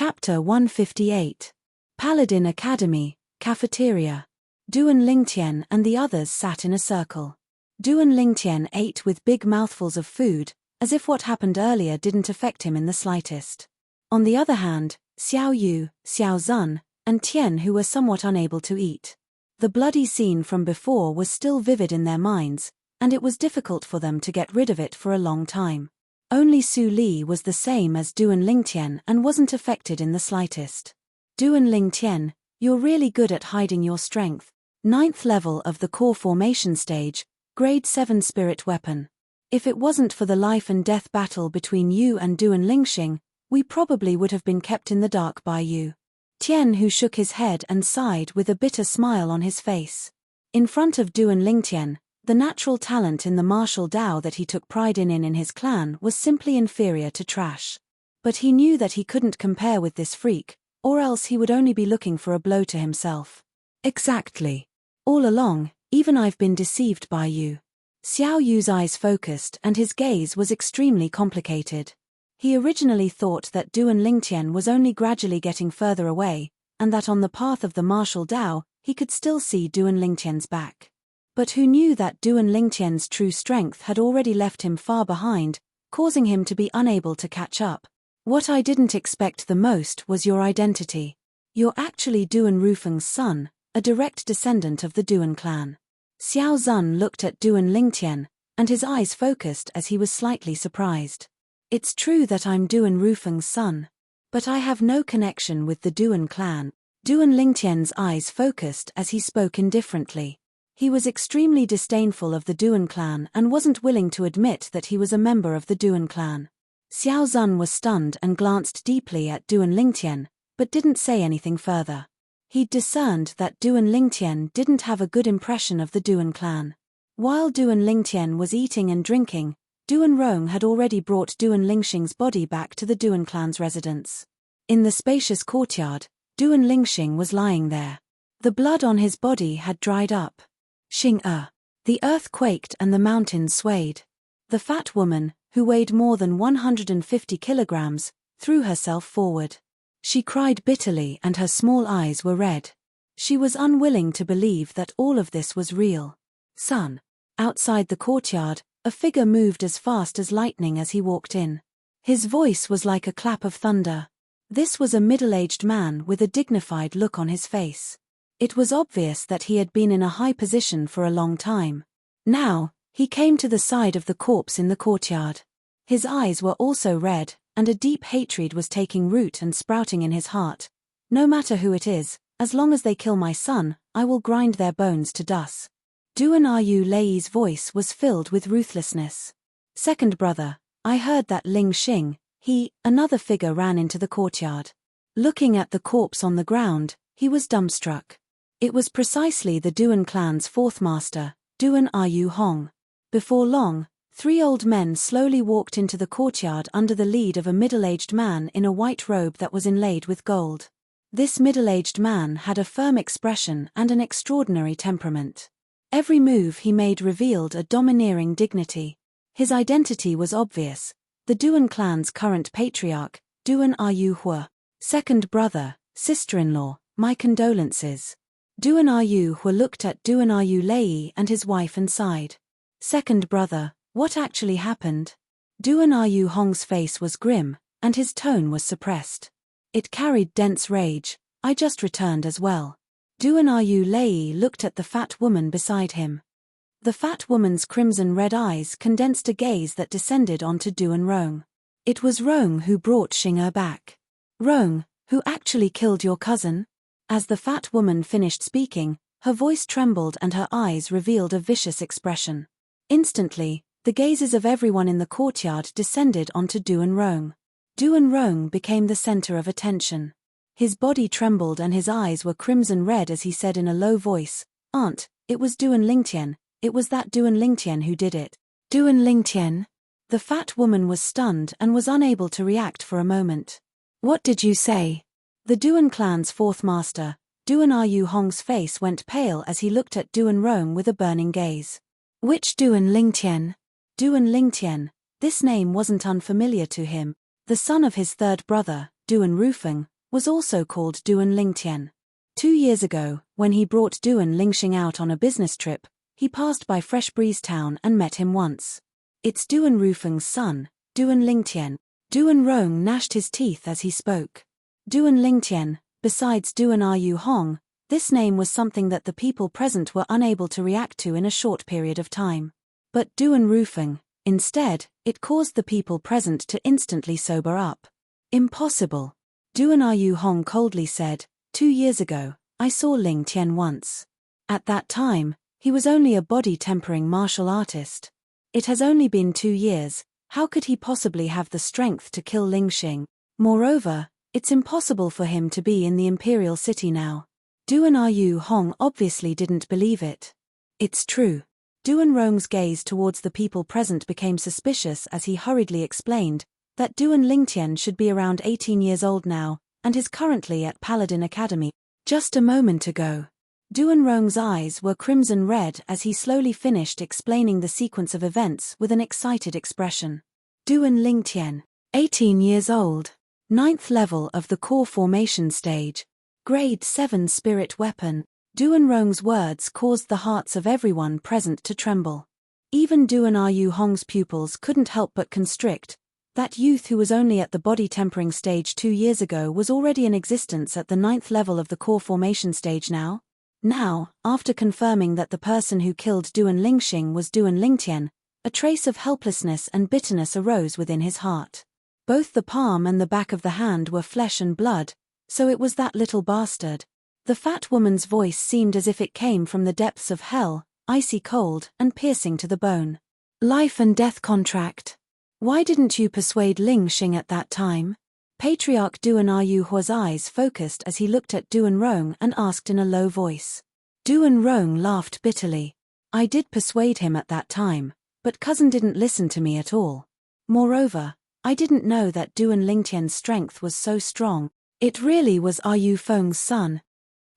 Chapter 158. Paladin Academy, Cafeteria. Duan Lingtian and the others sat in a circle. Duan Lingtian ate with big mouthfuls of food, as if what happened earlier didn't affect him in the slightest. On the other hand, Xiao Yu, Xiao Zun, and Tian who were somewhat unable to eat. The bloody scene from before was still vivid in their minds, and it was difficult for them to get rid of it for a long time. Only Su Li was the same as Duan Lingtian and wasn't affected in the slightest. Duan Lingtian, you're really good at hiding your strength. 9th level of the core formation stage, grade 7 spirit weapon. If it wasn't for the life and death battle between you and Duan Lingxing, we probably would have been kept in the dark by you. Tian who shook his head and sighed with a bitter smile on his face. In front of Duan Lingtian, the natural talent in the martial Dao that he took pride in his clan was simply inferior to trash. But he knew that he couldn't compare with this freak, or else he would only be looking for a blow to himself. Exactly. All along, even I've been deceived by you. Xiao Yu's eyes focused and his gaze was extremely complicated. He originally thought that Duan Lingtian was only gradually getting further away, and that on the path of the martial Dao, he could still see Duan Lingtian's back. But who knew that Duan Lingtian's true strength had already left him far behind, causing him to be unable to catch up. What I didn't expect the most was your identity. You're actually Duan Rufeng's son, a direct descendant of the Duan clan. Xiao Zun looked at Duan Lingtian, and his eyes focused as he was slightly surprised. It's true that I'm Duan Rufeng's son. But I have no connection with the Duan clan. Duan Lingtian's eyes focused as he spoke indifferently. He was extremely disdainful of the Duan clan and wasn't willing to admit that he was a member of the Duan clan. Xiao Zun was stunned and glanced deeply at Duan Lingtian, but didn't say anything further. He'd discerned that Duan Lingtian didn't have a good impression of the Duan clan. While Duan Lingtian was eating and drinking, Duan Rong had already brought Duan Lingxing's body back to the Duan clan's residence. In the spacious courtyard, Duan Lingxing was lying there. The blood on his body had dried up. Xing-er. The earth quaked and the mountains swayed. The fat woman, who weighed more than 150 kilograms, threw herself forward. She cried bitterly and her small eyes were red. She was unwilling to believe that all of this was real. Son. Outside the courtyard, a figure moved as fast as lightning as he walked in. His voice was like a clap of thunder. This was a middle-aged man with a dignified look on his face. It was obvious that he had been in a high position for a long time. Now, he came to the side of the corpse in the courtyard. His eyes were also red, and a deep hatred was taking root and sprouting in his heart. No matter who it is, as long as they kill my son, I will grind their bones to dust. Duan Yu Lei's voice was filled with ruthlessness. Second brother, I heard that Ling Xing, another figure ran into the courtyard. Looking at the corpse on the ground, he was dumbstruck. It was precisely the Duan clan's fourth master, Duan Yu Hong. Before long, 3 old men slowly walked into the courtyard under the lead of a middle-aged man in a white robe that was inlaid with gold. This middle-aged man had a firm expression and an extraordinary temperament. Every move he made revealed a domineering dignity. His identity was obvious: the Duan clan's current patriarch, Duan Yu Hua. Second brother, sister-in-law, my condolences. Duan Yu Hua looked at Duan Yu Lei and his wife and sighed. Second brother, what actually happened? Duan Yu Hong's face was grim, and his tone was suppressed. It carried dense rage. I just returned as well. Duan Yu Lei looked at the fat woman beside him. The fat woman's crimson-red eyes condensed a gaze that descended onto Duan Rong. It was Rong who brought Xing-er back. Rong, who actually killed your cousin? As the fat woman finished speaking, her voice trembled and her eyes revealed a vicious expression. Instantly, the gazes of everyone in the courtyard descended onto Duan Rong. Duan Rong became the center of attention. His body trembled and his eyes were crimson red as he said in a low voice, "Aunt, it was Duan Lingtian. It was that Duan Lingtian who did it." Duan Lingtian? The fat woman was stunned and was unable to react for a moment. What did you say? The Duan clan's fourth master, Duan Yu Hong's face went pale as he looked at Duan Rong with a burning gaze. Which Duan Lingtian? Duan Lingtian. This name wasn't unfamiliar to him. The son of his third brother, Duan Rufeng, was also called Duan Lingtian. 2 years ago, when he brought Duan Lingxing out on a business trip, he passed by Fresh Breeze Town and met him once. It's Duan Rufeng's son, Duan Lingtian. Duan Rong gnashed his teeth as he spoke. Duan Lingtian, besides Duan Ryu Hong, this name was something that the people present were unable to react to in a short period of time. But Duan Rufeng, instead, it caused the people present to instantly sober up. Impossible. Duan Ryu Hong coldly said, 2 years ago, I saw Ling Tian once. At that time, he was only a body-tempering martial artist. It has only been 2 years, how could he possibly have the strength to kill Lingxing? Moreover, it's impossible for him to be in the imperial city now. Duan Ryu Hong obviously didn't believe it. It's true. Duan Rong's gaze towards the people present became suspicious as he hurriedly explained that Duan Lingtian should be around 18 years old now, and is currently at Paladin Academy. Just a moment ago. Duan Rong's eyes were crimson red as he slowly finished explaining the sequence of events with an excited expression. Duan Lingtian, 18 years old, 9th level of the core formation stage, grade 7 spirit weapon. Duan Rong's words caused the hearts of everyone present to tremble. Even Duan Ryu Hong's pupils couldn't help but constrict. That youth who was only at the body-tempering stage 2 years ago was already in existence at the 9th level of the core formation stage now? Now, after confirming that the person who killed Duan Lingxing was Duan Lingtian, a trace of helplessness and bitterness arose within his heart. Both the palm and the back of the hand were flesh and blood, so it was that little bastard. The fat woman's voice seemed as if it came from the depths of hell, icy cold and piercing to the bone. Life and death contract. Why didn't you persuade Ling Xing at that time? Patriarch Duan Ryu Hua's eyes focused as he looked at Duan Rong and asked in a low voice. Duan Rong laughed bitterly. I did persuade him at that time, but cousin didn't listen to me at all. Moreover, I didn't know that Duan Lingtian's strength was so strong. It really was Ryu Feng's son.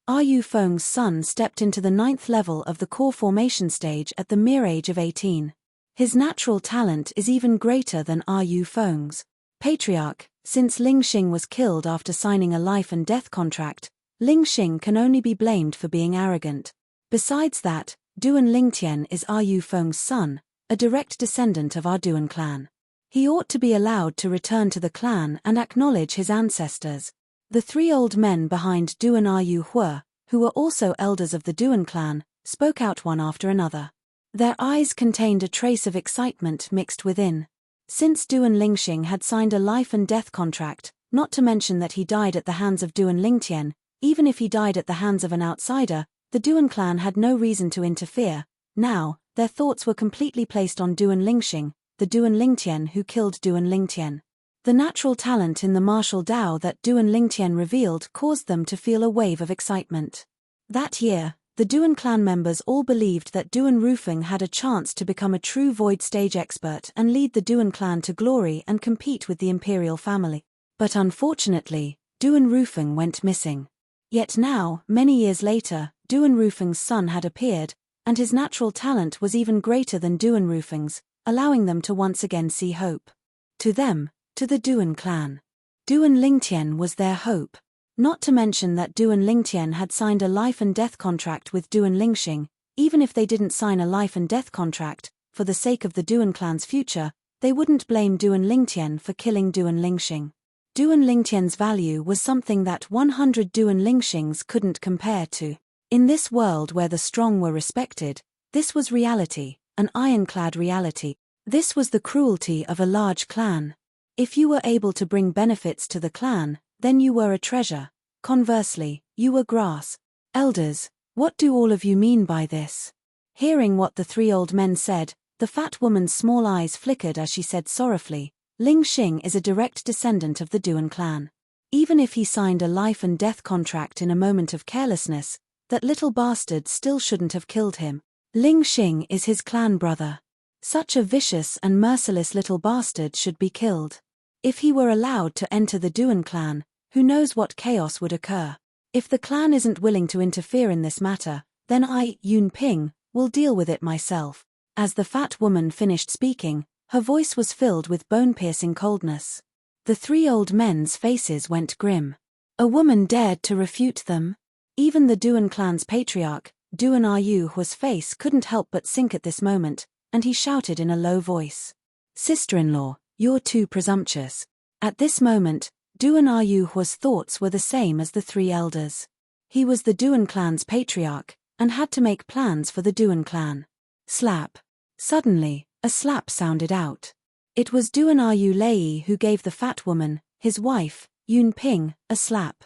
Ryu Feng's son stepped into the 9th level of the core formation stage at the mere age of 18. His natural talent is even greater than Ryu Feng's. Patriarch, since Ling Xing was killed after signing a life and death contract, Ling Xing can only be blamed for being arrogant. Besides that, Duan Lingtian is Ryu Feng's son, a direct descendant of our Duan clan. He ought to be allowed to return to the clan and acknowledge his ancestors. The 3 old men behind Duan Ryu Hua, who were also elders of the Duan clan, spoke out one after another. Their eyes contained a trace of excitement mixed within. Since Duan Lingxing had signed a life and death contract, not to mention that he died at the hands of Duan Lingtian, even if he died at the hands of an outsider, the Duan clan had no reason to interfere. Now, their thoughts were completely placed on Duan Lingxing, the Duan Lingtian who killed Duan Lingtian. The natural talent in the martial Dao that Duan Lingtian revealed caused them to feel a wave of excitement. That year, the Duan clan members all believed that Duan Rufeng had a chance to become a true void stage expert and lead the Duan clan to glory and compete with the imperial family. But unfortunately, Duan Rufeng went missing. Yet now, many years later, Duan Rufeng's son had appeared, and his natural talent was even greater than Duan Rufeng's, allowing them to once again see hope. To them, to the Duan clan, Duan Lingtian was their hope. Not to mention that Duan Lingtian had signed a life and death contract with Duan Lingxing. Even if they didn't sign a life and death contract, for the sake of the Duan clan's future, they wouldn't blame Duan Lingtian for killing Duan Lingxing. Duan Lingtian's value was something that 100 Duan Lingxings couldn't compare to. In this world where the strong were respected, this was reality, an ironclad reality. This was the cruelty of a large clan. If you were able to bring benefits to the clan, then you were a treasure. Conversely, you were grass. Elders, what do all of you mean by this? Hearing what the 3 old men said, the fat woman's small eyes flickered as she said sorrowfully, Ling Xing is a direct descendant of the Duan clan. Even if he signed a life and death contract in a moment of carelessness, that little bastard still shouldn't have killed him. Ling Xing is his clan brother. Such a vicious and merciless little bastard should be killed. If he were allowed to enter the Duan clan, who knows what chaos would occur. If the clan isn't willing to interfere in this matter, then I, Yun Ping, will deal with it myself. As the fat woman finished speaking, her voice was filled with bone-piercing coldness. The three old men's faces went grim. A woman dared to refute them? Even the Duan clan's patriarch, Duan Ruhu's face couldn't help but sink at this moment, and he shouted in a low voice. Sister-in-law, you're too presumptuous. At this moment, Duan Ruhu's thoughts were the same as the three elders. He was the Duan clan's patriarch, and had to make plans for the Duan clan. Slap. Suddenly, a slap sounded out. It was Duan Ruhu who gave the fat woman, his wife, Yun Ping, a slap.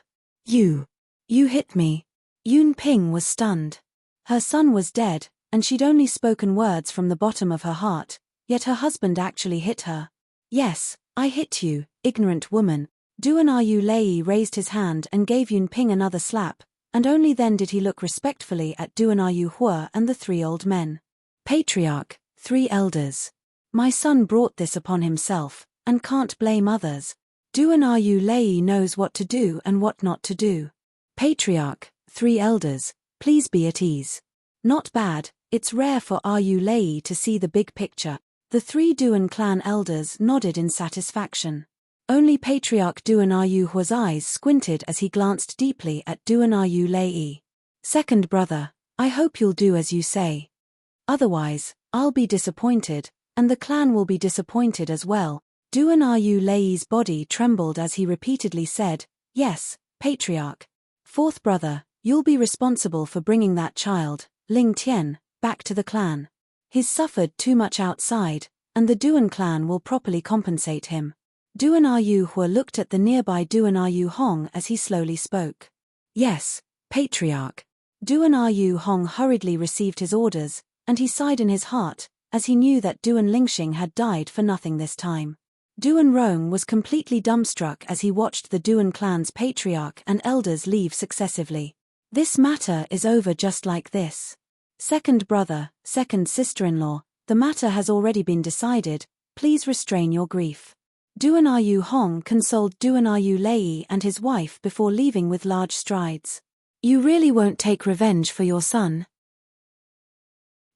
You hit me. Yun Ping was stunned. Her son was dead, and she'd only spoken words from the bottom of her heart, yet her husband actually hit her. Yes, I hit you, ignorant woman. Duan Ruhu raised his hand and gave Yun Ping another slap, and only then did he look respectfully at Duan Ruhu and the three old men. Patriarch, three elders. My son brought this upon himself, and can't blame others. Duan Ruhu knows what to do and what not to do. Patriarch, three elders, please be at ease. Not bad, it's rare for Ruhu to see the big picture. The three Duan clan elders nodded in satisfaction. Only Patriarch Duan Ruhu's eyes squinted as he glanced deeply at Duan Ruhu. Second brother, I hope you'll do as you say. Otherwise, I'll be disappointed, and the clan will be disappointed as well. Duan Ruhu's body trembled as he repeatedly said, Yes, Patriarch. Fourth brother, you'll be responsible for bringing that child, Ling Tian, back to the clan. He's suffered too much outside, and the Duan clan will properly compensate him. Duan Ruhu looked at the nearby Duan Ruhong as he slowly spoke. Yes, Patriarch. Duan Ruhong hurriedly received his orders, and he sighed in his heart, as he knew that Duan Lingxing had died for nothing this time. Duan Rong was completely dumbstruck as he watched the Duan clan's patriarch and elders leave successively. This matter is over just like this. Second brother, second sister-in-law, the matter has already been decided, please restrain your grief. Duan Ruhong consoled Duan Ruhu and his wife before leaving with large strides. You really won't take revenge for your son?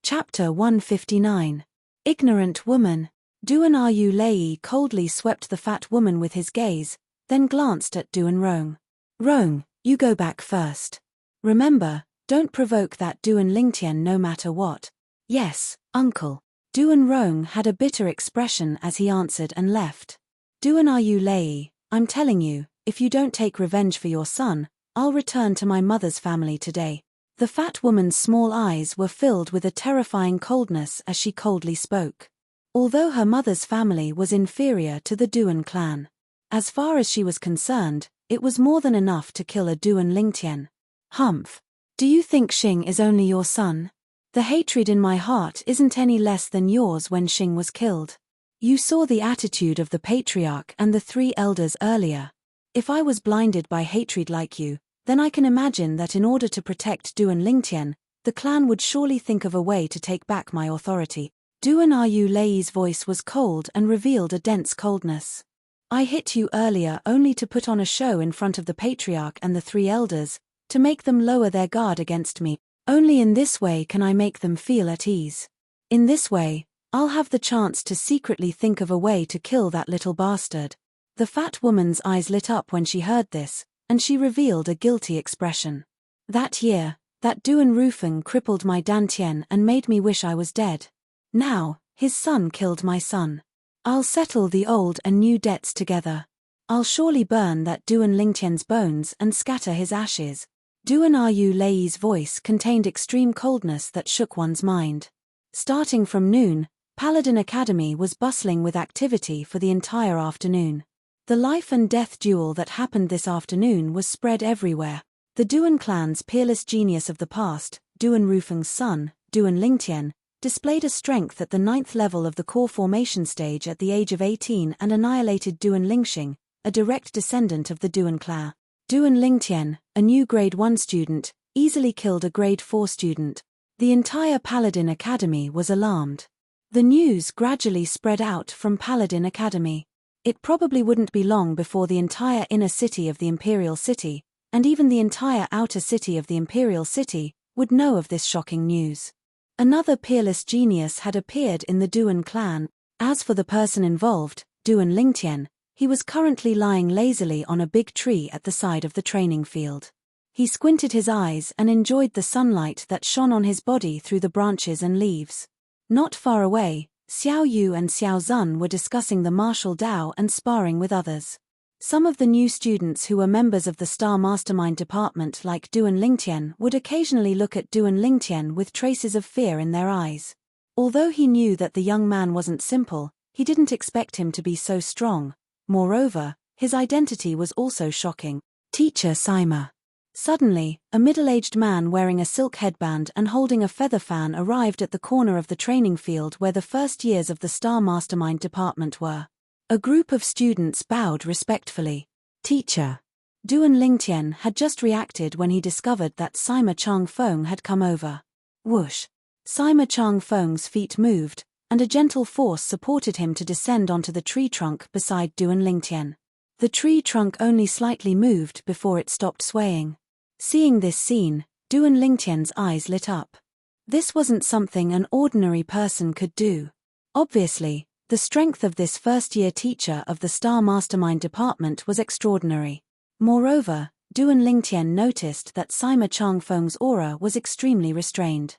Chapter 159. Ignorant Woman. Duan Ruhu coldly swept the fat woman with his gaze, then glanced at Duan Rong. Rong, you go back first. Remember, don't provoke that Duan Lingtian no matter what. Yes, uncle. Duan Rong had a bitter expression as he answered and left. Duan Ruhu, I'm telling you, if you don't take revenge for your son, I'll return to my mother's family today. The fat woman's small eyes were filled with a terrifying coldness as she coldly spoke. Although her mother's family was inferior to the Duan clan, as far as she was concerned, it was more than enough to kill a Duan Lingtian. Humph. Do you think Xing is only your son? The hatred in my heart isn't any less than yours when Xing was killed. You saw the attitude of the patriarch and the three elders earlier. If I was blinded by hatred like you, then I can imagine that in order to protect Duan Lingtian, the clan would surely think of a way to take back my authority. Duan Ruhu's voice was cold and revealed a dense coldness. I hit you earlier only to put on a show in front of the patriarch and the three elders, to make them lower their guard against me. Only in this way can I make them feel at ease. In this way, I'll have the chance to secretly think of a way to kill that little bastard. The fat woman's eyes lit up when she heard this, and she revealed a guilty expression. That year, that Duan Rufeng crippled my Dantian and made me wish I was dead. Now, his son killed my son. I'll settle the old and new debts together. I'll surely burn that Duan Lingtian's bones and scatter his ashes. Duan Ruhu's voice contained extreme coldness that shook one's mind. Starting from noon, Paladin Academy was bustling with activity for the entire afternoon. The life and death duel that happened this afternoon was spread everywhere. The Duan clan's peerless genius of the past, Duan Rufeng's son, Duan Lingtian, displayed a strength at the 9th level of the core formation stage at the age of 18 and annihilated Duan Lingxing, a direct descendant of the Duan clan. Duan Lingtian, a new grade 1 student, easily killed a grade 4 student. The entire Paladin Academy was alarmed. The news gradually spread out from Paladin Academy. It probably wouldn't be long before the entire inner city of the Imperial City, and even the entire outer city of the Imperial City, would know of this shocking news. Another peerless genius had appeared in the Duan clan. As for the person involved, Duan Lingtian, He was currently lying lazily on a big tree at the side of the training field. He squinted his eyes and enjoyed the sunlight that shone on his body through the branches and leaves. Not far away, Xiao Yu and Xiao Zun were discussing the martial Dao and sparring with others. Some of the new students who were members of the Star Mastermind department like Duan Lingtian would occasionally look at Duan Lingtian with traces of fear in their eyes. Although he knew that the young man wasn't simple, he didn't expect him to be so strong. Moreover, his identity was also shocking. Teacher Sima. Suddenly, a middle-aged man wearing a silk headband and holding a feather fan arrived at the corner of the training field where the first years of the Star Mastermind department were. A group of students bowed respectfully. Teacher. Duan Lingtian had just reacted when he discovered that Sima Changfeng had come over. Whoosh. Sima Changfeng's feet moved, and a gentle force supported him to descend onto the tree trunk beside Duan Lingtian. The tree trunk only slightly moved before it stopped swaying. Seeing this scene, Duan Lingtian's eyes lit up. This wasn't something an ordinary person could do. Obviously, the strength of this first-year teacher of the Star Mastermind department was extraordinary. Moreover, Duan Lingtian noticed that Sima Changfeng's aura was extremely restrained.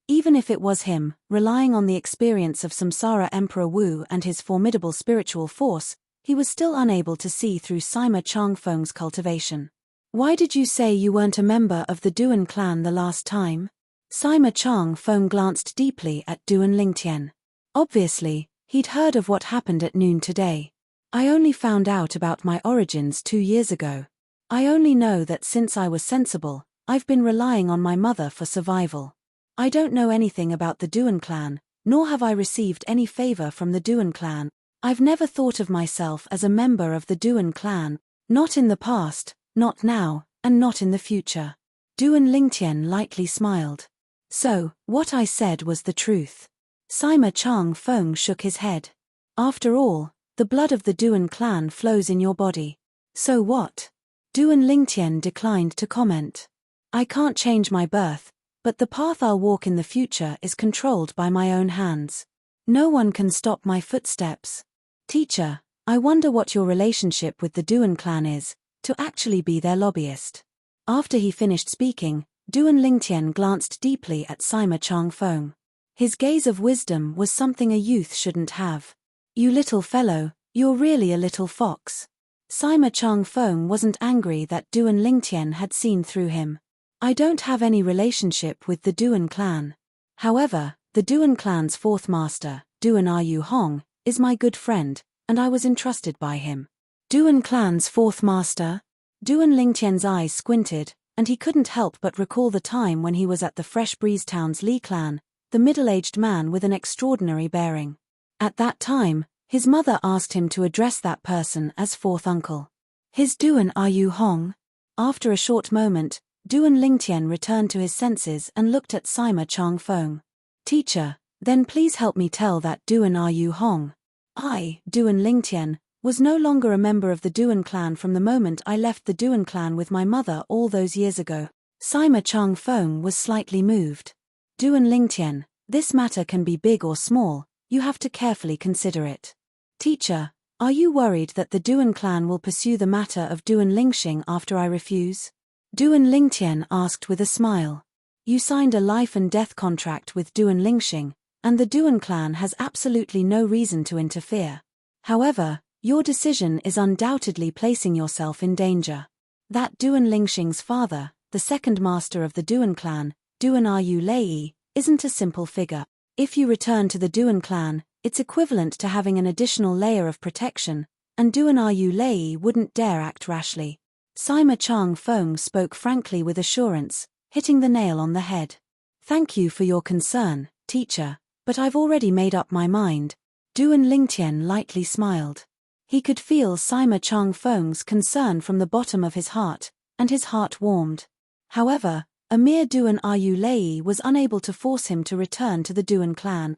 Even if it was him, relying on the experience of Samsara Emperor Wu and his formidable spiritual force, he was still unable to see through Sima Changfeng's cultivation. Why did you say you weren't a member of the Duan clan the last time? Sima Changfeng glanced deeply at Duan Lingtian. Obviously, he'd heard of what happened at noon today. I only found out about my origins 2 years ago. I only know that since I was sensible, I've been relying on my mother for survival. I don't know anything about the Duan clan, nor have I received any favor from the Duan clan. I've never thought of myself as a member of the Duan clan, not in the past, not now, and not in the future. Duan Lingtian lightly smiled. So, what I said was the truth. Sima Changfeng shook his head. After all, the blood of the Duan clan flows in your body. So what? Duan Lingtian declined to comment. I can't change my birth, but the path I'll walk in the future is controlled by my own hands. No one can stop my footsteps. Teacher, I wonder what your relationship with the Duan clan is, to actually be their lobbyist. After he finished speaking, Duan Lingtian glanced deeply at Sima Changfeng. His gaze of wisdom was something a youth shouldn't have. You little fellow, you're really a little fox. Sima Changfeng wasn't angry that Duan Lingtian had seen through him. I don't have any relationship with the Duan clan. However, the Duan clan's fourth master, Duan Ryu Hong, is my good friend, and I was entrusted by him. Duan clan's fourth master? Duan Lingtian's eyes squinted, and he couldn't help but recall the time when he was at the Fresh Breeze Town's Li clan, the middle-aged man with an extraordinary bearing. At that time, his mother asked him to address that person as fourth uncle. His Duan Ryu Hong? After a short moment, Duan Lingtian returned to his senses and looked at Sima Changfeng. Teacher, then please help me tell that Duan Ryu Hong. I, Duan Lingtian, was no longer a member of the Duan clan from the moment I left the Duan clan with my mother all those years ago. Sima Changfeng was slightly moved. Duan Lingtian, this matter can be big or small, you have to carefully consider it. Teacher, are you worried that the Duan clan will pursue the matter of Duan Lingxing after I refuse? Duan Lingtian asked with a smile. You signed a life and death contract with Duan Lingxing, and the Duan clan has absolutely no reason to interfere. However, your decision is undoubtedly placing yourself in danger. That Duan Lingxing's father, the second master of the Duan clan, Duan Ryu Lei, isn't a simple figure. If you return to the Duan clan, it's equivalent to having an additional layer of protection, and Duan Ryu Lei wouldn't dare act rashly. Sima Changfeng spoke frankly with assurance, hitting the nail on the head. Thank you for your concern, teacher, but I've already made up my mind. Duan Lingtian lightly smiled. He could feel Sima Changfeng's concern from the bottom of his heart, and his heart warmed. However, a mere Duan Ryu Lei was unable to force him to return to the Duan clan.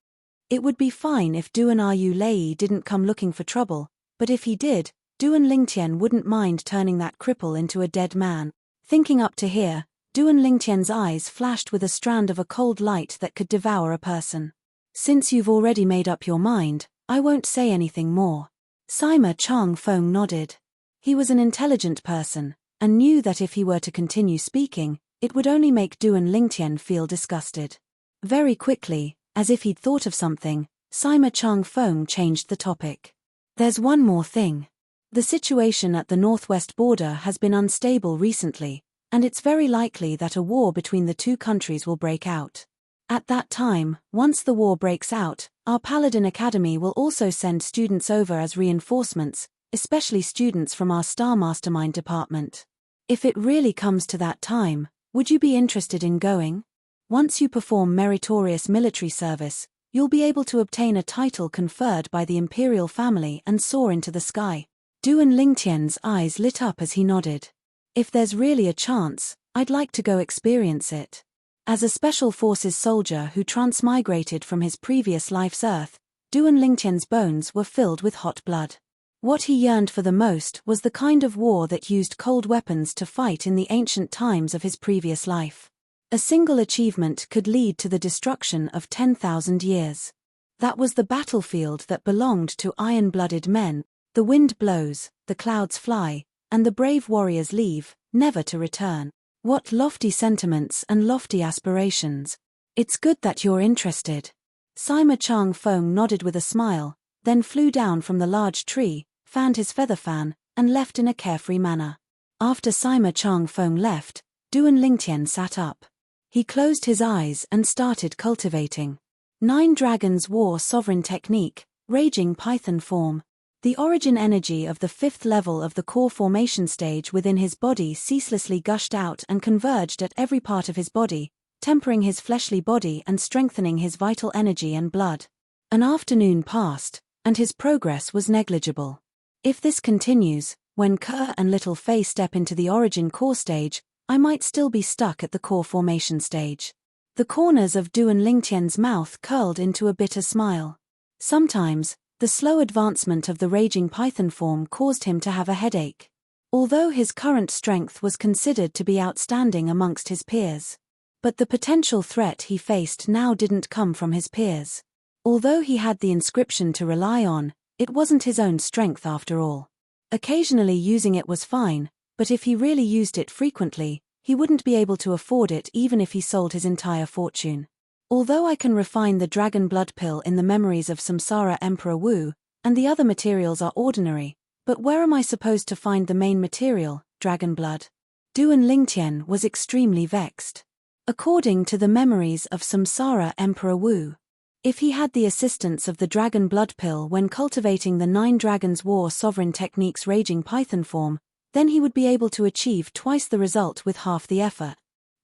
It would be fine if Duan Ryu Lei didn't come looking for trouble, but if he did, Duan Lingtian wouldn't mind turning that cripple into a dead man. Thinking up to here, Duan Lingtian's eyes flashed with a strand of a cold light that could devour a person. Since you've already made up your mind, I won't say anything more. Sima Chang-feng nodded. He was an intelligent person, and knew that if he were to continue speaking, it would only make Duan Lingtian feel disgusted. Very quickly, as if he'd thought of something, Sima Chang-feng changed the topic. There's one more thing. The situation at the northwest border has been unstable recently, and it's very likely that a war between the two countries will break out. At that time, once the war breaks out, our Paladin Academy will also send students over as reinforcements, especially students from our Star Mastermind department. If it really comes to that time, would you be interested in going? Once you perform meritorious military service, you'll be able to obtain a title conferred by the imperial family and soar into the sky. Duan Lingtian's eyes lit up as he nodded. If there's really a chance, I'd like to go experience it. As a Special Forces soldier who transmigrated from his previous life's Earth, Duan Lingtian's bones were filled with hot blood. What he yearned for the most was the kind of war that used cold weapons to fight in the ancient times of his previous life. A single achievement could lead to the destruction of 10,000 years. That was the battlefield that belonged to iron-blooded men. The wind blows, the clouds fly, and the brave warriors leave, never to return. What lofty sentiments and lofty aspirations. It's good that you're interested. Sima Chang-feng nodded with a smile, then flew down from the large tree, fanned his feather fan, and left in a carefree manner. After Sima Chang-feng left, Duan Lingtian sat up. He closed his eyes and started cultivating. 9 Dragons War Sovereign Technique, Raging Python Form. The origin energy of the 5th level of the core formation stage within his body ceaselessly gushed out and converged at every part of his body, tempering his fleshly body and strengthening his vital energy and blood. An afternoon passed, and his progress was negligible. If this continues, when Kerr and Little Fei step into the origin core stage, I might still be stuck at the core formation stage. The corners of Duan Lingtian's mouth curled into a bitter smile. Sometimes, the slow advancement of the raging python form caused him to have a headache. Although his current strength was considered to be outstanding amongst his peers. But the potential threat he faced now didn't come from his peers. Although he had the inscription to rely on, it wasn't his own strength after all. Occasionally using it was fine, but if he really used it frequently, he wouldn't be able to afford it even if he sold his entire fortune. Although I can refine the dragon blood pill in the memories of Samsara Emperor Wu, and the other materials are ordinary, but where am I supposed to find the main material, dragon blood? Duan Lingtian was extremely vexed. According to the memories of Samsara Emperor Wu, if he had the assistance of the dragon blood pill when cultivating the 9 Dragons War Sovereign Technique's raging python form, then he would be able to achieve twice the result with half the effort.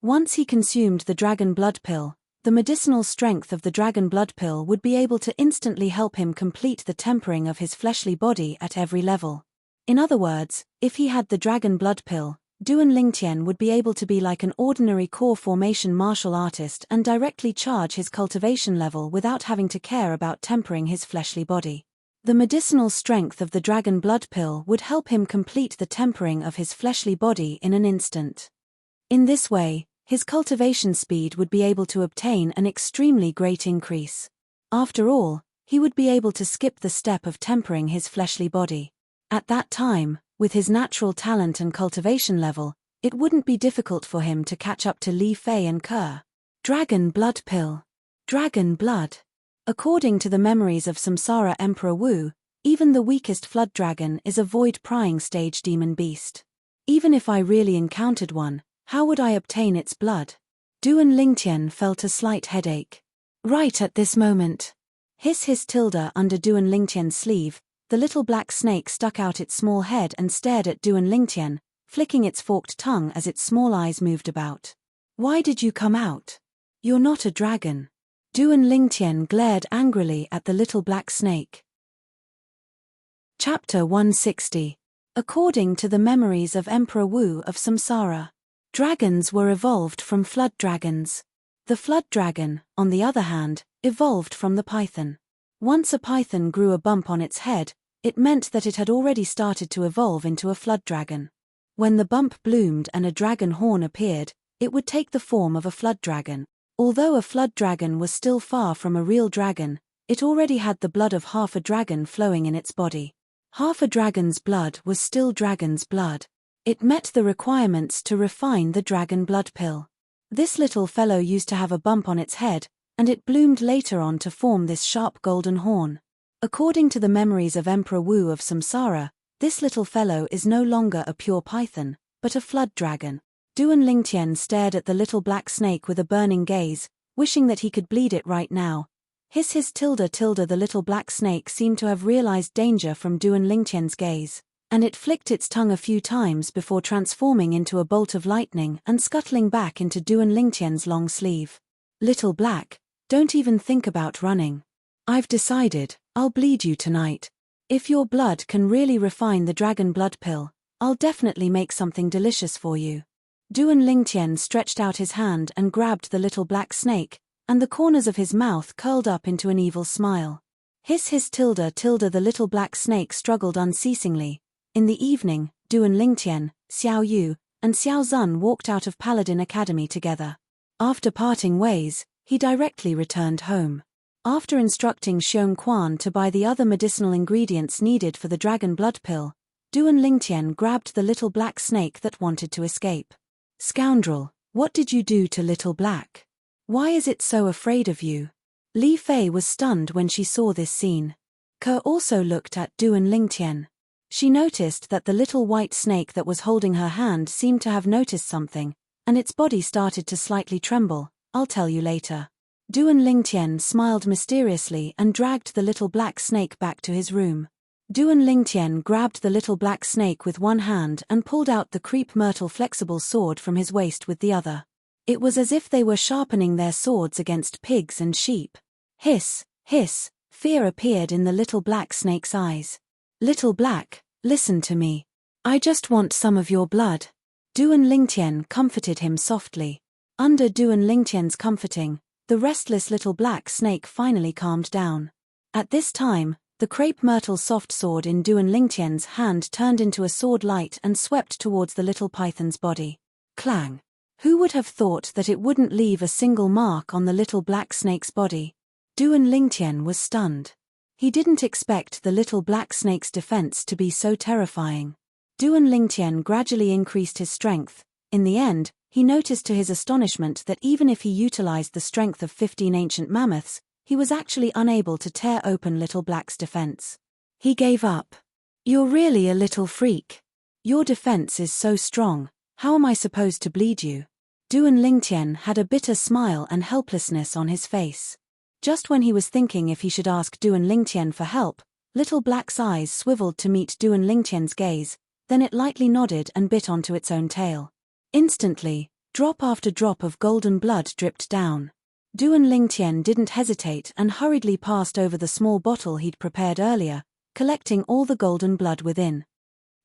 Once he consumed the dragon blood pill, the medicinal strength of the dragon blood pill would be able to instantly help him complete the tempering of his fleshly body at every level. In other words, if he had the dragon blood pill, Duan Lingtian would be able to be like an ordinary core formation martial artist and directly charge his cultivation level without having to care about tempering his fleshly body. The medicinal strength of the dragon blood pill would help him complete the tempering of his fleshly body in an instant. In this way, his cultivation speed would be able to obtain an extremely great increase. After all, he would be able to skip the step of tempering his fleshly body. At that time, with his natural talent and cultivation level, it wouldn't be difficult for him to catch up to Li Fei and Kerr. Dragon blood pill. Dragon blood. According to the memories of Samsara Emperor Wu, even the weakest flood dragon is a void-prying stage demon beast. Even if I really encountered one, how would I obtain its blood? Duan Lingtian felt a slight headache. Right at this moment. Hiss tilde under Duan Lingtian's sleeve, the little black snake stuck out its small head and stared at Duan Lingtian, flicking its forked tongue as its small eyes moved about. Why did you come out? You're not a dragon. Duan Lingtian glared angrily at the little black snake. Chapter 160. According to the memories of Emperor Wu of Samsara, dragons were evolved from flood dragons. The flood dragon, on the other hand, evolved from the python. Once a python grew a bump on its head, it meant that it had already started to evolve into a flood dragon. When the bump bloomed and a dragon horn appeared, it would take the form of a flood dragon. Although a flood dragon was still far from a real dragon, it already had the blood of half a dragon flowing in its body. Half a dragon's blood was still dragon's blood. It met the requirements to refine the dragon blood pill. This little fellow used to have a bump on its head, and it bloomed later on to form this sharp golden horn. According to the memories of Emperor Wu of Samsara, this little fellow is no longer a pure python, but a flood dragon. Duan Lingtian stared at the little black snake with a burning gaze, wishing that he could bleed it right now. Hiss hiss tilde tilde. The little black snake seemed to have realized danger from Duan Lingtian's gaze, and it flicked its tongue a few times before transforming into a bolt of lightning and scuttling back into Duan Lingtian's long sleeve. Little black, don't even think about running. I've decided, I'll bleed you tonight. If your blood can really refine the dragon blood pill, I'll definitely make something delicious for you. Duan Lingtian stretched out his hand and grabbed the little black snake, and the corners of his mouth curled up into an evil smile. Hiss hiss tilde tilde. The little black snake struggled unceasingly. In the evening, Duan Lingtian, Xiao Yu, and Xiao Zun walked out of Paladin Academy together. After parting ways, he directly returned home. After instructing Xiong Quan to buy the other medicinal ingredients needed for the dragon blood pill, Duan Lingtian grabbed the little black snake that wanted to escape. Scoundrel, what did you do to little black? Why is it so afraid of you? Li Fei was stunned when she saw this scene. Ke also looked at Duan Lingtian. She noticed that the little white snake that was holding her hand seemed to have noticed something, and its body started to slightly tremble. I'll tell you later. Duan Lingtian smiled mysteriously and dragged the little black snake back to his room. Duan Lingtian grabbed the little black snake with one hand and pulled out the creep myrtle flexible sword from his waist with the other. It was as if they were sharpening their swords against pigs and sheep. Hiss, hiss, fear appeared in the little black snake's eyes. Little black, listen to me. I just want some of your blood. Duan Lingtian comforted him softly. Under Duan Lingtian's comforting, the restless little black snake finally calmed down. At this time, the crepe myrtle soft sword in Duan Lingtian's hand turned into a sword light and swept towards the little python's body. Clang! Who would have thought that it wouldn't leave a single mark on the little black snake's body? Duan Lingtian was stunned. He didn't expect the little black snake's defense to be so terrifying. Duan Lingtian gradually increased his strength. In the end, he noticed to his astonishment that even if he utilized the strength of 15 ancient mammoths, he was actually unable to tear open little black's defense. He gave up. You're really a little freak. Your defense is so strong, how am I supposed to bleed you? Duan Lingtian had a bitter smile and helplessness on his face. Just when he was thinking if he should ask Duan Lingtian for help, little black's eyes swiveled to meet Duan Lingtian's gaze, then it lightly nodded and bit onto its own tail. Instantly, drop after drop of golden blood dripped down. Duan Lingtian didn't hesitate and hurriedly passed over the small bottle he'd prepared earlier, collecting all the golden blood within.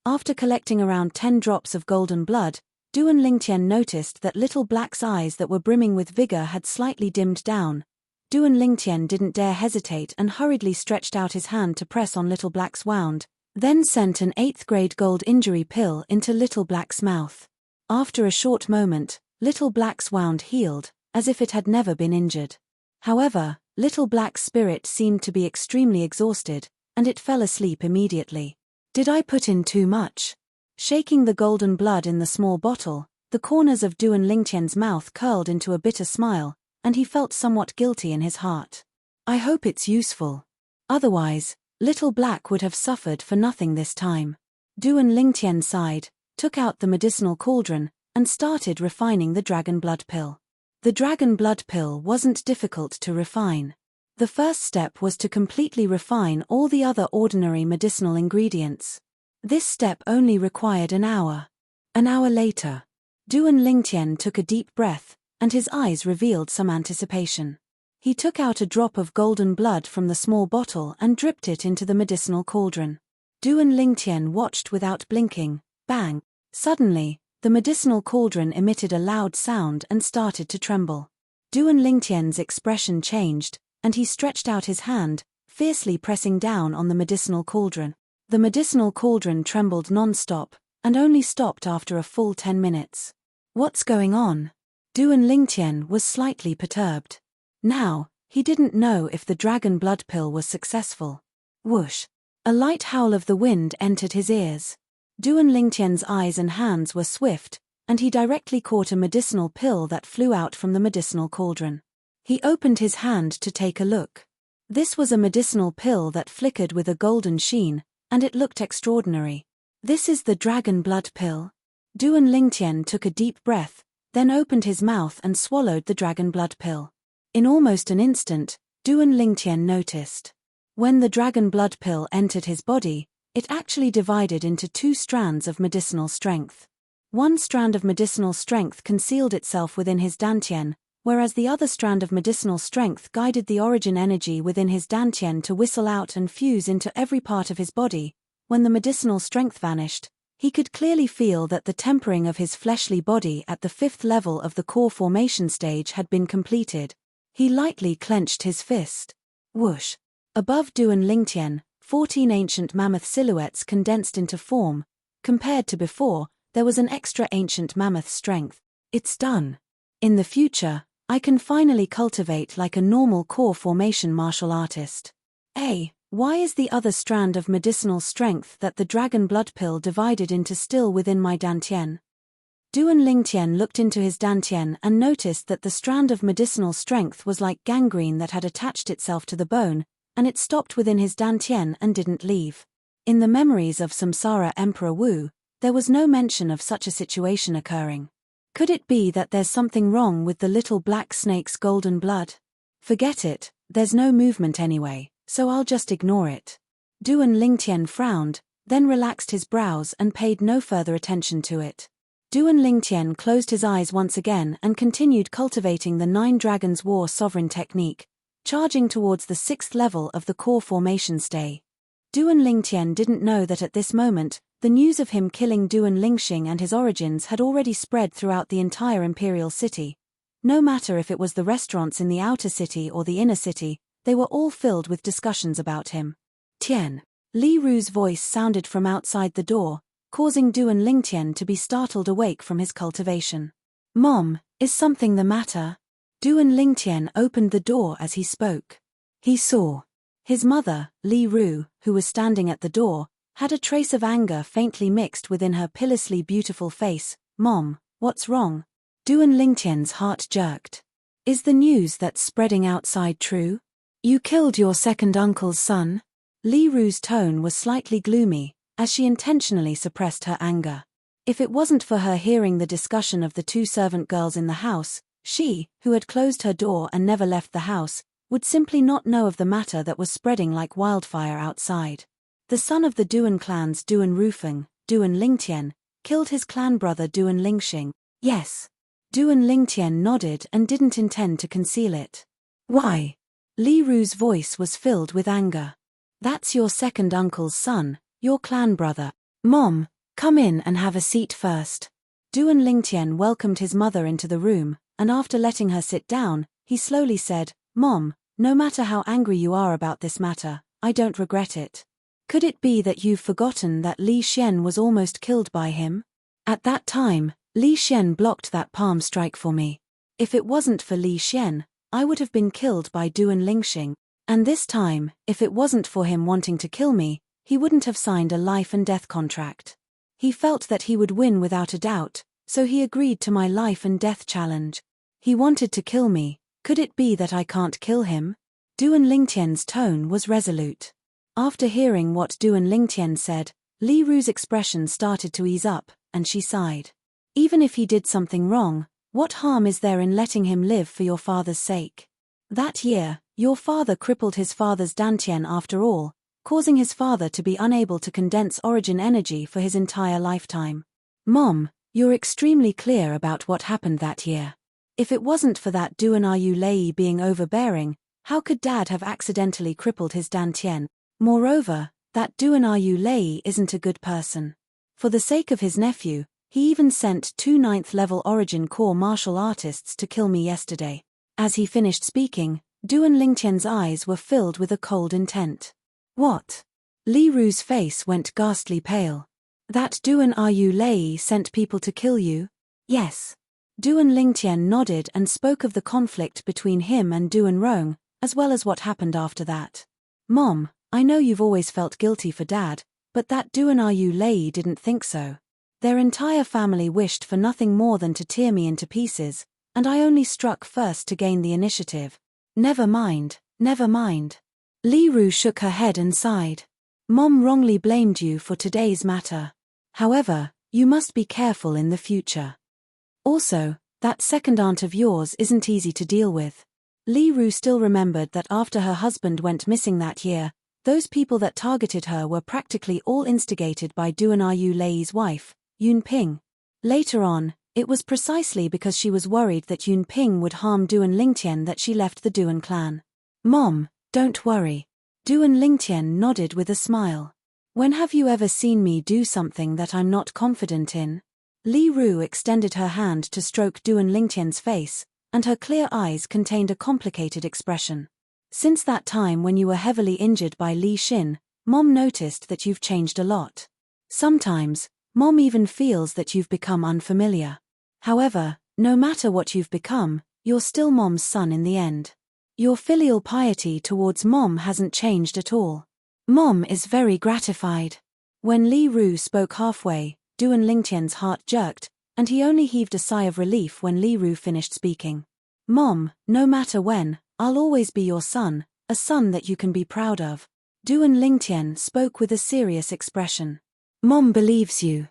After collecting around 10 drops of golden blood, Duan Lingtian noticed that little black's eyes that were brimming with vigor had slightly dimmed down. Duan Lingtian didn't dare hesitate and hurriedly stretched out his hand to press on little black's wound, then sent an 8th grade gold injury pill into little black's mouth. After a short moment, little black's wound healed, as if it had never been injured. However, little black's spirit seemed to be extremely exhausted, and it fell asleep immediately. Did I put in too much? Shaking the golden blood in the small bottle, the corners of Duan Lingtian's mouth curled into a bitter smile, and he felt somewhat guilty in his heart. I hope it's useful. Otherwise, little black would have suffered for nothing this time. Duan Lingtian sighed, took out the medicinal cauldron, and started refining the dragon blood pill. The dragon blood pill wasn't difficult to refine. The first step was to completely refine all the other ordinary medicinal ingredients. This step only required an hour. An hour later, Duan Lingtian took a deep breath, and his eyes revealed some anticipation. He took out a drop of golden blood from the small bottle and dripped it into the medicinal cauldron. Duan Lingtian watched without blinking. Bang! Suddenly, the medicinal cauldron emitted a loud sound and started to tremble. Duan Lingtian's expression changed, and he stretched out his hand, fiercely pressing down on the medicinal cauldron. The medicinal cauldron trembled non-stop, and only stopped after a full 10 minutes. What's going on? Duan Lingtian was slightly perturbed. Now, he didn't know if the dragon blood pill was successful. Whoosh! A light howl of the wind entered his ears. Duan Lingtian's eyes and hands were swift, and he directly caught a medicinal pill that flew out from the medicinal cauldron. He opened his hand to take a look. This was a medicinal pill that flickered with a golden sheen, and it looked extraordinary. This is the dragon blood pill. Duan Lingtian took a deep breath, then opened his mouth and swallowed the dragon blood pill. In almost an instant, Duan Lingtian noticed. When the dragon blood pill entered his body, it actually divided into 2 strands of medicinal strength. One strand of medicinal strength concealed itself within his dantian, whereas the other strand of medicinal strength guided the origin energy within his dantian to whistle out and fuse into every part of his body. When the medicinal strength vanished, he could clearly feel that the tempering of his fleshly body at the 5th level of the core formation stage had been completed. He lightly clenched his fist. Whoosh! Above Duan Lingtian, 14 ancient mammoth silhouettes condensed into form. Compared to before, there was an extra ancient mammoth strength. It's done. In the future, I can finally cultivate like a normal core formation martial artist. Why is the other strand of medicinal strength that the dragon blood pill divided into still within my dantian? Duan Lingtian looked into his dantian and noticed that the strand of medicinal strength was like gangrene that had attached itself to the bone, and it stopped within his dantian and didn't leave. In the memories of Samsara Emperor Wu, there was no mention of such a situation occurring. Could it be that there's something wrong with the little black snake's golden blood? Forget it, there's no movement anyway, so I'll just ignore it. Duan Lingtian frowned, then relaxed his brows and paid no further attention to it. Duan Lingtian closed his eyes once again and continued cultivating the 9 Dragons War Sovereign technique, charging towards the 6th level of the core formation stay. Duan Lingtian didn't know that at this moment, the news of him killing Duan Lingxing and his origins had already spread throughout the entire imperial city. No matter if it was the restaurants in the outer city or the inner city, they were all filled with discussions about him. Tian. Li Ru's voice sounded from outside the door, causing Duan Lingtian to be startled awake from his cultivation. Mom, is something the matter? Duan Lingtian opened the door as he spoke. He saw. His mother, Li Ru, who was standing at the door, had a trace of anger faintly mixed within her pitilessly beautiful face. Mom, what's wrong? Duan Lingtian's heart jerked. Is the news that's spreading outside true? You killed your second uncle's son? Li Ru's tone was slightly gloomy, as she intentionally suppressed her anger. If it wasn't for her hearing the discussion of the 2 servant girls in the house, she, who had closed her door and never left the house, would simply not know of the matter that was spreading like wildfire outside. The son of the Duan clan's Duan Rufeng, Duan Lingtian, killed his clan brother Duan Lingxing. Yes. Duan Lingtian nodded and didn't intend to conceal it. Why? Li Ru's voice was filled with anger. That's your second uncle's son, your clan brother. Mom, come in and have a seat first. Duan Lingtian welcomed his mother into the room, and after letting her sit down, he slowly said, Mom, no matter how angry you are about this matter, I don't regret it. Could it be that you've forgotten that Li Xian was almost killed by him? At that time, Li Xian blocked that palm strike for me. If it wasn't for Li Xian, I would have been killed by Duan Lingxing, and this time, if it wasn't for him wanting to kill me, he wouldn't have signed a life and death contract. He felt that he would win without a doubt, so he agreed to my life and death challenge. He wanted to kill me. Could it be that I can't kill him? Duan Lingtian's tone was resolute. After hearing what Duan Lingtian said, Li Ru's expression started to ease up, and she sighed. Even if he did something wrong, what harm is there in letting him live for your father's sake? That year, your father crippled his father's dantian after all, causing his father to be unable to condense origin energy for his entire lifetime. Mom, you're extremely clear about what happened that year. If it wasn't for that Duan Ru Lei being overbearing, how could Dad have accidentally crippled his dantian? Moreover, that Duan Ru Lei isn't a good person. For the sake of his nephew, he even sent 2 9th-level origin core martial artists to kill me yesterday. As he finished speaking, Duan Lingtian's eyes were filled with a cold intent. What? Li Ru's face went ghastly pale. That Duan Ru Lei sent people to kill you? Yes. Duan Lingtian nodded and spoke of the conflict between him and Duan Rong, as well as what happened after that. Mom, I know you've always felt guilty for Dad, but that Duan Lei didn't think so. Their entire family wished for nothing more than to tear me into pieces, and I only struck first to gain the initiative. Never mind, never mind. Li Ru shook her head and sighed. Mom wrongly blamed you for today's matter. However, you must be careful in the future. Also, that second aunt of yours isn't easy to deal with. Li Ru still remembered that after her husband went missing that year, those people that targeted her were practically all instigated by Duan Lei's wife, Yun Ping. Later on, it was precisely because she was worried that Yun Ping would harm Duan Lingtian that she left the Duan clan. Mom, don't worry. Duan Lingtian nodded with a smile. When have you ever seen me do something that I'm not confident in? Li Ru extended her hand to stroke Duan Lingtian's face, and her clear eyes contained a complicated expression. Since that time when you were heavily injured by Li Xin, Mom noticed that you've changed a lot. Sometimes, Mom even feels that you've become unfamiliar. However, no matter what you've become, you're still Mom's son in the end. Your filial piety towards Mom hasn't changed at all. Mom is very gratified. When Li Ru spoke halfway, Duan Lingtian's heart jerked, and he only heaved a sigh of relief when Li Ru finished speaking. Mom, no matter when, I'll always be your son, a son that you can be proud of. Duan Lingtian spoke with a serious expression. Mom believes you.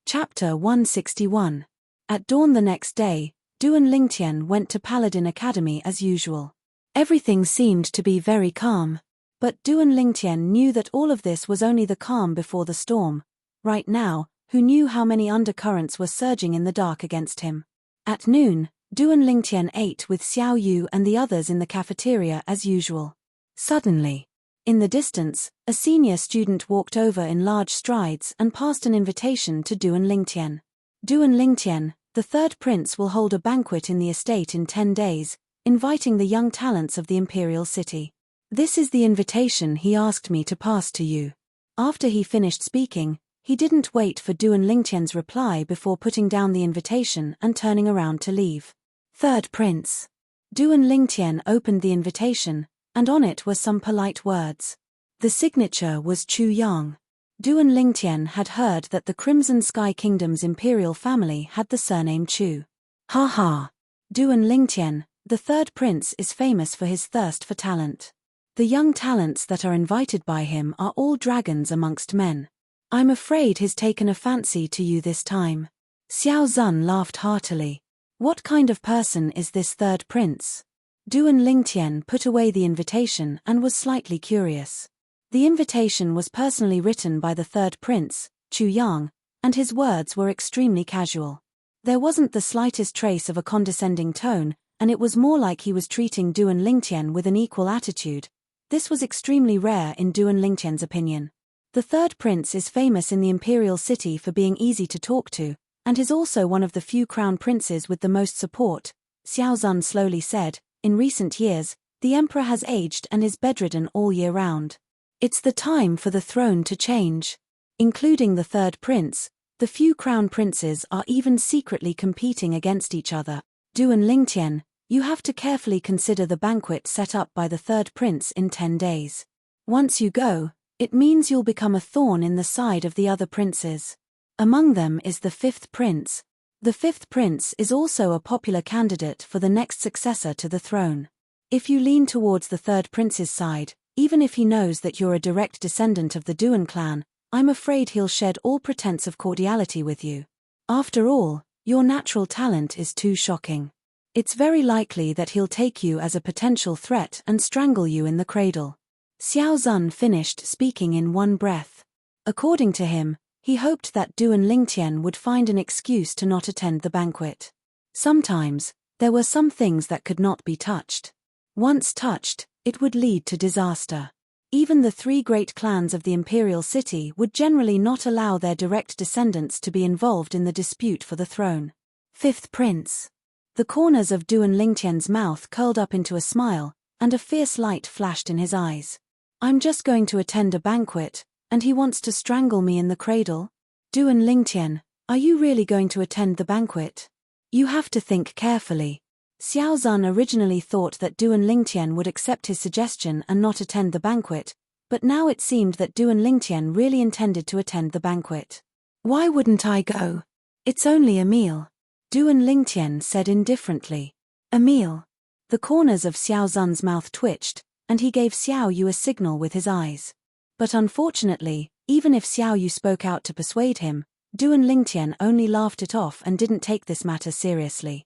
Chapter 161. At dawn the next day, Duan Lingtian went to Paladin Academy as usual. Everything seemed to be very calm. But Duan Lingtian knew that all of this was only the calm before the storm. Right now, who knew how many undercurrents were surging in the dark against him? At noon, Duan Lingtian ate with Xiao Yu and the others in the cafeteria as usual. Suddenly, in the distance, a senior student walked over in large strides and passed an invitation to Duan Lingtian. Duan Lingtian, the third prince, will hold a banquet in the estate in 10 days, inviting the young talents of the imperial city. This is the invitation he asked me to pass to you. After he finished speaking, he didn't wait for Duan Lingtian's reply before putting down the invitation and turning around to leave. Third prince. Duan Lingtian opened the invitation, and on it were some polite words. The signature was Chu Yang. Duan Lingtian had heard that the Crimson Sky Kingdom's imperial family had the surname Chu. Ha ha. Duan Lingtian, the third prince, is famous for his thirst for talent. The young talents that are invited by him are all dragons amongst men. I'm afraid he's taken a fancy to you this time. Xiao Zun laughed heartily. What kind of person is this third prince? Duan Lingtian put away the invitation and was slightly curious. The invitation was personally written by the third prince, Chu Yang, and his words were extremely casual. There wasn't the slightest trace of a condescending tone, and it was more like he was treating Duan Lingtian with an equal attitude. This was extremely rare in Duan Lingtian's opinion. The third prince is famous in the imperial city for being easy to talk to, and is also one of the few crown princes with the most support. Xiao Zun slowly said, in recent years, the emperor has aged and is bedridden all year round. It's the time for the throne to change. Including the third prince, the few crown princes are even secretly competing against each other. Duan Lingtian, you have to carefully consider the banquet set up by the third prince in 10 days. Once you go, it means you'll become a thorn in the side of the other princes. Among them is the fifth prince. The fifth prince is also a popular candidate for the next successor to the throne. If you lean towards the third prince's side, even if he knows that you're a direct descendant of the Duan clan, I'm afraid he'll shed all pretense of cordiality with you. After all, your natural talent is too shocking. It's very likely that he'll take you as a potential threat and strangle you in the cradle. Xiao Zun finished speaking in one breath. According to him, he hoped that Duan Lingtian would find an excuse to not attend the banquet. Sometimes, there were some things that could not be touched. Once touched, it would lead to disaster. Even the 3 great clans of the imperial city would generally not allow their direct descendants to be involved in the dispute for the throne. Fifth prince. The corners of Duan Lingtian's mouth curled up into a smile, and a fierce light flashed in his eyes. I'm just going to attend a banquet, and he wants to strangle me in the cradle? Duan Lingtian, are you really going to attend the banquet? You have to think carefully. Xiao Zun originally thought that Duan Lingtian would accept his suggestion and not attend the banquet, but now it seemed that Duan Lingtian really intended to attend the banquet. "Why wouldn't I go? It's only a meal," Duan Lingtian said indifferently. "A meal?" The corners of Xiao Zun's mouth twitched, and he gave Xiao Yu a signal with his eyes. But unfortunately, even if Xiao Yu spoke out to persuade him, Duan Lingtian only laughed it off and didn't take this matter seriously.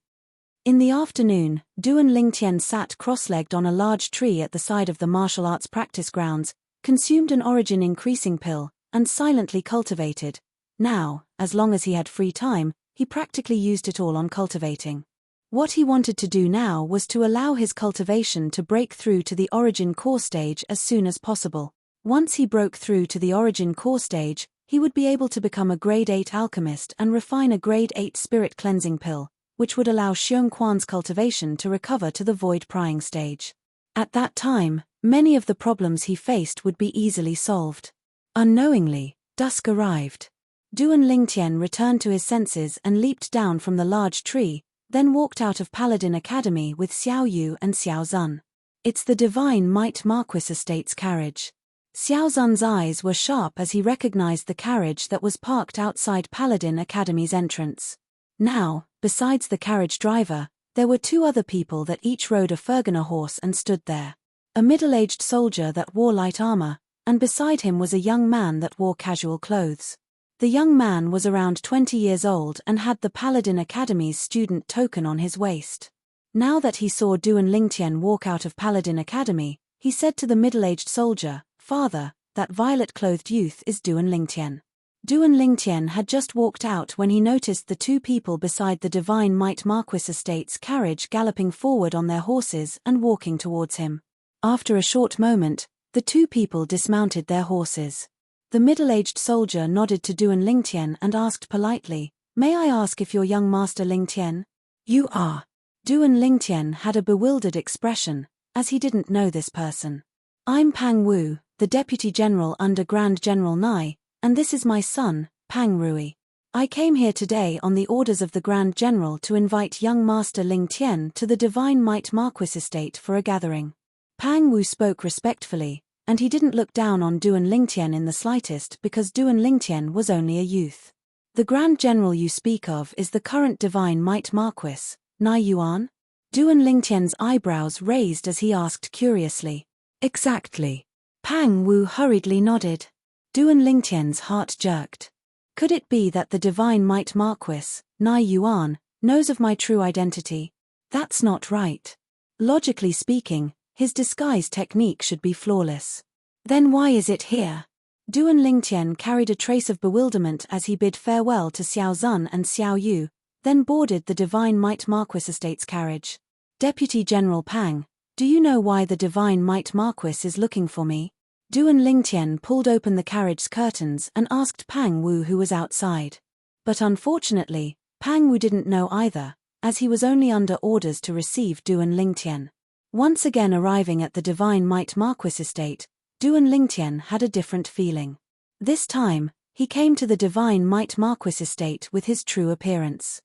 In the afternoon, Duan Lingtian sat cross-legged on a large tree at the side of the martial arts practice grounds, consumed an origin-increasing pill, and silently cultivated. Now, as long as he had free time, he practically used it all on cultivating. What he wanted to do now was to allow his cultivation to break through to the origin core stage as soon as possible. Once he broke through to the origin core stage, he would be able to become a grade 8 alchemist and refine a grade 8 spirit cleansing pill, which would allow Xiong Quan's cultivation to recover to the void prying stage. At that time, many of the problems he faced would be easily solved. Unknowingly, dusk arrived. Duan Lingtian returned to his senses and leaped down from the large tree, then walked out of Paladin Academy with Xiao Yu and Xiao Zun. "It's the Divine Might Marquis Estate's carriage." Xiao Zun's eyes were sharp as he recognized the carriage that was parked outside Paladin Academy's entrance. Now, besides the carriage driver, there were two other people that each rode a Fergana horse and stood there. A middle-aged soldier that wore light armor, and beside him was a young man that wore casual clothes. The young man was around 20 years old and had the Paladin Academy's student token on his waist. Now that he saw Duan Lingtian walk out of Paladin Academy, he said to the middle-aged soldier, "Father, that violet-clothed youth is Duan Lingtian." Duan Lingtian had just walked out when he noticed the two people beside the Divine Might Marquis Estate's carriage galloping forward on their horses and walking towards him. After a short moment, the two people dismounted their horses. The middle-aged soldier nodded to Duan Lingtian and asked politely, "May I ask if you're young Master Lingtian?" "You are." Duan Lingtian had a bewildered expression, as he didn't know this person. "I'm Pang Wu, the Deputy General under Grand General Nai, and this is my son, Pang Rui. I came here today on the orders of the Grand General to invite young Master Lingtian to the Divine Might Marquis Estate for a gathering." Pang Wu spoke respectfully, and he didn't look down on Duan Lingtian in the slightest because Duan Lingtian was only a youth. "The Grand General you speak of is the current Divine Might Marquis, Nai Yuan?" Duan Lingtian's eyebrows raised as he asked curiously. "Exactly." Pang Wu hurriedly nodded. Duan Lingtian's heart jerked. Could it be that the Divine Might Marquis, Nai Yuan, knows of my true identity? That's not right. Logically speaking, his disguise technique should be flawless. Then why is it here? Duan Lingtian carried a trace of bewilderment as he bid farewell to Xiao Zun and Xiao Yu, then boarded the Divine Might Marquis Estate's carriage. "Deputy General Pang, do you know why the Divine Might Marquis is looking for me?" Duan Lingtian pulled open the carriage's curtains and asked Pang Wu who was outside. But unfortunately, Pang Wu didn't know either, as he was only under orders to receive Duan Lingtian. Once again arriving at the Divine Might Marquis Estate, Duan Lingtian had a different feeling. This time, he came to the Divine Might Marquis Estate with his true appearance.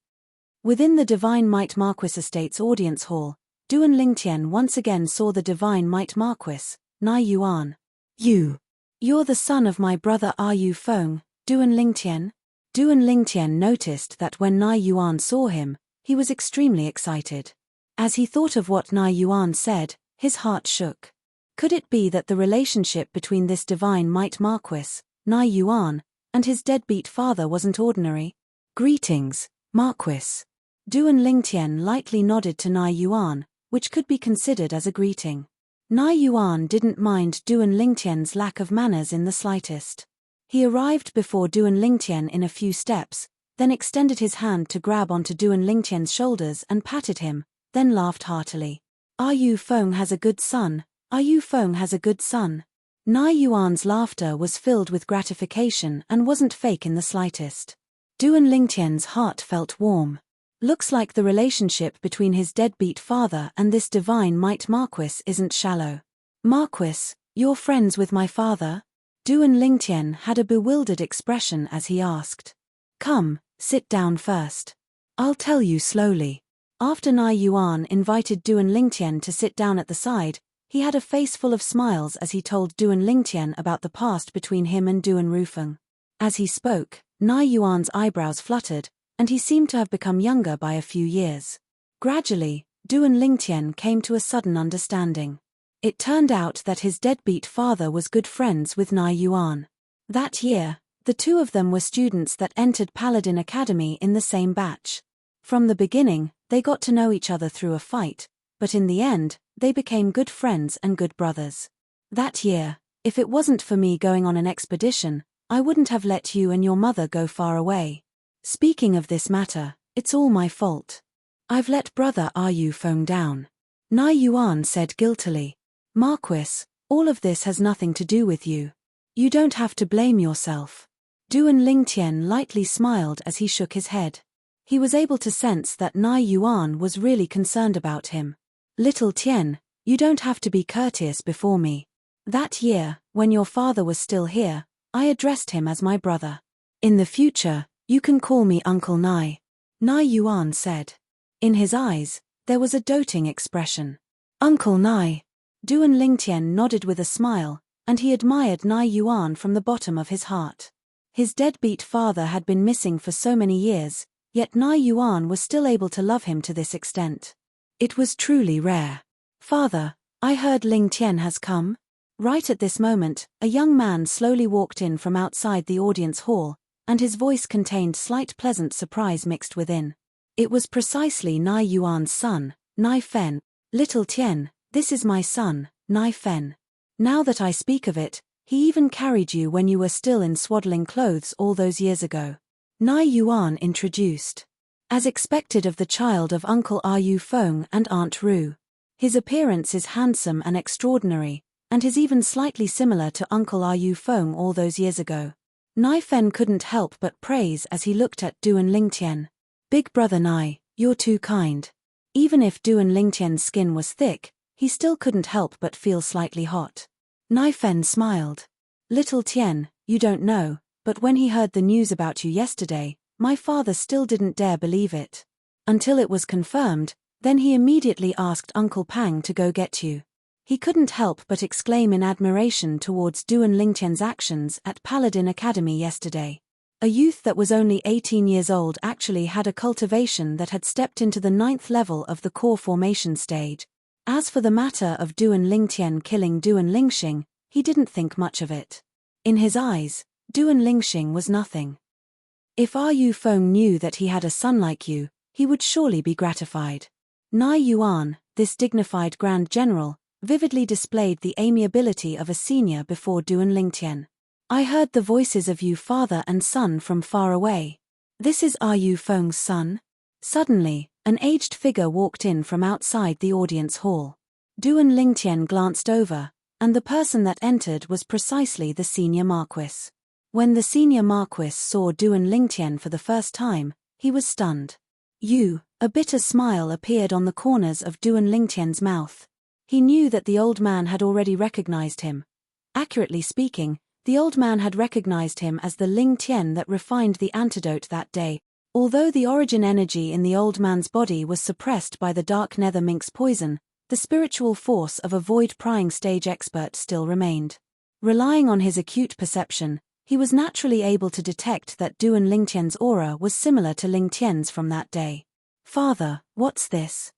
Within the Divine Might Marquis Estate's audience hall, Duan Lingtian once again saw the Divine Might Marquis, Nai Yuan. You're the son of my brother Yu Feng, Duan Lingtian?" Duan Lingtian noticed that when Nai Yuan saw him, he was extremely excited. As he thought of what Nai Yuan said, his heart shook. Could it be that the relationship between this Divine Might Marquis, Nai Yuan, and his deadbeat father wasn't ordinary? "Greetings, Marquis." Duan Lingtian lightly nodded to Nai Yuan, which could be considered as a greeting. Nai Yuan didn't mind Duan Lingtian's lack of manners in the slightest. He arrived before Duan Lingtian in a few steps, then extended his hand to grab onto Duan Lingtian's shoulders and patted him, then laughed heartily. "Yu Feng has a good son, Yu Feng has a good son." Nai Yuan's laughter was filled with gratification and wasn't fake in the slightest. Duan Lingtian's heart felt warm. Looks like the relationship between his deadbeat father and this Divine Might Marquis isn't shallow. "Marquis, you're friends with my father?" Duan Lingtian had a bewildered expression as he asked. "Come, sit down first. I'll tell you slowly. After Nai Yuan invited Duan Lingtian to sit down at the side, he had a face full of smiles as he told Duan Lingtian about the past between him and Duan Rufeng. As he spoke, Nai Yuan's eyebrows fluttered, and he seemed to have become younger by a few years. Gradually, Duan Lingtian came to a sudden understanding. It turned out that his deadbeat father was good friends with Nai Yuan. That year, the two of them were students that entered Paladin Academy in the same batch. From the beginning, they got to know each other through a fight, but in the end, they became good friends and good brothers. That year, if it wasn't for me going on an expedition, I wouldn't have let you and your mother go far away. Speaking of this matter, it's all my fault. I've let brother Yu Feng down. Nai Yuan said guiltily. Marquis, all of this has nothing to do with you. You don't have to blame yourself. Duan Lingtian lightly smiled as he shook his head. He was able to sense that Nai Yuan was really concerned about him. Little Tian, you don't have to be courteous before me. That year, when your father was still here, I addressed him as my brother. In the future, you can call me Uncle Nai. Nai Yuan said. In his eyes, there was a doting expression. Uncle Nai. Duan Lingtian nodded with a smile, and he admired Nai Yuan from the bottom of his heart. His deadbeat father had been missing for so many years, yet Nai Yuan was still able to love him to this extent. It was truly rare. Father, I heard Ling Tian has come. Right at this moment, a young man slowly walked in from outside the audience hall, and his voice contained slight pleasant surprise mixed within. It was precisely Nai Yuan's son, Nai Fen. Little Tian, this is my son, Nai Fen. Now that I speak of it, he even carried you when you were still in swaddling clothes all those years ago. Nai Yuan introduced. As expected of the child of Uncle Yu Feng and Aunt Ru. His appearance is handsome and extraordinary, and is even slightly similar to Uncle Yu Feng all those years ago. Nai Fen couldn't help but praise as he looked at Duan Lingtian. Big brother Nai, you're too kind. Even if Duan Lingtian's skin was thick, he still couldn't help but feel slightly hot. Nai Fen smiled. Little Tian, you don't know, but when he heard the news about you yesterday, my father still didn't dare believe it. Until it was confirmed, then he immediately asked Uncle Pang to go get you. He couldn't help but exclaim in admiration towards Duan Lingtian's actions at Paladin Academy yesterday. A youth that was only 18 years old actually had a cultivation that had stepped into the 9th level of the core formation stage. As for the matter of Duan Lingtian killing Duan Lingxing, he didn't think much of it. In his eyes, Duan Lingxing was nothing. If Yu Feng knew that he had a son like you, he would surely be gratified. Nai Yuan, this dignified Grand General, vividly displayed the amiability of a senior before Duan Lingtian. I heard the voices of you father and son from far away. This is Yu Feng's son? Suddenly, an aged figure walked in from outside the audience hall. Duan Lingtian glanced over, and the person that entered was precisely the senior marquis. When the senior marquis saw Duan Lingtian for the first time, he was stunned. A bitter smile appeared on the corners of Duan Lingtian's mouth. He knew that the old man had already recognized him. Accurately speaking, the old man had recognized him as the Ling Tian that refined the antidote that day. Although the origin energy in the old man's body was suppressed by the dark nether minx poison, the spiritual force of a void-prying stage expert still remained. Relying on his acute perception, he was naturally able to detect that Duan Lingtian's aura was similar to Ling Tian's from that day. Father, what's this?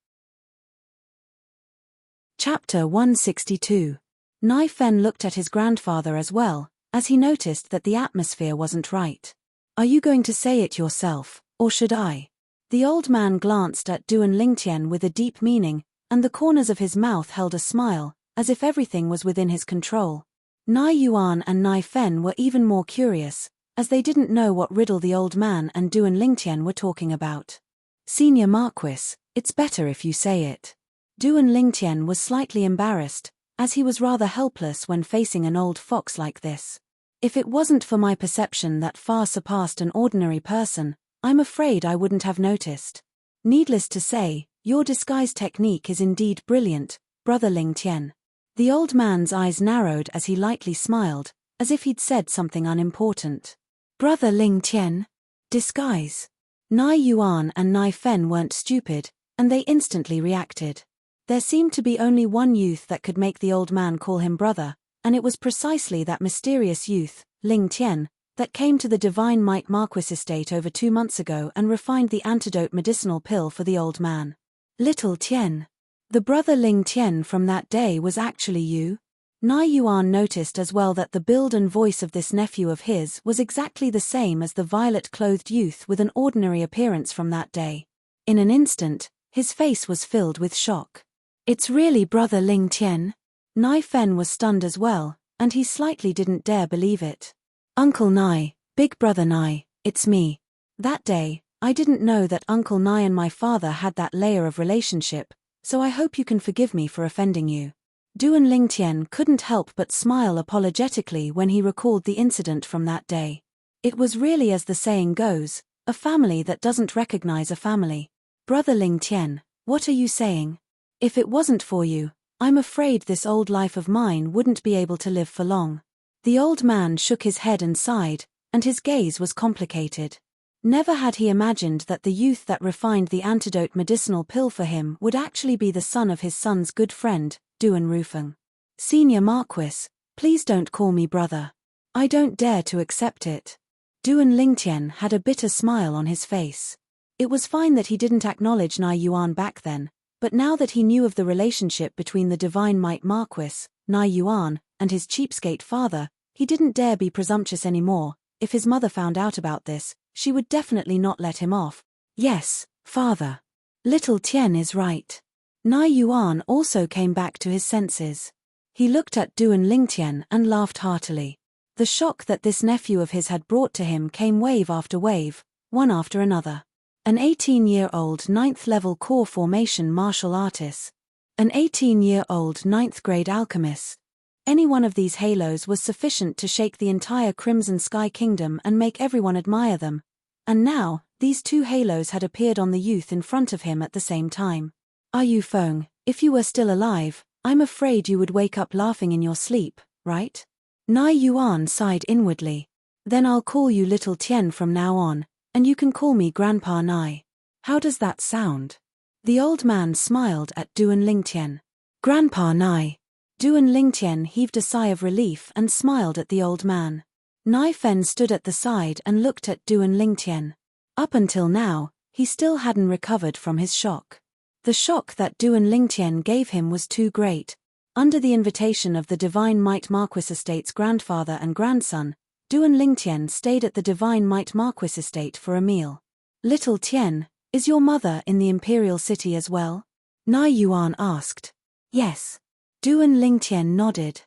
Chapter 162. Nai Fen looked at his grandfather as well, as he noticed that the atmosphere wasn't right. Are you going to say it yourself, or should I? The old man glanced at Duan Lingtian with a deep meaning, and the corners of his mouth held a smile, as if everything was within his control. Nai Yuan and Nai Fen were even more curious, as they didn't know what riddle the old man and Duan Lingtian were talking about. Senior Marquis, it's better if you say it. Duan Lingtian was slightly embarrassed, as he was rather helpless when facing an old fox like this. If it wasn't for my perception that far surpassed an ordinary person, I'm afraid I wouldn't have noticed. Needless to say, your disguise technique is indeed brilliant, Brother Lingtian. The old man's eyes narrowed as he lightly smiled, as if he'd said something unimportant. Brother Lingtian? Disguise? Nai Yuan and Nai Fen weren't stupid, and they instantly reacted. There seemed to be only one youth that could make the old man call him brother, and it was precisely that mysterious youth, Ling Tian, that came to the Divine Might Marquis estate over 2 months ago and refined the antidote medicinal pill for the old man. Little Tian. The brother Ling Tian from that day was actually you? Nai Yuan noticed as well that the build and voice of this nephew of his was exactly the same as the violet-clothed youth with an ordinary appearance from that day. In an instant, his face was filled with shock. It's really brother Ling Tian? Nai Fen was stunned as well, and he slightly didn't dare believe it. Uncle Nai, big brother Nai, it's me. That day, I didn't know that Uncle Nai and my father had that layer of relationship, so I hope you can forgive me for offending you. Duan Lingtian couldn't help but smile apologetically when he recalled the incident from that day. It was really, as the saying goes, a family that doesn't recognize a family. Brother Lingtian, what are you saying? If it wasn't for you, I'm afraid this old life of mine wouldn't be able to live for long. The old man shook his head and sighed, and his gaze was complicated. Never had he imagined that the youth that refined the antidote medicinal pill for him would actually be the son of his son's good friend, Duan Rufeng. Senior Marquis, please don't call me brother. I don't dare to accept it. Duan Lingtian had a bitter smile on his face. It was fine that he didn't acknowledge Nai Yuan back then, but now that he knew of the relationship between the Divine Might Marquis, Nai Yuan, and his cheapskate father, he didn't dare be presumptuous anymore. If his mother found out about this, she would definitely not let him off. Yes, father. Little Tian is right. Nai Yuan also came back to his senses. He looked at Duan Lingtian and laughed heartily. The shock that this nephew of his had brought to him came wave after wave, one after another. An 18-year-old 9th-level core formation martial artist. An 18-year-old 9th-grade alchemist. Any one of these halos was sufficient to shake the entire Crimson Sky Kingdom and make everyone admire them. And now, these two halos had appeared on the youth in front of him at the same time. Ah Yu Feng, if you were still alive, I'm afraid you would wake up laughing in your sleep, right? Nai Yuan sighed inwardly. Then I'll call you Little Tian from now on, and you can call me Grandpa Nai. How does that sound? The old man smiled at Duan Lingtian. Grandpa Nai. Duan Lingtian heaved a sigh of relief and smiled at the old man. Nai Fen stood at the side and looked at Duan Lingtian. Up until now, he still hadn't recovered from his shock. The shock that Duan Lingtian gave him was too great. Under the invitation of the Divine Might Marquis Estate's grandfather and grandson, Duan Lingtian stayed at the Divine Might Marquis Estate for a meal. Little Tian, is your mother in the Imperial City as well? Nai Yuan asked. Yes. Duan Lingtian nodded.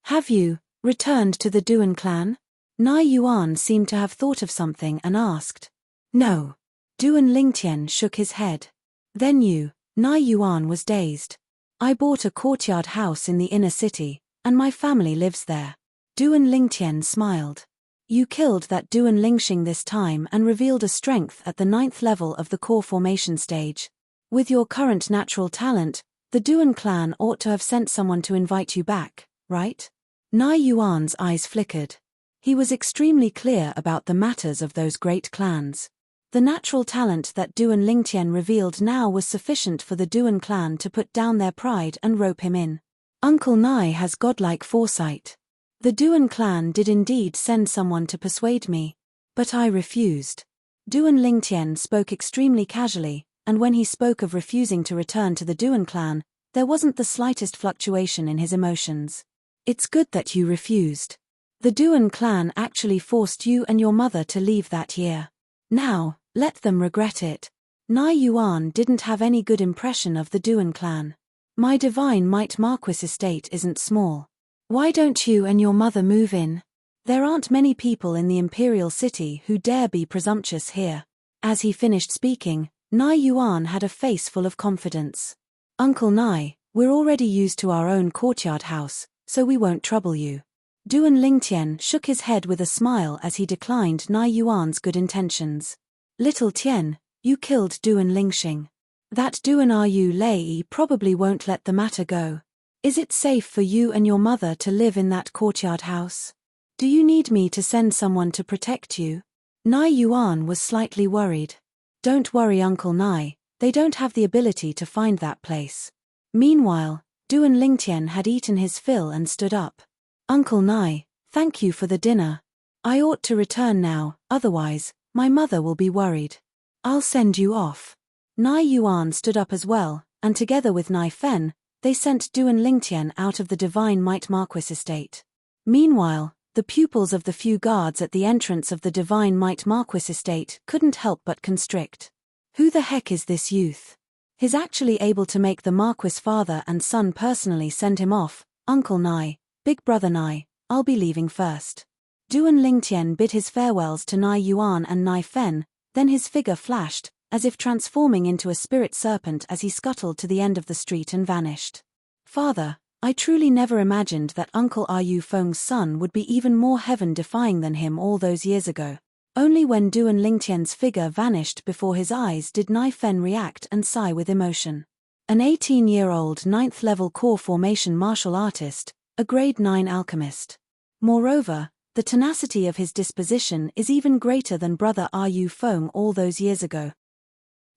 Have you returned to the Duan clan? Nai Yuan seemed to have thought of something and asked. No. Duan Lingtian shook his head. Then you, Nai Yuan was dazed. I bought a courtyard house in the inner city, and my family lives there. Duan Lingtian smiled. You killed that Duan Lingxing this time and revealed a strength at the 9th level of the core formation stage. With your current natural talent, the Duan clan ought to have sent someone to invite you back, right? Nai Yuan's eyes flickered. He was extremely clear about the matters of those great clans. The natural talent that Duan Lingtian revealed now was sufficient for the Duan clan to put down their pride and rope him in. Uncle Nai has godlike foresight. The Duan clan did indeed send someone to persuade me. But I refused. Duan Lingtian spoke extremely casually, and when he spoke of refusing to return to the Duan clan, there wasn't the slightest fluctuation in his emotions. It's good that you refused. The Duan clan actually forced you and your mother to leave that year. Now, let them regret it. Nai Yuan didn't have any good impression of the Duan clan. My Divine Might Marquis estate isn't small. Why don't you and your mother move in? There aren't many people in the Imperial City who dare be presumptuous here. As he finished speaking, Nai Yuan had a face full of confidence. Uncle Nai, we're already used to our own courtyard house, so we won't trouble you. Duan Lingtian shook his head with a smile as he declined Nai Yuan's good intentions. Little Tian, you killed Duan Lingxing. That Duan Ru Lei probably won't let the matter go. Is it safe for you and your mother to live in that courtyard house? Do you need me to send someone to protect you? Nai Yuan was slightly worried. Don't worry Uncle Nai, They don't have the ability to find that place. Meanwhile, Duan Lingtian had eaten his fill and stood up. Uncle Nai, thank you for the dinner. I ought to return now, otherwise, my mother will be worried. I'll send you off. Nai Yuan stood up as well, and together with Nai Fen, they sent Duan Lingtian out of the Divine Might Marquis estate. Meanwhile, the pupils of the few guards at the entrance of the Divine Might Marquis estate couldn't help but constrict. Who the heck is this youth? He's actually able to make the Marquis father and son personally send him off. Uncle Nai, Big Brother Nai, I'll be leaving first. Duan Lingtian bid his farewells to Nai Yuan and Nai Fen, then his figure flashed, as if transforming into a spirit serpent as he scuttled to the end of the street and vanished. Father, I truly never imagined that Uncle Ru Feng's son would be even more heaven-defying than him all those years ago. Only when Duan Lingtian's figure vanished before his eyes did Nai Fen react and sigh with emotion. An 18-year-old 9th-level core formation martial artist, a grade 9 alchemist. Moreover, the tenacity of his disposition is even greater than brother Ru Feng all those years ago.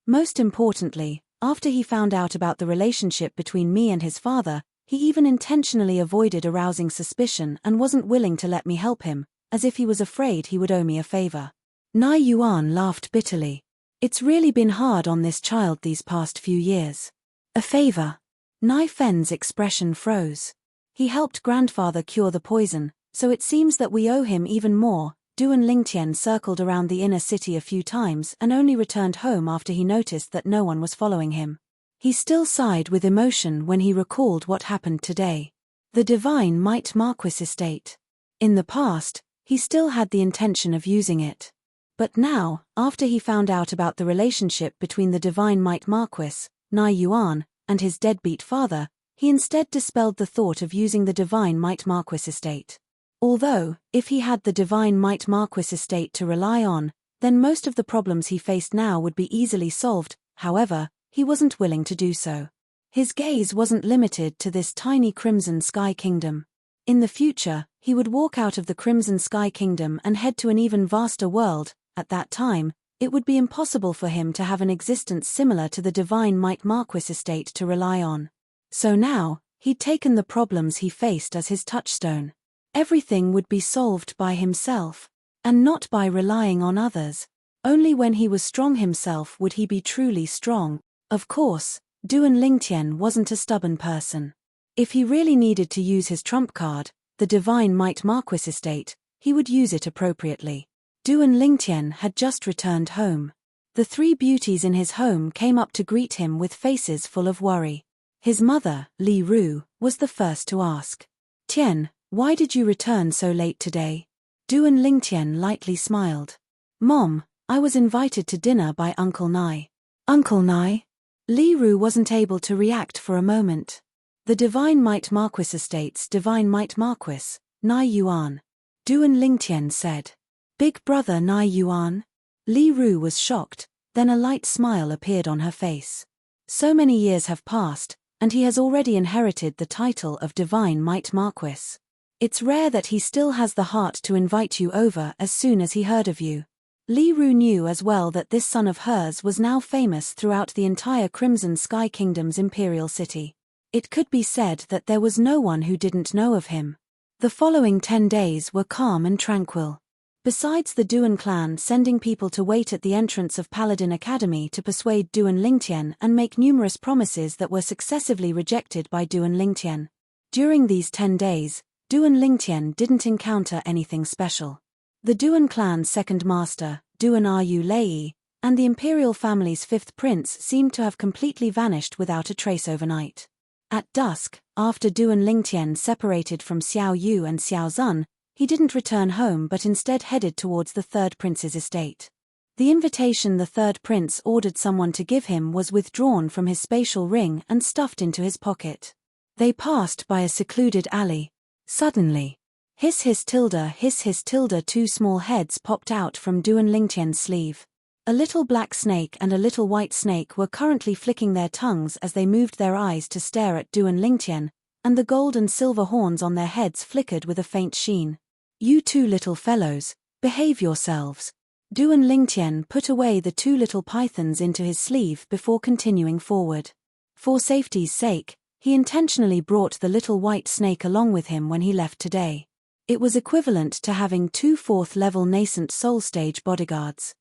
Most importantly, after he found out about the relationship between me and his father, he even intentionally avoided arousing suspicion and wasn't willing to let me help him, as if he was afraid he would owe me a favor. Nai Yuan laughed bitterly. It's really been hard on this child these past few years. A favor? Nai Fen's expression froze. He helped grandfather cure the poison, so it seems that we owe him even more. Duan Lingtian circled around the inner city a few times and only returned home after he noticed that no one was following him. He still sighed with emotion when he recalled what happened today. The Divine Might Marquis estate. In the past, he still had the intention of using it. But now, after he found out about the relationship between the Divine Might Marquis, Nai Yuan, and his deadbeat father, he instead dispelled the thought of using the Divine Might Marquis estate. Although, if he had the Divine Might Marquis estate to rely on, then most of the problems he faced now would be easily solved. However, he wasn't willing to do so. His gaze wasn't limited to this tiny Crimson Sky Kingdom. In the future, he would walk out of the Crimson Sky Kingdom and head to an even vaster world. At that time, it would be impossible for him to have an existence similar to the Divine Might Marquis estate to rely on. So now, he'd taken the problems he faced as his touchstone. Everything would be solved by himself, and not by relying on others. Only when he was strong himself would he be truly strong. Of course, Duan Lingtian wasn't a stubborn person. If he really needed to use his trump card, the Divine Might Marquis estate, he would use it appropriately. Duan Lingtian had just returned home. The three beauties in his home came up to greet him with faces full of worry. His mother, Li Ru, was the first to ask. "Tian, why did you return so late today?" Duan Lingtian lightly smiled. "Mom, I was invited to dinner by Uncle Nai." "Uncle Nai?" Li Ru wasn't able to react for a moment. The Divine Might Marquis estate's Divine Might Marquis, Nai Yuan. Duan Lingtian said. "Big brother Nai Yuan?" Li Ru was shocked, then a light smile appeared on her face. So many years have passed, and he has already inherited the title of Divine Might Marquis. It's rare that he still has the heart to invite you over as soon as he heard of you. Li Ru knew as well that this son of hers was now famous throughout the entire Crimson Sky Kingdom's imperial city. It could be said that there was no one who didn't know of him. The following 10 days were calm and tranquil. Besides the Duan clan sending people to wait at the entrance of Paladin Academy to persuade Duan Lingtian and make numerous promises that were successively rejected by Duan Lingtian. During these 10 days, Duan Lingtian didn't encounter anything special. The Duan clan's second master, Duan Ru Lei, and the imperial family's fifth prince seemed to have completely vanished without a trace overnight. At dusk, after Duan Lingtian separated from Xiao Yu and Xiao Zun, he didn't return home but instead headed towards the third prince's estate. The invitation the third prince ordered someone to give him was withdrawn from his spatial ring and stuffed into his pocket. They passed by a secluded alley. Suddenly, hiss hiss tilde, two small heads popped out from Duan Lingtian's sleeve. A little black snake and a little white snake were currently flicking their tongues as they moved their eyes to stare at Duan Lingtian, and the gold and silver horns on their heads flickered with a faint sheen. "You two little fellows, behave yourselves." Duan Lingtian put away the two little pythons into his sleeve before continuing forward. For safety's sake, he intentionally brought the little white snake along with him when he left today. It was equivalent to having two fourth-level nascent soul stage bodyguards.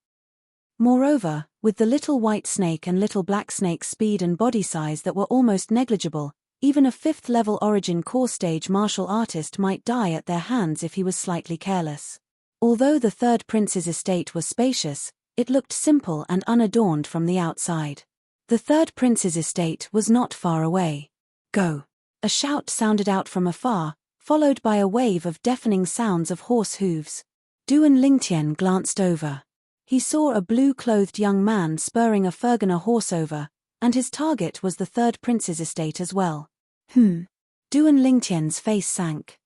Moreover, with the little white snake and little black snake's speed and body size that were almost negligible, even a fifth-level origin core stage martial artist might die at their hands if he was slightly careless. Although the third prince's estate was spacious, it looked simple and unadorned from the outside. The third prince's estate was not far away. Go! A shout sounded out from afar, followed by a wave of deafening sounds of horse hooves. Duan Lingtian glanced over. He saw a blue-clothed young man spurring a Fergana horse over, and his target was the third prince's estate as well. Duan Lingtian's face sank.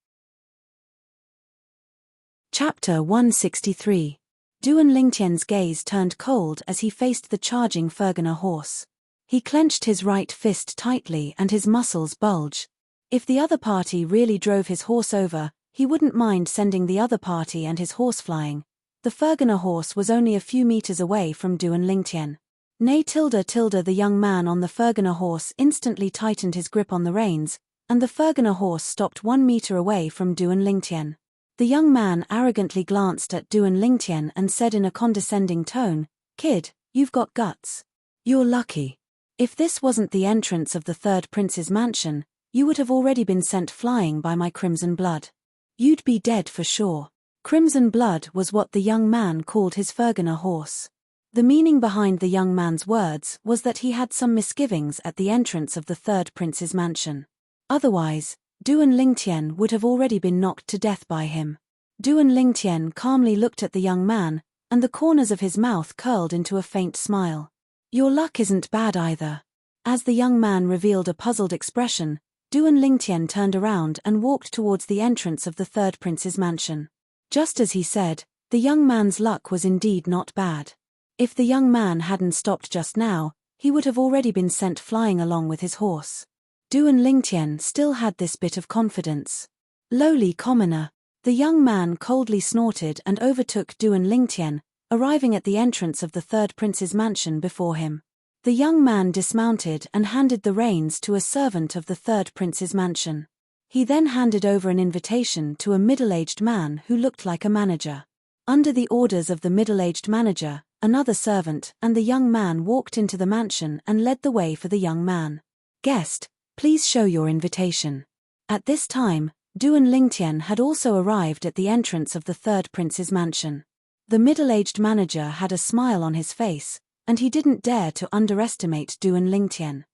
Chapter 163. Duan Lingtian's gaze turned cold as he faced the charging Fergana horse. He clenched his right fist tightly and his muscles bulged. If the other party really drove his horse over, he wouldn't mind sending the other party and his horse flying. The Fergana horse was only a few meters away from Duan Lingtian. Nay the young man on the Fergana horse instantly tightened his grip on the reins, and the Fergana horse stopped 1 meter away from Duan Lingtian. The young man arrogantly glanced at Duan Lingtian and said in a condescending tone, "Kid, you've got guts. You're lucky. If this wasn't the entrance of the third prince's mansion, you would have already been sent flying by my crimson blood. You'd be dead for sure." Crimson blood was what the young man called his Fergana horse. The meaning behind the young man's words was that he had some misgivings at the entrance of the third prince's mansion. Otherwise, Duan Lingtian would have already been knocked to death by him. Duan Lingtian calmly looked at the young man, and the corners of his mouth curled into a faint smile. "Your luck isn't bad either." As the young man revealed a puzzled expression, Duan Lingtian turned around and walked towards the entrance of the third prince's mansion. Just as he said, the young man's luck was indeed not bad. If the young man hadn't stopped just now, he would have already been sent flying along with his horse. Duan Lingtian still had this bit of confidence. "Lowly commoner." The young man coldly snorted and overtook Duan Lingtian, arriving at the entrance of the third prince's mansion before him. The young man dismounted and handed the reins to a servant of the third prince's mansion. He then handed over an invitation to a middle-aged man who looked like a manager. Under the orders of the middle-aged manager, another servant and the young man walked into the mansion and led the way for the young man. "Guest, please show your invitation." At this time, Duan Lingtian had also arrived at the entrance of the third prince's mansion. The middle-aged manager had a smile on his face, and he didn't dare to underestimate Duan Lingtian.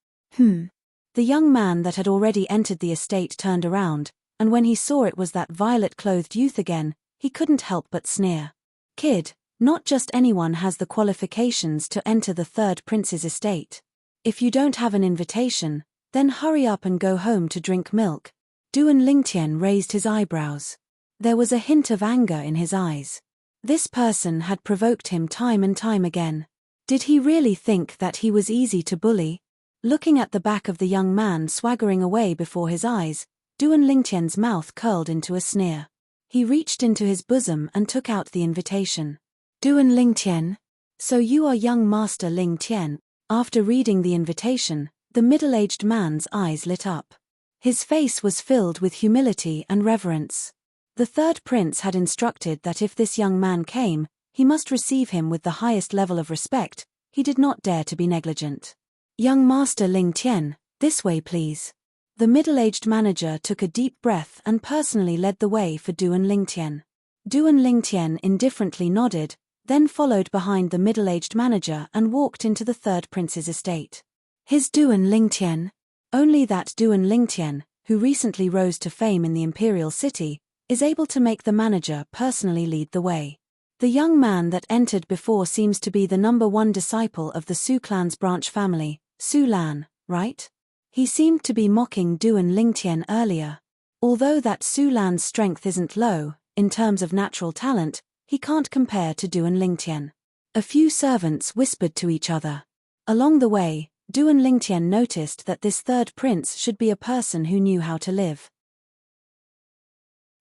The young man that had already entered the estate turned around, and when he saw it was that violet-clothed youth again, he couldn't help but sneer. "Kid, not just anyone has the qualifications to enter the third prince's estate. If you don't have an invitation, then hurry up and go home to drink milk." Duan Lingtian raised his eyebrows. There was a hint of anger in his eyes. This person had provoked him time and time again. Did he really think that he was easy to bully? Looking at the back of the young man swaggering away before his eyes, Duan Lingtian's mouth curled into a sneer. He reached into his bosom and took out the invitation. "Duan Lingtian? So you are young Master Lingtian." After reading the invitation, the middle-aged man's eyes lit up. His face was filled with humility and reverence. The third prince had instructed that if this young man came, he must receive him with the highest level of respect. He did not dare to be negligent. "Young Master Lingtian, this way please." The middle-aged manager took a deep breath and personally led the way for Duan Lingtian. Duan Lingtian indifferently nodded, then followed behind the middle-aged manager and walked into the third prince's estate. His Duan Lingtian? Only that Duan Lingtian, who recently rose to fame in the imperial city, is able to make the manager personally lead the way. The young man that entered before seems to be the #1 disciple of the Su clan's branch family, Su Lan, right? He seemed to be mocking Duan Lingtian earlier. Although that Su Lan's strength isn't low, in terms of natural talent, he can't compare to Duan Lingtian. A few servants whispered to each other. Along the way, Duan Lingtian noticed that this third prince should be a person who knew how to live.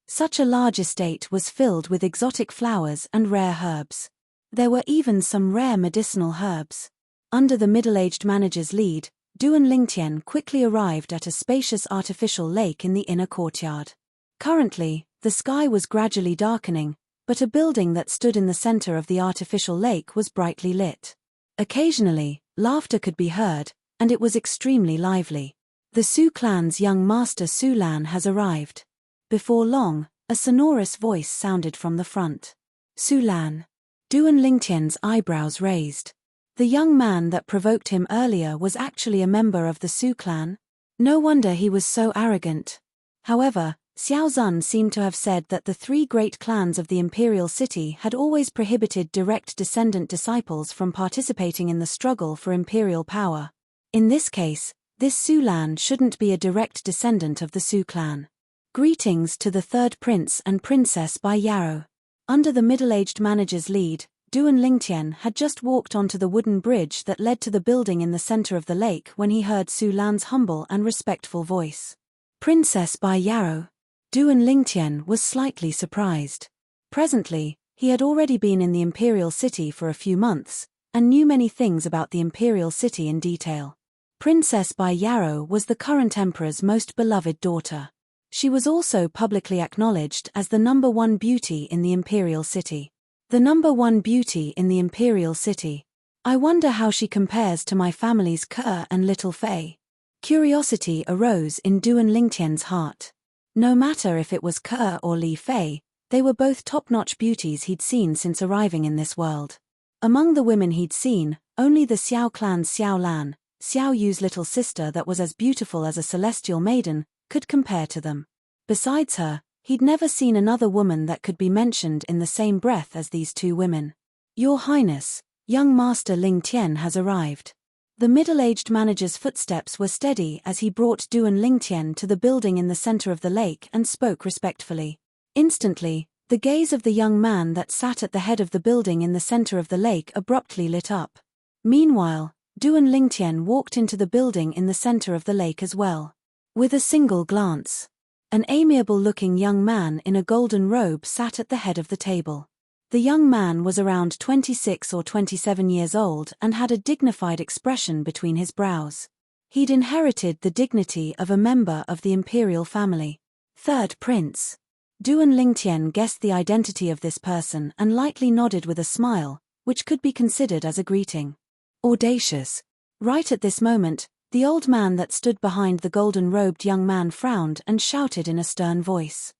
Such a large estate was filled with exotic flowers and rare herbs. There were even some rare medicinal herbs. Under the middle-aged manager's lead, Duan Lingtian quickly arrived at a spacious artificial lake in the inner courtyard. Currently, the sky was gradually darkening, but a building that stood in the center of the artificial lake was brightly lit. Occasionally, laughter could be heard, and it was extremely lively. The Su clan's young master Su Lan has arrived. Before long, a sonorous voice sounded from the front. Su Lan. Duan Lingtian's eyebrows raised. The young man that provoked him earlier was actually a member of the Su clan? No wonder he was so arrogant. However, Xiao Zun seemed to have said that the three great clans of the imperial city had always prohibited direct descendant disciples from participating in the struggle for imperial power. In this case, this Su Lan shouldn't be a direct descendant of the Su clan. Greetings to the third prince and princess by Yarrow. Under the middle-aged manager's lead, Duan Lingtian had just walked onto the wooden bridge that led to the building in the center of the lake when he heard Su Lan's humble and respectful voice. Princess by Yarrow. Duan Lingtian was slightly surprised. Presently, he had already been in the imperial city for a few months, and knew many things about the imperial city in detail. Princess by Yarrow was the current emperor's most beloved daughter. She was also publicly acknowledged as the #1 beauty in the imperial city. The #1 beauty in the imperial city. I wonder how she compares to my family's Ke and little Fei. Curiosity arose in Duan Lingtian's heart. No matter if it was Ke or Li Fei, they were both top-notch beauties he'd seen since arriving in this world. Among the women he'd seen, only the Xiao clan's Xiao Lan, Xiao Yu's little sister that was as beautiful as a celestial maiden, could compare to them. Besides her, he'd never seen another woman that could be mentioned in the same breath as these two women. Your Highness, young Master Ling Tian has arrived. The middle-aged manager's footsteps were steady as he brought Duan Lingtian to the building in the center of the lake and spoke respectfully. Instantly, the gaze of the young man that sat at the head of the building in the center of the lake abruptly lit up. Meanwhile, Duan Lingtian walked into the building in the center of the lake as well. With a single glance, an amiable-looking young man in a golden robe sat at the head of the table. The young man was around 26 or 27 years old and had a dignified expression between his brows. He'd inherited the dignity of a member of the imperial family. Third Prince. Duan Lingtian guessed the identity of this person and lightly nodded with a smile, which could be considered as a greeting. Audacious. Right at this moment, the old man that stood behind the golden-robed young man frowned and shouted in a stern voice.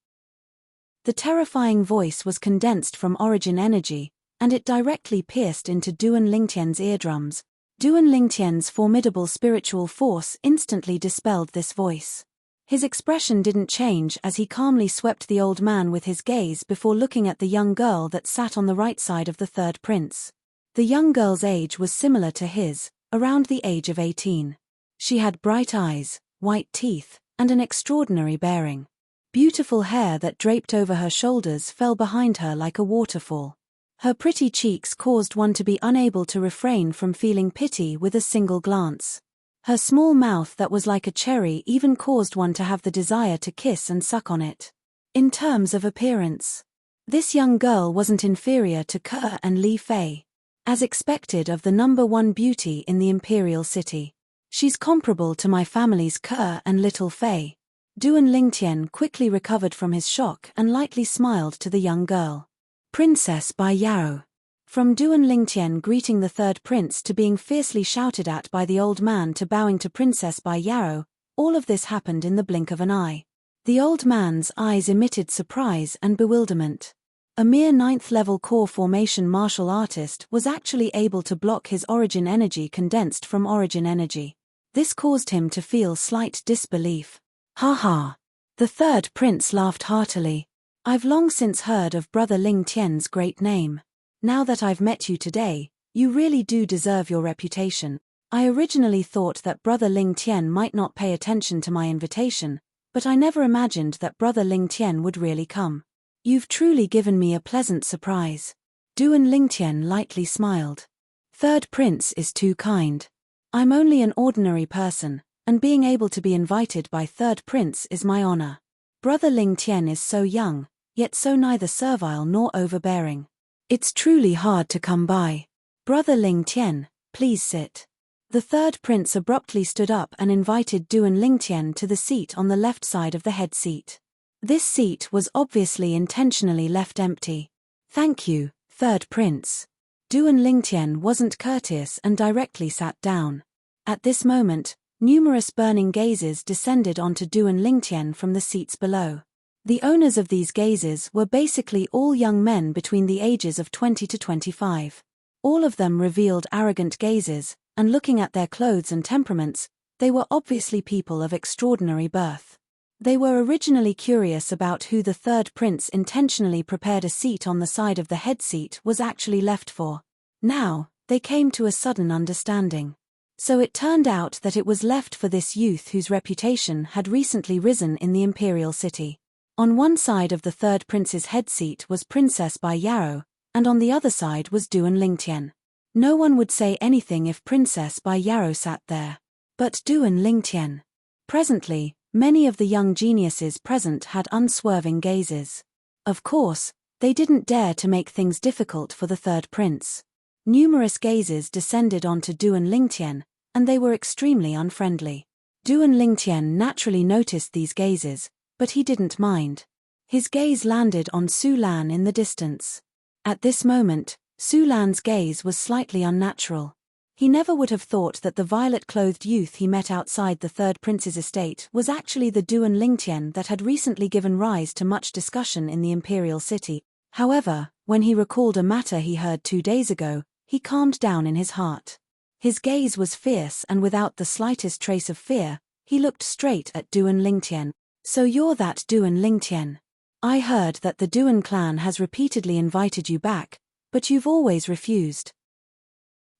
The terrifying voice was condensed from origin energy, and it directly pierced into Duan Lingtian's eardrums. Duan Lingtian's formidable spiritual force instantly dispelled this voice. His expression didn't change as he calmly swept the old man with his gaze before looking at the young girl that sat on the right side of the third prince. The young girl's age was similar to his, around the age of 18. She had bright eyes, white teeth, and an extraordinary bearing. Beautiful hair that draped over her shoulders fell behind her like a waterfall. Her pretty cheeks caused one to be unable to refrain from feeling pity with a single glance. Her small mouth that was like a cherry even caused one to have the desire to kiss and suck on it. In terms of appearance, this young girl wasn't inferior to Ke and Li Fei. As expected of the #1 beauty in the imperial city. She's comparable to my family's Ke and little Fei. Duan Lingtian quickly recovered from his shock and lightly smiled to the young girl. Princess by Yarrow. From Duan Lingtian greeting the third prince to being fiercely shouted at by the old man to bowing to Princess by Yarrow, all of this happened in the blink of an eye. The old man's eyes emitted surprise and bewilderment. A mere 9th-level core formation martial artist was actually able to block his origin energy condensed from origin energy. This caused him to feel slight disbelief. Ha ha. The third prince laughed heartily. I've long since heard of Brother Ling Tian's great name. Now that I've met you today, you really do deserve your reputation. I originally thought that Brother Ling Tian might not pay attention to my invitation, but I never imagined that Brother Ling Tian would really come. You've truly given me a pleasant surprise. Duan Lingtian lightly smiled. Third prince is too kind. I'm only an ordinary person, and being able to be invited by third prince is my honor. Brother Ling Tian is so young, yet so neither servile nor overbearing. It's truly hard to come by. Brother Ling Tian, please sit. The third prince abruptly stood up and invited Duan Lingtian to the seat on the left side of the head seat. This seat was obviously intentionally left empty. Thank you, third prince. Duan Lingtian wasn't courteous and directly sat down. At this moment, numerous burning gazes descended onto Duan Lingtian from the seats below. The owners of these gazes were basically all young men between the ages of 20 to 25. All of them revealed arrogant gazes, and looking at their clothes and temperaments, they were obviously people of extraordinary birth. They were originally curious about who the third prince intentionally prepared a seat on the side of the head seat was actually left for. Now, they came to a sudden understanding. So it turned out that it was left for this youth whose reputation had recently risen in the imperial city. On one side of the third prince's head seat was Princess Bai Yarrow, and on the other side was Duan Lingtian. No one would say anything if Princess Bai Yarrow sat there. But Duan Lingtian. Presently, many of the young geniuses present had unswerving gazes. Of course, they didn't dare to make things difficult for the third prince. Numerous gazes descended onto Duan Lingtian, and they were extremely unfriendly. Duan Lingtian naturally noticed these gazes, but he didn't mind. His gaze landed on Su Lan in the distance. At this moment, Su Lan's gaze was slightly unnatural. He never would have thought that the violet-clothed youth he met outside the third prince's estate was actually the Duan Lingtian that had recently given rise to much discussion in the imperial city. However, when he recalled a matter he heard 2 days ago, he calmed down in his heart. His gaze was fierce and without the slightest trace of fear, he looked straight at Duan Lingtian. So you're that Duan Lingtian. I heard that the Duan clan has repeatedly invited you back, but you've always refused.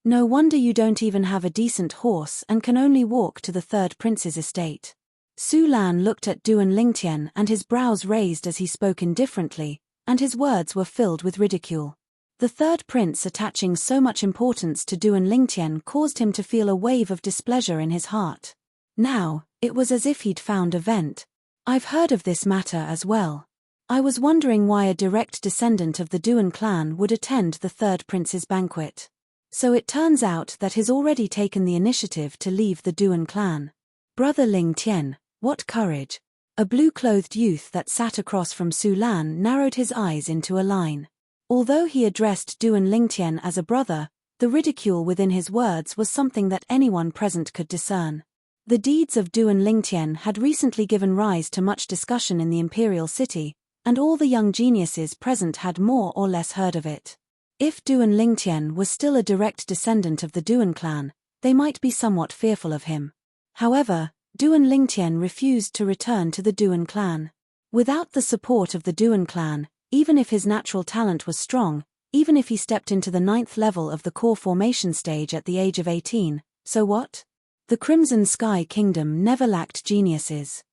No wonder you don't even have a decent horse and can only walk to the third prince's estate. Su Lan looked at Duan Lingtian and his brows raised as he spoke indifferently, and his words were filled with ridicule. The third prince attaching so much importance to Duan Lingtian caused him to feel a wave of displeasure in his heart. Now, it was as if he'd found a vent. I've heard of this matter as well. I was wondering why a direct descendant of the Duan clan would attend the third prince's banquet. So it turns out that he's already taken the initiative to leave the Duan clan. Brother Ling Tian, what courage. A blue-clothed youth that sat across from Su Lan narrowed his eyes into a line. Although he addressed Duan Lingtian as a brother, the ridicule within his words was something that anyone present could discern. The deeds of Duan Lingtian had recently given rise to much discussion in the imperial city, and all the young geniuses present had more or less heard of it. If Duan Lingtian was still a direct descendant of the Duan clan, they might be somewhat fearful of him. However, Duan Lingtian refused to return to the Duan clan. Without the support of the Duan clan, even if his natural talent was strong, even if he stepped into the 9th level of the core formation stage at the age of 18, so what? The Crimson Sky Kingdom never lacked geniuses.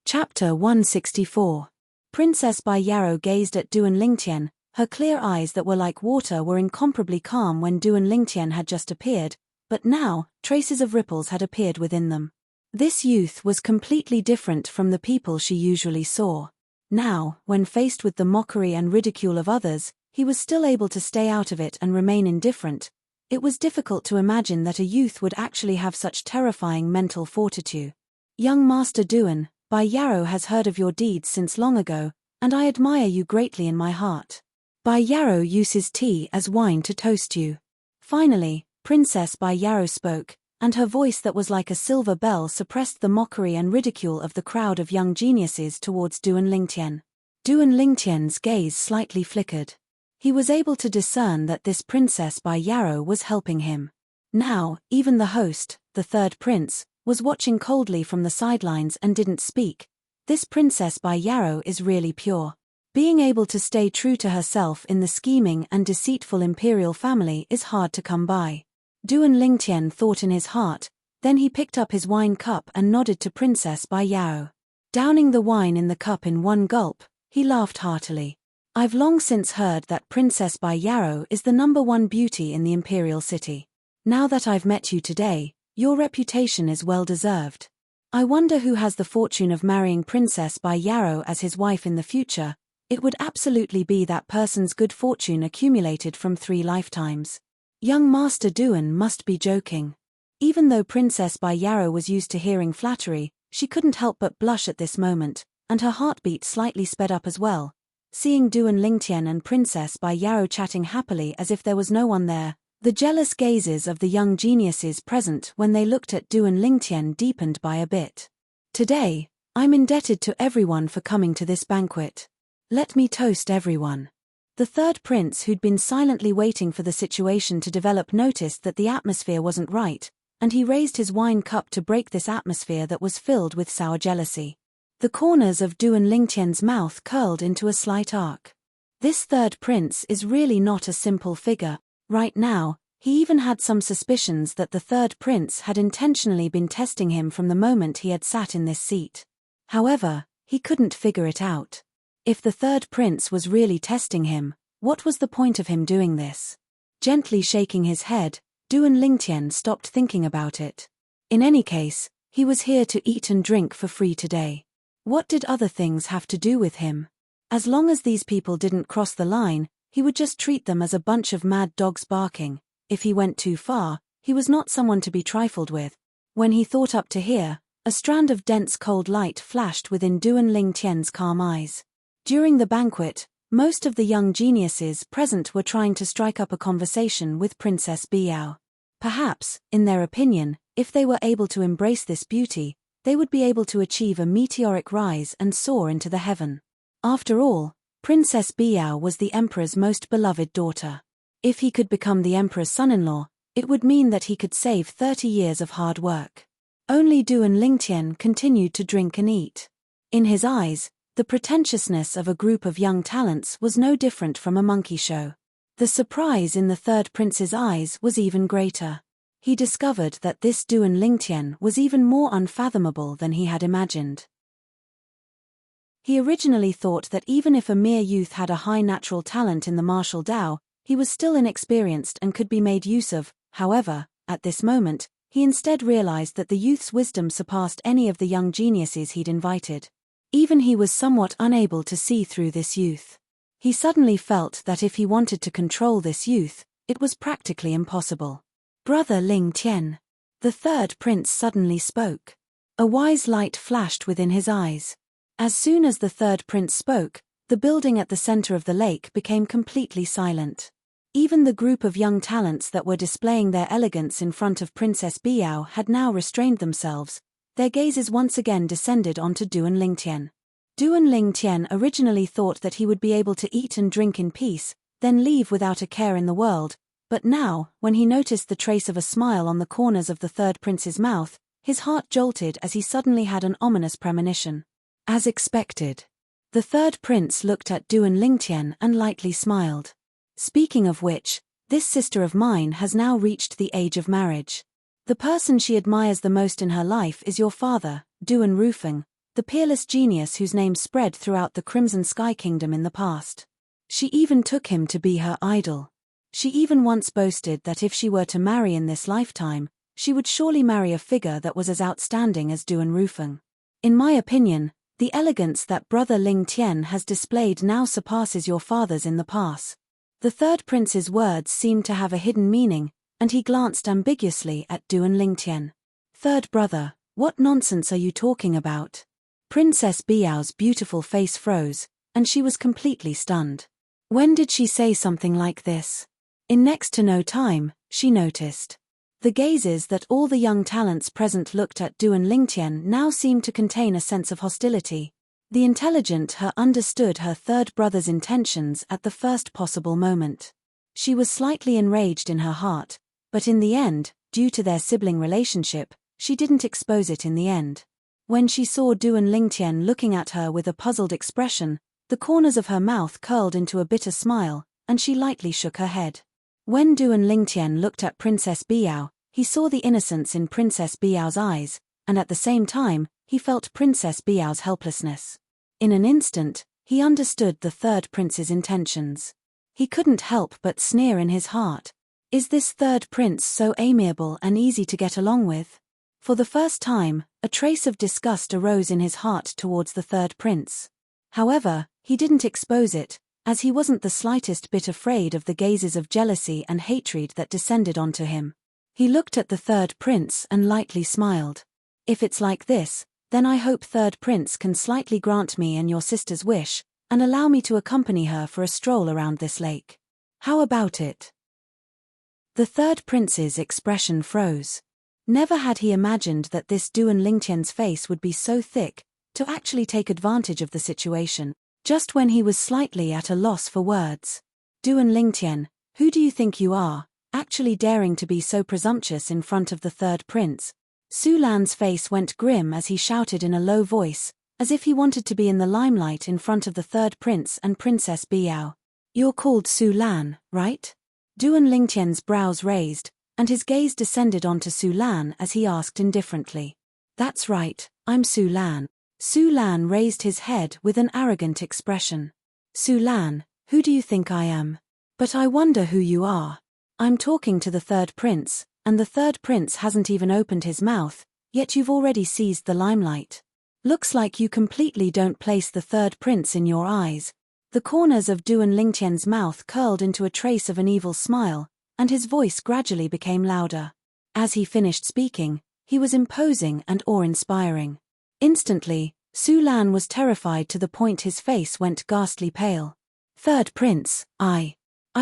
Chapter 164. Princess Bai Yarrow gazed at Duan Lingtian. Her clear eyes that were like water were incomparably calm when Duan Lingtian had just appeared, but now, traces of ripples had appeared within them. This youth was completely different from the people she usually saw. Now, when faced with the mockery and ridicule of others, he was still able to stay out of it and remain indifferent. It was difficult to imagine that a youth would actually have such terrifying mental fortitude. Young Master Duan, Bai Yarrow has heard of your deeds since long ago, and I admire you greatly in my heart. Bai Yarrow uses tea as wine to toast you. Finally, Princess Bai Yarrow spoke, and her voice that was like a silver bell suppressed the mockery and ridicule of the crowd of young geniuses towards Duan Lingtian. Duan Lingtian's gaze slightly flickered. He was able to discern that this Princess Bai Yarrow was helping him. Now, even the host, the third prince, was watching coldly from the sidelines and didn't speak. This Princess Bai Yarrow is really pure. Being able to stay true to herself in the scheming and deceitful imperial family is hard to come by. Duan Lingtian thought in his heart, then he picked up his wine cup and nodded to Princess Bai Yarrow. Downing the wine in the cup in one gulp, he laughed heartily. I've long since heard that Princess Bai Yarrow is the #1 beauty in the imperial city. Now that I've met you today, your reputation is well deserved. I wonder who has the fortune of marrying Princess Bai Yarrow as his wife in the future. It would absolutely be that person's good fortune accumulated from 3 lifetimes. Young Master Duan must be joking. Even though Princess Bai Yarrow was used to hearing flattery, she couldn't help but blush at this moment, and her heartbeat slightly sped up as well. Seeing Duan Lingtian and Princess Bai Yarrow chatting happily as if there was no one there, the jealous gazes of the young geniuses present when they looked at Duan Lingtian deepened by a bit. Today, I'm indebted to everyone for coming to this banquet. Let me toast everyone. The third prince, who'd been silently waiting for the situation to develop, noticed that the atmosphere wasn't right, and he raised his wine cup to break this atmosphere that was filled with sour jealousy. The corners of Duan Lingtian's mouth curled into a slight arc. This third prince is really not a simple figure. Right now, he even had some suspicions that the third prince had intentionally been testing him from the moment he had sat in this seat. However, he couldn't figure it out. If the third prince was really testing him, what was the point of him doing this? Gently shaking his head, Duan Lingtian stopped thinking about it. In any case, he was here to eat and drink for free today. What did other things have to do with him? As long as these people didn't cross the line, he would just treat them as a bunch of mad dogs barking. If he went too far, he was not someone to be trifled with. When he thought up to here, a strand of dense cold light flashed within Duan Lingtian's calm eyes. During the banquet, most of the young geniuses present were trying to strike up a conversation with Princess Biao. Perhaps, in their opinion, if they were able to embrace this beauty, they would be able to achieve a meteoric rise and soar into the heaven. After all, Princess Biao was the emperor's most beloved daughter. If he could become the emperor's son-in-law, it would mean that he could save 30 years of hard work. Only Duan Lingtian continued to drink and eat. In his eyes, the pretentiousness of a group of young talents was no different from a monkey show. The surprise in the third prince's eyes was even greater. He discovered that this Duan Lingtian was even more unfathomable than he had imagined. He originally thought that even if a mere youth had a high natural talent in the martial Dao, he was still inexperienced and could be made use of. However, at this moment, he instead realized that the youth's wisdom surpassed any of the young geniuses he'd invited. Even he was somewhat unable to see through this youth. He suddenly felt that if he wanted to control this youth, it was practically impossible. Brother Lingtian. The third prince suddenly spoke. A wise light flashed within his eyes. As soon as the third prince spoke, the building at the center of the lake became completely silent. Even the group of young talents that were displaying their elegance in front of Princess Biao had now restrained themselves. Their gazes once again descended onto Duan Lingtian. Duan Lingtian originally thought that he would be able to eat and drink in peace, then leave without a care in the world, but now, when he noticed the trace of a smile on the corners of the third prince's mouth, his heart jolted as he suddenly had an ominous premonition. As expected, the third prince looked at Duan Lingtian and lightly smiled. Speaking of which, this sister of mine has now reached the age of marriage. The person she admires the most in her life is your father, Duan Rufeng, the peerless genius whose name spread throughout the Crimson Sky Kingdom in the past. She even took him to be her idol. She even once boasted that if she were to marry in this lifetime, she would surely marry a figure that was as outstanding as Duan Rufeng. In my opinion, the elegance that Brother Lingtian has displayed now surpasses your father's in the past. The third prince's words seemed to have a hidden meaning, and he glanced ambiguously at Duan Lingtian. Third brother, what nonsense are you talking about? Princess Biao's beautiful face froze, and she was completely stunned. When did she say something like this? In next to no time, she noticed. The gazes that all the young talents present looked at Duan Lingtian now seemed to contain a sense of hostility. The intelligent her understood her third brother's intentions at the first possible moment. She was slightly enraged in her heart, but in the end, due to their sibling relationship, she didn't expose it in the end. When she saw Duan Lingtian looking at her with a puzzled expression, the corners of her mouth curled into a bitter smile, and she lightly shook her head. When Duan Lingtian looked at Princess Biao, he saw the innocence in Princess Biao's eyes, and at the same time, he felt Princess Biao's helplessness. In an instant, he understood the third prince's intentions. He couldn't help but sneer in his heart. Is this third prince so amiable and easy to get along with? For the first time, a trace of disgust arose in his heart towards the third prince. However, He didn't expose it, as he wasn't the slightest bit afraid of the gazes of jealousy and hatred that descended onto him. He looked at the third prince and lightly smiled. If it's like this, then I hope third prince can slightly grant me and your sister's wish, and allow me to accompany her for a stroll around this lake. How about it? The third prince's expression froze. Never had he imagined that this Duan Lingtian's face would be so thick, to actually take advantage of the situation, just when he was slightly at a loss for words. Duan Lingtian, who do you think you are, actually daring to be so presumptuous in front of the third prince? Su Lan's face went grim as he shouted in a low voice, as if he wanted to be in the limelight in front of the third prince and Princess Biao. You're called Su Lan, right? Duan Lingtian's brows raised, and his gaze descended onto Su Lan as he asked indifferently. That's right, I'm Su Lan. Su Lan raised his head with an arrogant expression. Su Lan, who do you think I am? But I wonder who you are. I'm talking to the third prince, and the third prince hasn't even opened his mouth, yet you've already seized the limelight. Looks like you completely don't place the third prince in your eyes. The corners of Duan Lingtian's mouth curled into a trace of an evil smile, and his voice gradually became louder. As he finished speaking, he was imposing and awe-inspiring. Instantly, Su Lan was terrified to the point his face went ghastly pale. Third prince, I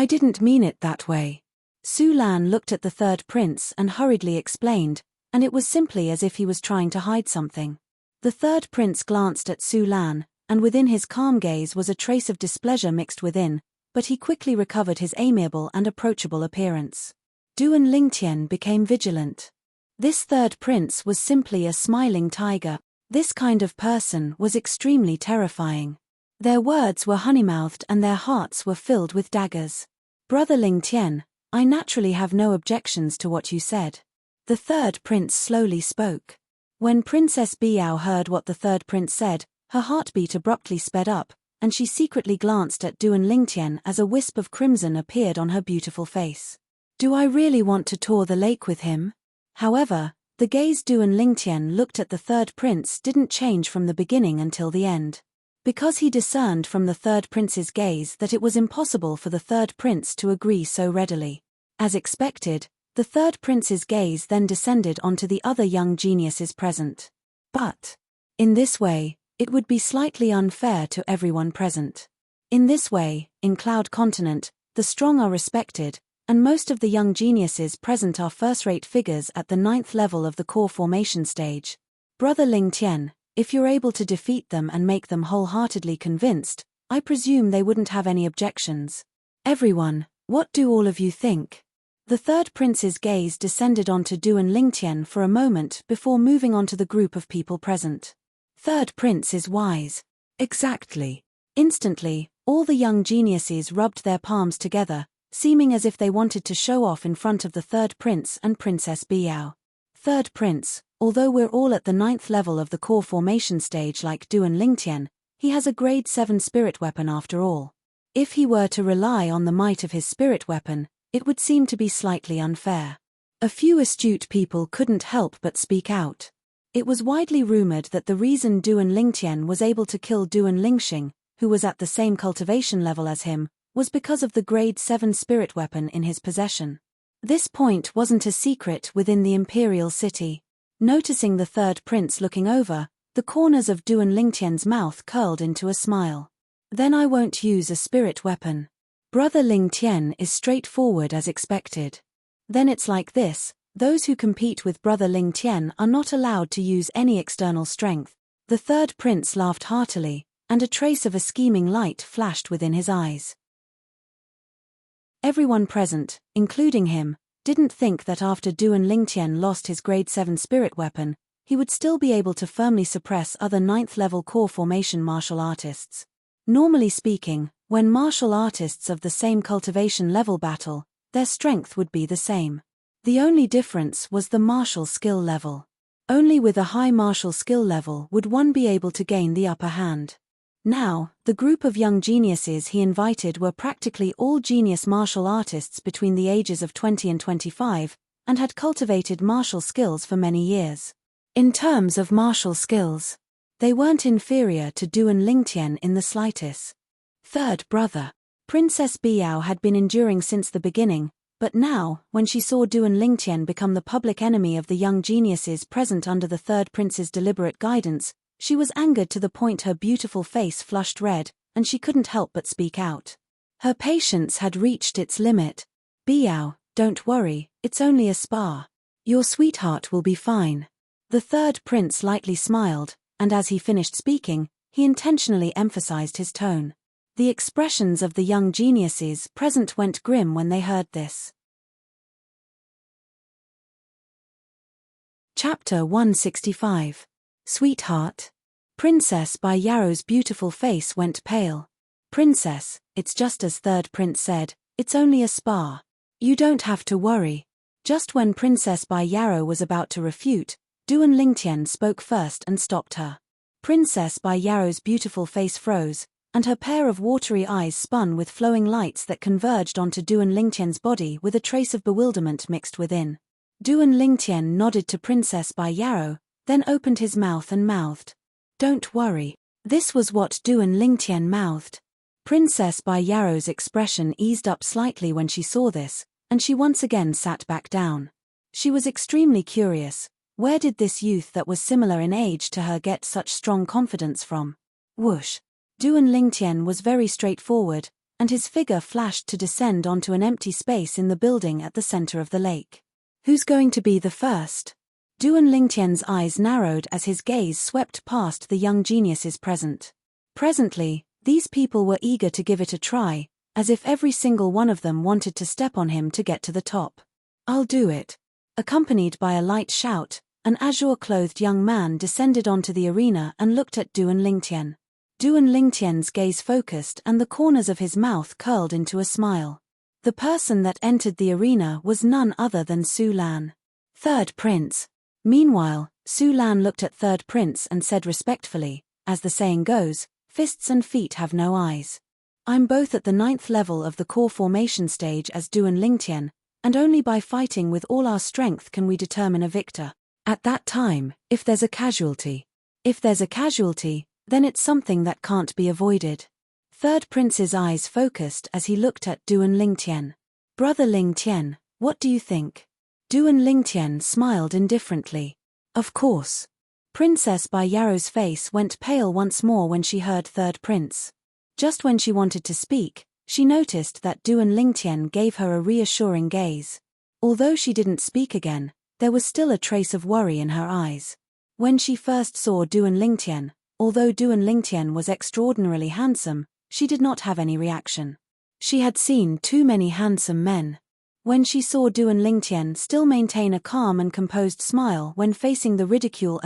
didn't mean it that way. Su Lan looked at the third prince and hurriedly explained, and it was simply as if he was trying to hide something. The third prince glanced at Su Lan, and within his calm gaze was a trace of displeasure mixed within, but he quickly recovered his amiable and approachable appearance. Duan Lingtian became vigilant. This third prince was simply a smiling tiger. This kind of person was extremely terrifying. Their words were honey-mouthed and their hearts were filled with daggers. Brother Lingtian, I naturally have no objections to what you said. The third prince slowly spoke. When Princess Biao heard what the third prince said, her heartbeat abruptly sped up, and she secretly glanced at Duan Lingtian as a wisp of crimson appeared on her beautiful face. Do I really want to tour the lake with him? However, the gaze Duan Lingtian looked at the third prince didn't change from the beginning until the end. Because he discerned from the third prince's gaze that it was impossible for the third prince to agree so readily. As expected, the third prince's gaze then descended onto the other young geniuses present. But, in this way, it would be slightly unfair to everyone present. In this way, in Cloud Continent, the strong are respected, and most of the young geniuses present are first-rate figures at the 9th level of the core formation stage. Brother Lingtian, if you're able to defeat them and make them wholeheartedly convinced, I presume they wouldn't have any objections. Everyone, what do all of you think? The third prince's gaze descended onto Duan Lingtian for a moment before moving on to the group of people present. Third prince is wise. Exactly. Instantly, all the young geniuses rubbed their palms together, seeming as if they wanted to show off in front of the third prince and Princess Biao. Third prince, although we're all at the 9th level of the core formation stage like Duan Lingtian, he has a grade 7 spirit weapon after all. If he were to rely on the might of his spirit weapon, it would seem to be slightly unfair. A few astute people couldn't help but speak out. It was widely rumored that the reason Duan Lingtian was able to kill Duan Lingxing, who was at the same cultivation level as him, was because of the grade 7 spirit weapon in his possession. This point wasn't a secret within the imperial city. Noticing the third prince looking over, the corners of Duan Lingtian's mouth curled into a smile. Then I won't use a spirit weapon. Brother Lingtian is straightforward as expected. Then it's like this, those who compete with Brother Lingtian are not allowed to use any external strength. The third prince laughed heartily, and a trace of a scheming light flashed within his eyes. Everyone present, including him, didn't think that after Duan Lingtian lost his grade 7 spirit weapon, he would still be able to firmly suppress other 9th level core formation martial artists. Normally speaking, when martial artists of the same cultivation level battle, their strength would be the same. The only difference was the martial skill level. Only with a high martial skill level would one be able to gain the upper hand. Now, the group of young geniuses he invited were practically all genius martial artists between the ages of 20 and 25, and had cultivated martial skills for many years. In terms of martial skills, they weren't inferior to Duan Lingtian in the slightest. Third brother. Princess Biao had been enduring since the beginning, but now, when she saw Duan Lingtian become the public enemy of the young geniuses present under the third prince's deliberate guidance, she was angered to the point her beautiful face flushed red, and she couldn't help but speak out. Her patience had reached its limit. Biao, don't worry, it's only a spar. Your sweetheart will be fine. The third prince lightly smiled, and as he finished speaking, he intentionally emphasized his tone. The expressions of the young geniuses present went grim when they heard this. Chapter 165. Sweetheart. Princess Bai Yarrow's beautiful face went pale. Princess, it's just as third prince said, it's only a spar. You don't have to worry. Just when Princess Bai Yarrow was about to refute, Duan Lingtian spoke first and stopped her. Princess Bai Yarrow's beautiful face froze, and her pair of watery eyes spun with flowing lights that converged onto Duan Lingtian's body with a trace of bewilderment mixed within. Duan Lingtian nodded to Princess Bai Yarrow, then opened his mouth and mouthed. Don't worry. This was what Duan Lingtian mouthed. Princess Bai Yarrow's expression eased up slightly when she saw this, and she once again sat back down. She was extremely curious. Where did this youth that was similar in age to her get such strong confidence from? Whoosh. Duan Lingtian was very straightforward, and his figure flashed to descend onto an empty space in the building at the center of the lake. Who's going to be the first? Duan Lingtian's eyes narrowed as his gaze swept past the young geniuses present. Presently, these people were eager to give it a try, as if every single one of them wanted to step on him to get to the top. I'll do it. Accompanied by a light shout, an azure-clothed young man descended onto the arena and looked at Duan Lingtian. Duan Lingtian's gaze focused and the corners of his mouth curled into a smile. The person that entered the arena was none other than Su Lan. Third Prince. Meanwhile, Su Lan looked at Third Prince and said respectfully, as the saying goes, fists and feet have no eyes. I'm both at the 9th level of the core formation stage as Duan Lingtian, and only by fighting with all our strength can we determine a victor. At that time, if there's a casualty, then it's something that can't be avoided. Third Prince's eyes focused as he looked at Duan Lingtian. Brother Lingtian, what do you think? Duan Lingtian smiled indifferently. Of course. Princess Bai Yarrow's face went pale once more when she heard Third Prince. Just when she wanted to speak, she noticed that Duan Lingtian gave her a reassuring gaze. Although she didn't speak again, there was still a trace of worry in her eyes. When she first saw Duan Lingtian, although Duan Lingtian was extraordinarily handsome, she did not have any reaction. She had seen too many handsome men. When she saw Duan Lingtian still maintain a calm and composed smile when facing the ridicule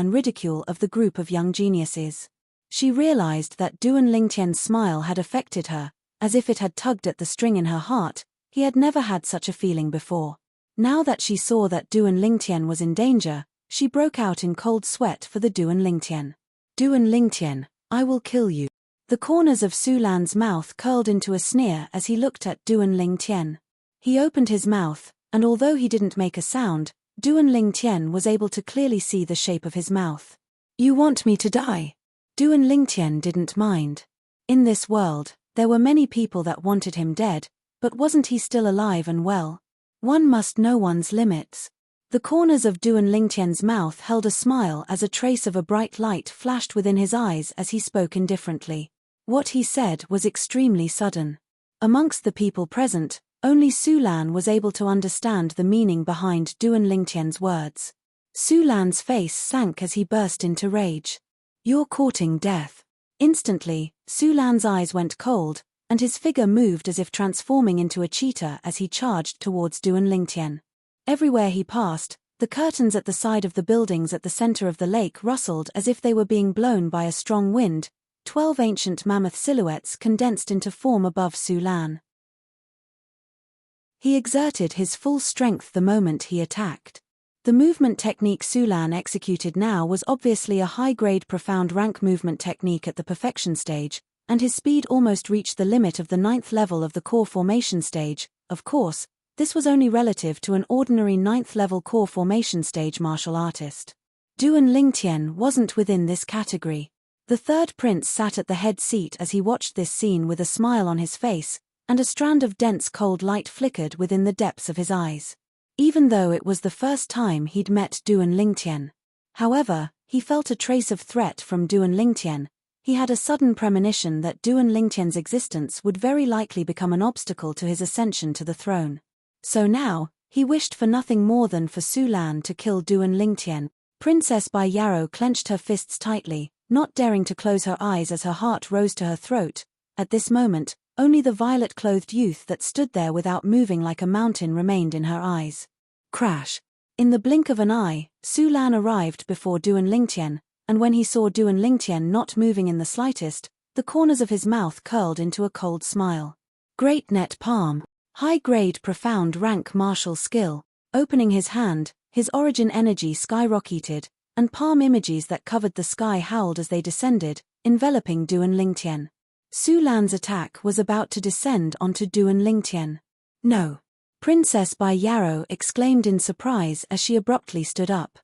of the group of young geniuses, she realized that Duan Lingtian's smile had affected her, as if it had tugged at the string in her heart. He had never had such a feeling before. Now that she saw that Duan Lingtian was in danger, she broke out in cold sweat for the Duan Lingtian. Duan Lingtian, I will kill you. The corners of Su Lan's mouth curled into a sneer as he looked at Duan Lingtian. He opened his mouth, and although he didn't make a sound, Duan Lingtian was able to clearly see the shape of his mouth. You want me to die? Duan Lingtian didn't mind. In this world, there were many people that wanted him dead, but wasn't he still alive and well? One must know one's limits. The corners of Duan Lingtian's mouth held a smile as a trace of a bright light flashed within his eyes as he spoke indifferently. What he said was extremely sudden. Amongst the people present, only Su Lan was able to understand the meaning behind Duan Lingtian's words. Su Lan's face sank as he burst into rage. You're courting death. Instantly, Su Lan's eyes went cold, and his figure moved as if transforming into a cheetah as he charged towards Duan Lingtian. Everywhere he passed, the curtains at the side of the buildings at the center of the lake rustled as if they were being blown by a strong wind. 12 ancient mammoth silhouettes condensed into form above Su Lan. He exerted his full strength the moment he attacked. The movement technique Su Lan executed now was obviously a high-grade profound rank movement technique at the perfection stage, and his speed almost reached the limit of the 9th level of the core formation stage. Of course, this was only relative to an ordinary 9th level core formation stage martial artist. Duan Lingtian wasn't within this category. The third prince sat at the head seat as he watched this scene with a smile on his face, and a strand of dense cold light flickered within the depths of his eyes. Even though it was the first time he'd met Duan Lingtian. However, he felt a trace of threat from Duan Lingtian. He had a sudden premonition that Duan Lingtian's existence would very likely become an obstacle to his ascension to the throne. So now, he wished for nothing more than for Su Lan to kill Duan Lingtian. Princess Bai Yarrow clenched her fists tightly, not daring to close her eyes as her heart rose to her throat. At this moment, only the violet-clothed youth that stood there without moving like a mountain remained in her eyes. Crash! In the blink of an eye, Su Lan arrived before Duan Lingtian, and when he saw Duan Lingtian not moving in the slightest, the corners of his mouth curled into a cold smile. Great net palm. High-grade profound rank martial skill. Opening his hand, his origin energy skyrocketed, and palm images that covered the sky howled as they descended, enveloping Duan Lingtian. Su Lan's attack was about to descend onto Duan Lingtian. No! Princess Bai Yarrow exclaimed in surprise as she abruptly stood up.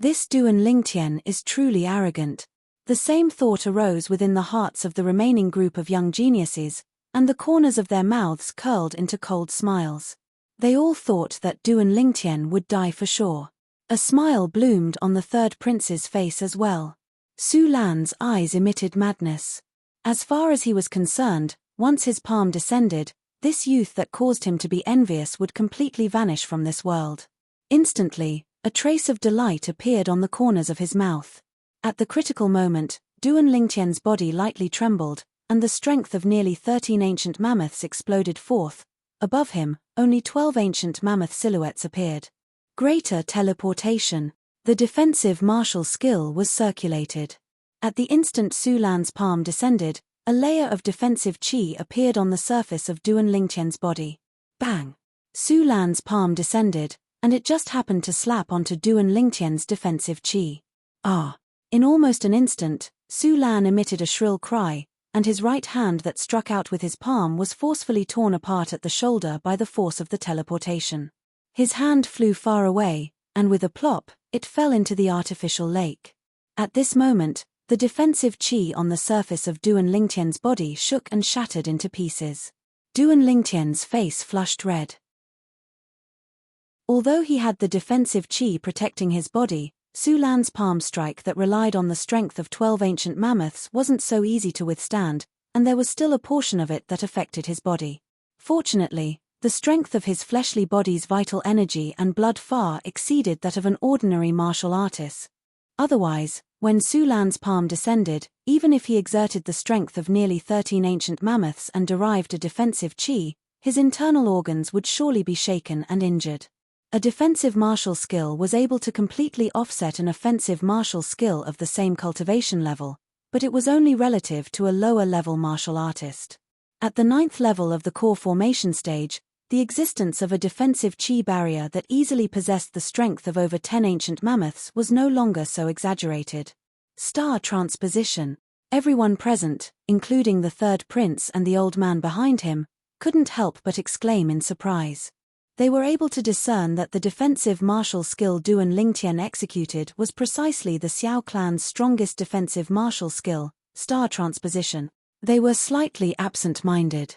This Duan Lingtian is truly arrogant. The same thought arose within the hearts of the remaining group of young geniuses, and the corners of their mouths curled into cold smiles. They all thought that Duan Lingtian would die for sure. A smile bloomed on the third prince's face as well. Su Lan's eyes emitted madness. As far as he was concerned, once his palm descended, this youth that caused him to be envious would completely vanish from this world. Instantly, a trace of delight appeared on the corners of his mouth. At the critical moment, Duan Lingtian's body lightly trembled, and the strength of nearly 13 ancient mammoths exploded forth. Above him, only 12 ancient mammoth silhouettes appeared. Greater teleportation. The defensive martial skill was circulated. At the instant Su Lan's palm descended, a layer of defensive chi appeared on the surface of Duan Lingtian's body. Bang! Su Lan's palm descended, and it just happened to slap onto Duan Lingtian's defensive chi. Ah! In almost an instant, Su Lan emitted a shrill cry, and his right hand that struck out with his palm was forcefully torn apart at the shoulder by the force of the teleportation. His hand flew far away, and with a plop, it fell into the artificial lake. At this moment, the defensive chi on the surface of Duan Lingtian's body shook and shattered into pieces. Duan Lingtian's face flushed red. Although he had the defensive chi protecting his body, Su Lan's palm strike that relied on the strength of 12 ancient mammoths wasn't so easy to withstand, and there was still a portion of it that affected his body. Fortunately, the strength of his fleshly body's vital energy and blood far exceeded that of an ordinary martial artist. Otherwise, when Su Lan's palm descended, even if he exerted the strength of nearly 13 ancient mammoths and derived a defensive chi, his internal organs would surely be shaken and injured. A defensive martial skill was able to completely offset an offensive martial skill of the same cultivation level, but it was only relative to a lower-level martial artist. At the 9th level of the core formation stage, the existence of a defensive chi barrier that easily possessed the strength of over 10 ancient mammoths was no longer so exaggerated. Star transposition. Everyone present, including the third prince and the old man behind him, couldn't help but exclaim in surprise. They were able to discern that the defensive martial skill Duan Lingtian executed was precisely the Xiao clan's strongest defensive martial skill, star transposition. They were slightly absent-minded.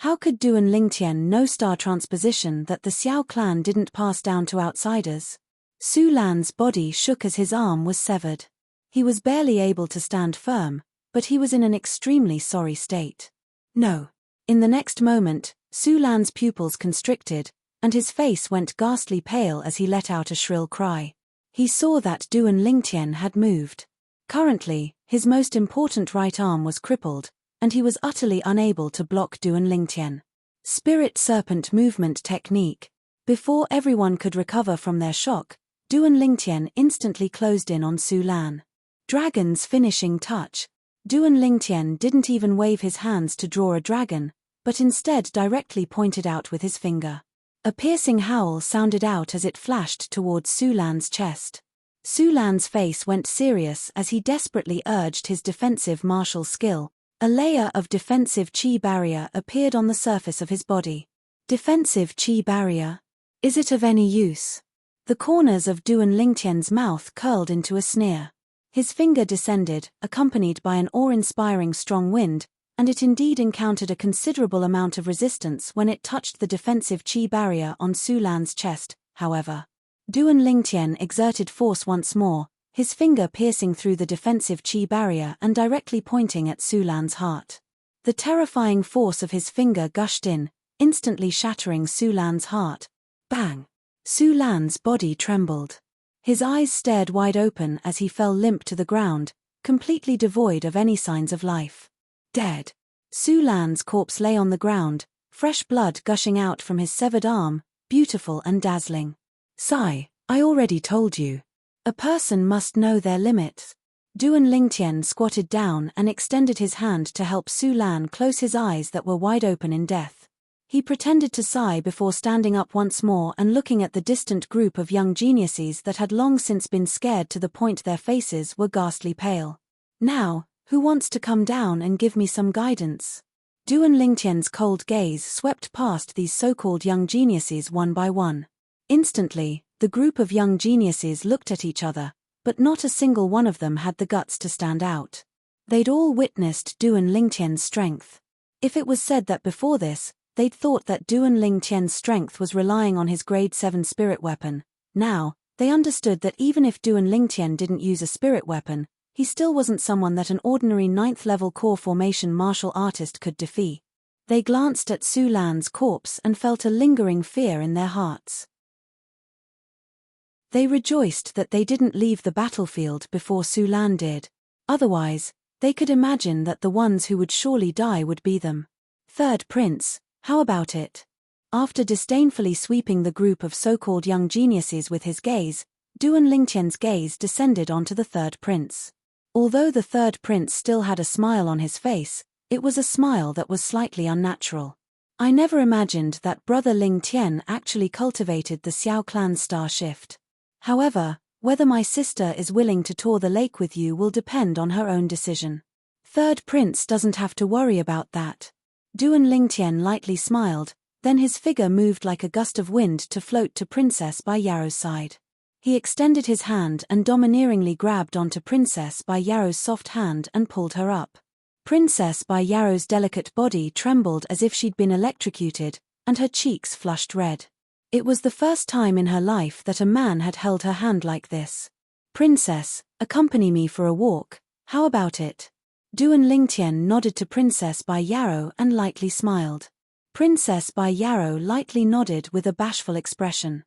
How could Duan Lingtian know star transposition that the Xiao clan didn't pass down to outsiders? Su Lan's body shook as his arm was severed. He was barely able to stand firm, but he was in an extremely sorry state. No. In the next moment, Su Lan's pupils constricted, and his face went ghastly pale as he let out a shrill cry. He saw that Duan Lingtian had moved. Currently, his most important right arm was crippled, and he was utterly unable to block Duan Lingtian. Spirit Serpent Movement Technique. Before everyone could recover from their shock, Duan Lingtian instantly closed in on Su Lan. Dragon's Finishing Touch. Duan Lingtian didn't even wave his hands to draw a dragon, but instead directly pointed out with his finger. A piercing howl sounded out as it flashed towards Su Lan's chest. Su Lan's face went serious as he desperately urged his defensive martial skill. A layer of defensive chi barrier appeared on the surface of his body. Defensive chi barrier? Is it of any use? The corners of Duan Lingtian's mouth curled into a sneer. His finger descended, accompanied by an awe-inspiring strong wind, and it indeed encountered a considerable amount of resistance when it touched the defensive qi barrier on Su Lan's chest, however. Duan Lingtian exerted force once more, his finger piercing through the defensive qi barrier and directly pointing at Su Lan's heart. The terrifying force of his finger gushed in, instantly shattering Su Lan's heart. Bang! Su Lan's body trembled. His eyes stared wide open as he fell limp to the ground, completely devoid of any signs of life. Dead. Su Lan's corpse lay on the ground, fresh blood gushing out from his severed arm, beautiful and dazzling. Sigh, I already told you. A person must know their limits. Duan Lingtian squatted down and extended his hand to help Su Lan close his eyes that were wide open in death. He pretended to sigh before standing up once more and looking at the distant group of young geniuses that had long since been scared to the point their faces were ghastly pale. Now, who wants to come down and give me some guidance? Duan Lingtian's cold gaze swept past these so-called young geniuses one by one. Instantly, the group of young geniuses looked at each other, but not a single one of them had the guts to stand out. They'd all witnessed Duan Lingtian's strength. If it was said that before this, they'd thought that Duan Lingtian's strength was relying on his grade 7 spirit weapon, now, they understood that even if Duan Lingtian didn't use a spirit weapon, he still wasn't someone that an ordinary 9th-level core formation martial artist could defy. They glanced at Su Lan's corpse and felt a lingering fear in their hearts. They rejoiced that they didn't leave the battlefield before Su Lan did. Otherwise, they could imagine that the ones who would surely die would be them. Third Prince, how about it? After disdainfully sweeping the group of so-called young geniuses with his gaze, Duan Lingtian's gaze descended onto the Third Prince. Although the Third Prince still had a smile on his face, it was a smile that was slightly unnatural. I never imagined that Brother Ling Tian actually cultivated the Xiao clan's star shift. However, whether my sister is willing to tour the lake with you will depend on her own decision. Third Prince doesn't have to worry about that. Duan Lingtian lightly smiled, then his figure moved like a gust of wind to float to Princess Bai Yaro's side. He extended his hand and domineeringly grabbed onto Princess Bai Yaro's soft hand and pulled her up. Princess Bai Yaro's delicate body trembled as if she'd been electrocuted, and her cheeks flushed red. It was the first time in her life that a man had held her hand like this. Princess, accompany me for a walk, how about it? Duan Lingtian nodded to Princess Bai Yaro and lightly smiled. Princess Bai Yaro lightly nodded with a bashful expression.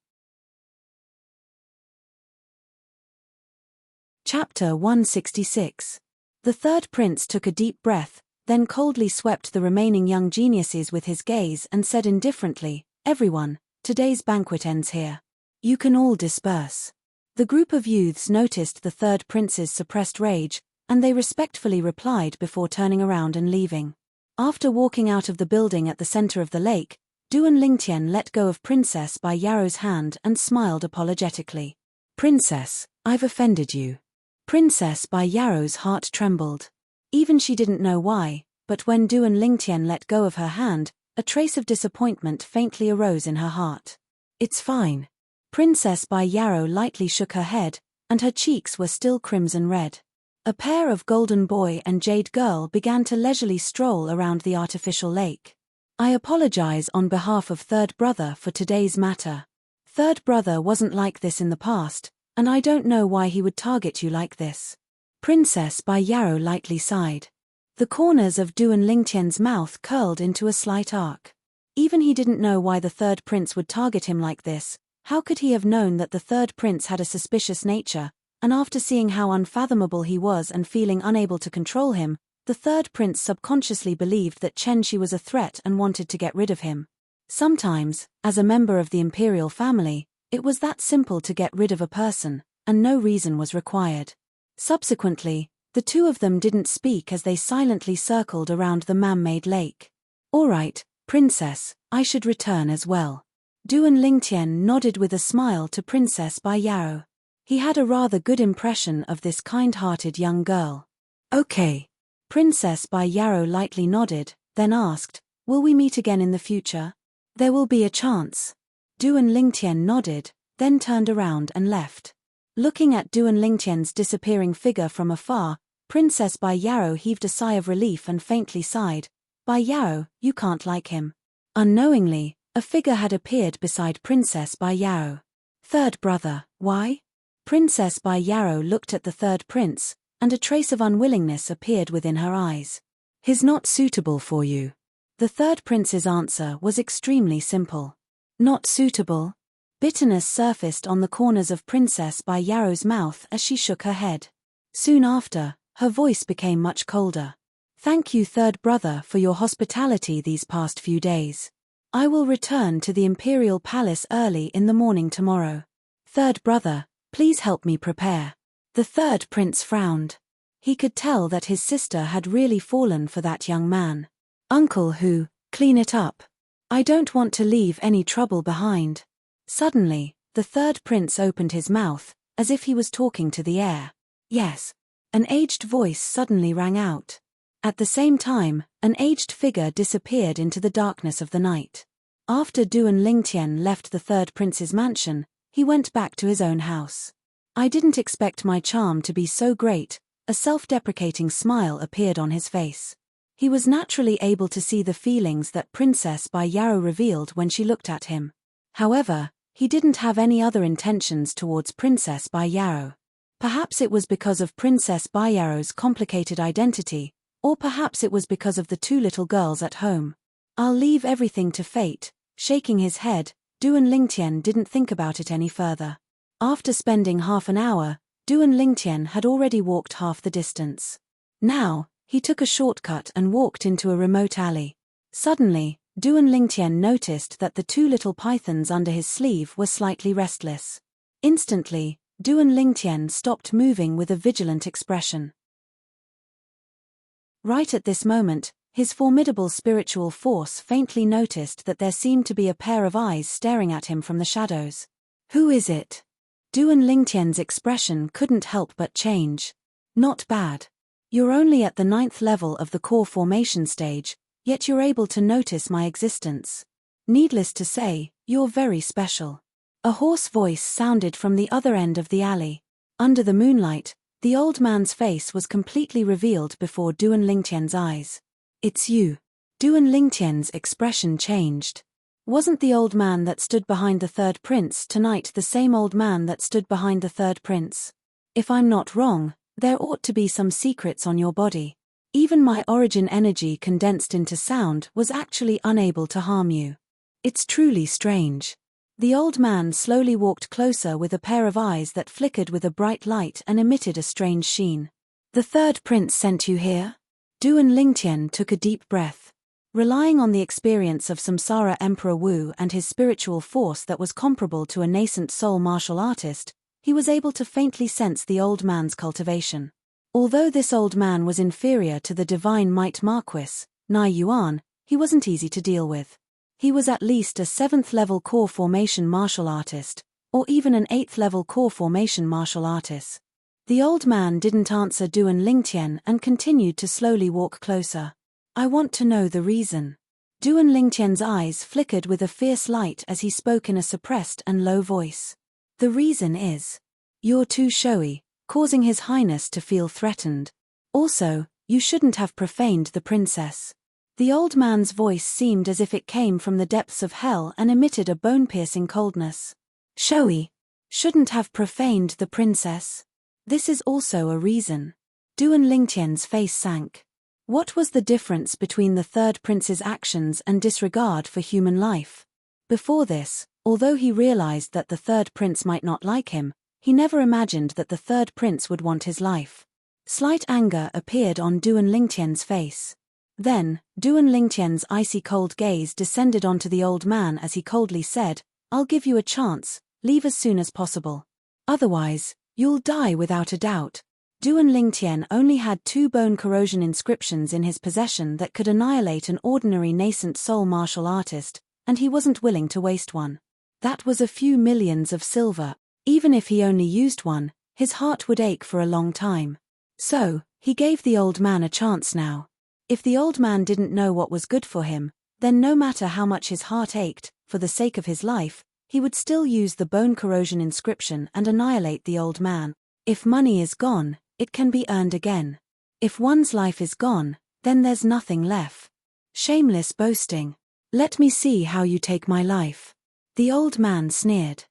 Chapter 166. The Third Prince took a deep breath, then coldly swept the remaining young geniuses with his gaze and said indifferently, "Everyone, today's banquet ends here. You can all disperse." The group of youths noticed the Third Prince's suppressed rage, and they respectfully replied before turning around and leaving. After walking out of the building at the center of the lake, Duan Lingtian let go of Princess Bai Yaro's hand and smiled apologetically. "Princess, I've offended you." Princess Bai Yaro's heart trembled. Even she didn't know why, but when Duan Lingtian let go of her hand, a trace of disappointment faintly arose in her heart. "It's fine." Princess Bai Yaro lightly shook her head, and her cheeks were still crimson red. A pair of golden boy and jade girl began to leisurely stroll around the artificial lake. "I apologize on behalf of Third Brother for today's matter. Third Brother wasn't like this in the past, and I don't know why he would target you like this." Princess Bai Yaro lightly sighed. The corners of Duan Lingtian's mouth curled into a slight arc. Even he didn't know why the Third Prince would target him like this. How could he have known that the Third Prince had a suspicious nature? And after seeing how unfathomable he was and feeling unable to control him, the Third Prince subconsciously believed that Chen Shi was a threat and wanted to get rid of him. Sometimes, as a member of the imperial family, it was that simple to get rid of a person, and no reason was required. Subsequently, the two of them didn't speak as they silently circled around the man-made lake. "All right, Princess, I should return as well." Duan Lingtian nodded with a smile to Princess Bai Yaro. He had a rather good impression of this kind-hearted young girl. "Okay." Princess Bai Yaro lightly nodded, then asked, "Will we meet again in the future?" "There will be a chance." Duan Lingtian nodded, then turned around and left. Looking at Duan Lingtian's disappearing figure from afar, Princess Bai Yarrow heaved a sigh of relief and faintly sighed. Bai Yarrow, you can't like him. Unknowingly, a figure had appeared beside Princess Bai Yarrow. Third brother, why? Princess Bai Yarrow looked at the third prince, and a trace of unwillingness appeared within her eyes. He's not suitable for you. The third prince's answer was extremely simple. Not suitable? Bitterness surfaced on the corners of Princess Bai Yarrow's mouth as she shook her head. Soon after, her voice became much colder. Thank you, third brother, for your hospitality these past few days. I will return to the Imperial Palace early in the morning tomorrow. Third brother, please help me prepare. The third prince frowned. He could tell that his sister had really fallen for that young man. Uncle who, clean it up. I don't want to leave any trouble behind. Suddenly, the third prince opened his mouth, as if he was talking to the air. Yes. An aged voice suddenly rang out. At the same time, an aged figure disappeared into the darkness of the night. After Duan Lingtian left the third prince's mansion, he went back to his own house. I didn't expect my charm to be so great. A self-deprecating smile appeared on his face. He was naturally able to see the feelings that Princess Bai Yarrow revealed when she looked at him. However, he didn't have any other intentions towards Princess Bai Yarrow. Perhaps it was because of Princess Bai Yarrow's complicated identity, or perhaps it was because of the two little girls at home. I'll leave everything to fate. Shaking his head, Duan Lingtian didn't think about it any further. After spending half an hour, Duan Lingtian had already walked half the distance. Now, he took a shortcut and walked into a remote alley. Suddenly, Duan Lingtian noticed that the two little pythons under his sleeve were slightly restless. Instantly, Duan Lingtian stopped moving with a vigilant expression. Right at this moment, his formidable spiritual force faintly noticed that there seemed to be a pair of eyes staring at him from the shadows. Who is it? Duan Lingtian's expression couldn't help but change. Not bad. You're only at the 9th level of the core formation stage, yet you're able to notice my existence. Needless to say, you're very special. A hoarse voice sounded from the other end of the alley. Under the moonlight, the old man's face was completely revealed before Duan Lingtian's eyes. It's you. Duan Lingtian's expression changed. Wasn't the old man that stood behind the third prince tonight the same old man that stood behind the third prince? If I'm not wrong, there ought to be some secrets on your body. Even my origin energy condensed into sound was actually unable to harm you. It's truly strange. The old man slowly walked closer with a pair of eyes that flickered with a bright light and emitted a strange sheen. The third prince sent you here? Duan Lingtian took a deep breath. Relying on the experience of Samsara Emperor Wu and his spiritual force that was comparable to a nascent soul martial artist, he was able to faintly sense the old man's cultivation. Although this old man was inferior to the divine might Marquis, Nai Yuan, he wasn't easy to deal with. He was at least a 7th level core formation martial artist, or even an 8th level core formation martial artist. The old man didn't answer Duan Lingtian and continued to slowly walk closer. I want to know the reason. Duan Lingtian's eyes flickered with a fierce light as he spoke in a suppressed and low voice. The reason is, you're too showy, causing His Highness to feel threatened. Also, you shouldn't have profaned the princess. The old man's voice seemed as if it came from the depths of hell and emitted a bone-piercing coldness. Showy. Shouldn't have profaned the princess. This is also a reason. Duan Lingtian's face sank. What was the difference between the third prince's actions and disregard for human life? Before this, although he realized that the third prince might not like him, he never imagined that the third prince would want his life. Slight anger appeared on Duan Lingtian's face. Then, Duan Lingtian's icy cold gaze descended onto the old man as he coldly said, I'll give you a chance, leave as soon as possible. Otherwise, you'll die without a doubt. Duan Lingtian only had 2 bone corrosion inscriptions in his possession that could annihilate an ordinary nascent soul martial artist, and he wasn't willing to waste one. That was a few millions of silver. Even if he only used one, his heart would ache for a long time. So, he gave the old man a chance now. If the old man didn't know what was good for him, then no matter how much his heart ached, for the sake of his life, he would still use the bone corrosion inscription and annihilate the old man. If money is gone, it can be earned again. If one's life is gone, then there's nothing left. Shameless boasting. Let me see how you take my life. The old man sneered.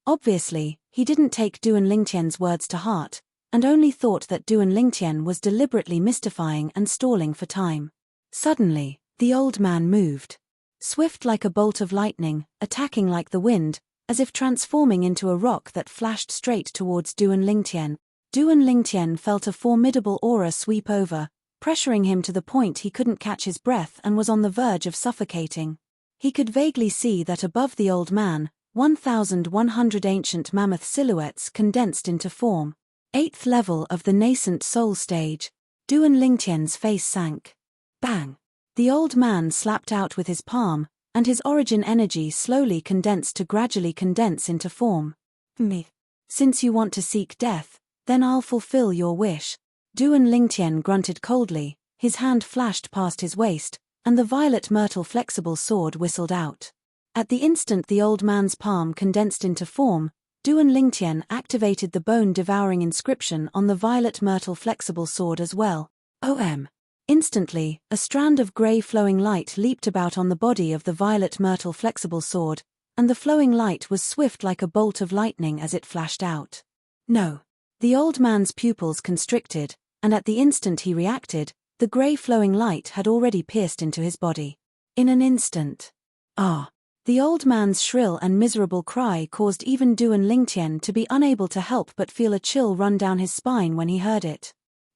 Obviously, he didn't take Duan Lingtian's words to heart, and only thought that Duan Lingtian was deliberately mystifying and stalling for time. Suddenly, the old man moved. Swift like a bolt of lightning, attacking like the wind, as if transforming into a rock that flashed straight towards Duan Lingtian. Duan Lingtian felt a formidable aura sweep over, pressuring him to the point he couldn't catch his breath and was on the verge of suffocating. He could vaguely see that above the old man, 1,100 ancient mammoth silhouettes condensed into form. 8th level of the nascent soul stage. Duan Lingtian's face sank. Bang! The old man slapped out with his palm, and his origin energy slowly condensed to gradually condense into form. Me. Since you want to seek death, then I'll fulfill your wish. Duan Lingtian grunted coldly, his hand flashed past his waist, and the violet myrtle flexible sword whistled out. At the instant the old man's palm condensed into form, Duan Lingtian activated the bone-devouring inscription on the violet myrtle flexible sword as well. OM. Instantly, a strand of grey flowing light leaped about on the body of the violet myrtle flexible sword, and the flowing light was swift like a bolt of lightning as it flashed out. No. The old man's pupils constricted, and at the instant he reacted, the grey flowing light had already pierced into his body. In an instant. Ah! The old man's shrill and miserable cry caused even Duan Lingtian to be unable to help but feel a chill run down his spine when he heard it.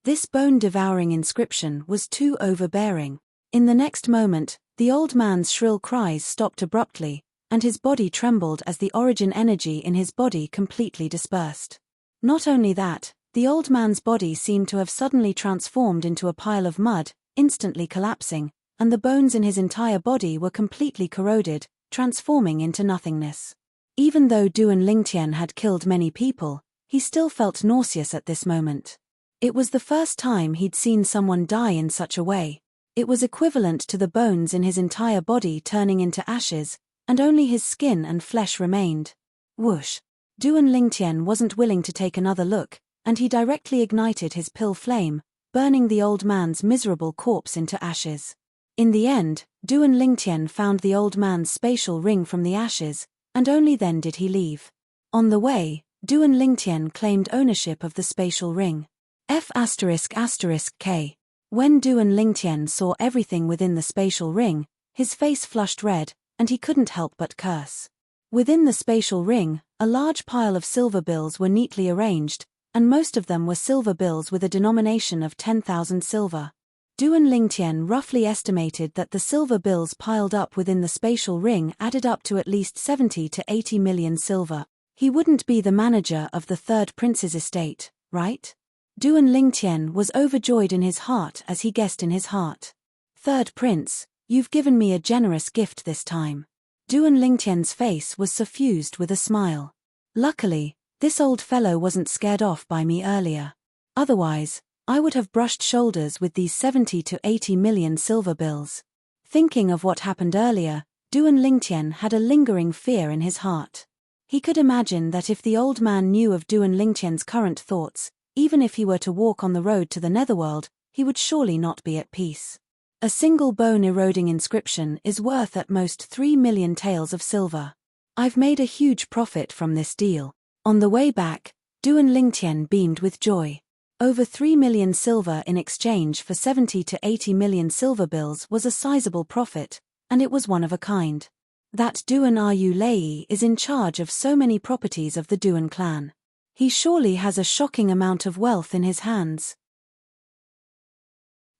This bone-devouring inscription was too overbearing. In the next moment, the old man's shrill cries stopped abruptly, and his body trembled as the origin energy in his body completely dispersed. Not only that, the old man's body seemed to have suddenly transformed into a pile of mud, instantly collapsing, and the bones in his entire body were completely corroded, transforming into nothingness. Even though Duan Lingtian had killed many people, he still felt nauseous at this moment. It was the first time he'd seen someone die in such a way. It was equivalent to the bones in his entire body turning into ashes, and only his skin and flesh remained. Whoosh! Duan Lingtian wasn't willing to take another look, and he directly ignited his pill flame, burning the old man's miserable corpse into ashes. In the end, Duan Lingtian found the old man's spatial ring from the ashes, and only then did he leave. On the way, Duan Lingtian claimed ownership of the spatial ring. F***K. When Duan Lingtian saw everything within the spatial ring, his face flushed red, and he couldn't help but curse. Within the spatial ring, a large pile of silver bills were neatly arranged, and most of them were silver bills with a denomination of 10,000 silver. Duan Lingtian roughly estimated that the silver bills piled up within the spatial ring added up to at least 70 to 80 million silver. He wouldn't be the manager of the third prince's estate, right? Duan Lingtian was overjoyed in his heart as he guessed in his heart. Third prince, you've given me a generous gift this time. Duan Lingtian's face was suffused with a smile. Luckily, this old fellow wasn't scared off by me earlier. Otherwise, I would have brushed shoulders with these 70 to 80 million silver bills. Thinking of what happened earlier, Duan Lingtian had a lingering fear in his heart. He could imagine that if the old man knew of Duan Lingtian's current thoughts, even if he were to walk on the road to the netherworld, he would surely not be at peace. A single bone-eroding inscription is worth at most 3 million taels of silver. I've made a huge profit from this deal. On the way back, Duan Lingtian beamed with joy. Over 3 million silver in exchange for 70 to 80 million silver bills was a sizable profit, and it was one of a kind. That Duan Ryu Lei is in charge of so many properties of the Duan clan. He surely has a shocking amount of wealth in his hands.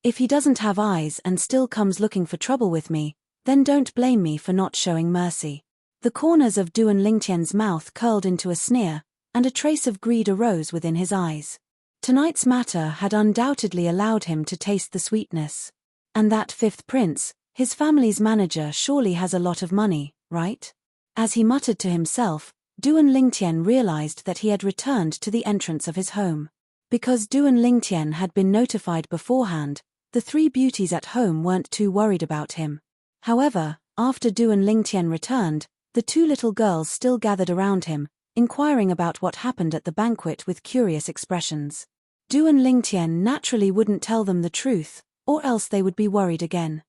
If he doesn't have eyes and still comes looking for trouble with me, then don't blame me for not showing mercy. The corners of Duan Lingtian's mouth curled into a sneer, and a trace of greed arose within his eyes. Tonight's matter had undoubtedly allowed him to taste the sweetness. And that fifth prince, his family's manager, surely has a lot of money, right? As he muttered to himself, Duan Lingtian realized that he had returned to the entrance of his home. Because Duan Lingtian had been notified beforehand, the three beauties at home weren't too worried about him. However, After Du and Lingtian returned, the two little girls still gathered around him, inquiring about what happened at the banquet with curious expressions. Du and Lingtian naturally wouldn't tell them the truth, or else they would be worried again.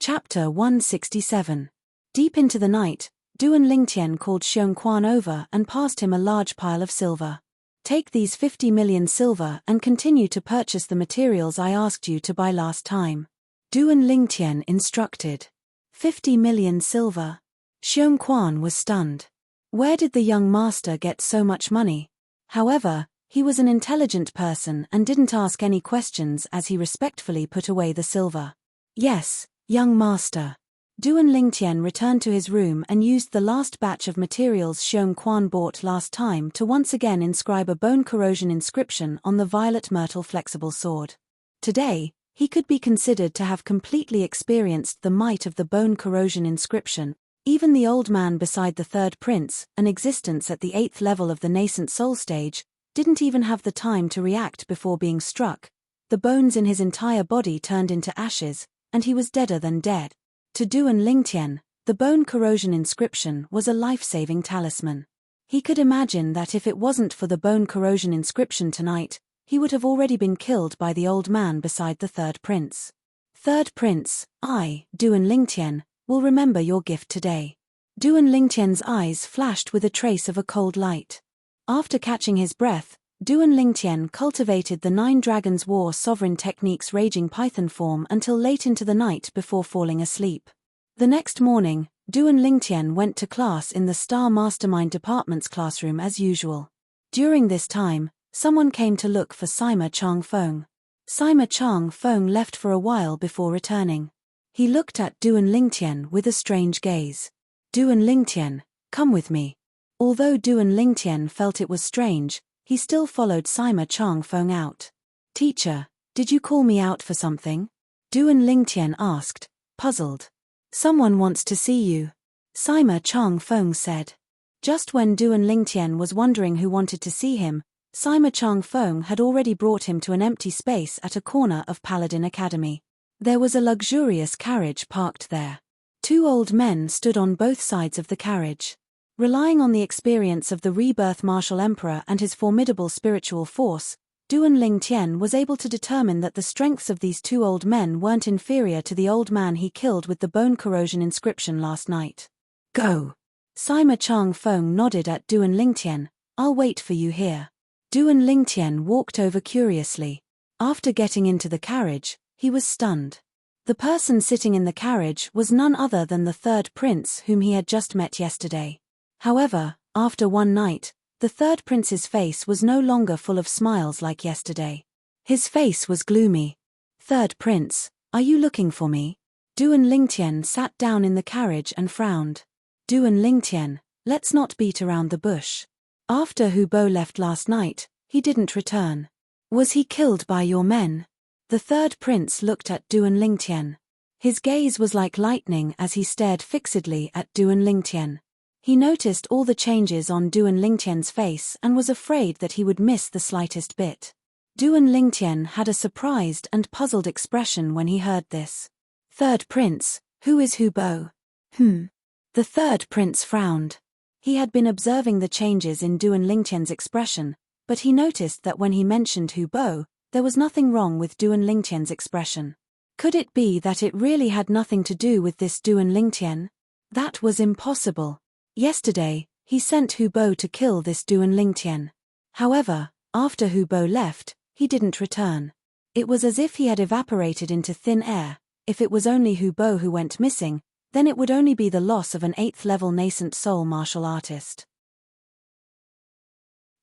Chapter 167. Deep into the night, Du and Lingtian called Xiongquan over and passed him a large pile of silver. Take these 50 million silver and continue to purchase the materials I asked you to buy last time. Du and Lingtian instructed. 50 million silver? Xiongquan was stunned. Where did the young master get so much money? However, he was an intelligent person and didn't ask any questions as he respectfully put away the silver. Yes, young master. Du and Lingtian returned to his room and used the last batch of materials Xiongquan bought last time to once again inscribe a bone corrosion inscription on the violet myrtle flexible sword. Today, he could be considered to have completely experienced the might of the bone corrosion inscription. Even the old man beside the third prince, an existence at the 8th level of the nascent soul stage, didn't even have the time to react before being struck. The bones in his entire body turned into ashes, and he was deader than dead. To Du and Lingtian, the bone corrosion inscription was a life-saving talisman. He could imagine that if it wasn't for the bone corrosion inscription tonight, he would have already been killed by the old man beside the third prince. Third prince, I, Du and Lingtian, will remember your gift today. Du and Lingtian's eyes flashed with a trace of a cold light. After catching his breath, Du and Lingtian cultivated the 9 Dragons War Sovereign Technique's Raging Python form until late into the night before falling asleep. The next morning, Du and Lingtian went to class in the Star Mastermind Department's classroom as usual. During this time, someone came to look for Sima Changfeng. Sima Changfeng left for a while before returning. He looked at Du and Lingtian with a strange gaze. Du and Lingtian, come with me. Although Du and Lingtian felt it was strange, he still followed Sima Changfeng out. Teacher, did you call me out for something? Du and Lingtian asked, puzzled. Someone wants to see you. Sima Changfeng said. Just when Du and Lingtian was wondering who wanted to see him, Sima Changfeng had already brought him to an empty space at a corner of Paladin Academy. There was a luxurious carriage parked there. 2 old men stood on both sides of the carriage. Relying on the experience of the rebirth martial emperor and his formidable spiritual force, Du and Lingtian was able to determine that the strengths of these 2 old men weren't inferior to the old man he killed with the bone corrosion inscription last night. Go! Sima Changfeng nodded at Du and Lingtian. I'll wait for you here. Du and Lingtian walked over curiously. After getting into the carriage, he was stunned. The person sitting in the carriage was none other than the third prince whom he had just met yesterday. However, after one night, the third prince's face was no longer full of smiles like yesterday. His face was gloomy. Third prince, are you looking for me? Du and Lingtian sat down in the carriage and frowned. Du and Lingtian, let's not beat around the bush. After Hu Bo left last night, he didn't return. Was he killed by your men? The third prince looked at Du and Lingtian. His gaze was like lightning as he stared fixedly at Du and Lingtian. He noticed all the changes on Du and Lingtian's face and was afraid that he would miss the slightest bit. Du and Lingtian had a surprised and puzzled expression when he heard this. Third prince, who is Hu Bo? The third prince frowned. He had been observing the changes in Du and Lingtian's expression, but he noticed that when he mentioned Hu Bo, there was nothing wrong with Du and Lingtian's expression. Could it be that it really had nothing to do with this Du and Lingtian? That was impossible. Yesterday, he sent Hu Bo to kill this Du and Lingtian. However, after Hu Bo left, he didn't return. It was as if he had evaporated into thin air. If it was only Hu Bo who went missing, then it would only be the loss of an 8th level nascent soul martial artist.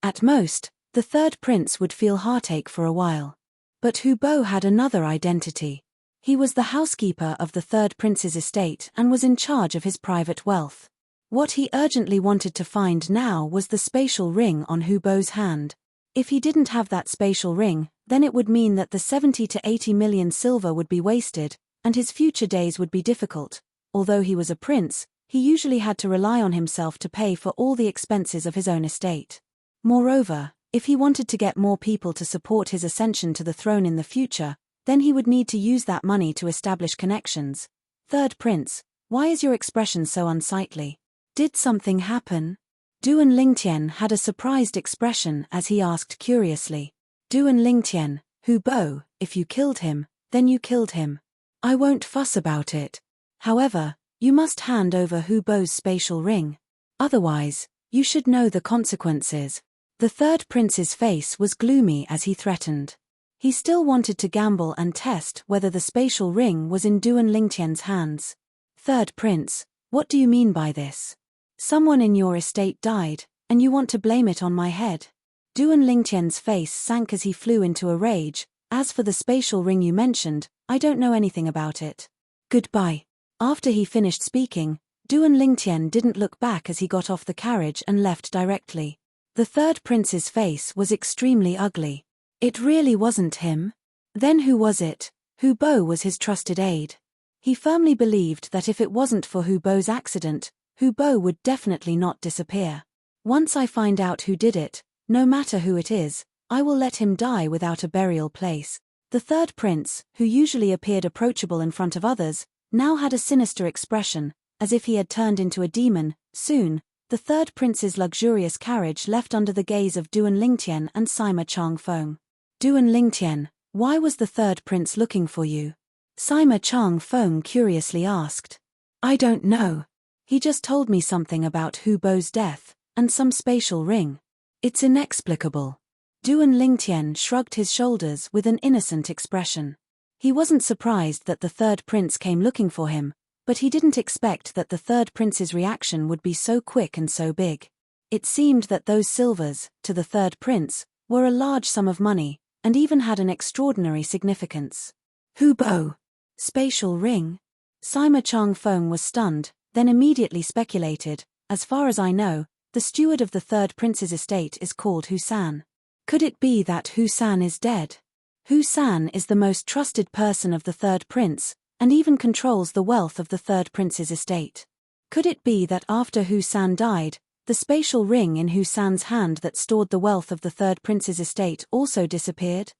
At most, the third prince would feel heartache for a while. But Hu Bo had another identity. He was the housekeeper of the third prince's estate and was in charge of his private wealth. What he urgently wanted to find now was the spatial ring on Hu Bo's hand. If he didn't have that spatial ring, then it would mean that the 70 to 80 million silver would be wasted, and his future days would be difficult. Although he was a prince, he usually had to rely on himself to pay for all the expenses of his own estate. Moreover, if he wanted to get more people to support his ascension to the throne in the future, Then he would need to use that money to establish connections. Third prince, why is your expression so unsightly? Did something happen? Duan Lingtian had a surprised expression as he asked curiously. Duan Lingtian, Hu Bo, if you killed him, then you killed him. I won't fuss about it. However, you must hand over Hu Bo's spatial ring. Otherwise, you should know the consequences. The third prince's face was gloomy as he threatened. He still wanted to gamble and test whether the spatial ring was in Duan Lingtian's hands. Third prince, what do you mean by this? Someone in your estate died, and you want to blame it on my head. Duan Lingtian's face sank as he flew into a rage. As for the spatial ring you mentioned, I don't know anything about it. Goodbye. After he finished speaking, Duan Lingtian didn't look back as he got off the carriage and left directly. The third prince's face was extremely ugly. It really wasn't him. Then who was it? Hu Bo was his trusted aide. He firmly believed that if it wasn't for Hu Bo's accident, Hu Bo would definitely not disappear. Once I find out who did it, no matter who it is, I will let him die without a burial place. The third prince, who usually appeared approachable in front of others, now had a sinister expression, as if he had turned into a demon. Soon, the third prince's luxurious carriage left under the gaze of Duan Lingtian and Sima Changfeng. Duan Lingtian, why was the third prince looking for you? Sima Changfeng curiously asked. I don't know. He just told me something about Hu Bo's death, and some spatial ring. It's inexplicable. Duan Lingtian shrugged his shoulders with an innocent expression. He wasn't surprised that the third prince came looking for him, but he didn't expect that the third prince's reaction would be so quick and so big. It seemed that those silvers, to the third prince, were a large sum of money, and even had an extraordinary significance. Hu Bo. Spatial ring? Sima Changfeng was stunned, then immediately speculated, as far as I know, the steward of the third prince's estate is called Hu San. Could it be that Hu San is dead? Hu San is the most trusted person of the third prince, and even controls the wealth of the third prince's estate. Could it be that after Hu San died, the spatial ring in Hu San's hand that stored the wealth of the third prince's estate also disappeared?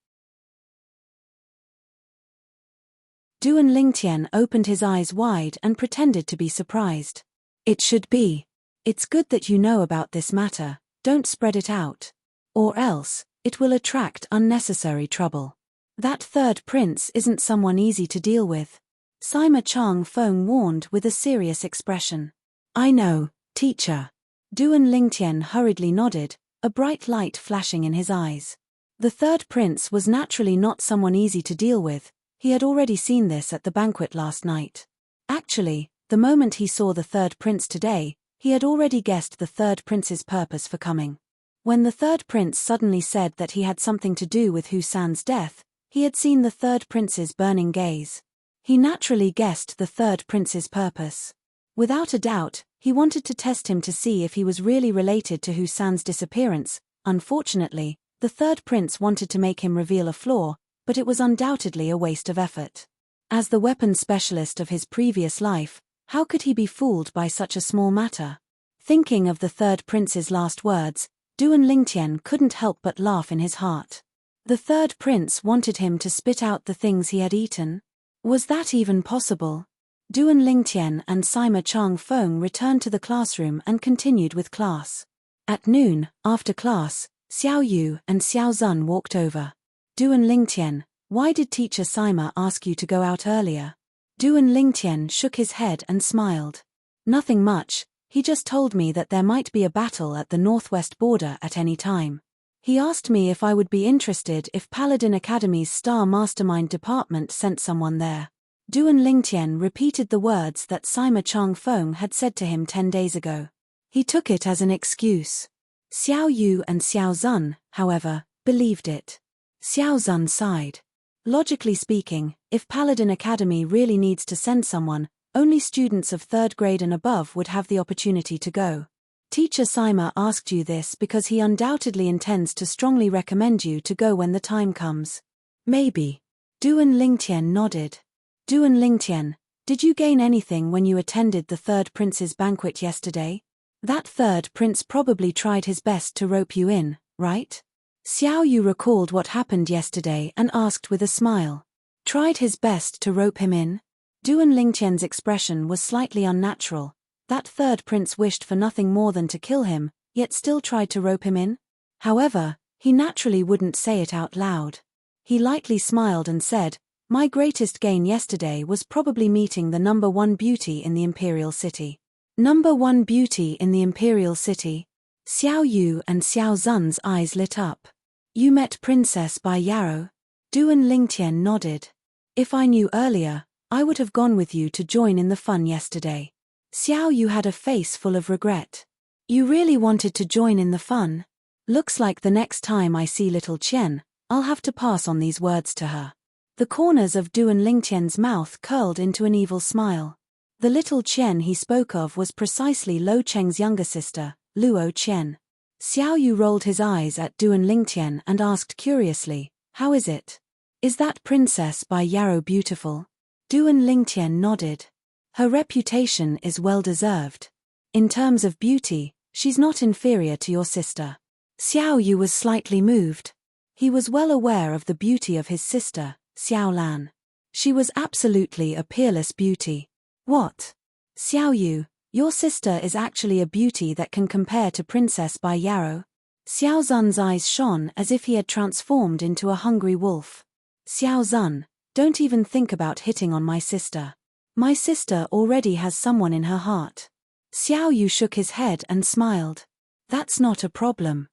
Duan Lingtian opened his eyes wide and pretended to be surprised. It should be. It's good that you know about this matter, don't spread it out. Or else, it will attract unnecessary trouble. That third prince isn't someone easy to deal with. Sima Changfeng warned with a serious expression. I know, teacher. Duan Lingtian hurriedly nodded, a bright light flashing in his eyes. The third prince was naturally not someone easy to deal with. He had already seen this at the banquet last night. Actually, the moment he saw the third prince today, he had already guessed the third prince's purpose for coming. When the third prince suddenly said that he had something to do with Hu San's death, he had seen the third prince's burning gaze. He naturally guessed the third prince's purpose. Without a doubt, he wanted to test him to see if he was really related to Hu San's disappearance. Unfortunately, the third prince wanted to make him reveal a flaw, but it was undoubtedly a waste of effort. As the weapons specialist of his previous life, how could he be fooled by such a small matter? Thinking of the third prince's last words, Duan Lingtian couldn't help but laugh in his heart. The third prince wanted him to spit out the things he had eaten? Was that even possible? Duan Lingtian and Sima Changfeng returned to the classroom and continued with class. At noon, after class, Xiao Yu and Xiao Zun walked over. Duan Lingtian, why did teacher Sima ask you to go out earlier? Duan Lingtian shook his head and smiled. Nothing much, he just told me that there might be a battle at the northwest border at any time. He asked me if I would be interested if Paladin Academy's Star Mastermind department sent someone there. Duan Lingtian repeated the words that Sima Changfeng had said to him 10 days ago. He took it as an excuse. Xiao Yu and Xiao Zun, however, believed it. Xiao Zun sighed. Logically speaking, if Paladin Academy really needs to send someone, only students of 3rd grade and above would have the opportunity to go. Teacher Sima asked you this because he undoubtedly intends to strongly recommend you to go when the time comes. Maybe. Duan Lingtian nodded. Duan Lingtian, did you gain anything when you attended the third prince's banquet yesterday? That third prince probably tried his best to rope you in, right? Xiao Yu recalled what happened yesterday and asked with a smile. Tried his best to rope him in? Duan Lingtian's expression was slightly unnatural. That third prince wished for nothing more than to kill him, yet still tried to rope him in? However, he naturally wouldn't say it out loud. He lightly smiled and said, "My greatest gain yesterday was probably meeting the number one beauty in the imperial city." Number one beauty in the imperial city? Xiao Yu and Xiao Zun's eyes lit up. You met Princess Bai Yarrow? Duan Lingtian nodded. If I knew earlier, I would have gone with you to join in the fun yesterday. Xiao Yu had a face full of regret. You really wanted to join in the fun? Looks like the next time I see little Qian, I'll have to pass on these words to her. The corners of Duan Lingtian's mouth curled into an evil smile. The little Qian he spoke of was precisely Lo Cheng's younger sister, Luo Qian. Xiao Yu rolled his eyes at Duan Lingtian and asked curiously, "How is it? Is that Princess Bai Yarrow beautiful?" Duan Lingtian nodded. Her reputation is well deserved. In terms of beauty, she's not inferior to your sister. Xiao Yu was slightly moved. He was well aware of the beauty of his sister, Xiao Lan. She was absolutely a peerless beauty. What? Xiao Yu, your sister is actually a beauty that can compare to Princess Bai Yarrow? Xiao Zun's eyes shone as if he had transformed into a hungry wolf. Xiao Zun, don't even think about hitting on my sister. My sister already has someone in her heart. Xiao Yu shook his head and smiled. That's not a problem.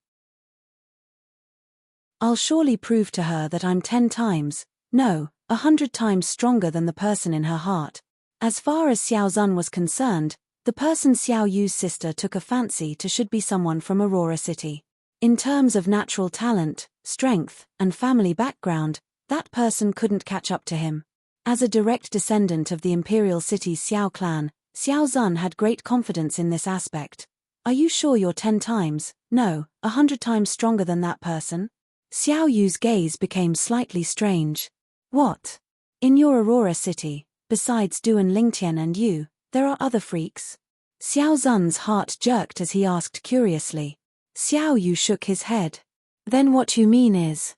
I'll surely prove to her that I'm 10 times, no, 100 times stronger than the person in her heart. As far as Xiao Zun was concerned, the person Xiao Yu's sister took a fancy to should be someone from Aurora City. In terms of natural talent, strength, and family background, that person couldn't catch up to him. As a direct descendant of the imperial city's Xiao clan, Xiao Zun had great confidence in this aspect. Are you sure you're 10 times, no, 100 times stronger than that person? Xiao Yu's gaze became slightly strange. What? In your Aurora City, besides Duan Lingtian and you, there are other freaks? Xiao Zun's heart jerked as he asked curiously. Xiao Yu shook his head. Then what you mean is...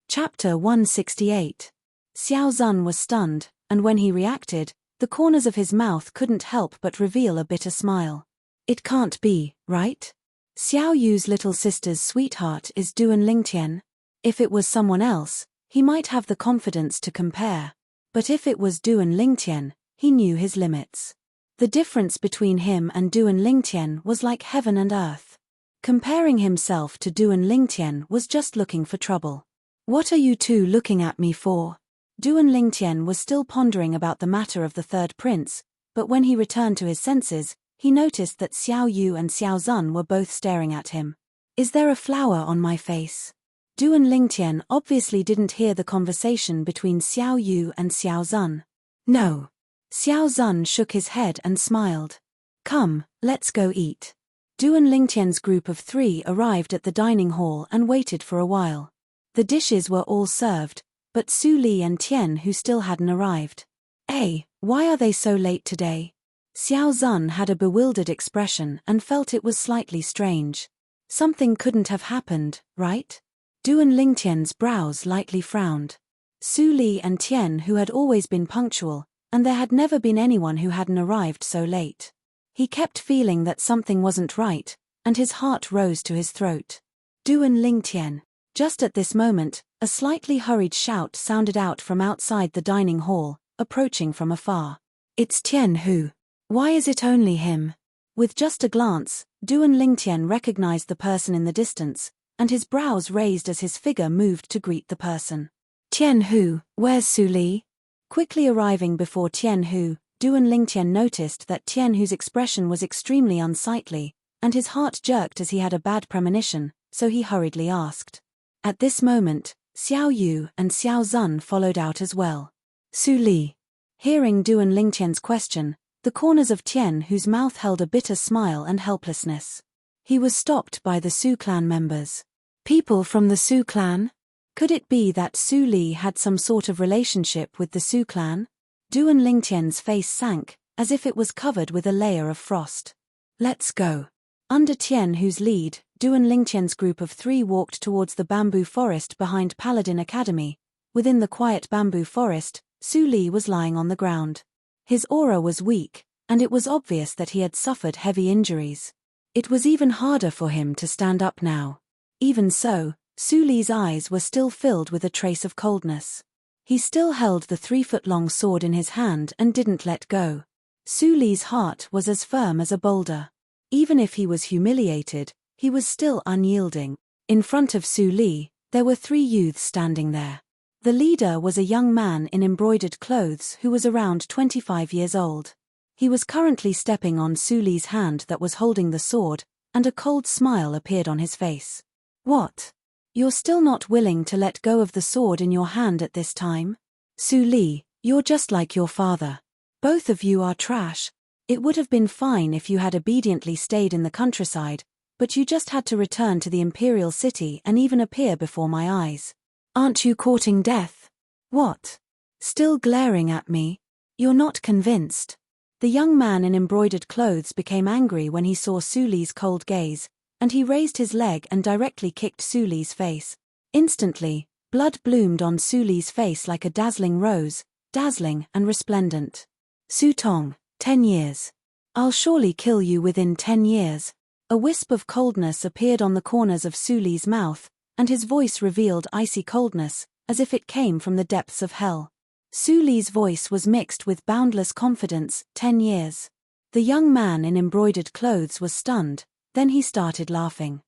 Chapter 168. Xiao Zun was stunned, and when he reacted, the corners of his mouth couldn't help but reveal a bitter smile. It can't be, right? Xiao Yu's little sister's sweetheart is Duan Lingtian. If it was someone else, he might have the confidence to compare. But if it was Duan Lingtian, he knew his limits. The difference between him and Duan Lingtian was like heaven and earth. Comparing himself to Duan Lingtian was just looking for trouble. What are you two looking at me for? Duan Lingtian was still pondering about the matter of the third prince, but when he returned to his senses, he noticed that Xiao Yu and Xiao Zun were both staring at him. Is there a flower on my face? Duan Lingtian obviously didn't hear the conversation between Xiao Yu and Xiao Zun. No. Xiao Zun shook his head and smiled. Come, let's go eat. Duan Lingtian's group of 3 arrived at the dining hall and waited for a while. The dishes were all served, but Su Li and Tian who still hadn't arrived. Hey, why are they so late today? Xiao Zun had a bewildered expression and felt it was slightly strange. Something couldn't have happened, right? Duan Lingtian's brows lightly frowned. Su Li and Tian who had always been punctual, and there had never been anyone who hadn't arrived so late. He kept feeling that something wasn't right, and his heart rose to his throat. Duan Lingtian. Just at this moment, a slightly hurried shout sounded out from outside the dining hall, approaching from afar. It's Tian Hu. Why is it only him? With just a glance, Duan Lingtian recognized the person in the distance, and his brows raised as his figure moved to greet the person. Tian Hu, where's Su Li? Quickly arriving before Tian Hu, Duan Lingtian noticed that Tian Hu's expression was extremely unsightly, and his heart jerked as he had a bad premonition, so he hurriedly asked. At this moment, Xiao Yu and Xiao Zun followed out as well. Su Li. Hearing Duan Lingtian's question, the corners of Tian Hu's mouth held a bitter smile and helplessness. He was stopped by the Su clan members. People from the Su clan? Could it be that Su Li had some sort of relationship with the Su clan? Duan Lingtian's face sank, as if it was covered with a layer of frost. Let's go. Under Tian Hu's lead, Duan Lingtian's group of 3 walked towards the bamboo forest behind Paladin Academy. Within the quiet bamboo forest, Su Li was lying on the ground. His aura was weak, and it was obvious that he had suffered heavy injuries. It was even harder for him to stand up now. Even so, Su Li's eyes were still filled with a trace of coldness. He still held the 3-foot-long sword in his hand and didn't let go. Su Li's heart was as firm as a boulder. Even if he was humiliated, he was still unyielding. In front of Su Li, there were 3 youths standing there. The leader was a young man in embroidered clothes who was around 25 years old. He was currently stepping on Su Li's hand that was holding the sword, and a cold smile appeared on his face. What? You're still not willing to let go of the sword in your hand at this time? Su Li, you're just like your father. Both of you are trash. It would have been fine if you had obediently stayed in the countryside, but you just had to return to the imperial city and even appear before my eyes. Aren't you courting death? What? Still glaring at me? You're not convinced. The young man in embroidered clothes became angry when he saw Su Li's cold gaze, and he raised his leg and directly kicked Su Li's face. Instantly, blood bloomed on Su Li's face like a dazzling rose, dazzling and resplendent. Su Tong, 10 years. I'll surely kill you within 10 years. A wisp of coldness appeared on the corners of Su Li's mouth, and his voice revealed icy coldness, as if it came from the depths of hell. Su Li's voice was mixed with boundless confidence. 10 years. The young man in embroidered clothes was stunned, then he started laughing.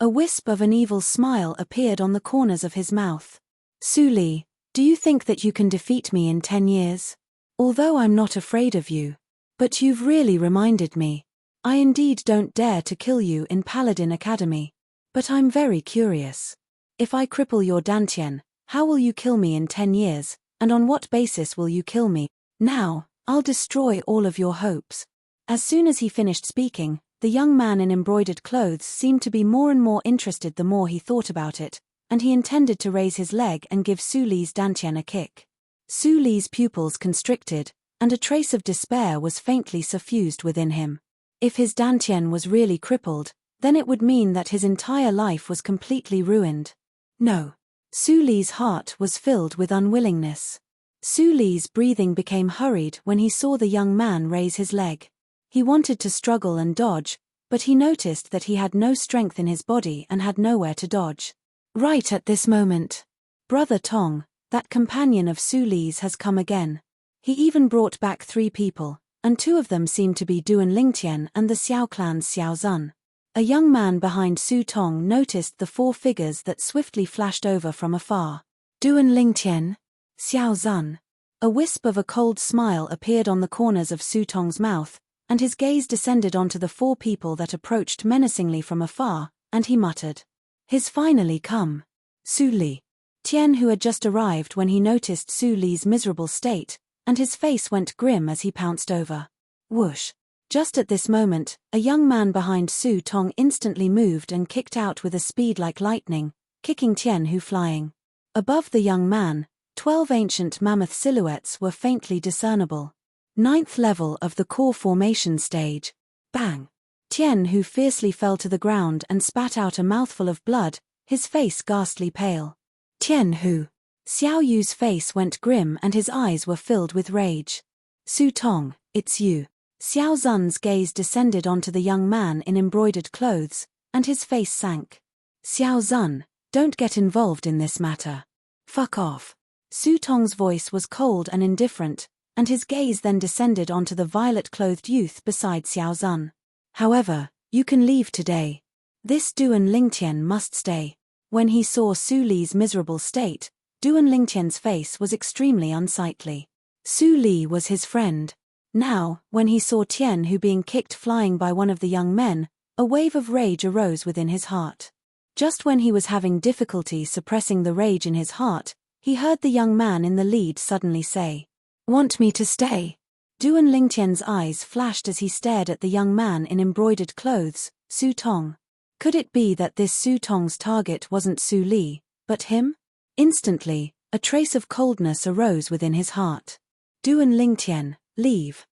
A wisp of an evil smile appeared on the corners of his mouth. Su Li, do you think that you can defeat me in 10 years? Although I'm not afraid of you. But you've really reminded me. I indeed don't dare to kill you in Paladin Academy. But I'm very curious. If I cripple your Dantian, how will you kill me in 10 years, and on what basis will you kill me? Now, I'll destroy all of your hopes. As soon as he finished speaking, the young man in embroidered clothes seemed to be more and more interested the more he thought about it, and he intended to raise his leg and give Su Li's Dantian a kick. Su Li's pupils constricted, and a trace of despair was faintly suffused within him. If his Dantian was really crippled, then it would mean that his entire life was completely ruined. No. Su Li's heart was filled with unwillingness. Su Li's breathing became hurried when he saw the young man raise his leg. He wanted to struggle and dodge, but he noticed that he had no strength in his body and had nowhere to dodge. Right at this moment, Brother Tong, that companion of Su Li's, has come again. He even brought back 3 people, and 2 of them seemed to be Duan Lingtian and the Xiao clan's Xiao Zun. A young man behind Su Tong noticed the 4 figures that swiftly flashed over from afar. Duan Lingtian, Xiao Zun. A wisp of a cold smile appeared on the corners of Su Tong's mouth, and his gaze descended onto the 4 people that approached menacingly from afar, and he muttered. He's finally come. Su Li. Tian Hu had just arrived when he noticed Su Li's miserable state, and his face went grim as he pounced over. Whoosh. Just at this moment, a young man behind Su Tong instantly moved and kicked out with a speed like lightning, kicking Tian Hu flying. Above the young man, 12 ancient mammoth silhouettes were faintly discernible. 9th level of the core formation stage. Bang! Tian Hu fiercely fell to the ground and spat out a mouthful of blood, his face ghastly pale. Tian Hu. Xiao Yu's face went grim and his eyes were filled with rage. Su Tong, it's you. Xiao Zun's gaze descended onto the young man in embroidered clothes, and his face sank. Xiao Zun, don't get involved in this matter. Fuck off. Su Tong's voice was cold and indifferent, and his gaze then descended onto the violet-clothed youth beside Xiao Zun. However, you can leave today. This Duan Lingtian must stay. When he saw Su Li's miserable state, Duan Lingtian's face was extremely unsightly. Su Li was his friend. Now, when he saw Tian Hu being kicked flying by one of the young men, a wave of rage arose within his heart. Just when he was having difficulty suppressing the rage in his heart, he heard the young man in the lead suddenly say, "Want me to stay?" Duan Lingtian's eyes flashed as he stared at the young man in embroidered clothes, Su Tong. Could it be that this Su Tong's target wasn't Su Li, but him? Instantly, a trace of coldness arose within his heart. Duan Lingtian, leave.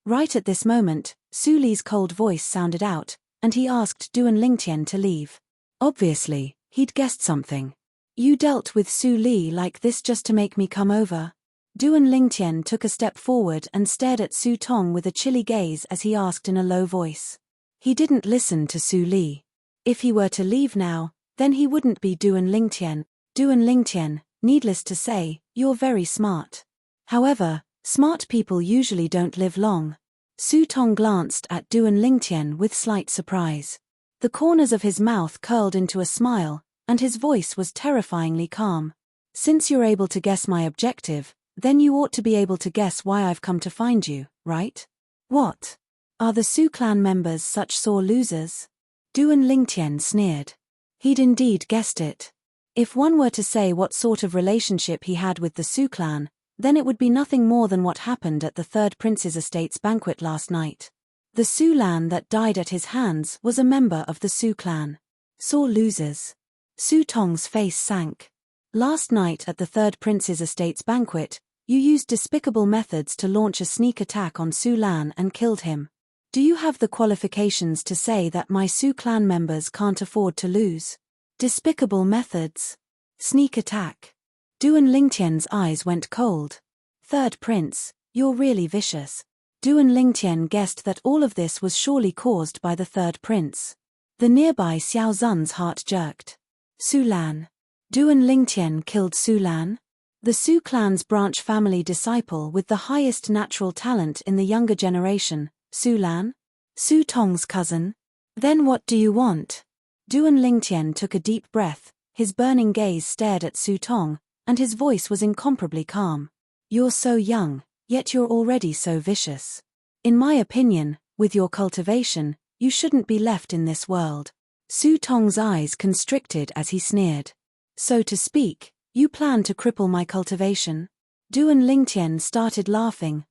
Right at this moment, Su Li's cold voice sounded out, and he asked Duan Lingtian to leave. Obviously, he'd guessed something. You dealt with Su Li like this just to make me come over? Duan Lingtian took a step forward and stared at Su Tong with a chilly gaze as he asked in a low voice. He didn't listen to Su Li. If he were to leave now, then he wouldn't be Duan Lingtian. Duan Lingtian, needless to say, you're very smart. However, smart people usually don't live long. Su Tong glanced at Duan Lingtian with slight surprise. The corners of his mouth curled into a smile, and his voice was terrifyingly calm. Since you're able to guess my objective, then you ought to be able to guess why I've come to find you, right? What? Are the Su clan members such sore losers? Duan Lingtian sneered. He'd indeed guessed it. If one were to say what sort of relationship he had with the Su clan, then it would be nothing more than what happened at the third prince's estate's banquet last night. The Su Lan that died at his hands was a member of the Su clan. Sore losers. Su Tong's face sank. Last night at the third prince's estate's banquet, you used despicable methods to launch a sneak attack on Su Lan and killed him. Do you have the qualifications to say that my Su clan members can't afford to lose? Despicable methods. Sneak attack. Duan Lingtian's eyes went cold. Third prince, you're really vicious. Duan Lingtian guessed that all of this was surely caused by the third prince. The nearby Xiao Zun's heart jerked. Su Lan. Duan Lingtian killed Su Lan? The Su clan's branch family disciple with the highest natural talent in the younger generation, Su Lan? Su Tong's cousin? Then what do you want? Duan Lingtian took a deep breath, his burning gaze stared at Su Tong, and his voice was incomparably calm. You're so young, yet you're already so vicious. In my opinion, with your cultivation, you shouldn't be left in this world. Su Tong's eyes constricted as he sneered. So to speak, you plan to cripple my cultivation? Duan Lingtian started laughing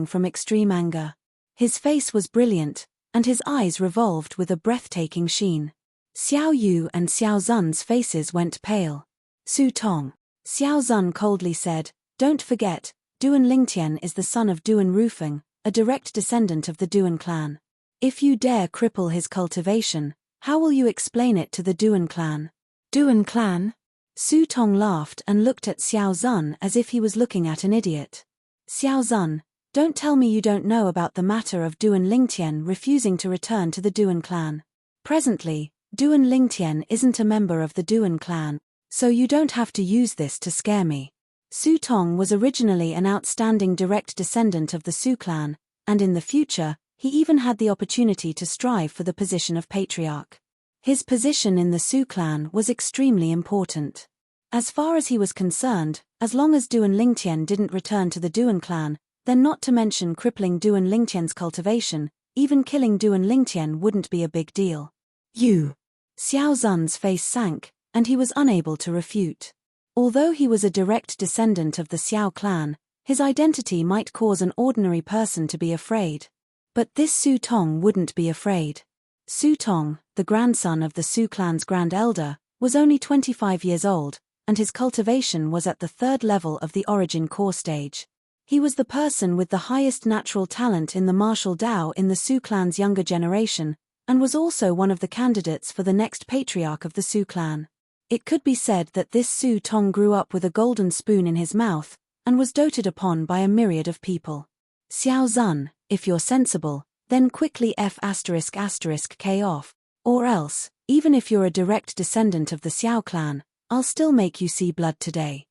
from extreme anger. His face was brilliant, and his eyes revolved with a breathtaking sheen. Xiao Yu and Xiao Zun's faces went pale. Su Tong. Xiao Zun coldly said, don't forget, Duan Lingtian is the son of Duan Rufeng, a direct descendant of the Duan clan. If you dare cripple his cultivation, how will you explain it to the Duan clan? Duan clan? Su Tong laughed and looked at Xiao Zun as if he was looking at an idiot. Xiao Zun, don't tell me you don't know about the matter of Duan Lingtian refusing to return to the Duan clan. Presently, Duan Lingtian isn't a member of the Duan clan, so you don't have to use this to scare me. Su Tong was originally an outstanding direct descendant of the Su clan, and in the future, he even had the opportunity to strive for the position of patriarch. His position in the Su clan was extremely important. As far as he was concerned, as long as Duan Lingtian didn't return to the Duan clan, then not to mention crippling Duan Lingtian's cultivation, even killing Duan Lingtian wouldn't be a big deal. You. Xiao Zun's face sank, and he was unable to refute. Although he was a direct descendant of the Xiao clan, his identity might cause an ordinary person to be afraid. But this Su Tong wouldn't be afraid. Su Tong, the grandson of the Su clan's grand elder, was only 25 years old, and his cultivation was at the third level of the origin core stage. He was the person with the highest natural talent in the martial Dao in the Su clan's younger generation, and was also one of the candidates for the next patriarch of the Su clan. It could be said that this Su Tong grew up with a golden spoon in his mouth, and was doted upon by a myriad of people. Xiao Zun, if you're sensible, then quickly F***K off, or else, even if you're a direct descendant of the Xiao clan, I'll still make you see blood today.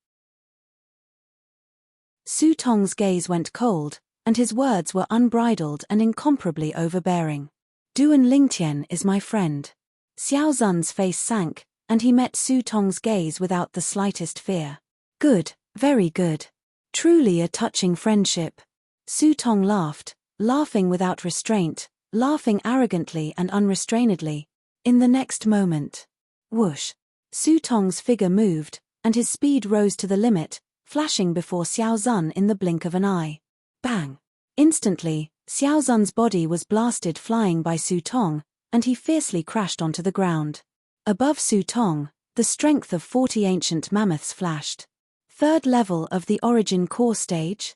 Su Tong's gaze went cold, and his words were unbridled and incomparably overbearing. Duan Lingtian is my friend. Xiao Zun's face sank, and he met Su Tong's gaze without the slightest fear. Good, very good. Truly a touching friendship. Su Tong laughed, laughing without restraint, laughing arrogantly and unrestrainedly. In the next moment, whoosh, Su Tong's figure moved, and his speed rose to the limit, flashing before Xiao Zun in the blink of an eye. Bang! Instantly, Xiao Zun's body was blasted flying by Su Tong, and he fiercely crashed onto the ground. Above Su Tong, the strength of 40 ancient mammoths flashed. Third level of the origin core stage?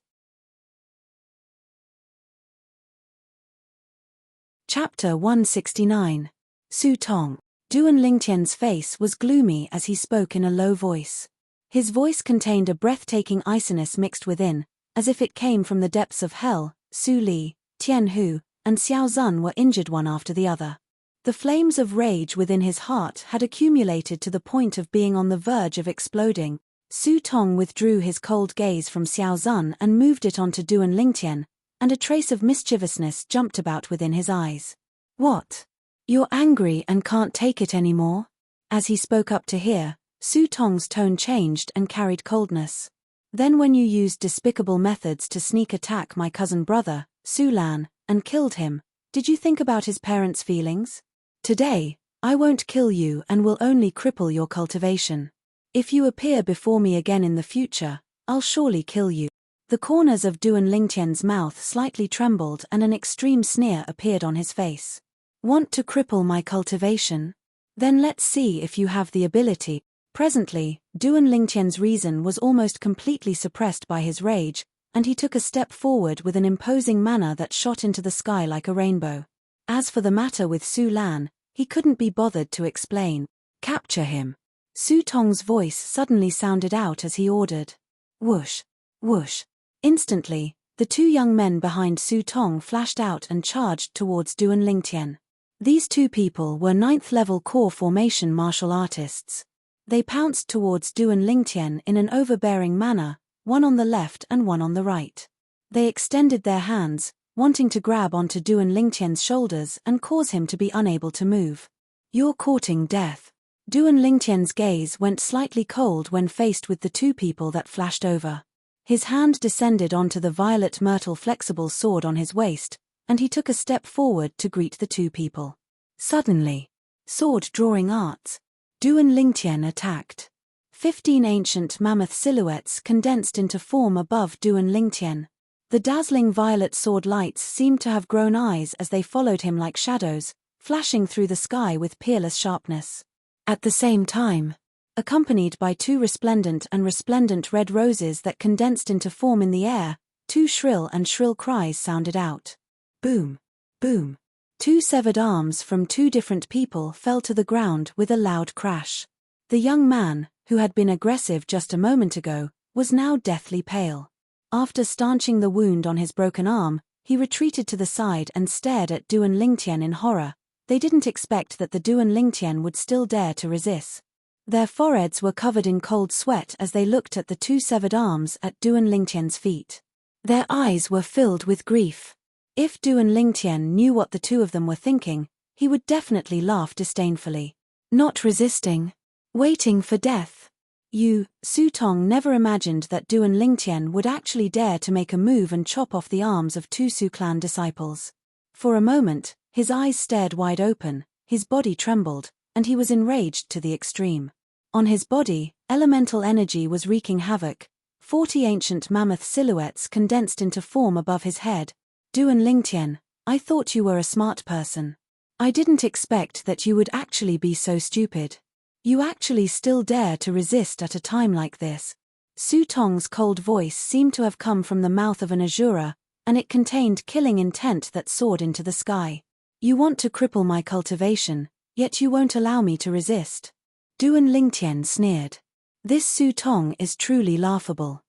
Chapter 169. Su Tong. Duan Lingtian's face was gloomy as he spoke in a low voice. His voice contained a breathtaking iciness mixed within, as if it came from the depths of hell. Su Li, Tian Hu, and Xiao Zun were injured one after the other. The flames of rage within his heart had accumulated to the point of being on the verge of exploding. Su Tong withdrew his cold gaze from Xiao Zun and moved it onto Duan Lingtian, and a trace of mischievousness jumped about within his eyes. What? You're angry and can't take it anymore? As he spoke up to hear, Su Tong's tone changed and carried coldness. Then when you used despicable methods to sneak attack my cousin brother, Su Lan, and killed him, did you think about his parents' feelings? Today, I won't kill you and will only cripple your cultivation. If you appear before me again in the future, I'll surely kill you. The corners of Duan Lingtian's mouth slightly trembled and an extreme sneer appeared on his face. Want to cripple my cultivation? Then let's see if you have the ability. Presently, Duan Lingtian's reason was almost completely suppressed by his rage, and he took a step forward with an imposing manner that shot into the sky like a rainbow. As for the matter with Su Lan, he couldn't be bothered to explain. Capture him. Su Tong's voice suddenly sounded out as he ordered. Whoosh. Whoosh. Instantly, the two young men behind Su Tong flashed out and charged towards Duan Lingtian. These two people were 9th-level core formation martial artists. They pounced towards Duan Lingtian in an overbearing manner, one on the left and one on the right. They extended their hands, wanting to grab onto Duan Lingtian's shoulders and cause him to be unable to move. You're courting death. Duan Lingtian's gaze went slightly cold when faced with the two people that flashed over. His hand descended onto the violet myrtle flexible sword on his waist, and he took a step forward to greet the two people. Suddenly, sword drawing arts. Duan Lingtian attacked. 15 ancient mammoth silhouettes condensed into form above Duan Lingtian. The dazzling violet sword lights seemed to have grown eyes as they followed him like shadows, flashing through the sky with peerless sharpness. At the same time, accompanied by two resplendent red roses that condensed into form in the air, two shrill cries sounded out. Boom! Boom! Two severed arms from two different people fell to the ground with a loud crash. The young man, who had been aggressive just a moment ago, was now deathly pale. After stanching the wound on his broken arm, he retreated to the side and stared at Duan Lingtian in horror. They didn't expect that the Duan Lingtian would still dare to resist. Their foreheads were covered in cold sweat as they looked at the two severed arms at Duan Lingtian's feet. Their eyes were filled with grief. If Duan Lingtian knew what the two of them were thinking, he would definitely laugh disdainfully. Not resisting. Waiting for death. Su Tong never imagined that Duan Lingtian would actually dare to make a move and chop off the arms of two Su clan disciples. For a moment, his eyes stared wide open, his body trembled, and he was enraged to the extreme. On his body, elemental energy was wreaking havoc. 40 ancient mammoth silhouettes condensed into form above his head. Duan Lingtian, I thought you were a smart person. I didn't expect that you would actually be so stupid. You actually still dare to resist at a time like this. Su Tong's cold voice seemed to have come from the mouth of an Azura, and it contained killing intent that soared into the sky. You want to cripple my cultivation, yet you won't allow me to resist. Duan Lingtian sneered. This Su Tong is truly laughable.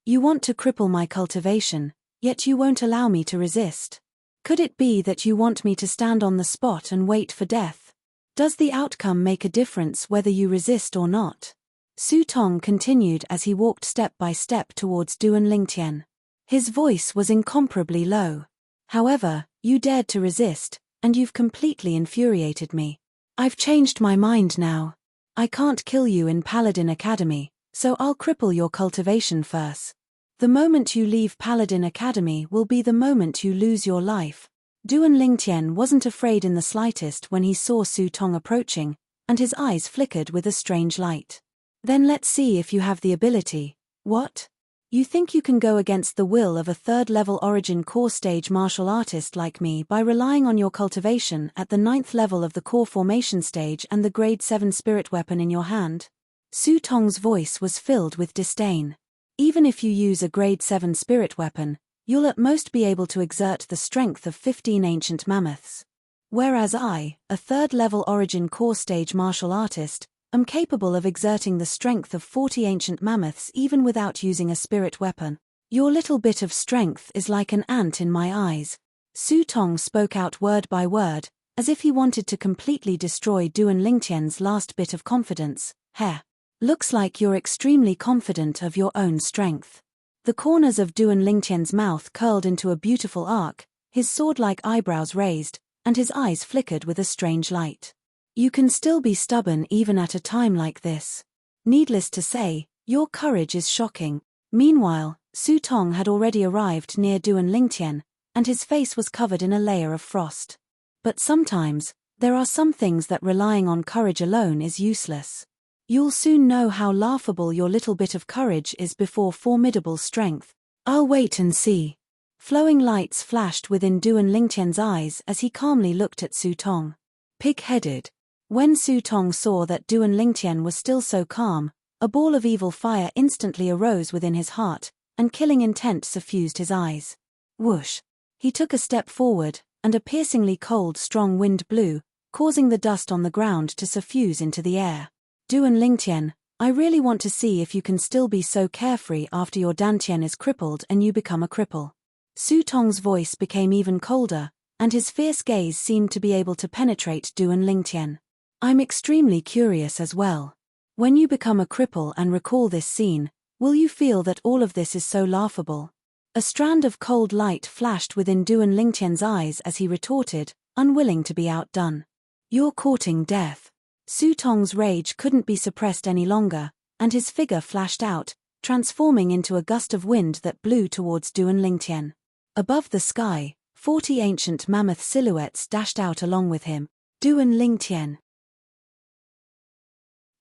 You want to cripple my cultivation, yet you won't allow me to resist. Could it be that you want me to stand on the spot and wait for death? Does the outcome make a difference whether you resist or not? Su Tong continued as he walked step by step towards Duan Lingtian. His voice was incomparably low. However, you dared to resist, and you've completely infuriated me. I've changed my mind now. I can't kill you in Paladin Academy, so I'll cripple your cultivation first. The moment you leave Paladin Academy will be the moment you lose your life. Duan Lingtian wasn't afraid in the slightest when he saw Su Tong approaching, and his eyes flickered with a strange light. Then let's see if you have the ability. What? You think you can go against the will of a 3rd-level origin core stage martial artist like me by relying on your cultivation at the 9th level of the core formation stage and the grade 7 spirit weapon in your hand? Su Tong's voice was filled with disdain. Even if you use a grade 7 spirit weapon, you'll at most be able to exert the strength of 15 ancient mammoths. Whereas I, a third-level origin core stage martial artist, am capable of exerting the strength of 40 ancient mammoths even without using a spirit weapon. Your little bit of strength is like an ant in my eyes. Su Tong spoke out word by word, as if he wanted to completely destroy Duan Lingtian's last bit of confidence. Heh. Looks like you're extremely confident of your own strength. The corners of Duan Lingtian's mouth curled into a beautiful arc, his sword-like eyebrows raised, and his eyes flickered with a strange light. You can still be stubborn even at a time like this. Needless to say, your courage is shocking. Meanwhile, Su Tong had already arrived near Duan Lingtian, and his face was covered in a layer of frost. But sometimes, there are some things that relying on courage alone is useless. You'll soon know how laughable your little bit of courage is before formidable strength. I'll wait and see. Flowing lights flashed within Duan Lingtian's eyes as he calmly looked at Su Tong. Pig-headed. When Su Tong saw that Duan Lingtian was still so calm, a ball of evil fire instantly arose within his heart, and killing intent suffused his eyes. Whoosh. He took a step forward, and a piercingly cold strong wind blew, causing the dust on the ground to suffuse into the air. Duan Lingtian, I really want to see if you can still be so carefree after your dantian is crippled and you become a cripple. Su Tong's voice became even colder, and his fierce gaze seemed to be able to penetrate Duan Lingtian. I'm extremely curious as well. When you become a cripple and recall this scene, will you feel that all of this is so laughable? A strand of cold light flashed within Duan Lingtian's eyes as he retorted, unwilling to be outdone. You're courting death. Su Tong's rage couldn't be suppressed any longer, and his figure flashed out, transforming into a gust of wind that blew towards Duan Lingtian. Above the sky, 40 ancient mammoth silhouettes dashed out along with him. Duan Lingtian.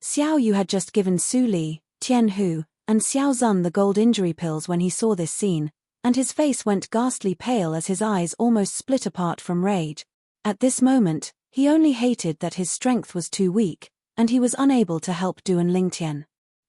Xiao Yu had just given Su Li, Tian Hu, and Xiao Zun the gold injury pills when he saw this scene, and his face went ghastly pale as his eyes almost split apart from rage. At this moment, he only hated that his strength was too weak, and he was unable to help Duan Lingtian.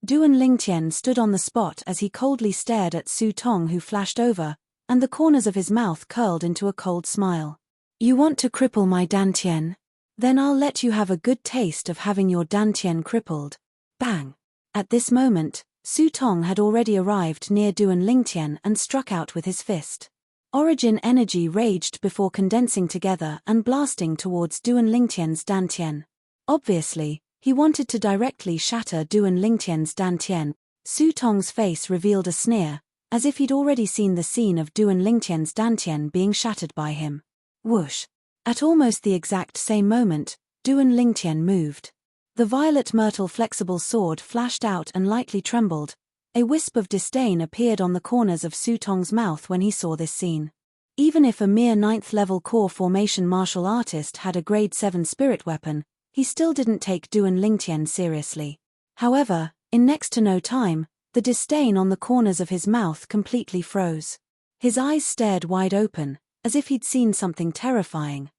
Duan Lingtian stood on the spot as he coldly stared at Su Tong, who flashed over, and the corners of his mouth curled into a cold smile. You want to cripple my dantian? Then I'll let you have a good taste of having your dantian crippled. Bang! At this moment, Su Tong had already arrived near Duan Lingtian and struck out with his fist. Origin energy raged before condensing together and blasting towards Duan Lingtian's dantian. Obviously, he wanted to directly shatter Duan Lingtian's dantian. Su Tong's face revealed a sneer, as if he'd already seen the scene of Duan Lingtian's dantian being shattered by him. Whoosh! At almost the exact same moment, Duan Lingtian moved. The violet myrtle flexible sword flashed out and lightly trembled. A wisp of disdain appeared on the corners of Su Tong's mouth when he saw this scene. Even if a mere 9th-level core formation martial artist had a grade 7 spirit weapon, he still didn't take Duan Lingtian seriously. However, in next to no time, the disdain on the corners of his mouth completely froze. His eyes stared wide open, as if he'd seen something terrifying.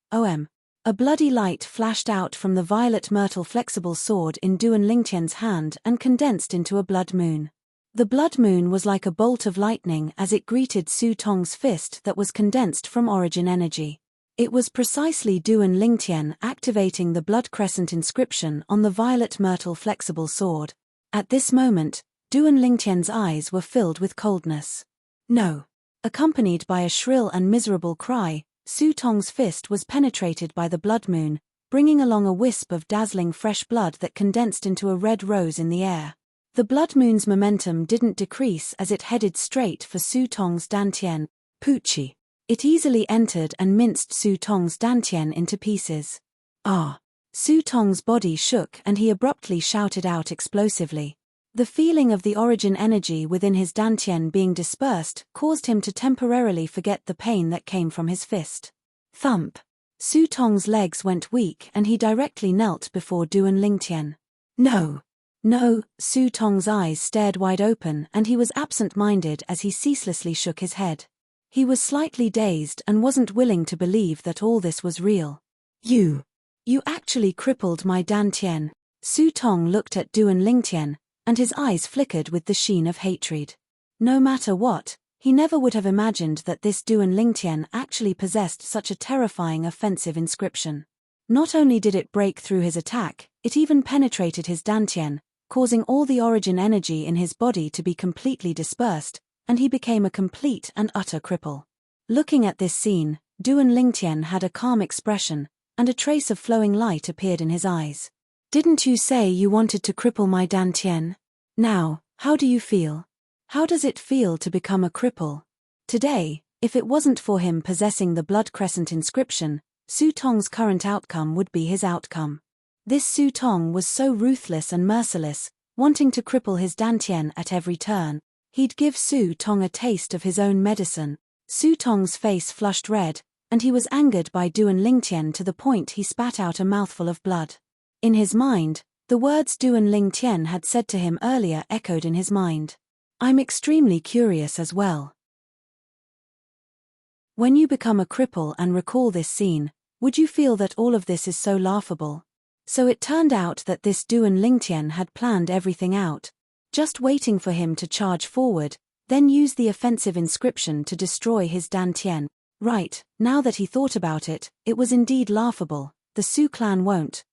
A bloody light flashed out from the violet myrtle flexible sword in Duan Lingtian's hand and condensed into a blood moon. The blood moon was like a bolt of lightning as it greeted Su Tong's fist that was condensed from origin energy. It was precisely Duan Lingtian activating the blood crescent inscription on the violet myrtle flexible sword. At this moment, Duan Lingtian's eyes were filled with coldness. No! Accompanied by a shrill and miserable cry, Su Tong's fist was penetrated by the blood moon, bringing along a wisp of dazzling fresh blood that condensed into a red rose in the air. The blood moon's momentum didn't decrease as it headed straight for Su Tong's dantian. Poochie. It easily entered and minced Su Tong's dantian into pieces. Ah! Su Tong's body shook and he abruptly shouted out explosively. The feeling of the origin energy within his dantian being dispersed caused him to temporarily forget the pain that came from his fist. Thump! Su Tong's legs went weak and he directly knelt before Duan Lingtian. No! No! Su Tong's eyes stared wide open and he was absent-minded as he ceaselessly shook his head. He was slightly dazed and wasn't willing to believe that all this was real. You actually crippled my dantian. Su Tong looked at Duan Lingtian, and his eyes flickered with the sheen of hatred. No matter what, He never would have imagined that this Duan Lingtian actually possessed such a terrifying offensive inscription. Not only did it break through his attack, it even penetrated his dantian, causing all the origin energy in his body to be completely dispersed, and he became a complete and utter cripple. Looking at this scene, Duan Lingtian had a calm expression, and a trace of flowing light appeared in his eyes. "Didn't you say you wanted to cripple my dantian? Now, how do you feel? How does it feel to become a cripple?" Today, if it wasn't for him possessing the blood crescent inscription, Su Tong's current outcome would be his outcome. This Su Tong was so ruthless and merciless, wanting to cripple his dantian at every turn. He'd give Su Tong a taste of his own medicine. Su Tong's face flushed red, and he was angered by Duan Lingtian to the point he spat out a mouthful of blood. In his mind, the words Duan Lingtian had said to him earlier echoed in his mind. "I'm extremely curious as well." When you become a cripple and recall this scene, would you feel that all of this is so laughable? So it turned out that this Duan Lingtian had planned everything out, just waiting for him to charge forward, then use the offensive inscription to destroy his dantian. Right, now that he thought about it, it was indeed laughable. The Su clan won't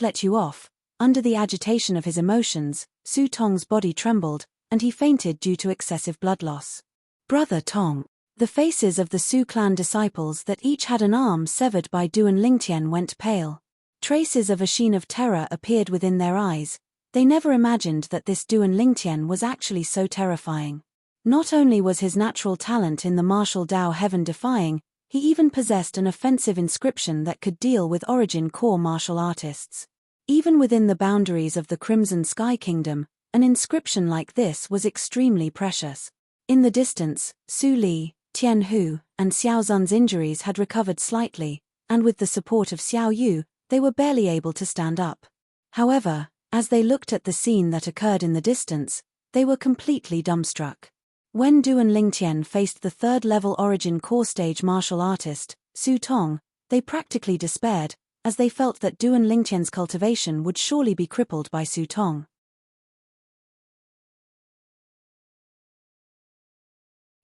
let you off. Under the agitation of his emotions, Su Tong's body trembled, and he fainted due to excessive blood loss. "Brother Tong." The faces of the Su clan disciples that each had an arm severed by Duan Lingtian went pale. Traces of a sheen of terror appeared within their eyes. They never imagined that this Duan Lingtian was actually so terrifying. Not only was his natural talent in the martial Dao heaven-defying, he even possessed an offensive inscription that could deal with origin core martial artists. Even within the boundaries of the Crimson Sky Kingdom, an inscription like this was extremely precious. In the distance, Su Li, Tian Hu, and Xiao Zun's injuries had recovered slightly, and with the support of Xiao Yu, they were barely able to stand up. However, as they looked at the scene that occurred in the distance, they were completely dumbstruck. When Duan Lingtian faced the third-level origin core stage martial artist, Su Tong, they practically despaired, as they felt that Duan Lingtian's cultivation would surely be crippled by Su Tong.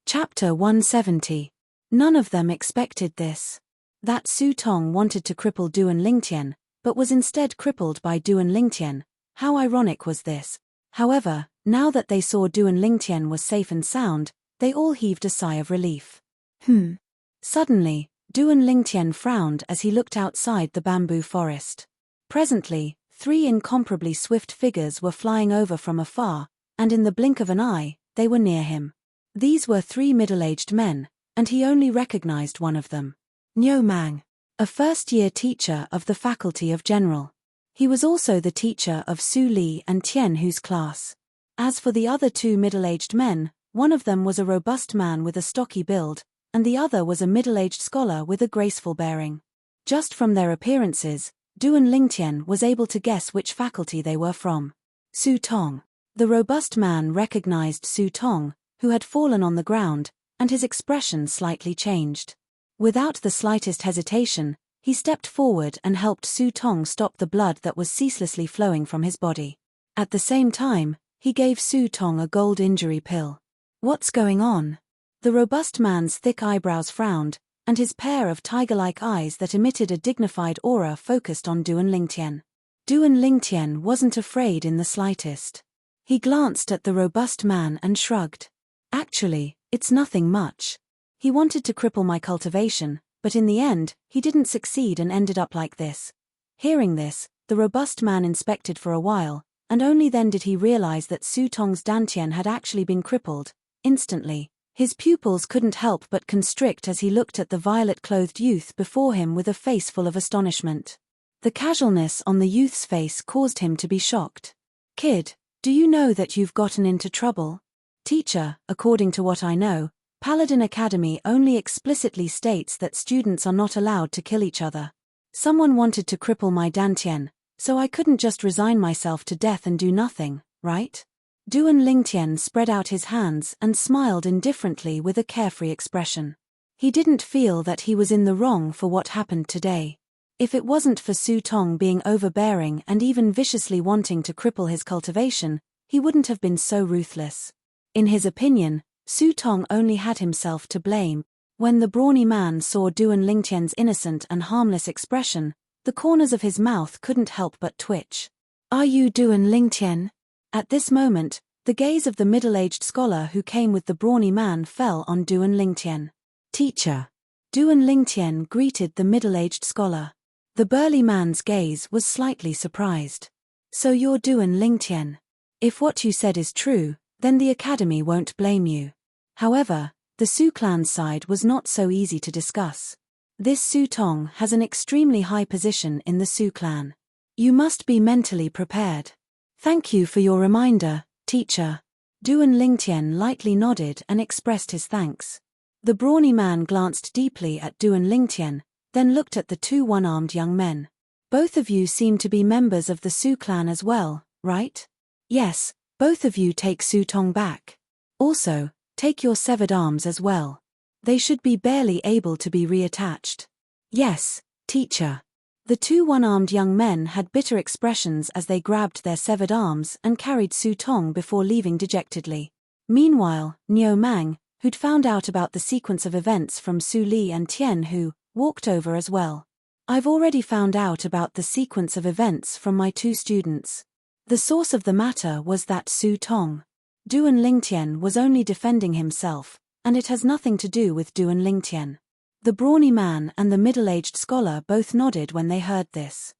Chapter 170. None of them expected this. That Su Tong wanted to cripple Duan Lingtian, but was instead crippled by Duan Lingtian. How ironic was this? However, now that they saw Duan Lingtian was safe and sound, they all heaved a sigh of relief. Suddenly, Duan Lingtian frowned as he looked outside the bamboo forest. Presently, 3 incomparably swift figures were flying over from afar, and in the blink of an eye, they were near him. These were 3 middle-aged men, and he only recognized one of them. Niu Mang, a first-year teacher of the Faculty of General. He was also the teacher of Su Li and Tian Hu's class. As for the other 2 middle-aged men, one of them was a robust man with a stocky build, and the other was a middle-aged scholar with a graceful bearing. Just from their appearances, Duan Lingtian was able to guess which faculty they were from. Su Tong. The robust man recognized Su Tong, who had fallen on the ground, and his expression slightly changed. Without the slightest hesitation, he stepped forward and helped Su Tong stop the blood that was ceaselessly flowing from his body. At the same time, he gave Su Tong a gold injury pill. "What's going on?" The robust man's thick eyebrows frowned, and his pair of tiger-like eyes that emitted a dignified aura focused on Duan Lingtian. Duan Lingtian wasn't afraid in the slightest. He glanced at the robust man and shrugged. "Actually, it's nothing much. He wanted to cripple my cultivation, but in the end, he didn't succeed and ended up like this." Hearing this, the robust man inspected for a while, and only then did he realize that Su Tong's dantian had actually been crippled. Instantly, his pupils couldn't help but constrict as he looked at the violet-clothed youth before him with a face full of astonishment. The casualness on the youth's face caused him to be shocked. "Kid, do you know that you've gotten into trouble?" "Teacher, according to what I know, Paladin Academy only explicitly states that students are not allowed to kill each other. Someone wanted to cripple my dantian, so I couldn't just resign myself to death and do nothing, right?" Duan Lingtian spread out his hands and smiled indifferently with a carefree expression. He didn't feel that he was in the wrong for what happened today. If it wasn't for Su Tong being overbearing and even viciously wanting to cripple his cultivation, he wouldn't have been so ruthless. In his opinion, Su Tong only had himself to blame. When the brawny man saw Duan Lingtian's innocent and harmless expression, the corners of his mouth couldn't help but twitch. "Are you Duan Lingtian?" At this moment, the gaze of the middle-aged scholar who came with the brawny man fell on Duan Lingtian. "Teacher." Duan Lingtian greeted the middle-aged scholar. The burly man's gaze was slightly surprised. "So you're Duan Lingtian. If what you said is true, then the academy won't blame you." However, the Su clan's side was not so easy to discuss. This Su Tong has an extremely high position in the Su clan. You must be mentally prepared. "Thank you for your reminder, teacher." Duan Lingtian lightly nodded and expressed his thanks. The brawny man glanced deeply at Duan Lingtian, then looked at the two one-armed young men. "Both of you seem to be members of the Su clan as well, right?" "Yes, both of you take Su Tong back. Also, take your severed arms as well. They should be barely able to be reattached." "Yes, teacher." The two one-armed young men had bitter expressions as they grabbed their severed arms and carried Su Tong before leaving dejectedly. Meanwhile, Niu Mang, who'd found out about the sequence of events from Su Li and Tian Hu, walked over as well. "I've already found out about the sequence of events from my two students. The source of the matter was that Su Tong. Duan Lingtian was only defending himself, and it has nothing to do with Duan Lingtian." The brawny man and the middle-aged scholar both nodded when they heard this.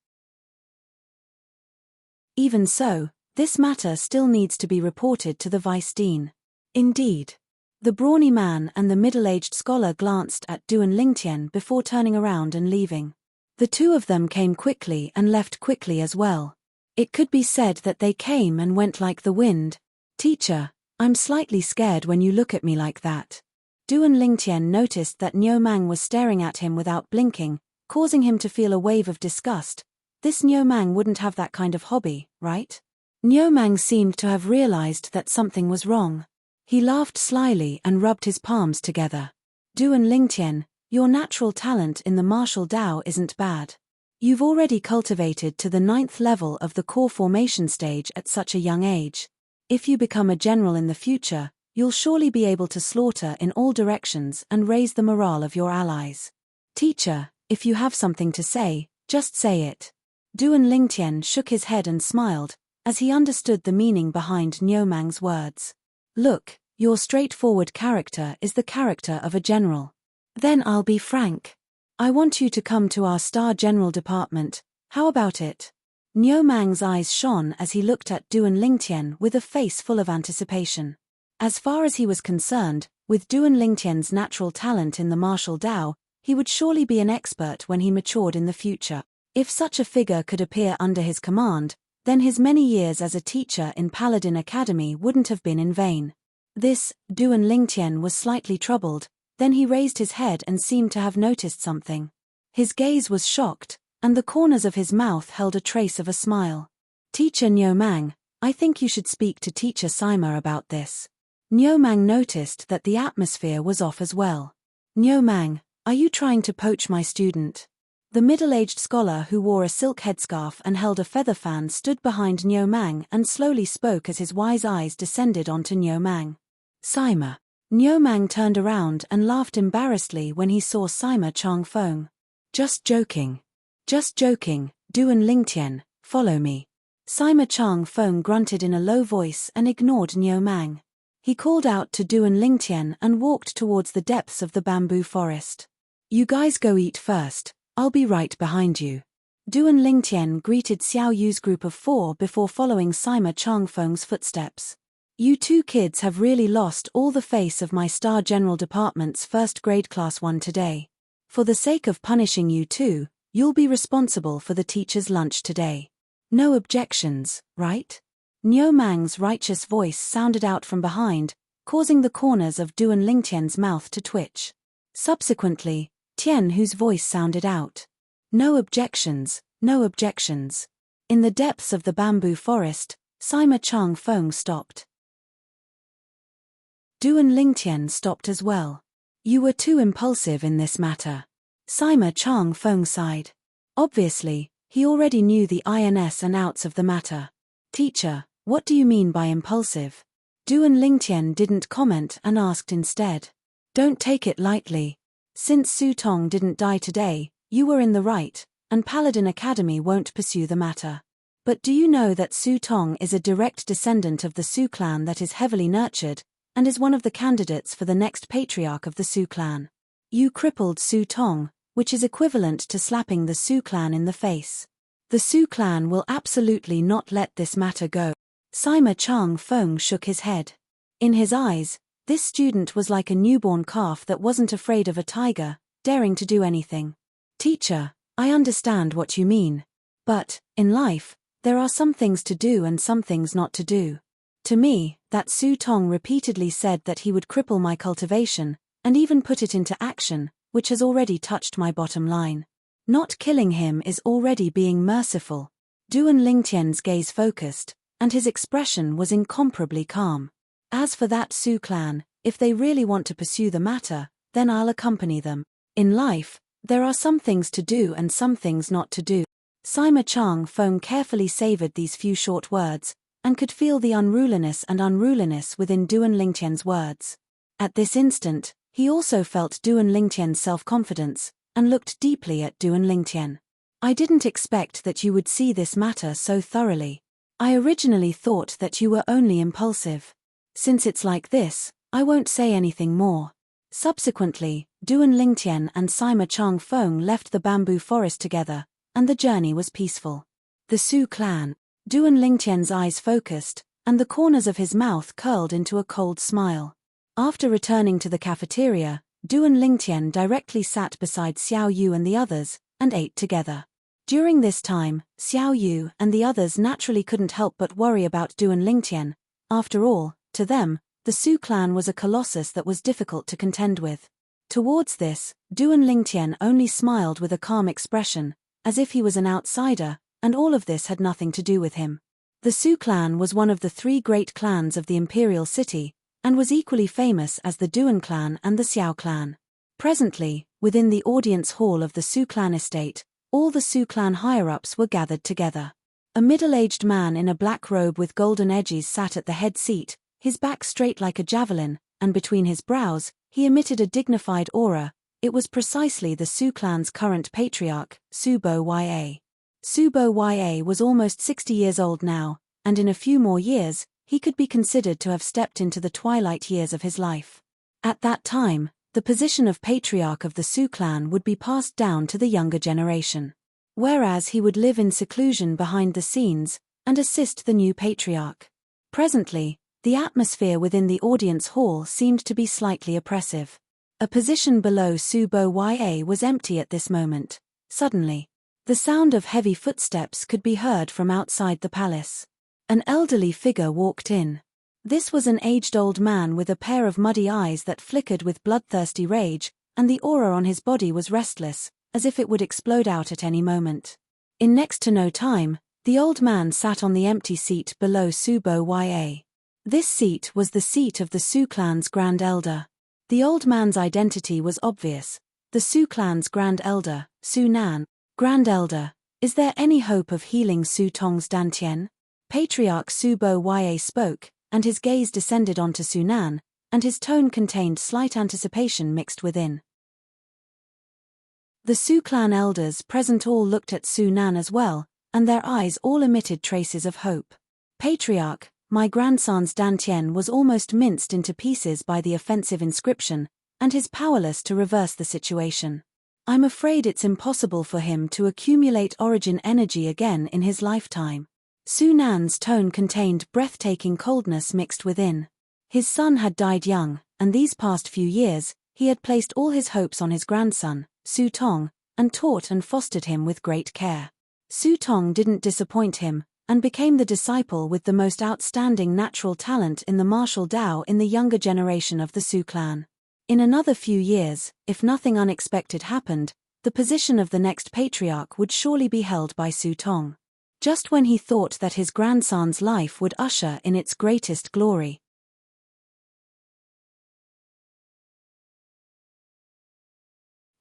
"Even so, this matter still needs to be reported to the vice dean." "Indeed." The brawny man and the middle-aged scholar glanced at Duan Lingtian before turning around and leaving. The two of them came quickly and left quickly as well. It could be said that they came and went like the wind. "Teacher, I'm slightly scared when you look at me like that." Duan Lingtian noticed that Niu Mang was staring at him without blinking, causing him to feel a wave of disgust. This Niu Mang wouldn't have that kind of hobby, right? Niu Mang seemed to have realized that something was wrong. He laughed slyly and rubbed his palms together. "Duan Lingtian, your natural talent in the martial Dao isn't bad. You've already cultivated to the 9th level of the core formation stage at such a young age. If you become a general in the future, you'll surely be able to slaughter in all directions and raise the morale of your allies. Teacher, if you have something to say, just say it." Duan Lingtian shook his head and smiled, as he understood the meaning behind Niu Mang's words. "Look, your straightforward character is the character of a general. Then I'll be frank. I want you to come to our Star General department, how about it?" Niu Mang's eyes shone as he looked at Duan Lingtian with a face full of anticipation. As far as he was concerned, with Duan Lingtian's natural talent in the martial Dao, he would surely be an expert when he matured in the future. If such a figure could appear under his command, then his many years as a teacher in Paladin Academy wouldn't have been in vain. Duan Lingtian was slightly troubled, then he raised his head and seemed to have noticed something. His gaze was shocked, and the corners of his mouth held a trace of a smile. "Teacher Niu Mang, I think you should speak to Teacher Sima about this." Niu Mang noticed that the atmosphere was off as well. "Niu Mang, are you trying to poach my student?" The middle-aged scholar who wore a silk headscarf and held a feather fan stood behind Niu Mang and slowly spoke as his wise eyes descended onto Niu Mang. "Sima." Niu Mang turned around and laughed embarrassedly when he saw Sima Chang Feng. "Just joking. Just joking, Duan Lingtian, follow me." Sima Chang Feng grunted in a low voice and ignored Niu Mang. He called out to Duan Lingtian and walked towards the depths of the bamboo forest. "You guys go eat first, I'll be right behind you." Duan Lingtian greeted Xiao Yu's group of 4 before following Sima Chang Feng's footsteps. "You two kids have really lost all the face of my Star General Department's first grade Class 1 today. For the sake of punishing you two, you'll be responsible for the teacher's lunch today. No objections, right?" Niu Mang's righteous voice sounded out from behind, causing the corners of Duan Lingtian's mouth to twitch. Subsequently, Tian Hu's voice sounded out. "No objections, no objections." In the depths of the bamboo forest, Sima Chang Feng stopped. Duan Lingtian stopped as well. "You were too impulsive in this matter." Sima Chang Feng sighed. Obviously, he already knew the ins and outs of the matter. "Teacher, what do you mean by impulsive?" Duan Lingtian didn't comment and asked instead. Don't take it lightly. Since Su Tong didn't die today, you were in the right, and Paladin Academy won't pursue the matter. But do you know that Su Tong is a direct descendant of the Su clan that is heavily nurtured, and is one of the candidates for the next patriarch of the Su clan? You crippled Su Tong, which is equivalent to slapping the Su clan in the face. The Su clan will absolutely not let this matter go. Sima Chang Feng shook his head. In his eyes, this student was like a newborn calf that wasn't afraid of a tiger, daring to do anything. Teacher, I understand what you mean. But, in life, there are some things to do and some things not to do. To me, that Su Tong repeatedly said that he would cripple my cultivation, and even put it into action, which has already touched my bottom line. Not killing him is already being merciful. Duan Lingtian's gaze focused, and his expression was incomparably calm. As for that Su clan, if they really want to pursue the matter, then I'll accompany them. In life, there are some things to do and some things not to do. Sima Chang Feng carefully savored these few short words, and could feel the unruliness within Duan Lingtian's words. At this instant, he also felt Duan Lingtian's self-confidence, and looked deeply at Duan Lingtian. I didn't expect that you would see this matter so thoroughly. I originally thought that you were only impulsive. Since it's like this, I won't say anything more. Subsequently, Duan Lingtian and Sima Chang Feng left the bamboo forest together, and the journey was peaceful. The Su clan. Duan Lingtian's eyes focused, and the corners of his mouth curled into a cold smile. After returning to the cafeteria, Duan Lingtian directly sat beside Xiao Yu and the others, and ate together. During this time, Xiao Yu and the others naturally couldn't help but worry about Duan Lingtian. After all, to them, the Su clan was a colossus that was difficult to contend with. Towards this, Duan Lingtian only smiled with a calm expression, as if he was an outsider, and all of this had nothing to do with him. The Su clan was one of the three great clans of the imperial city, and was equally famous as the Duan clan and the Xiao clan. Presently, within the audience hall of the Su clan estate, all the Su clan higher-ups were gathered together. A middle-aged man in a black robe with golden edges sat at the head seat, his back straight like a javelin, and between his brows, he emitted a dignified aura. It was precisely the Su clan's current patriarch, Subo Ya. Subo Ya was almost 60 years old now, and in a few more years, he could be considered to have stepped into the twilight years of his life. At that time, the position of patriarch of the Su clan would be passed down to the younger generation. Whereas he would live in seclusion behind the scenes, and assist the new patriarch. Presently, the atmosphere within the audience hall seemed to be slightly oppressive. A position below Subo Ya was empty at this moment. Suddenly, the sound of heavy footsteps could be heard from outside the palace. An elderly figure walked in. This was an aged old man with a pair of muddy eyes that flickered with bloodthirsty rage, and the aura on his body was restless, as if it would explode out at any moment. In next to no time, the old man sat on the empty seat below Subo Ya. This seat was the seat of the Su clan's Grand Elder. The old man's identity was obvious. The Su clan's Grand Elder, Su Nan. Grand Elder, is there any hope of healing Su Tong's Dantian? Patriarch Subo Ya spoke, and his gaze descended onto Su Nan, and his tone contained slight anticipation mixed within. The Su clan elders present all looked at Su Nan as well, and their eyes all emitted traces of hope. Patriarch, my grandson's Dantian was almost minced into pieces by the offensive inscription, and is powerless to reverse the situation. I'm afraid it's impossible for him to accumulate origin energy again in his lifetime. Su Nan's tone contained breathtaking coldness mixed within. His son had died young, and these past few years, he had placed all his hopes on his grandson, Su Tong, and taught and fostered him with great care. Su Tong didn't disappoint him, and became the disciple with the most outstanding natural talent in the martial Dao in the younger generation of the Su clan. In another few years, if nothing unexpected happened, the position of the next patriarch would surely be held by Su Tong. Just when he thought that his grandson's life would usher in its greatest glory.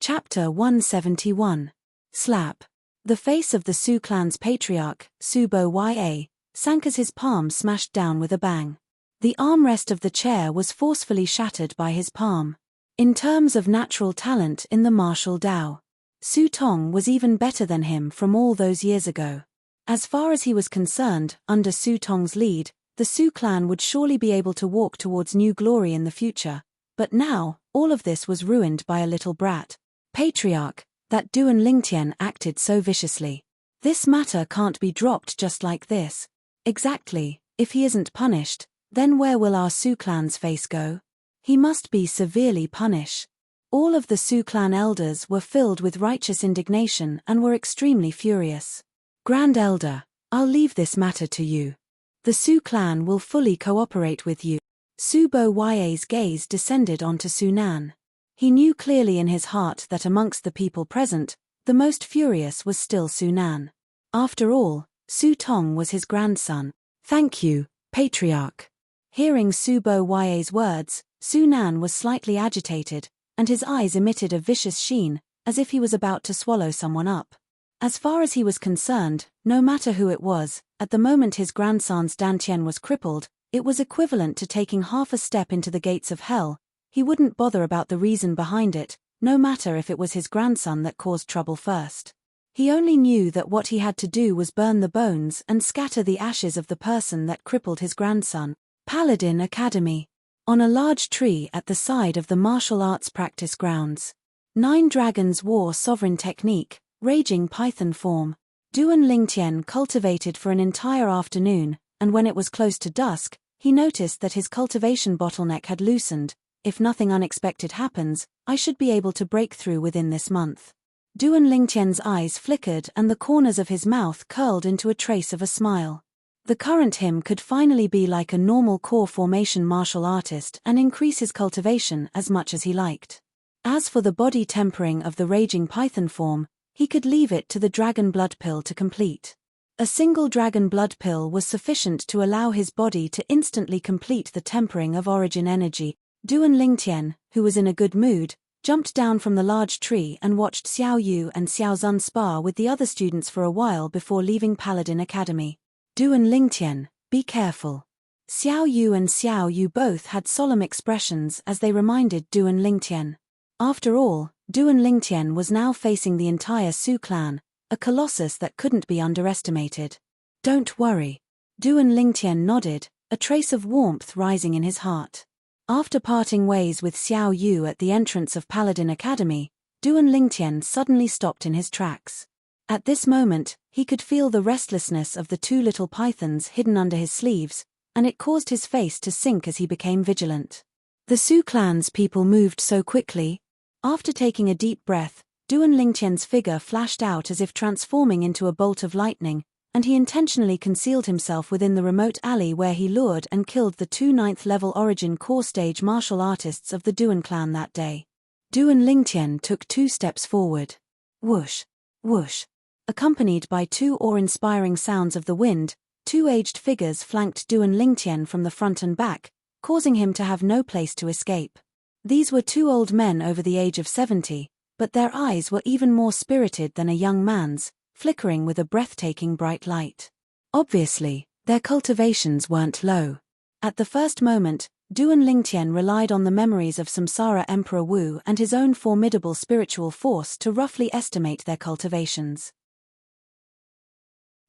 Chapter 171. Slap. The face of the Su clan's patriarch, Subo Ya, sank as his palm smashed down with a bang. The armrest of the chair was forcefully shattered by his palm. In terms of natural talent in the martial Dao, Su Tong was even better than him from all those years ago. As far as he was concerned, under Su Tong's lead, the Su clan would surely be able to walk towards new glory in the future. But now, all of this was ruined by a little brat. Patriarch, that Duan Lingtian acted so viciously. This matter can't be dropped just like this. Exactly, if he isn't punished, then where will our Su clan's face go? He must be severely punished. All of the Su clan elders were filled with righteous indignation and were extremely furious. Grand Elder, I'll leave this matter to you. The Su clan will fully cooperate with you. Su Bo Ye's gaze descended onto Su Nan. He knew clearly in his heart that amongst the people present, the most furious was still Su Nan. After all, Su Tong was his grandson. Thank you, Patriarch. Hearing Su Bo Ye's words, Su Nan was slightly agitated, and his eyes emitted a vicious sheen, as if he was about to swallow someone up. As far as he was concerned, no matter who it was, at the moment his grandson's dantian was crippled, it was equivalent to taking half a step into the gates of hell. He wouldn't bother about the reason behind it, no matter if it was his grandson that caused trouble first. He only knew that what he had to do was burn the bones and scatter the ashes of the person that crippled his grandson. Paladin Academy. On a large tree at the side of the martial arts practice grounds. 9 dragons wore sovereign technique, raging python form. Duan Lingtian cultivated for an entire afternoon, and when it was close to dusk, he noticed that his cultivation bottleneck had loosened. If nothing unexpected happens, I should be able to break through within this month. Duan Lingtian's eyes flickered and the corners of his mouth curled into a trace of a smile. The current him could finally be like a normal core formation martial artist and increase his cultivation as much as he liked. As for the body tempering of the raging python form, he could leave it to the dragon blood pill to complete. A single dragon blood pill was sufficient to allow his body to instantly complete the tempering of origin energy. Duan Lingtian, who was in a good mood, jumped down from the large tree and watched Xiao Yu and Xiao Zun spar with the other students for a while before leaving Paladin Academy. Duan Lingtian, be careful. Xiao Yu and Xiao Yu both had solemn expressions as they reminded Duan Lingtian. After all, Duan Lingtian was now facing the entire Su clan, a colossus that couldn't be underestimated. Don't worry. Duan Lingtian nodded, a trace of warmth rising in his heart. After parting ways with Xiao Yu at the entrance of Paladin Academy, Duan Lingtian suddenly stopped in his tracks. At this moment, he could feel the restlessness of the 2 little pythons hidden under his sleeves, and it caused his face to sink as he became vigilant. The Su clan's people moved so quickly. After taking a deep breath, Duan Lingtian's figure flashed out as if transforming into a bolt of lightning, and he intentionally concealed himself within the remote alley where he lured and killed the 2 9th-level origin core stage martial artists of the Duan clan that day. Duan Lingtian took 2 steps forward. Whoosh! Whoosh! Accompanied by 2 awe-inspiring sounds of the wind, 2 aged figures flanked Duan Lingtian from the front and back, causing him to have no place to escape. These were 2 old men over the age of 70, but their eyes were even more spirited than a young man's, flickering with a breathtaking bright light. Obviously, their cultivations weren't low. At the first moment, Duan Lingtian relied on the memories of Samsara Emperor Wu and his own formidable spiritual force to roughly estimate their cultivations.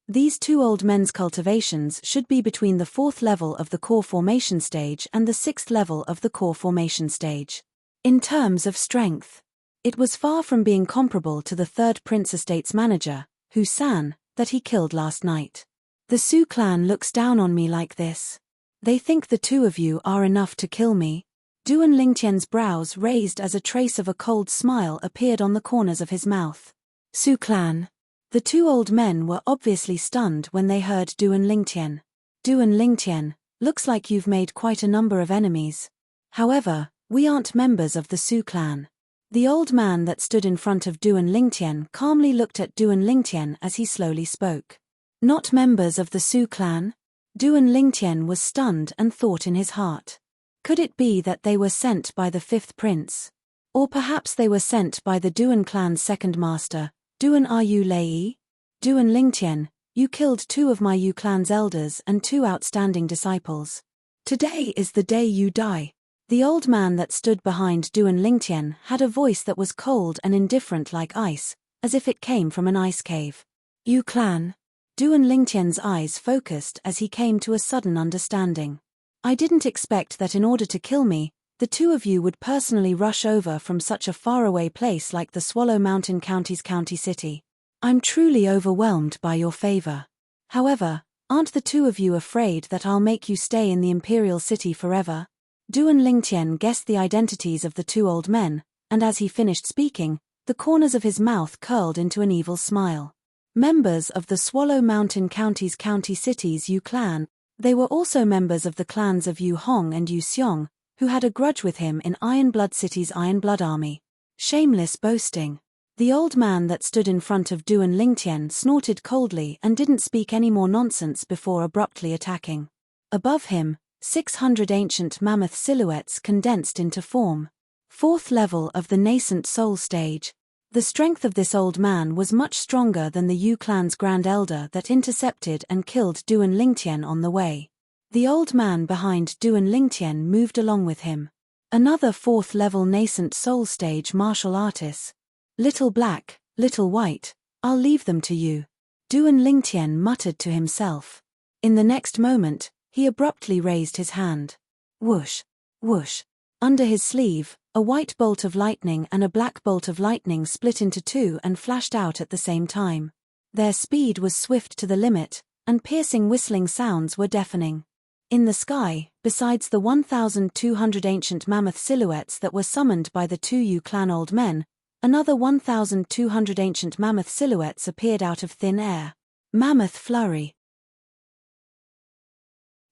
These 2 old men's cultivations should be between the 4th level of the core formation stage and the 6th level of the core formation stage. In terms of strength, it was far from being comparable to the 3rd Prince Estate's manager, Hu San, that he killed last night. The Su clan looks down on me like this. They think the 2 of you are enough to kill me. Duan Lingtian's brows raised as a trace of a cold smile appeared on the corners of his mouth. Su clan. The 2 old men were obviously stunned when they heard Duan Lingtian. Duan Lingtian, looks like you've made quite a number of enemies. However, we aren't members of the Su clan. The old man that stood in front of Duan Lingtian calmly looked at Duan Lingtian as he slowly spoke. Not members of the Su clan? Duan Lingtian was stunned and thought in his heart. Could it be that they were sent by the 5th prince? Or perhaps they were sent by the Duan clan's 2nd master, Duan Yu Lei? Duan Lingtian, you killed 2 of my Yu clan's elders and 2 outstanding disciples. Today is the day you die. The old man that stood behind Duan Lingtian had a voice that was cold and indifferent like ice, as if it came from an ice cave. You clan? Duan Lingtian's eyes focused as he came to a sudden understanding. I didn't expect that in order to kill me, the two of you would personally rush over from such a faraway place like the Swallow Mountain County's county city. I'm truly overwhelmed by your favor. However, aren't the two of you afraid that I'll make you stay in the imperial city forever? Duan Lingtian guessed the identities of the two old men, and as he finished speaking, the corners of his mouth curled into an evil smile. Members of the Swallow Mountain County's county cities Yu clan, they were also members of the clans of Yu Hong and Yu Xiong, who had a grudge with him in Ironblood City's Ironblood army. Shameless boasting. The old man that stood in front of Duan Lingtian snorted coldly and didn't speak any more nonsense before abruptly attacking. Above him, 600 ancient mammoth silhouettes condensed into form. Fourth level of the nascent soul stage. The strength of this old man was much stronger than the Yu clan's grand elder that intercepted and killed Duan Lingtian on the way. The old man behind Duan Lingtian moved along with him. Another fourth level nascent soul stage martial artist. Little black, little white, I'll leave them to you. Duan Lingtian muttered to himself. In the next moment, he abruptly raised his hand. Whoosh, whoosh. Under his sleeve, a white bolt of lightning and a black bolt of lightning split into two and flashed out at the same time. Their speed was swift to the limit, and piercing whistling sounds were deafening. In the sky, besides the 1,200 ancient mammoth silhouettes that were summoned by the two Yu clan old men, another 1,200 ancient mammoth silhouettes appeared out of thin air. Mammoth flurry.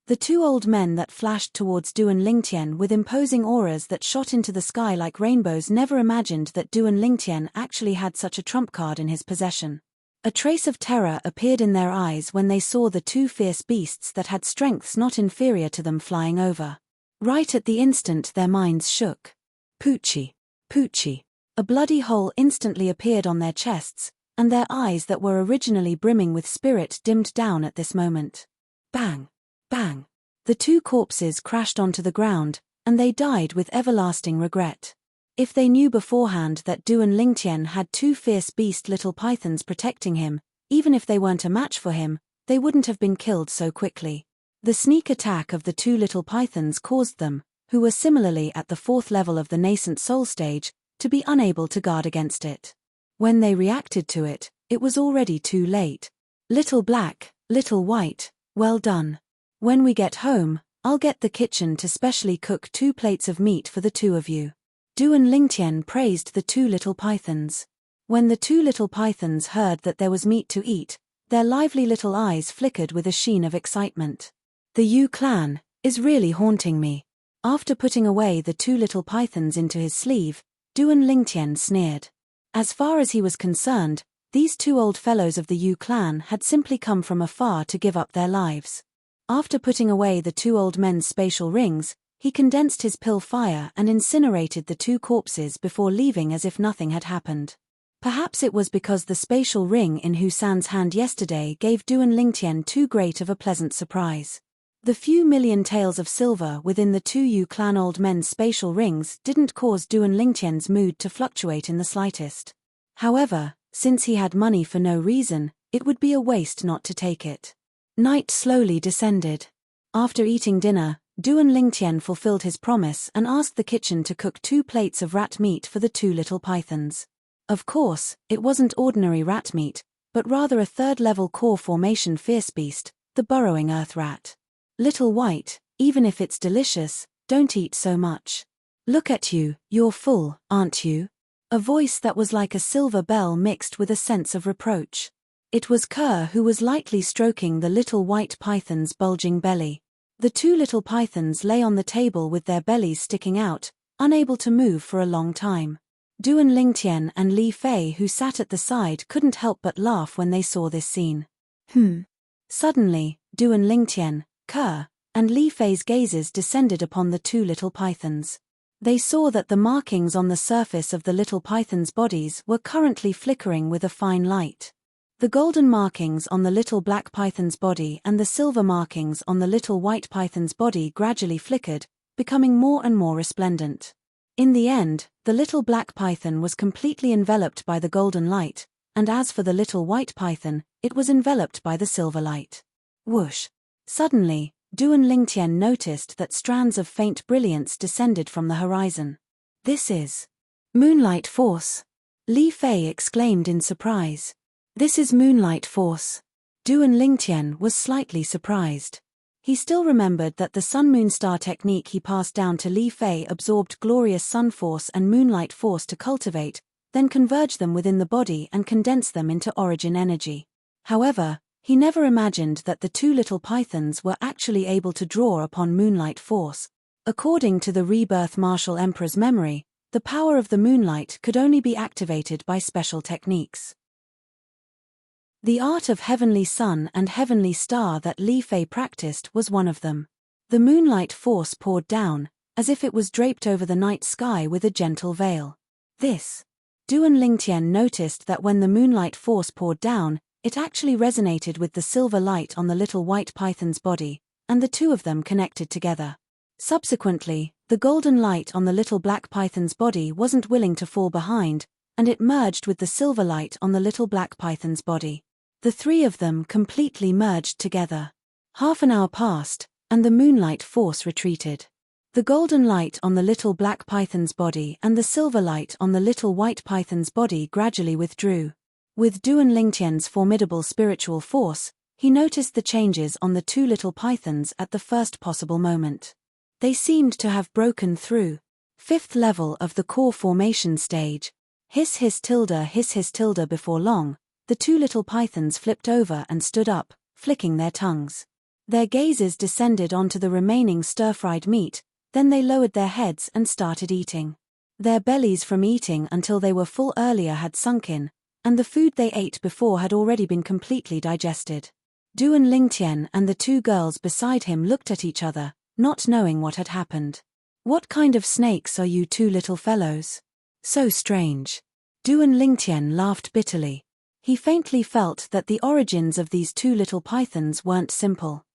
The two old men that flashed towards Duan Lingtian with imposing auras that shot into the sky like rainbows never imagined that Duan Lingtian actually had such a trump card in his possession. A trace of terror appeared in their eyes when they saw the two fierce beasts that had strengths not inferior to them flying over. Right at the instant their minds shook. Poochie, Poochie. A bloody hole instantly appeared on their chests, and their eyes that were originally brimming with spirit dimmed down at this moment. Bang! Bang! The two corpses crashed onto the ground, and they died with everlasting regret. If they knew beforehand that Duan Lingtian had two fierce beast little pythons protecting him, even if they weren't a match for him, they wouldn't have been killed so quickly. The sneak attack of the two little pythons caused them, who were similarly at the fourth level of the nascent soul stage, to be unable to guard against it. When they reacted to it, it was already too late. Little black, little white, well done. When we get home, I'll get the kitchen to specially cook 2 plates of meat for the two of you. Duan Lingtian praised the two little pythons. When the two little pythons heard that there was meat to eat, their lively little eyes flickered with a sheen of excitement. The Yu clan is really haunting me. After putting away the two little pythons into his sleeve, Duan Lingtian sneered. As far as he was concerned, these two old fellows of the Yu clan had simply come from afar to give up their lives. After putting away the two old men's spatial rings, he condensed his pill fire and incinerated the two corpses before leaving as if nothing had happened. Perhaps it was because the spatial ring in Husan's hand yesterday gave Duan Lingtian too great of a pleasant surprise. The few million taels of silver within the two Yu clan old men's spatial rings didn't cause Duan Lingtian's mood to fluctuate in the slightest. However, since he had money for no reason, it would be a waste not to take it. Night slowly descended. After eating dinner, Duan Lingtian fulfilled his promise and asked the kitchen to cook 2 plates of rat meat for the two little pythons. Of course, it wasn't ordinary rat meat, but rather a third-level core formation fierce beast, the burrowing earth rat. Little white, even if it's delicious, don't eat so much. Look at you, you're full, aren't you? A voice that was like a silver bell mixed with a sense of reproach. It was Kerr who was lightly stroking the little white python's bulging belly. The two little pythons lay on the table with their bellies sticking out, unable to move for a long time. Duan Lingtian and Li Fei who sat at the side couldn't help but laugh when they saw this scene. Suddenly, Duan Lingtian, Kerr, and Li Fei's gazes descended upon the two little pythons. They saw that the markings on the surface of the little pythons' bodies were currently flickering with a fine light. The golden markings on the little black python's body and the silver markings on the little white python's body gradually flickered, becoming more and more resplendent. In the end, the little black python was completely enveloped by the golden light, and as for the little white python, it was enveloped by the silver light. Whoosh! Suddenly, Duan Lingtian noticed that strands of faint brilliance descended from the horizon. This is moonlight force! Li Fei exclaimed in surprise. This is moonlight force. Duan Lingtian was slightly surprised. He still remembered that the sun-moon star technique he passed down to Li Fei absorbed glorious sun force and moonlight force to cultivate, then converge them within the body and condense them into origin energy. However, he never imagined that the two little pythons were actually able to draw upon moonlight force. According to the rebirth martial emperor's memory, the power of the moonlight could only be activated by special techniques. The art of heavenly sun and heavenly star that Li Fei practiced was one of them. The moonlight force poured down, as if it was draped over the night sky with a gentle veil. Duan Lingtian noticed that when the moonlight force poured down, it actually resonated with the silver light on the little white python's body, and the two of them connected together. Subsequently, the golden light on the little black python's body wasn't willing to fall behind, and it merged with the silver light on the little black python's body. The three of them completely merged together. Half an hour passed, and the moonlight force retreated. The golden light on the little black python's body and the silver light on the little white python's body gradually withdrew. With Duan Lingtian's formidable spiritual force, he noticed the changes on the two little pythons at the first possible moment. They seemed to have broken through. Fifth level of the core formation stage. Hiss hiss tilde before long, the two little pythons flipped over and stood up, flicking their tongues. Their gazes descended onto the remaining stir-fried meat, then they lowered their heads and started eating. Their bellies from eating until they were full earlier had sunk in, and the food they ate before had already been completely digested. Duan Lingtian and the two girls beside him looked at each other, not knowing what had happened. What kind of snakes are you two little fellows? So strange. Duan Lingtian laughed bitterly. He faintly felt that the origins of these two little pythons weren't simple.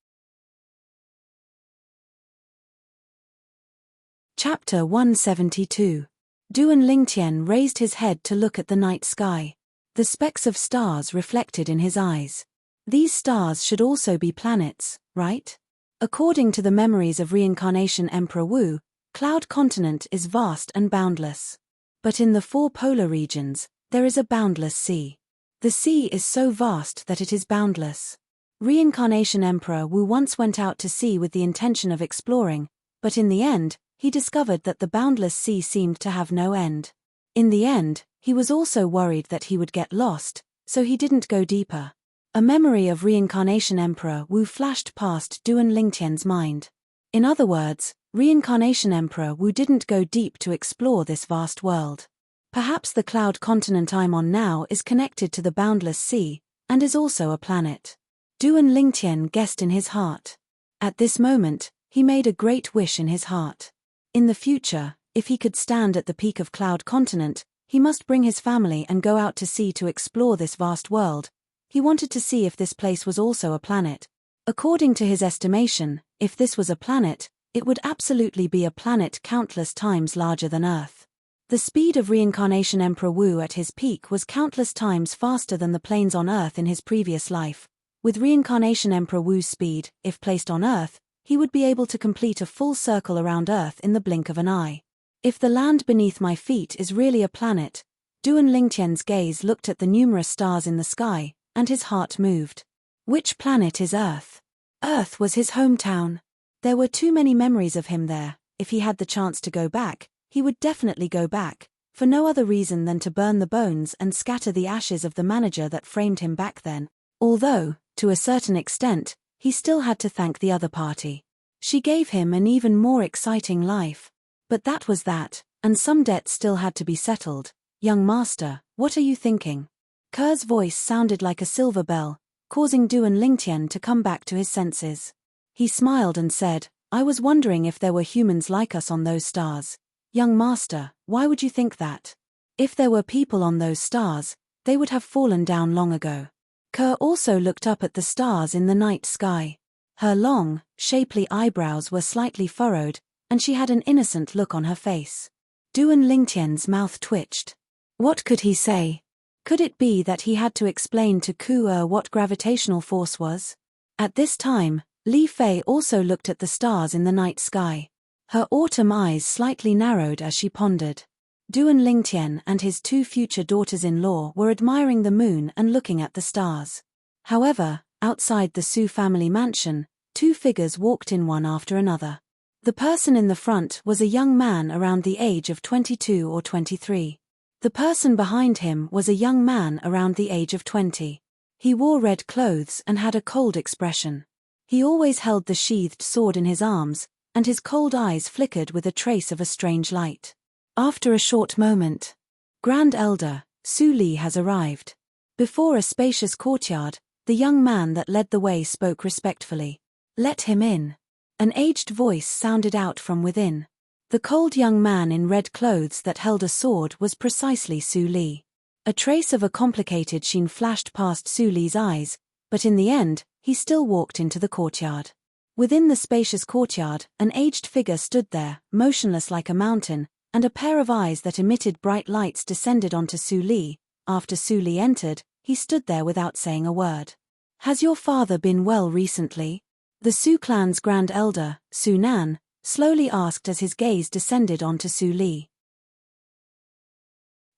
Chapter 172. Duan Lingtian raised his head to look at the night sky. The specks of stars reflected in his eyes. These stars should also be planets, right? According to the memories of Reincarnation Emperor Wu, Cloud Continent is vast and boundless. But in the four polar regions, there is a boundless sea. The sea is so vast that it is boundless. Reincarnation Emperor Wu once went out to sea with the intention of exploring, but in the end, he discovered that the boundless sea seemed to have no end. In the end, he was also worried that he would get lost, so he didn't go deeper. A memory of Reincarnation Emperor Wu flashed past Duan Lingtian's mind. In other words, Reincarnation Emperor Wu didn't go deep to explore this vast world. Perhaps the cloud continent I'm on now is connected to the boundless sea, and is also a planet. Duan Lingtian guessed in his heart. At this moment, he made a great wish in his heart. In the future, if he could stand at the peak of Cloud Continent, he must bring his family and go out to sea to explore this vast world. He wanted to see if this place was also a planet. According to his estimation, if this was a planet, it would absolutely be a planet countless times larger than Earth. The speed of Reincarnation Emperor Wu at his peak was countless times faster than the planes on Earth in his previous life. With Reincarnation Emperor Wu's speed, if placed on Earth, he would be able to complete a full circle around Earth in the blink of an eye. If the land beneath my feet is really a planet, Duan Lingtian's gaze looked at the numerous stars in the sky, and his heart moved. Which planet is Earth? Earth was his hometown. There were too many memories of him there. If he had the chance to go back, he would definitely go back, for no other reason than to burn the bones and scatter the ashes of the manager that framed him back then. Although, to a certain extent, he still had to thank the other party. She gave him an even more exciting life. But that was that, and some debts still had to be settled. Young master, what are you thinking? Ker's voice sounded like a silver bell, causing Duan Lingtian to come back to his senses. He smiled and said, I was wondering if there were humans like us on those stars. Young master, why would you think that? If there were people on those stars, they would have fallen down long ago. Ke also looked up at the stars in the night sky. Her long, shapely eyebrows were slightly furrowed, and she had an innocent look on her face. Duan Lingtian's mouth twitched. What could he say? Could it be that he had to explain to Ku what gravitational force was? At this time, Li Fei also looked at the stars in the night sky. Her autumn eyes slightly narrowed as she pondered. Duan Lingtian and his 2 future daughters-in-law were admiring the moon and looking at the stars. However, outside the Su family mansion, 2 figures walked in one after another. The person in the front was a young man around the age of 22 or 23. The person behind him was a young man around the age of 20. He wore red clothes and had a cold expression. He always held the sheathed sword in his arms, and his cold eyes flickered with a trace of a strange light. After a short moment, Grand Elder, Su Li has arrived. Before a spacious courtyard, the young man that led the way spoke respectfully. Let him in. An aged voice sounded out from within. The cold young man in red clothes that held a sword was precisely Su Li. A trace of a complicated sheen flashed past Su Li's eyes, but in the end, he still walked into the courtyard. Within the spacious courtyard, an aged figure stood there, motionless like a mountain, and a pair of eyes that emitted bright lights descended onto Su Li. After Su Li entered, he stood there without saying a word. Has your father been well recently? The Su clan's grand elder, Su Nan, slowly asked as his gaze descended onto Su Li.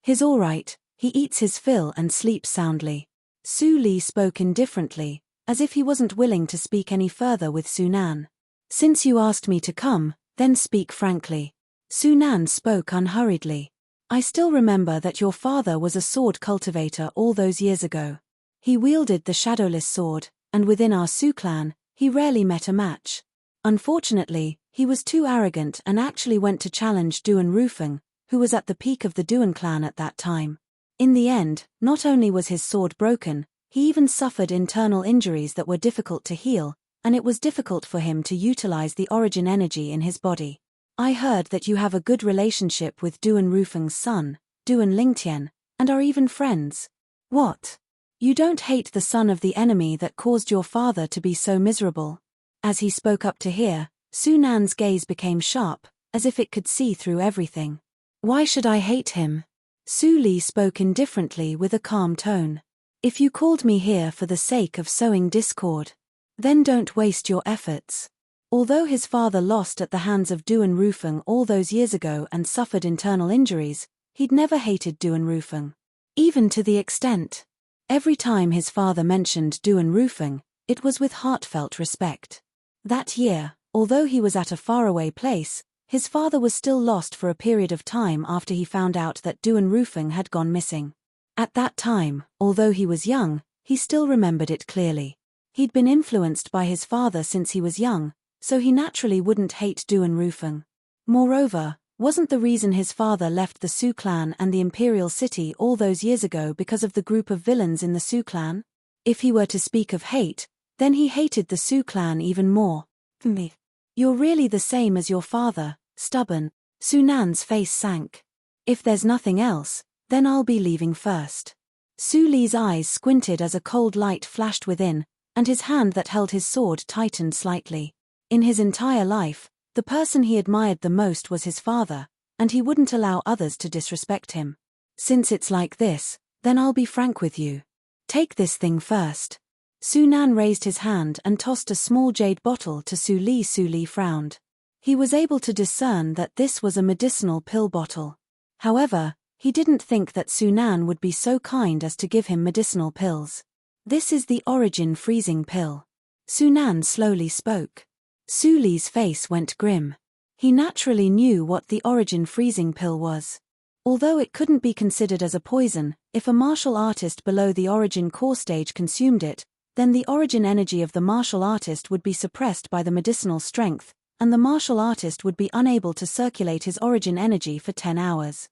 He's all right, he eats his fill and sleeps soundly. Su Li spoke indifferently, as if he wasn't willing to speak any further with Su Nan. Since you asked me to come, then speak frankly. Su Nan spoke unhurriedly. I still remember that your father was a sword cultivator all those years ago. He wielded the shadowless sword, and within our Su clan, he rarely met a match. Unfortunately, he was too arrogant and actually went to challenge Duan Rufeng, who was at the peak of the Duan clan at that time. In the end, not only was his sword broken, he even suffered internal injuries that were difficult to heal, and it was difficult for him to utilize the origin energy in his body. I heard that you have a good relationship with Duan Rufeng's son, Duan Lingtian, and are even friends. What? You don't hate the son of the enemy that caused your father to be so miserable? As he spoke up to hear, Su Nan's gaze became sharp, as if it could see through everything. Why should I hate him? Su Li spoke indifferently with a calm tone. If you called me here for the sake of sowing discord, then don't waste your efforts. Although his father lost at the hands of Duan Rufeng all those years ago and suffered internal injuries, he'd never hated Duan Rufeng. Even to the extent. Every time his father mentioned Duan Rufeng, it was with heartfelt respect. That year, although he was at a faraway place, his father was still lost for a period of time after he found out that Duan Rufeng had gone missing. At that time, although he was young, he still remembered it clearly. He'd been influenced by his father since he was young, so he naturally wouldn't hate Duan Rufeng. Moreover, wasn't the reason his father left the Su clan and the imperial city all those years ago because of the group of villains in the Su clan? If he were to speak of hate, then he hated the Su clan even more. Me. You're really the same as your father, stubborn. Su Nan's face sank. If there's nothing else, then I'll be leaving first. Su Li's eyes squinted as a cold light flashed within, and his hand that held his sword tightened slightly. In his entire life, the person he admired the most was his father, and he wouldn't allow others to disrespect him. Since it's like this, then I'll be frank with you. Take this thing first. Su Nan raised his hand and tossed a small jade bottle to Su Li. Su Li frowned. He was able to discern that this was a medicinal pill bottle. However, he didn't think that Su Nan would be so kind as to give him medicinal pills. This is the origin freezing pill. Su Nan slowly spoke. Su Li's face went grim. He naturally knew what the origin freezing pill was. Although it couldn't be considered as a poison, if a martial artist below the origin core stage consumed it, then the origin energy of the martial artist would be suppressed by the medicinal strength, and the martial artist would be unable to circulate his origin energy for 10 hours.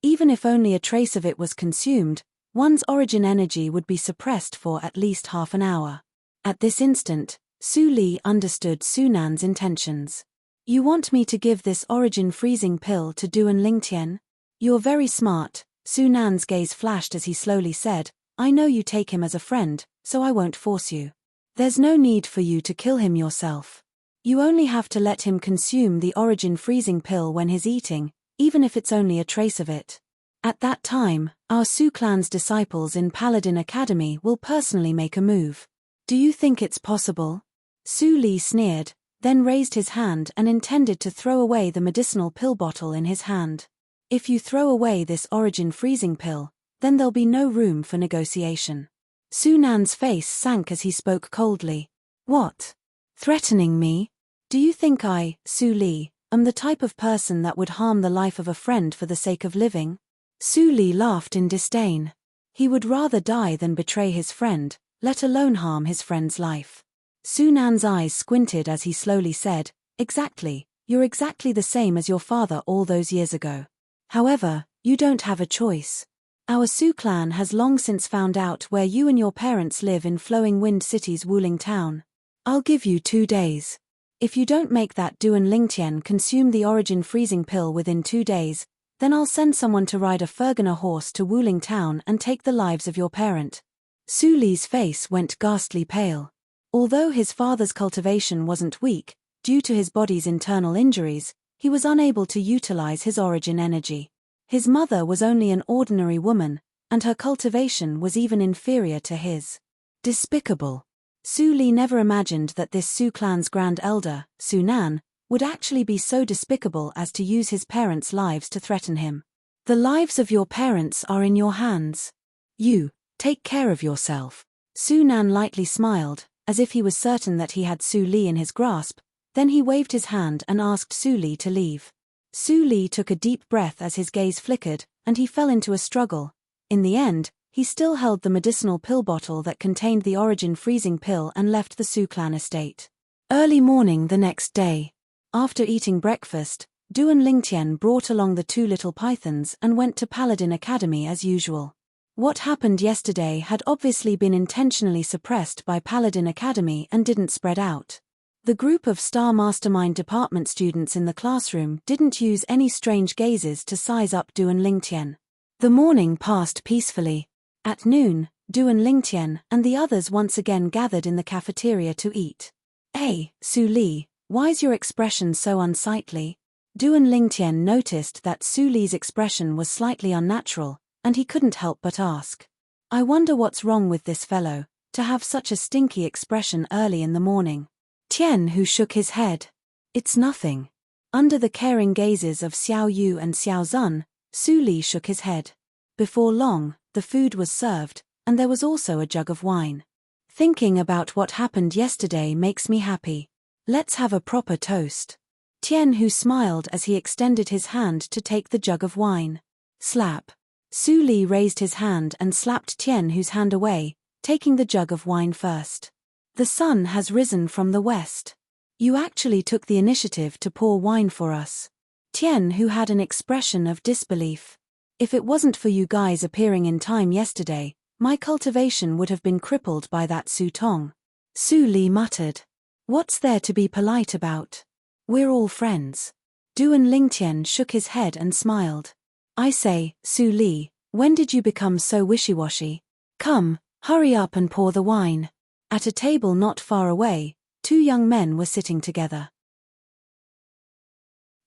Even if only a trace of it was consumed, one's origin energy would be suppressed for at least half an hour. At this instant, Su Li understood Su Nan's intentions. You want me to give this origin freezing pill to Duan Lingtian? You're very smart, Su Nan's gaze flashed as he slowly said, I know you take him as a friend, so I won't force you. There's no need for you to kill him yourself. You only have to let him consume the origin freezing pill when he's eating, even if it's only a trace of it. At that time, our Su clan's disciples in Paladin Academy will personally make a move. Do you think it's possible? Su Li sneered, then raised his hand and intended to throw away the medicinal pill bottle in his hand. If you throw away this origin freezing pill, then there'll be no room for negotiation. Su Nan's face sank as he spoke coldly. What? Threatening me? Do you think I, Su Li, am the type of person that would harm the life of a friend for the sake of living? Su Li laughed in disdain. He would rather die than betray his friend, let alone harm his friend's life. Su Nan's eyes squinted as he slowly said, Exactly, you're exactly the same as your father all those years ago. However, you don't have a choice. Our Su clan has long since found out where you and your parents live in Flowing Wind City's Wuling town. I'll give you 2 days. If you don't make that Duan Lingtian consume the origin freezing pill within 2 days, then I'll send someone to ride a Fergana horse to Wuling town and take the lives of your parent. Su Li's face went ghastly pale. Although his father's cultivation wasn't weak, due to his body's internal injuries, he was unable to utilize his origin energy. His mother was only an ordinary woman, and her cultivation was even inferior to his. Despicable. Su Li never imagined that this Su clan's grand elder, Su Nan, would actually be so despicable as to use his parents' lives to threaten him. The lives of your parents are in your hands. You, take care of yourself. Su Nan lightly smiled, as if he was certain that he had Su Li in his grasp, then he waved his hand and asked Su Li to leave. Su Li took a deep breath as his gaze flickered, and he fell into a struggle. In the end, he still held the medicinal pill bottle that contained the origin freezing pill and left the Su clan estate. Early morning the next day. After eating breakfast, Duan Lingtian brought along the 2 little pythons and went to Paladin Academy as usual. What happened yesterday had obviously been intentionally suppressed by Paladin Academy and didn't spread out. The group of Star Mastermind Department students in the classroom didn't use any strange gazes to size up Duan Lingtian. The morning passed peacefully. At noon, Duan Lingtian and the others once again gathered in the cafeteria to eat. Hey, Su Li, why's your expression so unsightly? Duan Lingtian noticed that Su Li's expression was slightly unnatural, and he couldn't help but ask. I wonder what's wrong with this fellow, to have such a stinky expression early in the morning. Tian Hu shook his head. It's nothing. Under the caring gazes of Xiao Yu and Xiao Zun, Su Li shook his head. Before long, the food was served, and there was also a jug of wine. Thinking about what happened yesterday makes me happy. Let's have a proper toast. Tian Hu smiled as he extended his hand to take the jug of wine. Slap. Su Li raised his hand and slapped Tian Hu's hand away, taking the jug of wine first. The sun has risen from the west. You actually took the initiative to pour wine for us. Tian Hu had an expression of disbelief. If it wasn't for you guys appearing in time yesterday, my cultivation would have been crippled by that Su Tong. Su Li muttered. What's there to be polite about? We're all friends. Duan Lingtian shook his head and smiled. I say, Su Li, when did you become so wishy-washy? Come, hurry up and pour the wine. At a table not far away, 2 young men were sitting together.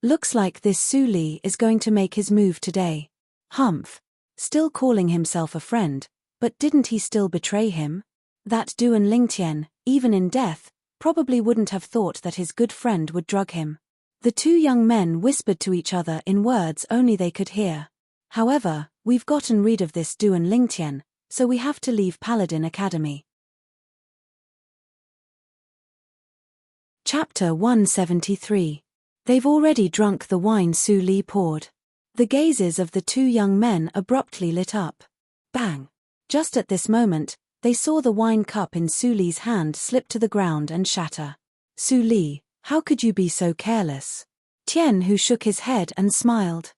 Looks like this Su Li is going to make his move today. Humph. Still calling himself a friend, but didn't he still betray him? That Duan Lingtian, even in death, probably wouldn't have thought that his good friend would drug him. The 2 young men whispered to each other in words only they could hear. However, we've gotten rid of this Duan Lingtian, so we have to leave Paladin Academy. Chapter 173. They've already drunk the wine Su Li poured. The gazes of the 2 young men abruptly lit up. Bang! Just at this moment, they saw the wine cup in Su Li's hand slip to the ground and shatter. Su Li, how could you be so careless? Tian Hu shook his head and smiled.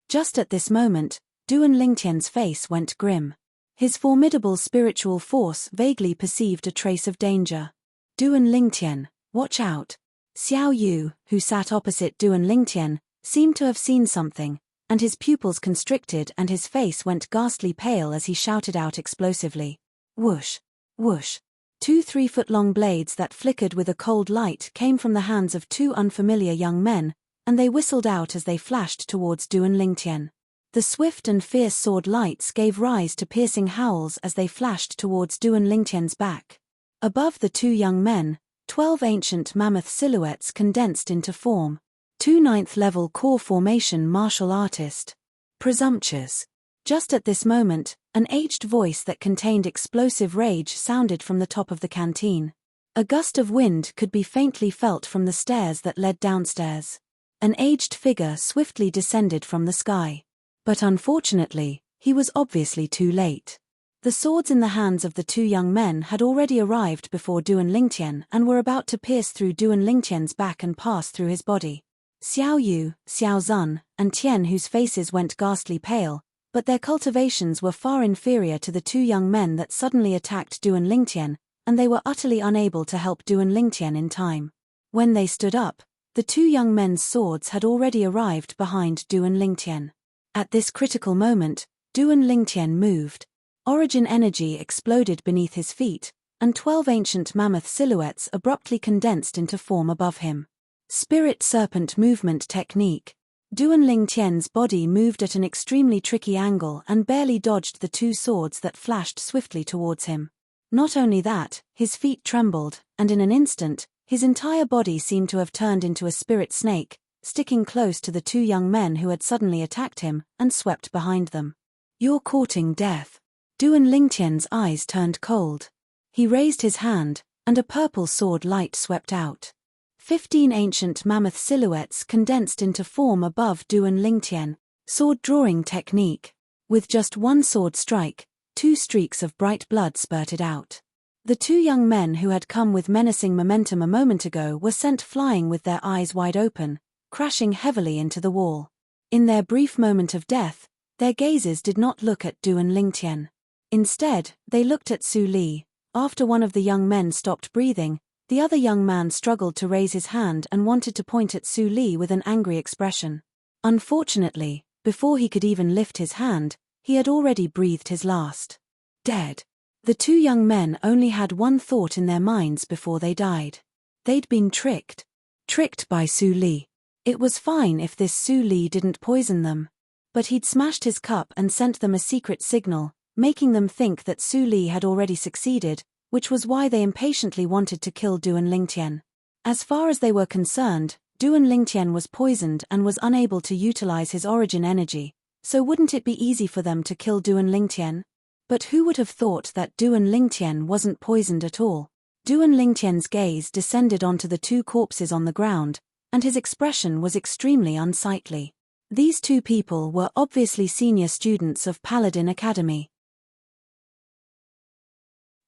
Just at this moment, Duan Lingtian's face went grim. His formidable spiritual force vaguely perceived a trace of danger. Duan Lingtian, watch out. Xiao Yu, who sat opposite Duan Lingtian, seemed to have seen something, and his pupils constricted and his face went ghastly pale as he shouted out explosively. Whoosh! Whoosh! 2 3-foot-long blades that flickered with a cold light came from the hands of 2 unfamiliar young men, and they whistled out as they flashed towards Duan Lingtian. The swift and fierce sword lights gave rise to piercing howls as they flashed towards Duan Lingtian's back. Above the 2 young men, 12 ancient mammoth silhouettes condensed into form. 2 9th-level core formation martial artist. Presumptuous. Just at this moment, an aged voice that contained explosive rage sounded from the top of the canteen. A gust of wind could be faintly felt from the stairs that led downstairs. An aged figure swiftly descended from the sky. But unfortunately, he was obviously too late. The swords in the hands of the 2 young men had already arrived before Duan Lingtian and were about to pierce through Duan Lingtian's back and pass through his body. Xiao Yu, Xiao Zun, and Tian, whose faces went ghastly pale, but their cultivations were far inferior to the 2 young men that suddenly attacked Duan Lingtian, and they were utterly unable to help Duan Lingtian in time. When they stood up, the 2 young men's swords had already arrived behind Duan Lingtian. At this critical moment, Duan Lingtian moved. Origin energy exploded beneath his feet, and 12 ancient mammoth silhouettes abruptly condensed into form above him. Spirit Serpent Movement Technique. Duan Lingtian's body moved at an extremely tricky angle and barely dodged the 2 swords that flashed swiftly towards him. Not only that, his feet trembled, and in an instant, his entire body seemed to have turned into a spirit snake, sticking close to the 2 young men who had suddenly attacked him and swept behind them. You're courting death. Duan Lingtian's eyes turned cold. He raised his hand, and a purple sword light swept out. 15 ancient mammoth silhouettes condensed into form above Duan Lingtian. Sword drawing technique. With just 1 sword strike, 2 streaks of bright blood spurted out. The 2 young men who had come with menacing momentum a moment ago were sent flying with their eyes wide open, crashing heavily into the wall. In their brief moment of death, their gazes did not look at Duan Lingtian. Instead, they looked at Su Li. After one of the young men stopped breathing, the other young man struggled to raise his hand and wanted to point at Su Li with an angry expression. Unfortunately, before he could even lift his hand, he had already breathed his last. Dead. The 2 young men only had one thought in their minds before they died. They'd been tricked. Tricked by Su Li. It was fine if this Su Li didn't poison them. But he'd smashed his cup and sent them a secret signal, making them think that Su Li had already succeeded, which was why they impatiently wanted to kill Duan Lingtian. As far as they were concerned, Duan Lingtian was poisoned and was unable to utilize his origin energy, so wouldn't it be easy for them to kill Duan Lingtian? But who would have thought that Duan Lingtian wasn't poisoned at all? Duan Lingtian's gaze descended onto the 2 corpses on the ground, and his expression was extremely unsightly. These 2 people were obviously senior students of Paladin Academy.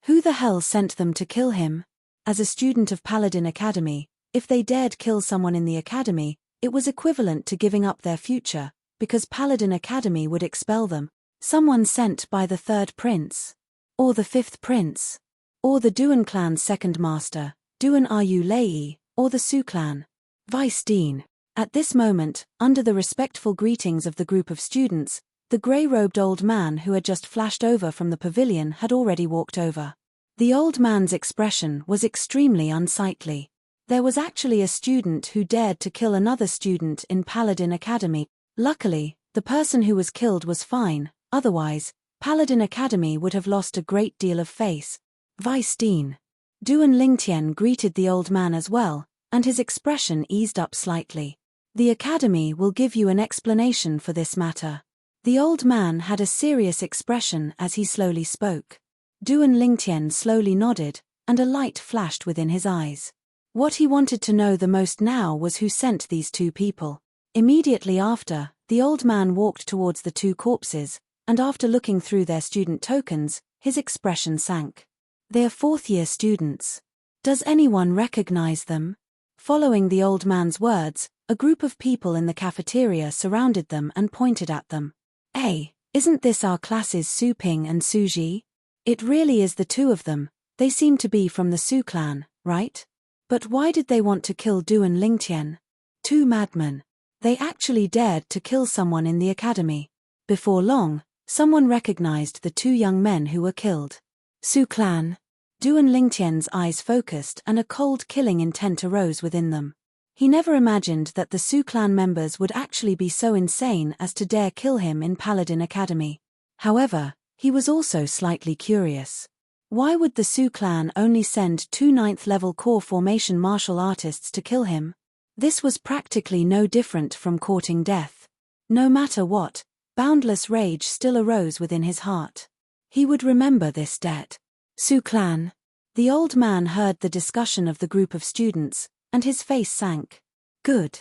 Who the hell sent them to kill him? As a student of Paladin Academy, if they dared kill someone in the academy, it was equivalent to giving up their future, because Paladin Academy would expel them. Someone sent by the 3rd prince. Or the 5th prince. Or the Duan clan's 2nd master, Duan Ryu Lei, or the Su clan. Vice Dean. At this moment, under the respectful greetings of the group of students, the grey-robed old man who had just flashed over from the pavilion had already walked over. The old man's expression was extremely unsightly. There was actually a student who dared to kill another student in Paladin Academy. Luckily, the person who was killed was fine, otherwise, Paladin Academy would have lost a great deal of face. Vice Dean. Duan Lingtian greeted the old man as well, and his expression eased up slightly. The Academy will give you an explanation for this matter. The old man had a serious expression as he slowly spoke. Duan Lingtian slowly nodded, and a light flashed within his eyes. What he wanted to know the most now was who sent these 2 people. Immediately after, the old man walked towards the 2 corpses, and after looking through their student tokens, his expression sank. They are 4th-year students. Does anyone recognize them? Following the old man's words, a group of people in the cafeteria surrounded them and pointed at them. Hey, isn't this our classes Su Ping and Su Ji? It really is the 2 of them. They seem to be from the Su clan, right? But why did they want to kill Duan Lingtian? 2 madmen. They actually dared to kill someone in the academy. Before long, someone recognized the two young men who were killed. Su clan. Duan Lingtian's eyes focused and a cold killing intent arose within them. He never imagined that the Su clan members would actually be so insane as to dare kill him in Paladin Academy. However, he was also slightly curious. Why would the Su clan only send 2 9th-level core formation martial artists to kill him? This was practically no different from courting death. No matter what, boundless rage still arose within his heart. He would remember this debt. Su clan. The old man heard the discussion of the group of students, and his face sank. Good.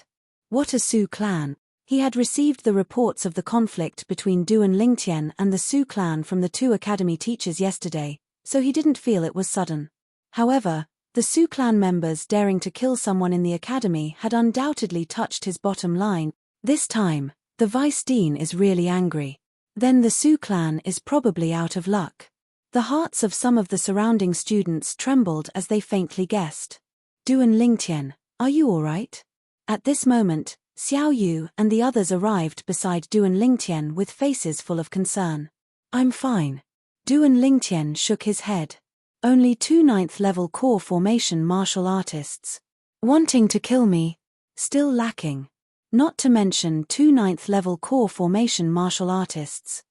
What a Su clan. He had received the reports of the conflict between Duan Lingtian and the Su clan from the 2 academy teachers yesterday, so he didn't feel it was sudden. However, the Su clan members daring to kill someone in the academy had undoubtedly touched his bottom line. This time, the vice dean is really angry. Then the Su clan is probably out of luck. The hearts of some of the surrounding students trembled as they faintly guessed. Duan Lingtian, are you all right? At this moment, Xiao Yu and the others arrived beside Duan Lingtian with faces full of concern. I'm fine. Duan Lingtian shook his head. Only 2 9th-level core formation martial artists. Wanting to kill me. Still lacking. Not to mention 2 9th-level core formation martial artists.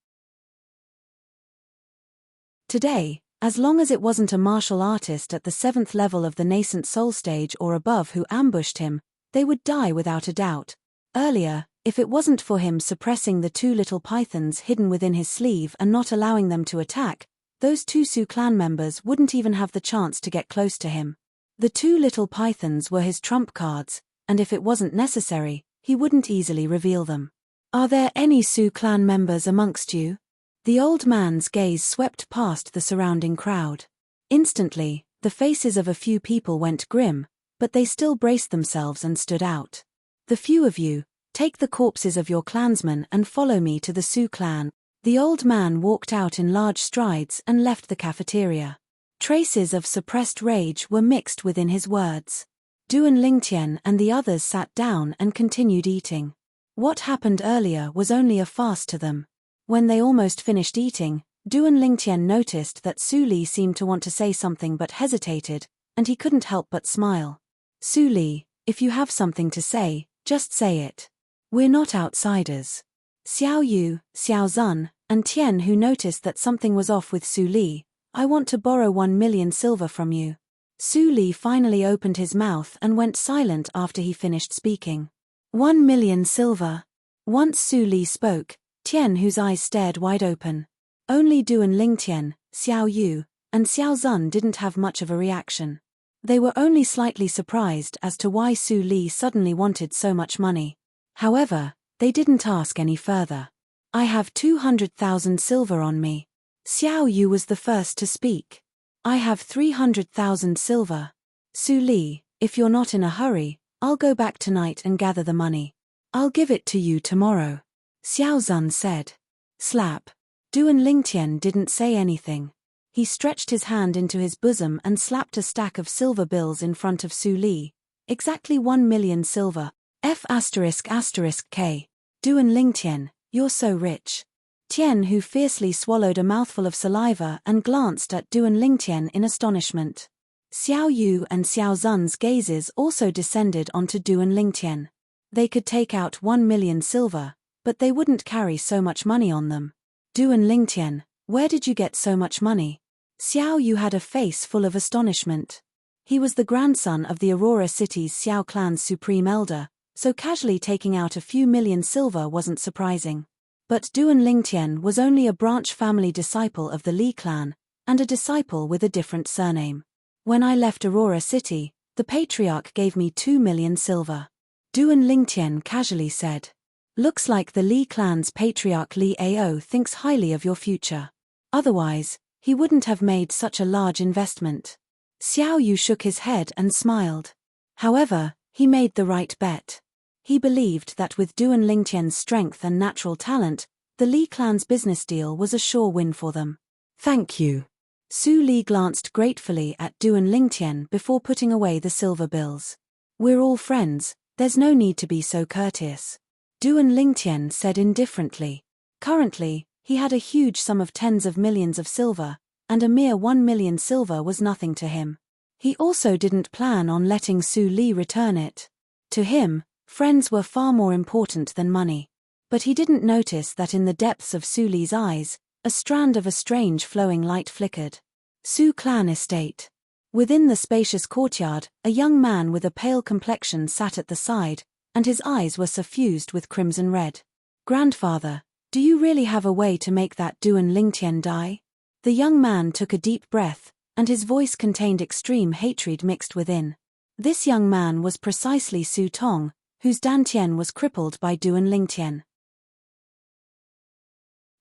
Today, as long as it wasn't a martial artist at the 7th level of the nascent soul stage or above who ambushed him, they would die without a doubt. Earlier, if it wasn't for him suppressing the 2 little pythons hidden within his sleeve and not allowing them to attack, those 2 Su clan members wouldn't even have the chance to get close to him. The 2 little pythons were his trump cards, and if it wasn't necessary, he wouldn't easily reveal them. Are there any Su clan members amongst you? The old man's gaze swept past the surrounding crowd. Instantly, the faces of a few people went grim, but they still braced themselves and stood out. The few of you, take the corpses of your clansmen and follow me to the Su clan. The old man walked out in large strides and left the cafeteria. Traces of suppressed rage were mixed within his words. Duan Lingtian and the others sat down and continued eating. What happened earlier was only a farce to them. When they almost finished eating, Duan Lingtian noticed that Su Li seemed to want to say something but hesitated, and he couldn't help but smile. Su Li, if you have something to say, just say it. We're not outsiders. Xiao Yu, Xiao Zun, and Tian, who noticed that something was off with Su Li, I want to borrow 1 million silver from you. Su Li finally opened his mouth and went silent after he finished speaking. 1 million silver. Once Su Li spoke, Tian, whose eyes stared wide open. Only Duan Lingtian, Xiao Yu, and Xiao Zun didn't have much of a reaction. They were only slightly surprised as to why Su Li suddenly wanted so much money. However, they didn't ask any further. I have 200,000 silver on me. Xiao Yu was the first to speak. I have 300,000 silver. Su Li, if you're not in a hurry, I'll go back tonight and gather the money. I'll give it to you tomorrow. Xiao Zun said. Slap. Duan Lingtian didn't say anything. He stretched his hand into his bosom and slapped a stack of silver bills in front of Su Li. Exactly 1 million silver. F***K. Duan Lingtian, you're so rich. Tian, who fiercely swallowed a mouthful of saliva and glanced at Duan Lingtian in astonishment. Xiao Yu and Xiao Zun's gazes also descended onto Duan Lingtian. They could take out 1 million silver, but they wouldn't carry so much money on them. Duan Lingtian, where did you get so much money? Xiao Yu had a face full of astonishment. He was the grandson of the Aurora City's Xiao clan's supreme elder, so casually taking out a few million silver wasn't surprising. But Duan Lingtian was only a branch family disciple of the Li clan, and a disciple with a different surname. When I left Aurora City, the patriarch gave me 2 million silver. Duan Lingtian casually said. Looks like the Li clan's patriarch Li Ao thinks highly of your future. Otherwise, he wouldn't have made such a large investment. Xiao Yu shook his head and smiled. However, he made the right bet. He believed that with Duan Lingtian's strength and natural talent, the Li clan's business deal was a sure win for them. Thank you. Su Li glanced gratefully at Duan Lingtian before putting away the silver bills. We're all friends, There's no need to be so courteous. Duan Lingtian said indifferently. Currently, he had a huge sum of tens of millions of silver, and a mere 1 million silver was nothing to him. He also didn't plan on letting Su Li return it. To him, friends were far more important than money. But he didn't notice that in the depths of Su Li's eyes, a strand of a strange flowing light flickered. Su Clan Estate. Within the spacious courtyard, a young man with a pale complexion sat at the side, and his eyes were suffused with crimson red. Grandfather, do you really have a way to make that Duan Lingtian die? The young man took a deep breath, and his voice contained extreme hatred mixed within. This young man was precisely Su Tong, whose Dantian was crippled by Duan Lingtian.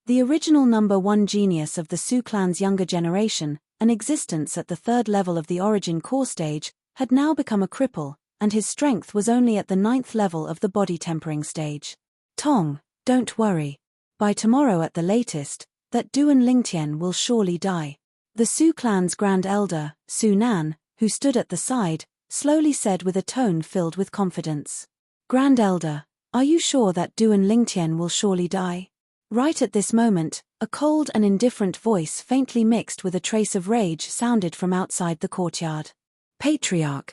The original number 1 genius of the Su clan's younger generation, an existence at the 3rd level of the origin core stage, had now become a cripple, and his strength was only at the 9th level of the body tempering stage. Tong, don't worry. By tomorrow at the latest, that Duan Lingtian will surely die. The Su clan's grand elder, Su Nan, who stood at the side, slowly said with a tone filled with confidence. Grand elder, are you sure that Duan Lingtian will surely die? Right at this moment, a cold and indifferent voice faintly mixed with a trace of rage sounded from outside the courtyard. Patriarch.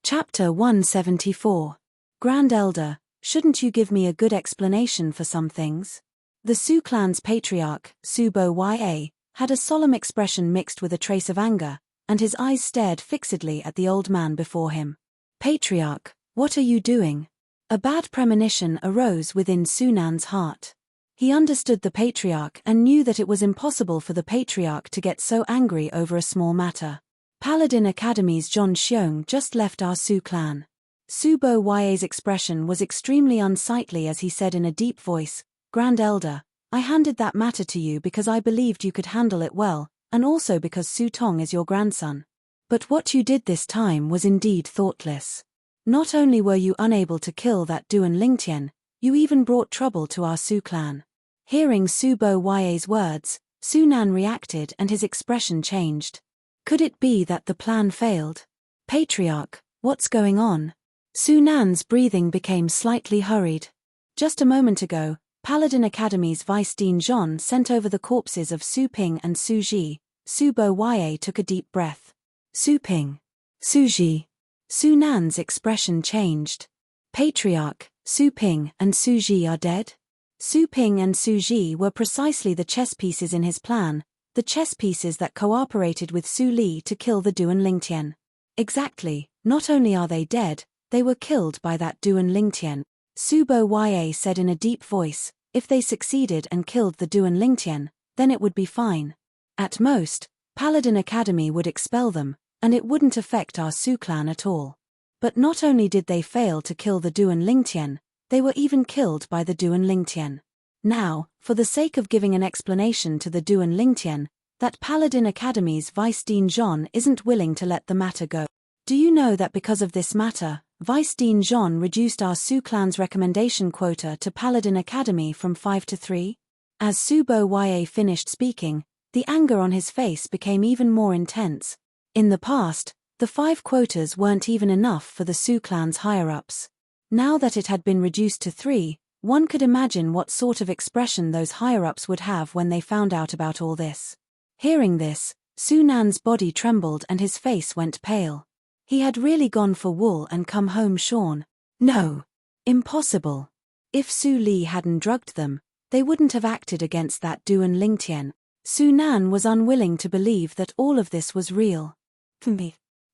Chapter 174. Grand Elder, shouldn't you give me a good explanation for some things? The Su clan's patriarch, Subo Ya, had a solemn expression mixed with a trace of anger, and his eyes stared fixedly at the old man before him. Patriarch, what are you doing? A bad premonition arose within Su Nan's heart. He understood the patriarch and knew that it was impossible for the patriarch to get so angry over a small matter. Paladin Academy's Zhong Xiong just left our Su clan. Subo Ya's expression was extremely unsightly as he said in a deep voice, Grand Elder, I handed that matter to you because I believed you could handle it well, and also because Su Tong is your grandson. But what you did this time was indeed thoughtless. Not only were you unable to kill that Duan Lingtian, you even brought trouble to our Su clan. Hearing Subo Ya's words, Su Nan reacted and his expression changed. Could it be that the plan failed? Patriarch, what's going on? Su Nan's breathing became slightly hurried. Just a moment ago, Paladin Academy's Vice Dean Zhon sent over the corpses of Su Ping and Su Ji. Subo Ya took a deep breath. Su Ping. Su Ji. Su Nan's expression changed. Patriarch, Su Ping and Su Ji are dead? Su Ping and Su Ji were precisely the chess pieces in his plan, the chess pieces that cooperated with Su Li to kill the Duan Lingtian. Exactly, not only are they dead, they were killed by that Duan Lingtian. Subo Ya said in a deep voice, if they succeeded and killed the Duan Lingtian, then it would be fine. At most, Paladin Academy would expel them, and it wouldn't affect our Su clan at all. But not only did they fail to kill the Duan Lingtian, they were even killed by the Duan Lingtian. Now, for the sake of giving an explanation to the Duan Lingtian, that Paladin Academy's Vice Dean Zhon isn't willing to let the matter go. Do you know that because of this matter, Vice Dean Zhon reduced our Su clan's recommendation quota to Paladin Academy from 5 to 3? As Subo Ya finished speaking, the anger on his face became even more intense. In the past, the 5 quotas weren't even enough for the Su clan's higher-ups. Now that it had been reduced to 3, one could imagine what sort of expression those higher-ups would have when they found out about all this. Hearing this, Su Nan's body trembled and his face went pale. He had really gone for wool and come home shorn. No! Impossible! If Su Li hadn't drugged them, they wouldn't have acted against that Duan Lingtian. Su Nan was unwilling to believe that all of this was real.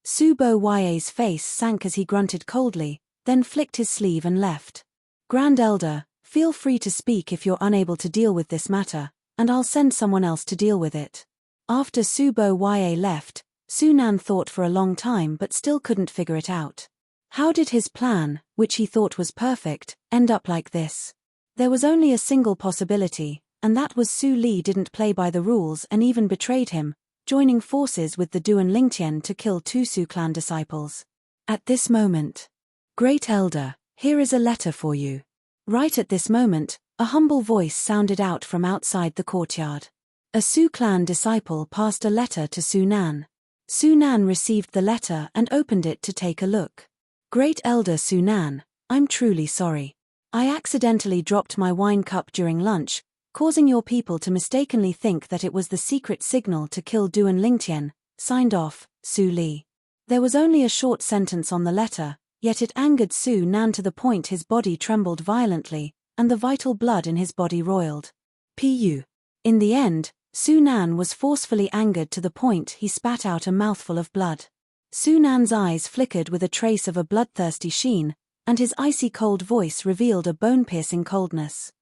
Subo Ya's face sank as he grunted coldly, then flicked his sleeve and left. Grand Elder, feel free to speak if you're unable to deal with this matter, and I'll send someone else to deal with it. After Subo Ya left, Su Nan thought for a long time but still couldn't figure it out. How did his plan, which he thought was perfect, end up like this? There was only a single possibility, and that was Su Li didn't play by the rules and even betrayed him, joining forces with the Duan Lingtian to kill 2 Su clan disciples. At this moment, Great Elder, here is a letter for you. Right at this moment, a humble voice sounded out from outside the courtyard. A Su clan disciple passed a letter to Su Nan. Su Nan received the letter and opened it to take a look. Great Elder Su Nan, I'm truly sorry. I accidentally dropped my wine cup during lunch, causing your people to mistakenly think that it was the secret signal to kill Duan Lingtian. Signed off, Su Li. There was only a short sentence on the letter, yet it angered Su Nan to the point his body trembled violently, and the vital blood in his body roiled. Pu. In the end, Su Nan was forcefully angered to the point he spat out a mouthful of blood. Su Nan's eyes flickered with a trace of a bloodthirsty sheen, and his icy cold voice revealed a bone-piercing coldness.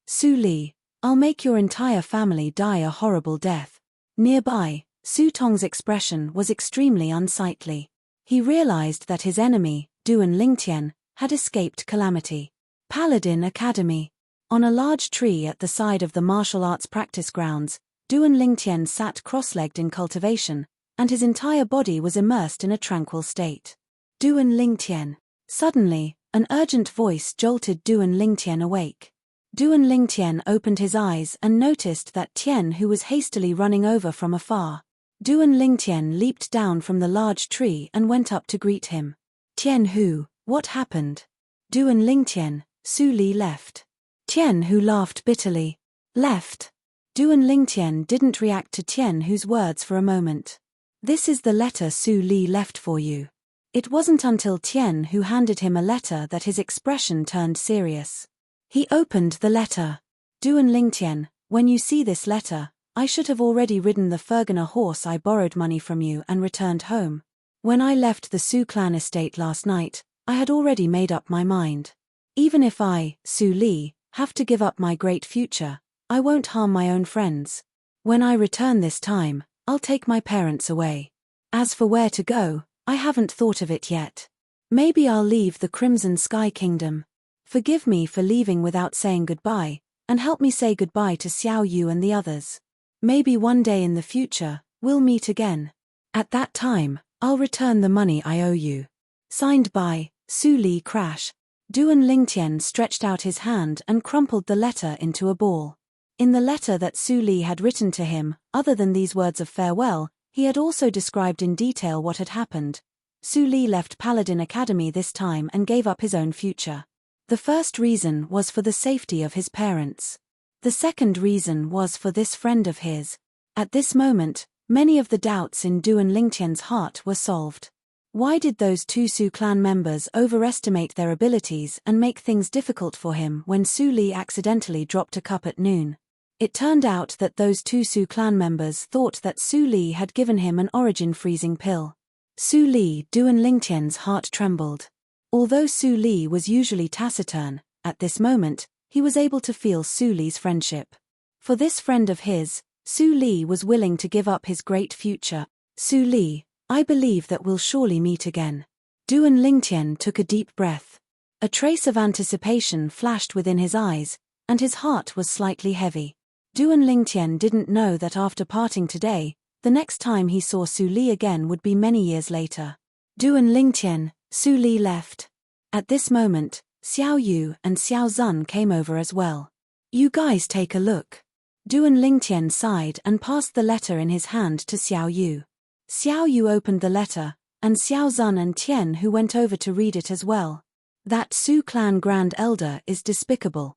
Su Li, I'll make your entire family die a horrible death. Nearby, Su Tong's expression was extremely unsightly. He realized that his enemy, Duan Lingtian, had escaped calamity. Paladin Academy. On a large tree at the side of the martial arts practice grounds, Duan Lingtian sat cross-legged in cultivation, and his entire body was immersed in a tranquil state. Duan Lingtian. Suddenly, an urgent voice jolted Duan Lingtian awake. Duan Lingtian opened his eyes and noticed that Tian Hu was hastily running over from afar. Duan Lingtian leaped down from the large tree and went up to greet him. Tian Hu, what happened? Duan Lingtian, Su Li left. Tian Hu laughed bitterly. Left? Duan Lingtian didn't react to Tian Hu's words for a moment. This is the letter Su Li left for you. It wasn't until Tian Hu handed him a letter that his expression turned serious. He opened the letter. Duan Lingtian, when you see this letter, I should have already ridden the Fergana horse I borrowed money from you and returned home. When I left the Su clan estate last night, I had already made up my mind. Even if I, Su Li, have to give up my great future, I won't harm my own friends. When I return this time, I'll take my parents away. As for where to go, I haven't thought of it yet. Maybe I'll leave the Crimson Sky Kingdom. Forgive me for leaving without saying goodbye, and help me say goodbye to Xiao Yu and the others. Maybe one day in the future, we'll meet again. At that time, I'll return the money I owe you. Signed by, Su Li Crash. Duan Lingtian stretched out his hand and crumpled the letter into a ball. In the letter that Su Li had written to him, other than these words of farewell, he had also described in detail what had happened. Su Li left Paladin Academy this time and gave up his own future. The first reason was for the safety of his parents. The second reason was for this friend of his. At this moment, many of the doubts in Duan Lingtian's heart were solved. Why did those two Su clan members overestimate their abilities and make things difficult for him when Su Li accidentally dropped a cup at noon? It turned out that those two Su clan members thought that Su Li had given him an origin-freezing pill. Su Li, Duan Lingtian's heart trembled. Although Su Li was usually taciturn, at this moment, he was able to feel Su Li's friendship. For this friend of his, Su Li was willing to give up his great future. Su Li, I believe that we'll surely meet again. Duan Lingtian took a deep breath. A trace of anticipation flashed within his eyes, and his heart was slightly heavy. Duan Lingtian didn't know that after parting today, the next time he saw Su Li again would be many years later. Duan Lingtian, Su Li left. At this moment, Xiao Yu and Xiao Zun came over as well. You guys take a look. Duan Lingtian sighed and passed the letter in his hand to Xiao Yu. Xiao Yu opened the letter, and Xiao Zun and Tian Hu went over to read it as well. That Su clan Grand Elder is despicable.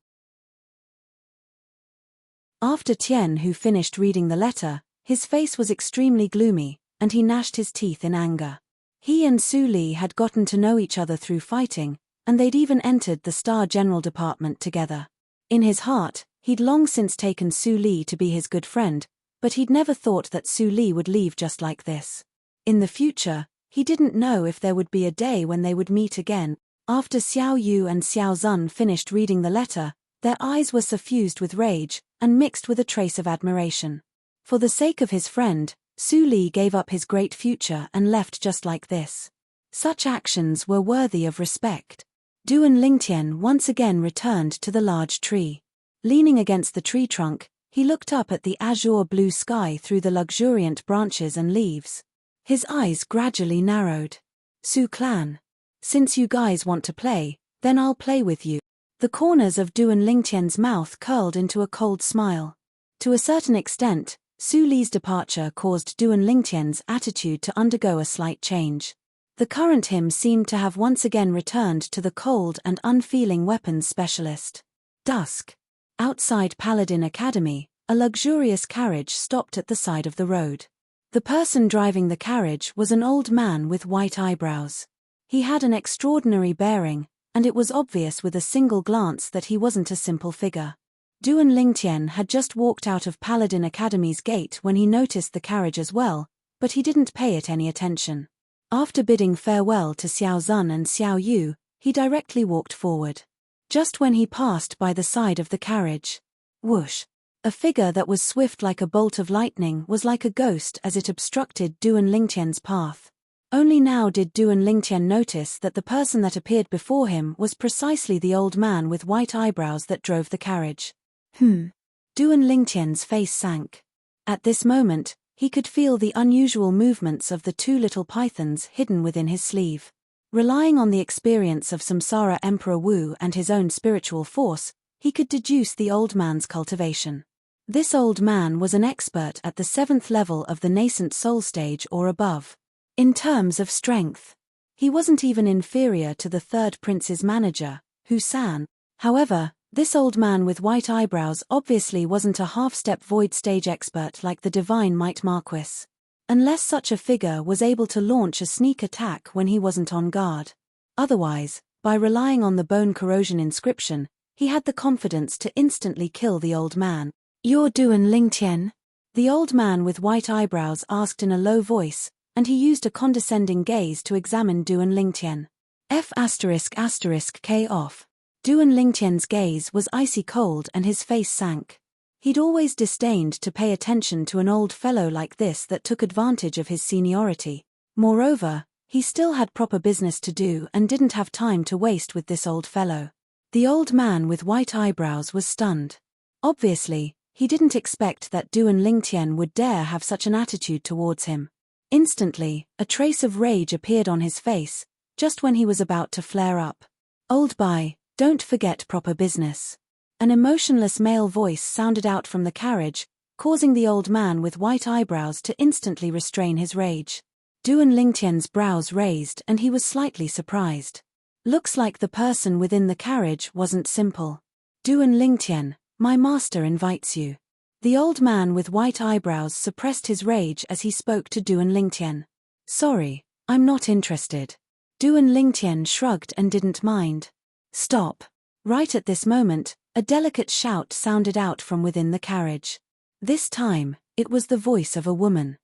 After Tian Hu finished reading the letter, his face was extremely gloomy, and he gnashed his teeth in anger. He and Su Li had gotten to know each other through fighting, and they'd even entered the Star General Department together. In his heart, he'd long since taken Su Li to be his good friend, but he'd never thought that Su Li would leave just like this. In the future, he didn't know if there would be a day when they would meet again. After Xiao Yu and Xiao Zun finished reading the letter, their eyes were suffused with rage, and mixed with a trace of admiration. For the sake of his friend, Su Li gave up his great future and left just like this. Such actions were worthy of respect. Duan Lingtian once again returned to the large tree. Leaning against the tree trunk, he looked up at the azure blue sky through the luxuriant branches and leaves. His eyes gradually narrowed. Su clan. Since you guys want to play, then I'll play with you. The corners of Duan Lingtian's mouth curled into a cold smile. To a certain extent, Su Li's departure caused Duan Lingtian's attitude to undergo a slight change. The current him seemed to have once again returned to the cold and unfeeling weapons specialist. Dusk. Outside Paladin Academy, a luxurious carriage stopped at the side of the road. The person driving the carriage was an old man with white eyebrows. He had an extraordinary bearing, and it was obvious with a single glance that he wasn't a simple figure. Duan Lingtian had just walked out of Paladin Academy's gate when he noticed the carriage as well, but he didn't pay it any attention. After bidding farewell to Xiao Zun and Xiao Yu, he directly walked forward. Just when he passed by the side of the carriage, whoosh! A figure that was swift like a bolt of lightning was like a ghost as it obstructed Duan Lingtian's path. Only now did Duan Lingtian notice that the person that appeared before him was precisely the old man with white eyebrows that drove the carriage. Duan Lingtian's face sank. At this moment, he could feel the unusual movements of the two little pythons hidden within his sleeve. Relying on the experience of Samsara Emperor Wu and his own spiritual force, he could deduce the old man's cultivation. This old man was an expert at the 7th level of the nascent soul stage or above. In terms of strength, he wasn't even inferior to the 3rd prince's manager, Hu-san. However, this old man with white eyebrows obviously wasn't a half-step void stage expert like the Divine Might Marquis. Unless such a figure was able to launch a sneak attack when he wasn't on guard. Otherwise, by relying on the bone corrosion inscription, he had the confidence to instantly kill the old man. "You're Duan Lingtian?" The old man with white eyebrows asked in a low voice, and he used a condescending gaze to examine Duan Lingtian. F***K off. Duan Lingtian's gaze was icy cold and his face sank. He'd always disdained to pay attention to an old fellow like this that took advantage of his seniority. Moreover, he still had proper business to do and didn't have time to waste with this old fellow. The old man with white eyebrows was stunned. Obviously, he didn't expect that Duan Lingtian would dare have such an attitude towards him. Instantly, a trace of rage appeared on his face, just when he was about to flare up. "Old boy, don't forget proper business." An emotionless male voice sounded out from the carriage, causing the old man with white eyebrows to instantly restrain his rage. Duan Lingtian's brows raised and he was slightly surprised. Looks like the person within the carriage wasn't simple. "Duan Lingtian, my master invites you." The old man with white eyebrows suppressed his rage as he spoke to Duan Lingtian. "Sorry, I'm not interested." Duan Lingtian shrugged and didn't mind. "Stop." Right at this moment, a delicate shout sounded out from within the carriage. This time, it was the voice of a woman.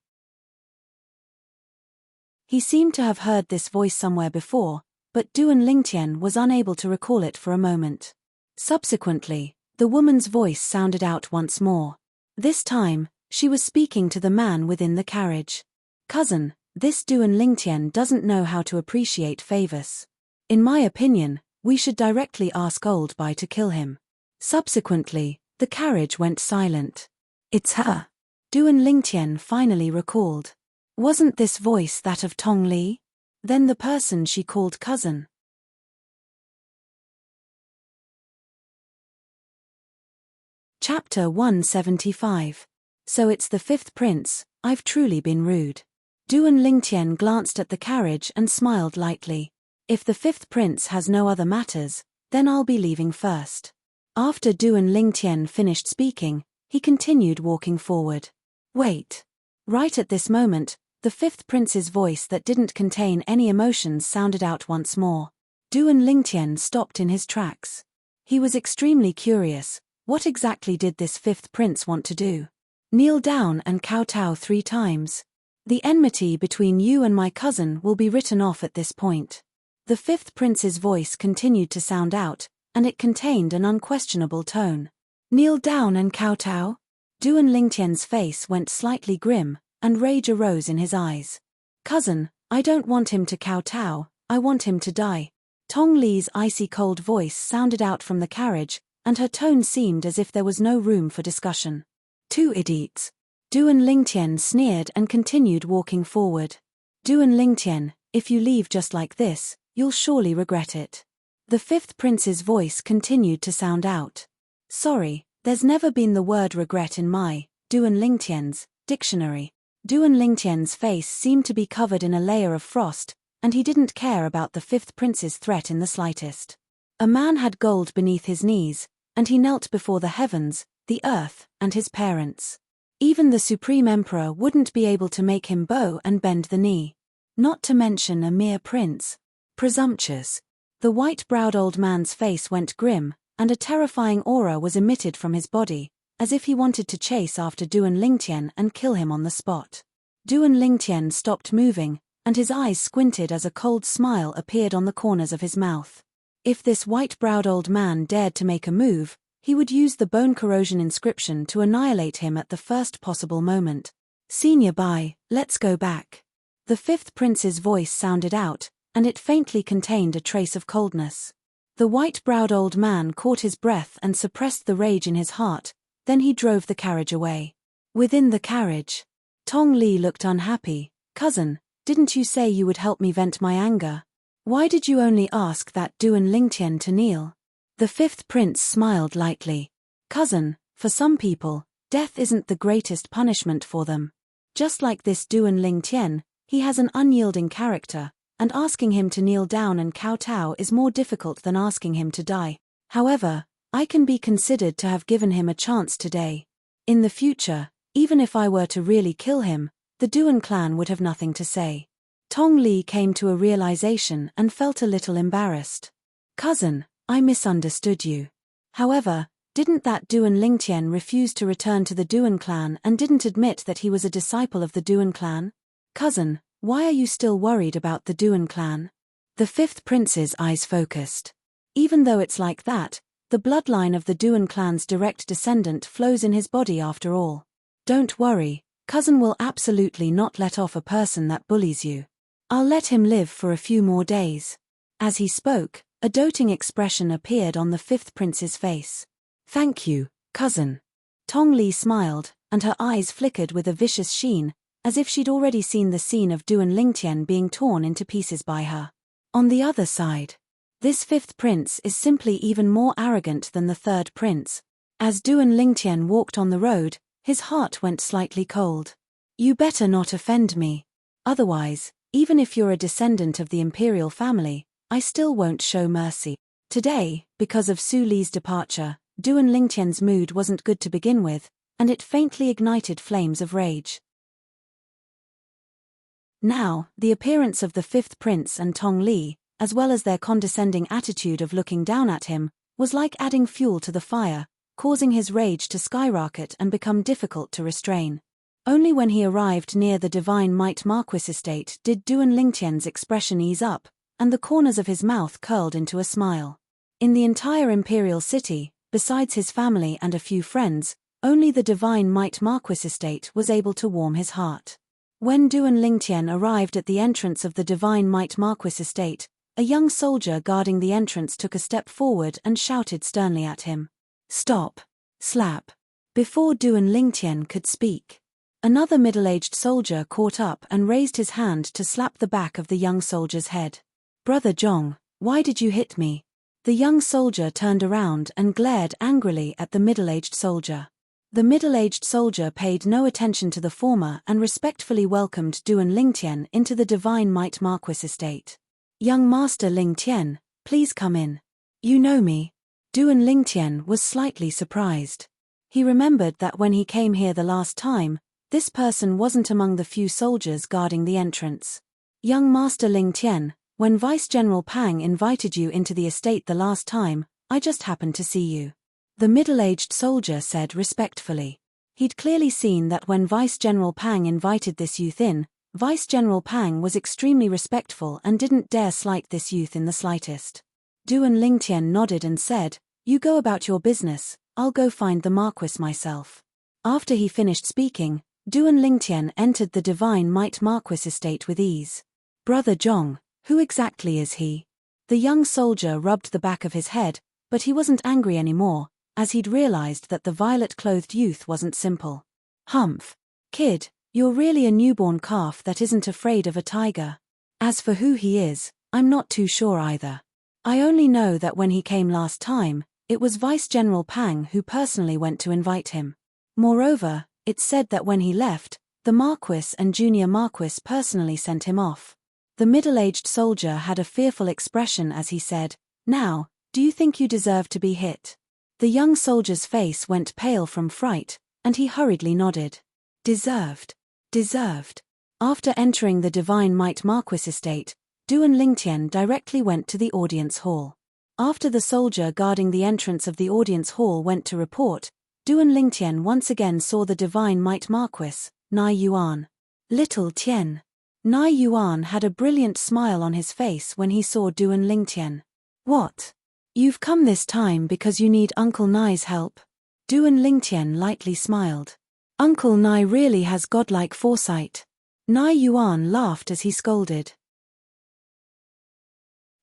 He seemed to have heard this voice somewhere before, but Duan Lingtian was unable to recall it for a moment. Subsequently, the woman's voice sounded out once more. This time, she was speaking to the man within the carriage. "Cousin, this Duan Lingtian doesn't know how to appreciate favors. In my opinion, we should directly ask Old Bai to kill him." Subsequently, the carriage went silent. "It's her," Duan Lingtian finally recalled. Wasn't this voice that of Tong Li? Then the person she called cousin. Chapter 175. So it's the 5th prince, I've truly been rude. Duan Lingtian glanced at the carriage and smiled lightly. If the 5th prince has no other matters, then I'll be leaving first. After Duan Lingtian finished speaking, he continued walking forward. Wait. Right at this moment, the 5th prince's voice that didn't contain any emotions sounded out once more. Duan Lingtian stopped in his tracks. He was extremely curious. What exactly did this 5th prince want to do? Kneel down and kowtow 3 times. The enmity between you and my cousin will be written off at this point. The 5th prince's voice continued to sound out, and it contained an unquestionable tone. Kneel down and kowtow? Duan Lingtian's face went slightly grim, and rage arose in his eyes. Cousin, I don't want him to kowtow, I want him to die. Tong Li's icy cold voice sounded out from the carriage, and her tone seemed as if there was no room for discussion. 2 idiots. Duan Lingtian sneered and continued walking forward. Duan Lingtian, if you leave just like this, you'll surely regret it. The 5th prince's voice continued to sound out. Sorry, there's never been the word regret in my Duan Lingtian's dictionary. Duan Lingtian's face seemed to be covered in a layer of frost, and he didn't care about the fifth prince's threat in the slightest. A man had gold beneath his knees, and he knelt before the heavens, the earth, and his parents. Even the Supreme Emperor wouldn't be able to make him bow and bend the knee. Not to mention a mere prince. Presumptuous. The white-browed old man's face went grim, and a terrifying aura was emitted from his body, as if he wanted to chase after Duan Lingtian and kill him on the spot. Duan Lingtian stopped moving, and his eyes squinted as a cold smile appeared on the corners of his mouth. If this white-browed old man dared to make a move, he would use the bone corrosion inscription to annihilate him at the first possible moment. Senior Bai, let's go back. The fifth prince's voice sounded out, and it faintly contained a trace of coldness. The white-browed old man caught his breath and suppressed the rage in his heart, then he drove the carriage away. Within the carriage, Tong Li looked unhappy. Cousin, didn't you say you would help me vent my anger? Why did you only ask that Duan Lingtian to kneel? The fifth prince smiled lightly. Cousin, for some people, death isn't the greatest punishment for them. Just like this Duan Lingtian, he has an unyielding character, and asking him to kneel down and kowtow is more difficult than asking him to die. However, I can be considered to have given him a chance today. In the future, even if I were to really kill him, the Duan clan would have nothing to say. Tong Li came to a realization and felt a little embarrassed. Cousin, I misunderstood you. However, didn't that Duan Lingtian refuse to return to the Duan clan and didn't admit that he was a disciple of the Duan clan? Cousin, why are you still worried about the Duan clan? The fifth prince's eyes focused. Even though it's like that, the bloodline of the Duan clan's direct descendant flows in his body after all. Don't worry, cousin will absolutely not let off a person that bullies you. I'll let him live for a few more days. As he spoke, a doting expression appeared on the fifth prince's face. Thank you, cousin. Tong Li smiled, and her eyes flickered with a vicious sheen, as if she'd already seen the scene of Duan Lingtian being torn into pieces by her. On the other side, this fifth prince is simply even more arrogant than the third prince. As Duan Lingtian walked on the road, his heart went slightly cold. You better not offend me. Otherwise, even if you're a descendant of the imperial family, I still won't show mercy. Today, because of Su Li's departure, Duan Lingtian's mood wasn't good to begin with, and it faintly ignited flames of rage. Now, the appearance of the fifth prince and Tong Li, as well as their condescending attitude of looking down at him, was like adding fuel to the fire, causing his rage to skyrocket and become difficult to restrain. Only when he arrived near the Divine Might Marquis estate did Duan Lingtian's expression ease up, and the corners of his mouth curled into a smile. In the entire imperial city, besides his family and a few friends, only the Divine Might Marquis estate was able to warm his heart. When Duan Lingtian arrived at the entrance of the Divine Might Marquis estate, a young soldier guarding the entrance took a step forward and shouted sternly at him. Stop! Slap! Before Duan Lingtian could speak, another middle-aged soldier caught up and raised his hand to slap the back of the young soldier's head. Brother Zhong, why did you hit me? The young soldier turned around and glared angrily at the middle-aged soldier. The middle-aged soldier paid no attention to the former and respectfully welcomed Duan Lingtian into the Divine Might Marquis estate. Young Master Lingtian, please come in. You know me. Duan Lingtian was slightly surprised. He remembered that when he came here the last time, this person wasn't among the few soldiers guarding the entrance. Young Master Lingtian, when Vice General Pang invited you into the estate the last time, I just happened to see you. The middle-aged soldier said respectfully. He'd clearly seen that when Vice General Pang invited this youth in, Vice General Pang was extremely respectful and didn't dare slight this youth in the slightest. Duan Lingtian nodded and said, You go about your business, I'll go find the Marquis myself. After he finished speaking, Duan Lingtian entered the Divine Might Marquis estate with ease. Brother Zhong, who exactly is he? The young soldier rubbed the back of his head, but he wasn't angry anymore, as he'd realized that the violet-clothed youth wasn't simple. Humph. Kid, you're really a newborn calf that isn't afraid of a tiger. As for who he is, I'm not too sure either. I only know that when he came last time, it was Vice General Pang who personally went to invite him. Moreover, It's said that when he left, the Marquis and Junior Marquis personally sent him off. The middle-aged soldier had a fearful expression as he said, "Now, do you think you deserve to be hit?" The young soldier's face went pale from fright, and he hurriedly nodded. Deserved. Deserved. After entering the Divine Might Marquis estate, Duan Lingtian directly went to the audience hall. After the soldier guarding the entrance of the audience hall went to report, Duan Lingtian once again saw the Divine Might Marquis, Nai Yuan. Little Tian. Nai Yuan had a brilliant smile on his face when he saw Duan Lingtian. What? You've come this time because you need Uncle Nai's help? Duan Lingtian lightly smiled. Uncle Nai really has godlike foresight. Nai Yuan laughed as he scolded.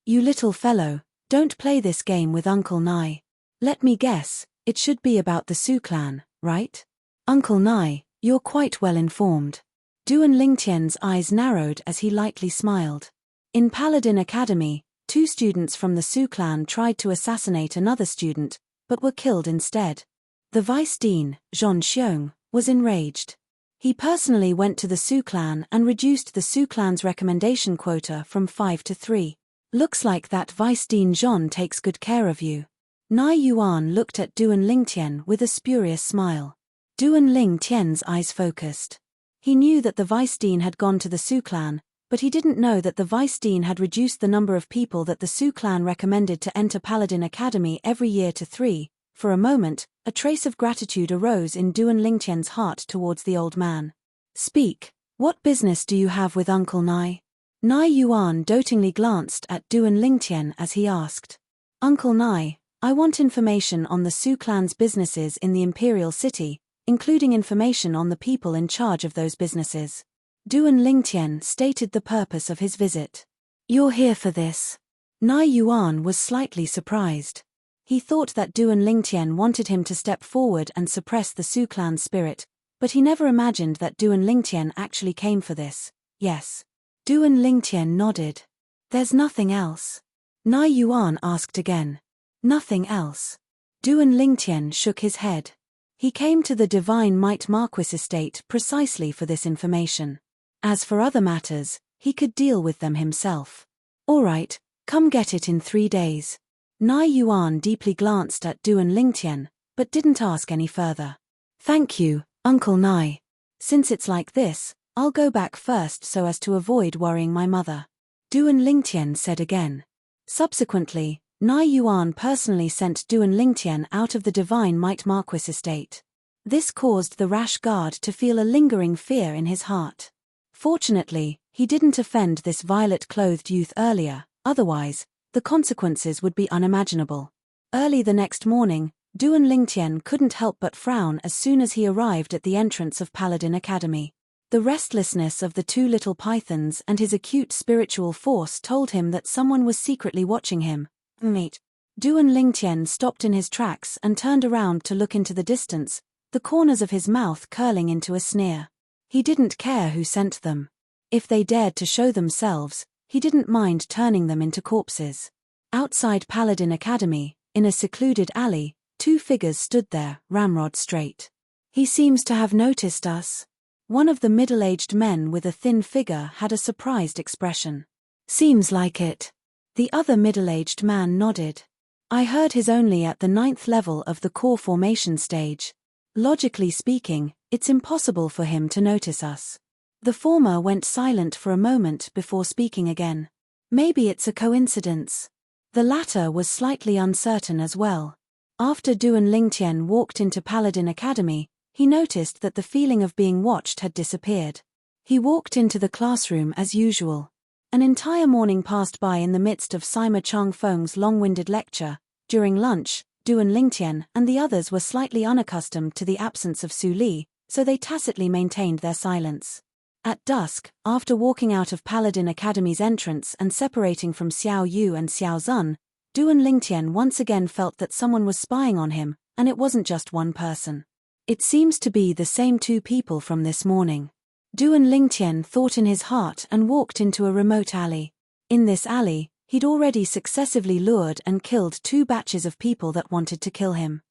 You little fellow, don't play this game with Uncle Nai. Let me guess, it should be about the Su clan, right? Uncle Nai, you're quite well informed. Duan Lingtian's eyes narrowed as he lightly smiled. In Paladin Academy, 2 students from the Su clan tried to assassinate another student, but were killed instead. The vice dean, Zhong Xiong, was enraged. He personally went to the Su clan and reduced the Su clan's recommendation quota from 5 to 3. Looks like that vice dean Zhong takes good care of you. Nai Yuan looked at Duan Lingtian with a spurious smile. Duan Lingtian's eyes focused. He knew that the vice dean had gone to the Su clan, but he didn't know that the vice dean had reduced the number of people that the Su clan recommended to enter Paladin Academy every year to 3. For a moment, a trace of gratitude arose in Duan Lingtian's heart towards the old man. Speak, what business do you have with Uncle Nai? Nai Yuan dotingly glanced at Duan Lingtian as he asked. Uncle Nai, I want information on the Su clan's businesses in the Imperial City, including information on the people in charge of those businesses. Duan Lingtian stated the purpose of his visit. You're here for this. Nai Yuan was slightly surprised. He thought that Duan Lingtian wanted him to step forward and suppress the Su clan's spirit, but he never imagined that Duan Lingtian actually came for this. Yes. Duan Lingtian nodded. There's nothing else. Nai Yuan asked again. Nothing else. Duan Lingtian shook his head. He came to the Divine Might Marquis estate precisely for this information. As for other matters, he could deal with them himself. All right, come get it in 3 days. Nai Yuan deeply glanced at Duan Lingtian, but didn't ask any further. Thank you, Uncle Nai. Since it's like this, I'll go back first so as to avoid worrying my mother. Duan Lingtian said again. Subsequently, Nai Yuan personally sent Duan Lingtian out of the Divine Might Marquis estate. This caused the rash guard to feel a lingering fear in his heart. Fortunately, he didn't offend this violet-clothed youth earlier, otherwise, the consequences would be unimaginable. Early the next morning, Duan Lingtian couldn't help but frown as soon as he arrived at the entrance of Paladin Academy. The restlessness of the 2 little pythons and his acute spiritual force told him that someone was secretly watching him. Mate. Duan Lingtian stopped in his tracks and turned around to look into the distance, the corners of his mouth curling into a sneer. He didn't care who sent them. If they dared to show themselves, he didn't mind turning them into corpses. Outside Paladin Academy, in a secluded alley, 2 figures stood there, ramrod straight. He seems to have noticed us. One of the middle-aged men with a thin figure had a surprised expression. Seems like it. The other middle-aged man nodded. I heard his only at the 9th level of the core formation stage. Logically speaking, it's impossible for him to notice us. The former went silent for a moment before speaking again. Maybe it's a coincidence. The latter was slightly uncertain as well. After Duan Lingtian walked into Paladin Academy, he noticed that the feeling of being watched had disappeared. He walked into the classroom as usual. An entire morning passed by in the midst of Sima Changfeng's long-winded lecture. During lunch, Duan Lingtian and the others were slightly unaccustomed to the absence of Su Li, so they tacitly maintained their silence. At dusk, after walking out of Paladin Academy's entrance and separating from Xiao Yu and Xiao Zun, Duan Lingtian once again felt that someone was spying on him, and it wasn't just one person. It seems to be the same 2 people from this morning. Duan Lingtian thought in his heart and walked into a remote alley. In this alley, he'd already successively lured and killed 2 batches of people that wanted to kill him.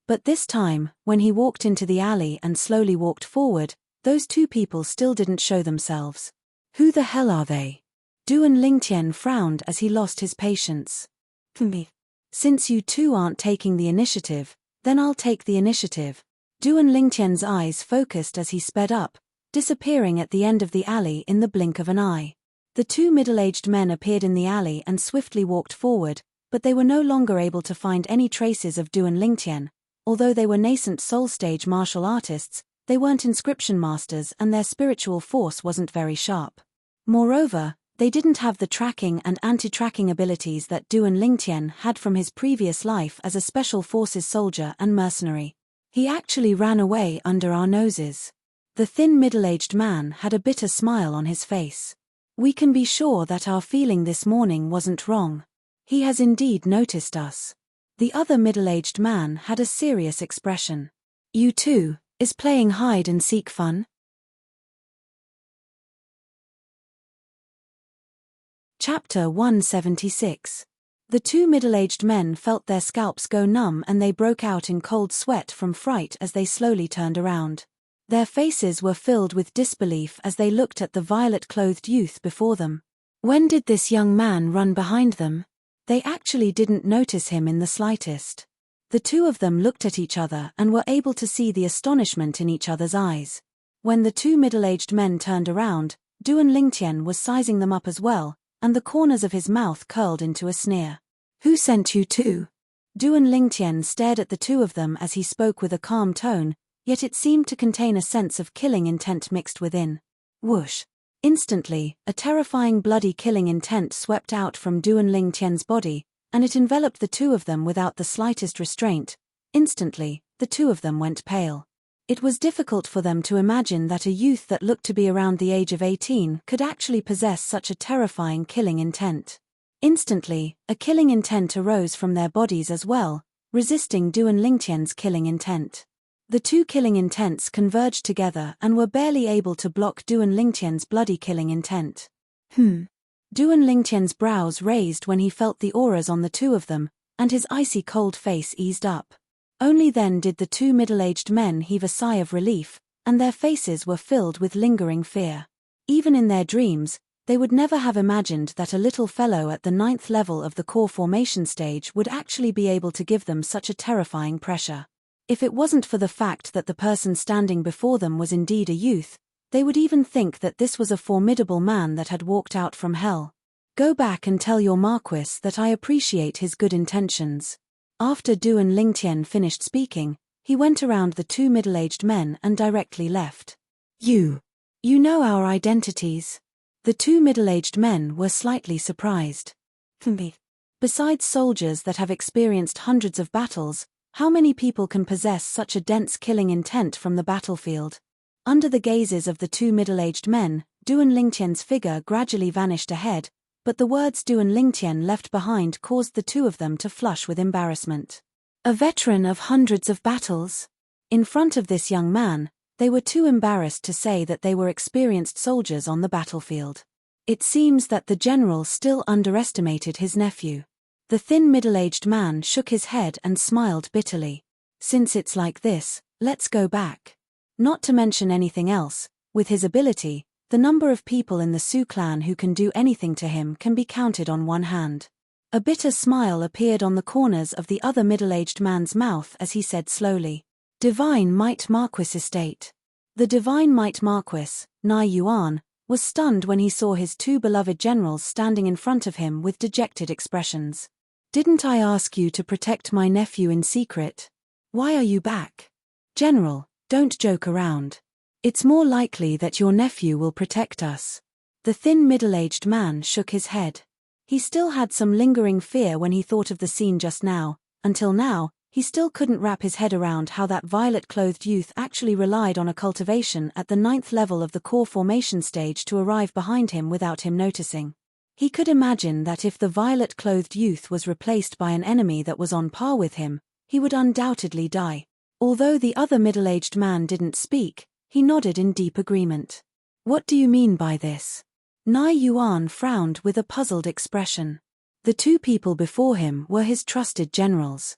But this time, when he walked into the alley and slowly walked forward, those two people still didn't show themselves. Who the hell are they? Duan Lingtian frowned as he lost his patience. Me. Since you two aren't taking the initiative, then I'll take the initiative. Duan Lingtian's eyes focused as he sped up, disappearing at the end of the alley in the blink of an eye. The two middle-aged men appeared in the alley and swiftly walked forward, but they were no longer able to find any traces of Duan Lingtian. Although they were nascent soul-stage martial artists, they weren't inscription masters and their spiritual force wasn't very sharp. Moreover, they didn't have the tracking and anti-tracking abilities that Duan Lingtian had from his previous life as a special forces soldier and mercenary. He actually ran away under our noses. The thin middle-aged man had a bitter smile on his face. We can be sure that our feeling this morning wasn't wrong. He has indeed noticed us. The other middle-aged man had a serious expression. You too, is playing hide-and-seek fun? Chapter 176. The two middle-aged men felt their scalps go numb and they broke out in cold sweat from fright as they slowly turned around. Their faces were filled with disbelief as they looked at the violet-clothed youth before them. When did this young man run behind them? They actually didn't notice him in the slightest. The two of them looked at each other and were able to see the astonishment in each other's eyes. When the two middle-aged men turned around, Duan Lingtian was sizing them up as well, and the corners of his mouth curled into a sneer. Who sent you two? Duan Lingtian stared at the two of them as he spoke with a calm tone, yet it seemed to contain a sense of killing intent mixed within. Whoosh! Instantly, a terrifying bloody killing intent swept out from Duan Lingtian's body, and it enveloped the two of them without the slightest restraint. Instantly, the two of them went pale. It was difficult for them to imagine that a youth that looked to be around the age of 18 could actually possess such a terrifying killing intent. Instantly, a killing intent arose from their bodies as well, resisting Duan Lingtian's killing intent. The two killing intents converged together and were barely able to block Duan Lingtian's bloody killing intent. Duan Lingtian's brows raised when he felt the auras on the two of them, and his icy cold face eased up. Only then did the two middle-aged men heave a sigh of relief, and their faces were filled with lingering fear. Even in their dreams, they would never have imagined that a little fellow at the 9th level of the core formation stage would actually be able to give them such a terrifying pressure. If it wasn't for the fact that the person standing before them was indeed a youth, they would even think that this was a formidable man that had walked out from hell. Go back and tell your Marquis that I appreciate his good intentions. After Duan Lingtian finished speaking, he went around the two middle-aged men and directly left. You know our identities. The two middle-aged men were slightly surprised. Besides soldiers that have experienced hundreds of battles, how many people can possess such a dense killing intent from the battlefield? Under the gazes of the two middle-aged men, Duan Lingtian's figure gradually vanished ahead, but the words Duan Lingtian left behind caused the two of them to flush with embarrassment. A veteran of hundreds of battles? In front of this young man, they were too embarrassed to say that they were experienced soldiers on the battlefield. It seems that the general still underestimated his nephew. The thin middle-aged man shook his head and smiled bitterly. Since it's like this, let's go back. Not to mention anything else, with his ability, the number of people in the Su clan who can do anything to him can be counted on one hand. A bitter smile appeared on the corners of the other middle-aged man's mouth as he said slowly, Divine Might Marquis Estate. The Divine Might Marquis, Nai Yuan, was stunned when he saw his two beloved generals standing in front of him with dejected expressions. Didn't I ask you to protect my nephew in secret? Why are you back? General, don't joke around. It's more likely that your nephew will protect us. The thin middle-aged man shook his head. He still had some lingering fear when he thought of the scene just now. Until now, he still couldn't wrap his head around how that violet-clothed youth actually relied on a cultivation at the 9th level of the core formation stage to arrive behind him without him noticing. He could imagine that if the violet-clothed youth was replaced by an enemy that was on par with him, he would undoubtedly die. Although the other middle-aged man didn't speak, he nodded in deep agreement. What do you mean by this? Nai Yuan frowned with a puzzled expression. The two people before him were his trusted generals.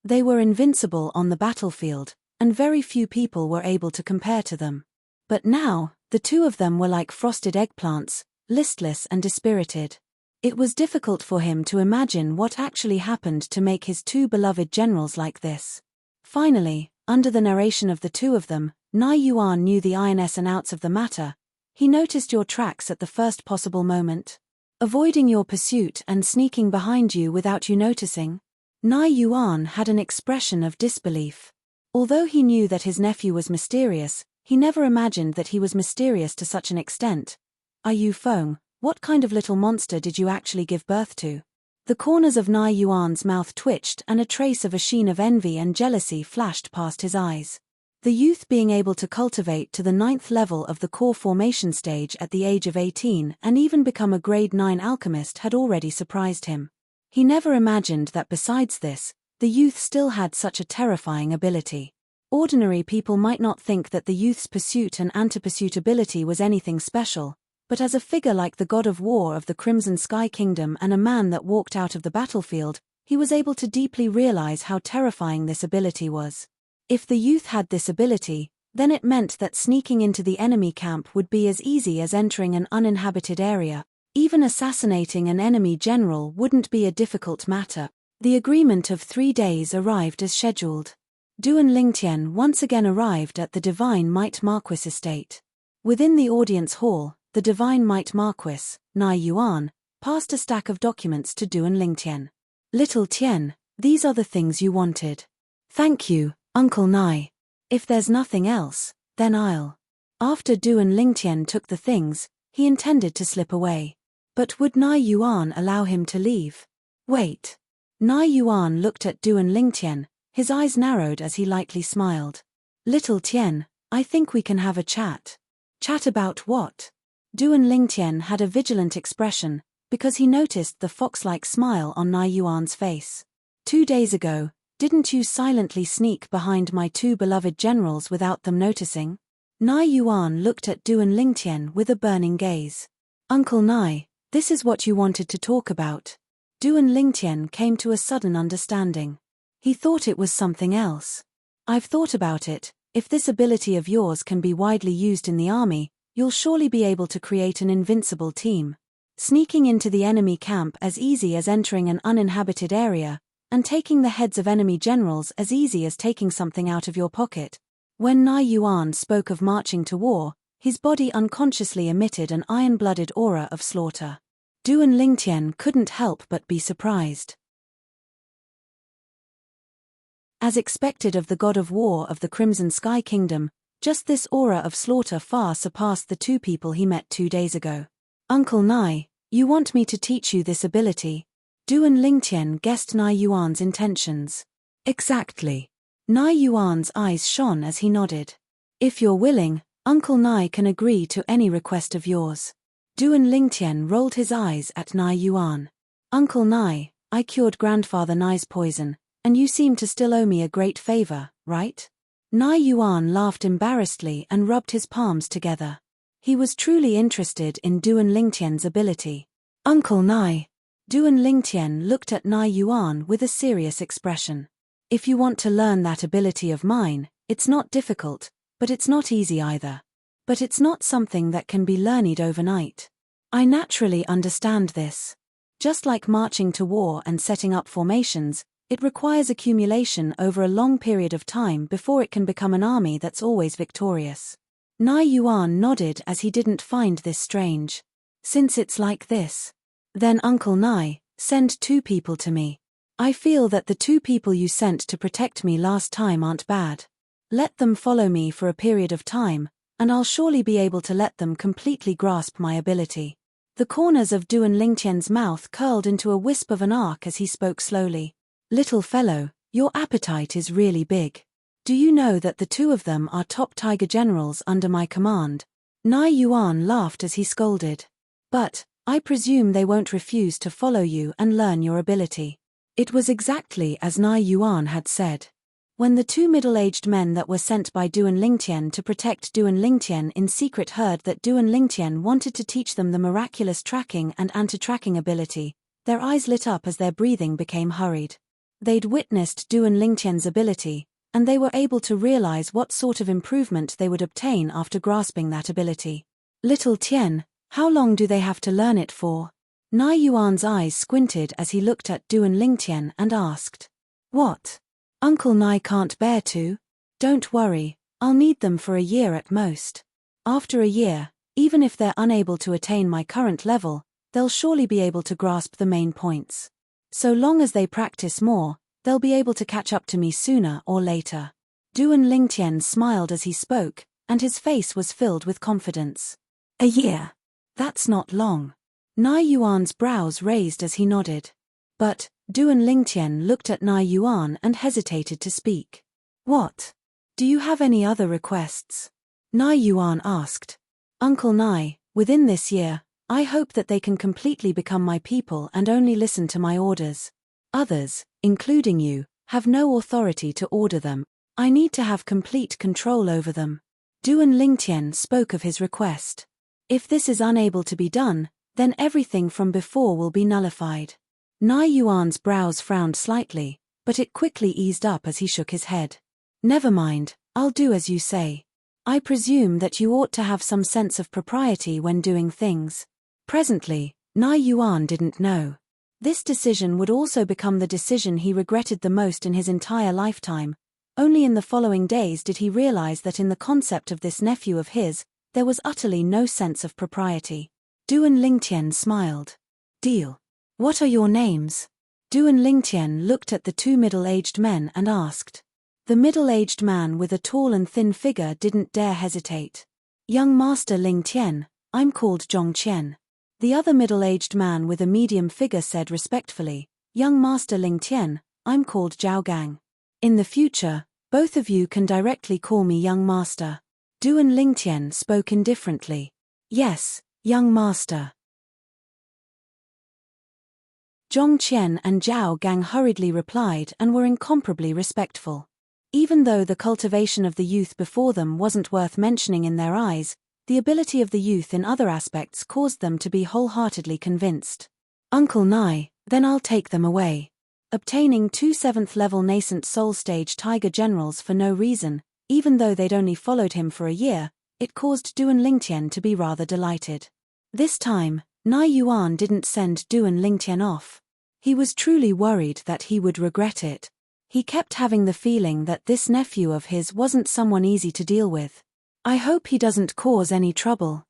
They were invincible on the battlefield, and very few people were able to compare to them. But now, the two of them were like frosted eggplants, listless and dispirited. It was difficult for him to imagine what actually happened to make his two beloved generals like this. Finally, under the narration of the two of them, Nai Yuan knew the ins and outs of the matter. He noticed your tracks at the first possible moment, avoiding your pursuit and sneaking behind you without you noticing. Nai Yuan had an expression of disbelief. Although he knew that his nephew was mysterious, he never imagined that he was mysterious to such an extent. "Are you Feng? What kind of little monster did you actually give birth to?" The corners of Nai Yuan's mouth twitched and a trace of a sheen of envy and jealousy flashed past his eyes. The youth being able to cultivate to the 9th level of the core formation stage at the age of 18 and even become a grade 9 alchemist had already surprised him. He never imagined that besides this, the youth still had such a terrifying ability. Ordinary people might not think that the youth's pursuit and anti-pursuit ability was anything special, but as a figure like the god of war of the Crimson Sky Kingdom and a man that walked out of the battlefield, he was able to deeply realize how terrifying this ability was. If the youth had this ability, then it meant that sneaking into the enemy camp would be as easy as entering an uninhabited area. Even assassinating an enemy general wouldn't be a difficult matter. The agreement of 3 days arrived as scheduled. Duan Lingtian once again arrived at the Divine Might Marquis estate. Within the audience hall, the Divine Might Marquis, Nai Yuan, passed a stack of documents to Duan Lingtian. "Little Tian, these are the things you wanted." "Thank you, Uncle Nai. If there's nothing else, then I'll." After Duan Lingtian took the things, he intended to slip away. But would Nai Yuan allow him to leave? Wait. Nai Yuan looked at Duan Lingtian, his eyes narrowed as he lightly smiled. "Little Tian, I think we can have a chat." "Chat about what?" Duan Lingtian had a vigilant expression, because he noticed the fox-like smile on Nai Yuan's face. "2 days ago, didn't you silently sneak behind my two beloved generals without them noticing?" Nai Yuan looked at Duan Lingtian with a burning gaze. "Uncle Nai, this is what you wanted to talk about." Duan Lingtian came to a sudden understanding. He thought it was something else. "I've thought about it. If this ability of yours can be widely used in the army, you'll surely be able to create an invincible team. Sneaking into the enemy camp as easy as entering an uninhabited area, and taking the heads of enemy generals as easy as taking something out of your pocket." When Nai Yuan spoke of marching to war, his body unconsciously emitted an iron-blooded aura of slaughter. Duan Lingtian couldn't help but be surprised. As expected of the god of war of the Crimson Sky Kingdom, just this aura of slaughter far surpassed the two people he met 2 days ago. "Uncle Nai, you want me to teach you this ability?" Duan Lingtian guessed Nai Yuan's intentions. "Exactly." Nai Yuan's eyes shone as he nodded. "If you're willing, Uncle Nai can agree to any request of yours." Duan Lingtian rolled his eyes at Nai Yuan. "Uncle Nai, I cured Grandfather Nai's poison, and you seem to still owe me a great favor, right?" Nai Yuan laughed embarrassedly and rubbed his palms together. He was truly interested in Duan Lingtian's ability. "Uncle Nai." Duan Lingtian looked at Nai Yuan with a serious expression. "If you want to learn that ability of mine, it's not difficult, but it's not easy either. But it's not something that can be learned overnight. I naturally understand this. Just like marching to war and setting up formations, it requires accumulation over a long period of time before it can become an army that's always victorious." Nai Yuan nodded as he didn't find this strange. "Since it's like this, then Uncle Nai, send 2 people to me. I feel that the 2 people you sent to protect me last time aren't bad. Let them follow me for a period of time, and I'll surely be able to let them completely grasp my ability." The corners of Duan Lingtian's mouth curled into a wisp of an arc as he spoke slowly. "Little fellow, your appetite is really big. Do you know that the 2 of them are top tiger generals under my command?" Nai Yuan laughed as he scolded. "But, I presume they won't refuse to follow you and learn your ability." It was exactly as Nai Yuan had said. When the 2 middle-aged men that were sent by Duan Lingtian to protect Duan Lingtian in secret heard that Duan Lingtian wanted to teach them the miraculous tracking and anti-tracking ability, their eyes lit up as their breathing became hurried. They'd witnessed Duan Lingtian's ability, and they were able to realize what sort of improvement they would obtain after grasping that ability. Little Tian, how long do they have to learn it for? Nai Yuan's eyes squinted as he looked at Duan Lingtian and asked. What? Uncle Nai can't bear to? Don't worry, I'll need them for a year at most. After a year, even if they're unable to attain my current level, they'll surely be able to grasp the main points. So long as they practice more, they'll be able to catch up to me sooner or later. Duan Lingtian smiled as he spoke, and his face was filled with confidence. A year? That's not long. Nai Yuan's brows raised as he nodded. But, Duan Lingtian looked at Nai Yuan and hesitated to speak. What? Do you have any other requests? Nai Yuan asked. Uncle Nai, within this year, I hope that they can completely become my people and only listen to my orders. Others, including you, have no authority to order them. I need to have complete control over them. Duan Lingtian spoke of his request. If this is unable to be done, then everything from before will be nullified. Nai Yuan's brows frowned slightly, but it quickly eased up as he shook his head. Never mind, I'll do as you say. I presume that you ought to have some sense of propriety when doing things. Presently, Nai Yuan didn't know. This decision would also become the decision he regretted the most in his entire lifetime. Only in the following days did he realize that in the concept of this nephew of his, there was utterly no sense of propriety. Duan Lingtian smiled. Deal. What are your names? Duan Lingtian looked at the two middle-aged men and asked. The middle-aged man with a tall and thin figure didn't dare hesitate. Young Master Lingtian, I'm called Zhongqian. The other middle-aged man with a medium figure said respectfully, Young Master Lingtian, I'm called Zhao Gang. In the future, both of you can directly call me Young Master. Duan Lingtian spoke indifferently. Yes, Young Master. Zhongqian and Zhao Gang hurriedly replied and were incomparably respectful. Even though the cultivation of the youth before them wasn't worth mentioning in their eyes, the ability of the youth in other aspects caused them to be wholeheartedly convinced. Uncle Nai, then I'll take them away. Obtaining 2 7th-level nascent soul stage tiger generals for no reason, even though they'd only followed him for a year, it caused Duan Lingtian to be rather delighted. This time, Nai Yuan didn't send Duan Lingtian off. He was truly worried that he would regret it. He kept having the feeling that this nephew of his wasn't someone easy to deal with. I hope he doesn't cause any trouble.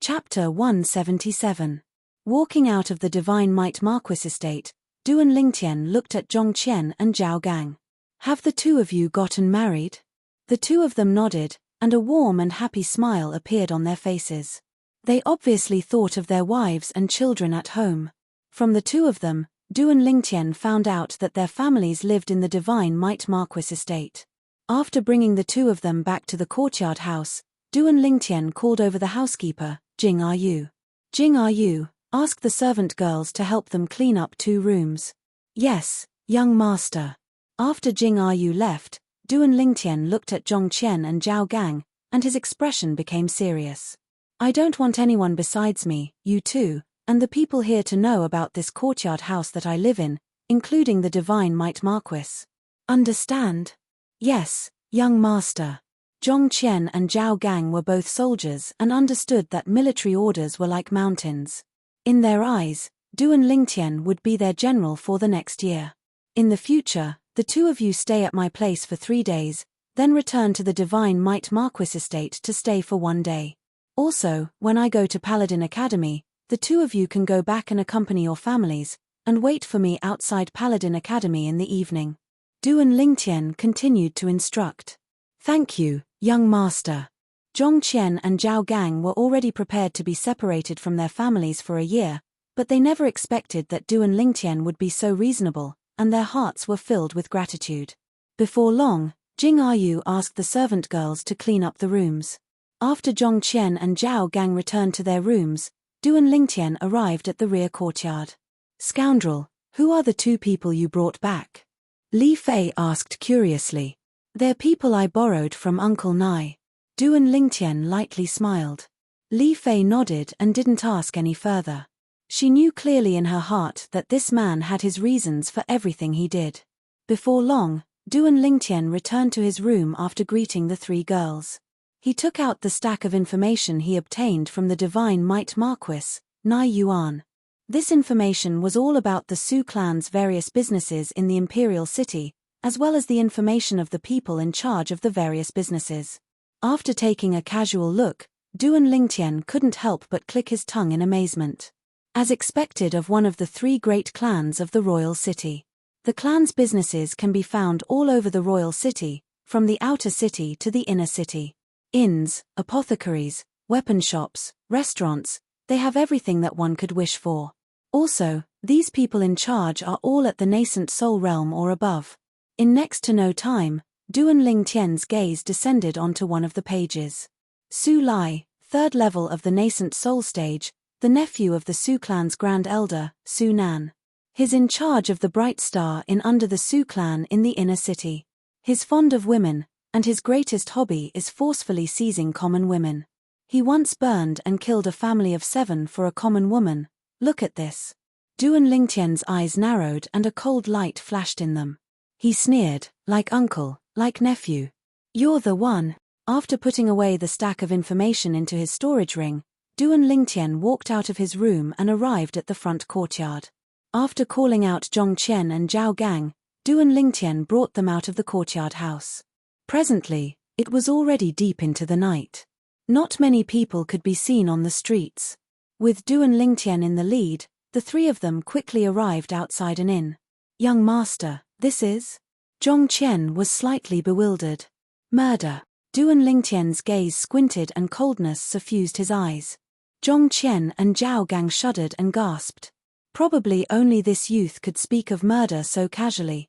Chapter 177. Walking out of the Divine Might Marquis estate, Duan Lingtian looked at Zhongqian and Zhao Gang. Have the two of you gotten married? The two of them nodded, and a warm and happy smile appeared on their faces. They obviously thought of their wives and children at home. From the two of them, Duan Lingtian found out that their families lived in the Divine Might Marquis estate. After bringing the two of them back to the courtyard house, Duan Lingtian called over the housekeeper, Jing are you? Jing are you? Asked the servant girls to help them clean up 2 rooms. Yes, young master. After Jing are you left, Duan Lingtian looked at Zhongqian and Zhao Gang, and his expression became serious. I don't want anyone besides me, you two, and the people here to know about this courtyard house that I live in, including the Divine Might Marquis. Understand? Yes, young master. Zhongqian and Zhao Gang were both soldiers and understood that military orders were like mountains. In their eyes, Duan Lingtian would be their general for the next year. In the future, the two of you stay at my place for 3 days, then return to the Divine Might Marquis estate to stay for 1 day. Also, when I go to Paladin Academy, the two of you can go back and accompany your families, and wait for me outside Paladin Academy in the evening. Duan Lingtian continued to instruct. Thank you, young master. Zhongqian and Zhao Gang were already prepared to be separated from their families for a year, but they never expected that Duan Lingtian would be so reasonable, and their hearts were filled with gratitude. Before long, Jing Ayu asked the servant girls to clean up the rooms. After Zhongqian and Zhao Gang returned to their rooms, Duan Lingtian arrived at the rear courtyard. Scoundrel, who are the 2 people you brought back? Li Fei asked curiously. They're people I borrowed from Uncle Nai. Duan Lingtian lightly smiled. Li Fei nodded and didn't ask any further. She knew clearly in her heart that this man had his reasons for everything he did. Before long, Duan Lingtian returned to his room after greeting the three girls. He took out the stack of information he obtained from the Divine Might Marquis, Nai Yuan. This information was all about the Su clan's various businesses in the imperial city, as well as the information of the people in charge of the various businesses. After taking a casual look, Duan Lingtian couldn't help but click his tongue in amazement. As expected of one of the three great clans of the royal city. The clan's businesses can be found all over the royal city, from the outer city to the inner city. Inns, apothecaries, weapon shops, restaurants, they have everything that one could wish for. Also, these people in charge are all at the nascent soul realm or above. In next to no time, Duan Lingtian's gaze descended onto one of the pages. Su Lai, third level of the nascent soul stage, the nephew of the Su clan's grand elder, Su Nan. He's in charge of the bright star in under the Su clan in the inner city. He's fond of women, and his greatest hobby is forcefully seizing common women. He once burned and killed a family of 7 for a common woman. Look at this. Duan Lingtian's eyes narrowed and a cold light flashed in them. He sneered, like uncle, like nephew. You're the one. After putting away the stack of information into his storage ring, Duan Lingtian walked out of his room and arrived at the front courtyard. After calling out Zhong Qian and Zhao Gang, Duan Lingtian brought them out of the courtyard house. Presently, it was already deep into the night. Not many people could be seen on the streets. With Duan Lingtian in the lead, the three of them quickly arrived outside an inn. Young master, this is? Zhong Qian was slightly bewildered. Murder. Duan Lingtian's gaze squinted and coldness suffused his eyes. Zhong Qian and Zhao Gang shuddered and gasped. Probably only this youth could speak of murder so casually.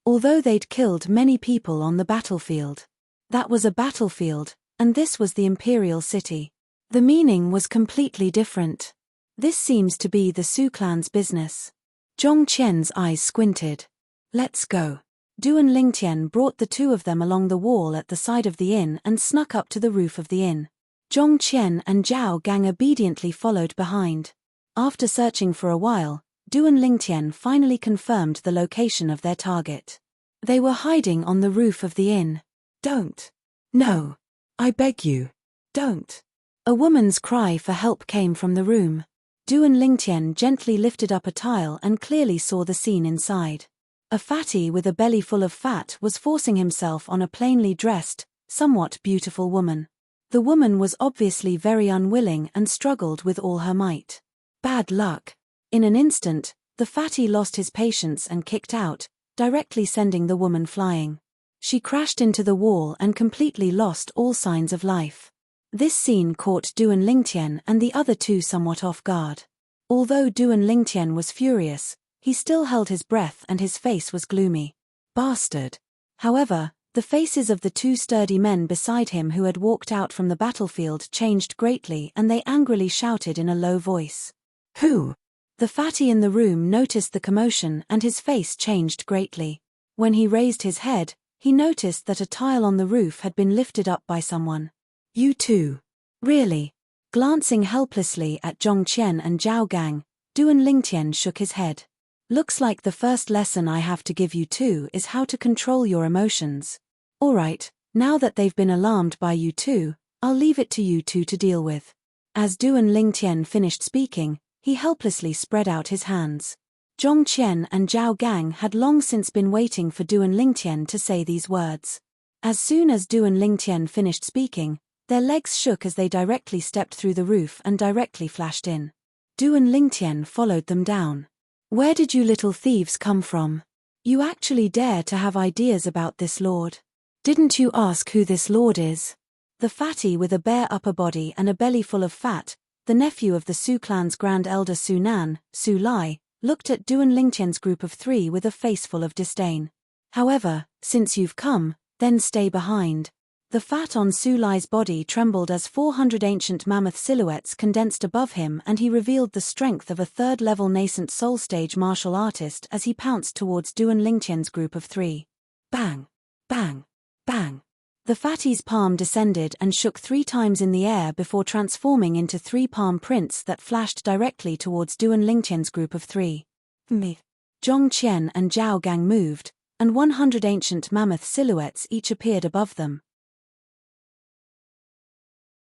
Although they'd killed many people on the battlefield. That was a battlefield, and this was the imperial city. The meaning was completely different. This seems to be the Su clan's business. Zhong Qian's eyes squinted. Let's go. Duan Lingtian brought the two of them along the wall at the side of the inn and snuck up to the roof of the inn. Zhong Qian and Zhao Gang obediently followed behind. After searching for a while, Duan Lingtian finally confirmed the location of their target. They were hiding on the roof of the inn. Don't. No. I beg you. Don't. A woman's cry for help came from the room. Duan Lingtian gently lifted up a tile and clearly saw the scene inside. A fatty with a belly full of fat was forcing himself on a plainly dressed, somewhat beautiful woman. The woman was obviously very unwilling and struggled with all her might. Bad luck. In an instant, the fatty lost his patience and kicked out, directly sending the woman flying. She crashed into the wall and completely lost all signs of life. This scene caught Duan Lingtian and the other two somewhat off guard. Although Duan Lingtian was furious, he still held his breath and his face was gloomy. Bastard. However, the faces of the two sturdy men beside him who had walked out from the battlefield changed greatly and they angrily shouted in a low voice. Who? The fatty in the room noticed the commotion and his face changed greatly. When he raised his head, he noticed that a tile on the roof had been lifted up by someone. You two. Really? Glancing helplessly at Zhong Qian and Zhao Gang, Duan Lingtian shook his head. Looks like the first lesson I have to give you two is how to control your emotions. Alright, now that they've been alarmed by you two, I'll leave it to you two to deal with. As Duan Lingtian finished speaking, he helplessly spread out his hands. Zhong Qian and Zhao Gang had long since been waiting for Duan Lingtian to say these words. As soon as Duan Lingtian finished speaking, their legs shook as they directly stepped through the roof and directly flashed in. Duan Lingtian followed them down. Where did you little thieves come from? You actually dare to have ideas about this lord? Didn't you ask who this lord is? The fatty with a bare upper body and a belly full of fat, the nephew of the Su clan's grand elder Su Nan, Su Lai, looked at Duan Lingtian's group of three with a face full of disdain. However, since you've come, then stay behind. The fat on Su Lai's body trembled as 400 ancient mammoth silhouettes condensed above him and he revealed the strength of a third-level nascent soul stage martial artist as he pounced towards Duan Lingtian's group of three. Bang! Bang! Bang! The fatty's palm descended and shook 3 times in the air before transforming into 3 palm prints that flashed directly towards Duan Lingtian's group of 3. Zhong Qian and Zhao Gang moved, and 100 ancient mammoth silhouettes each appeared above them.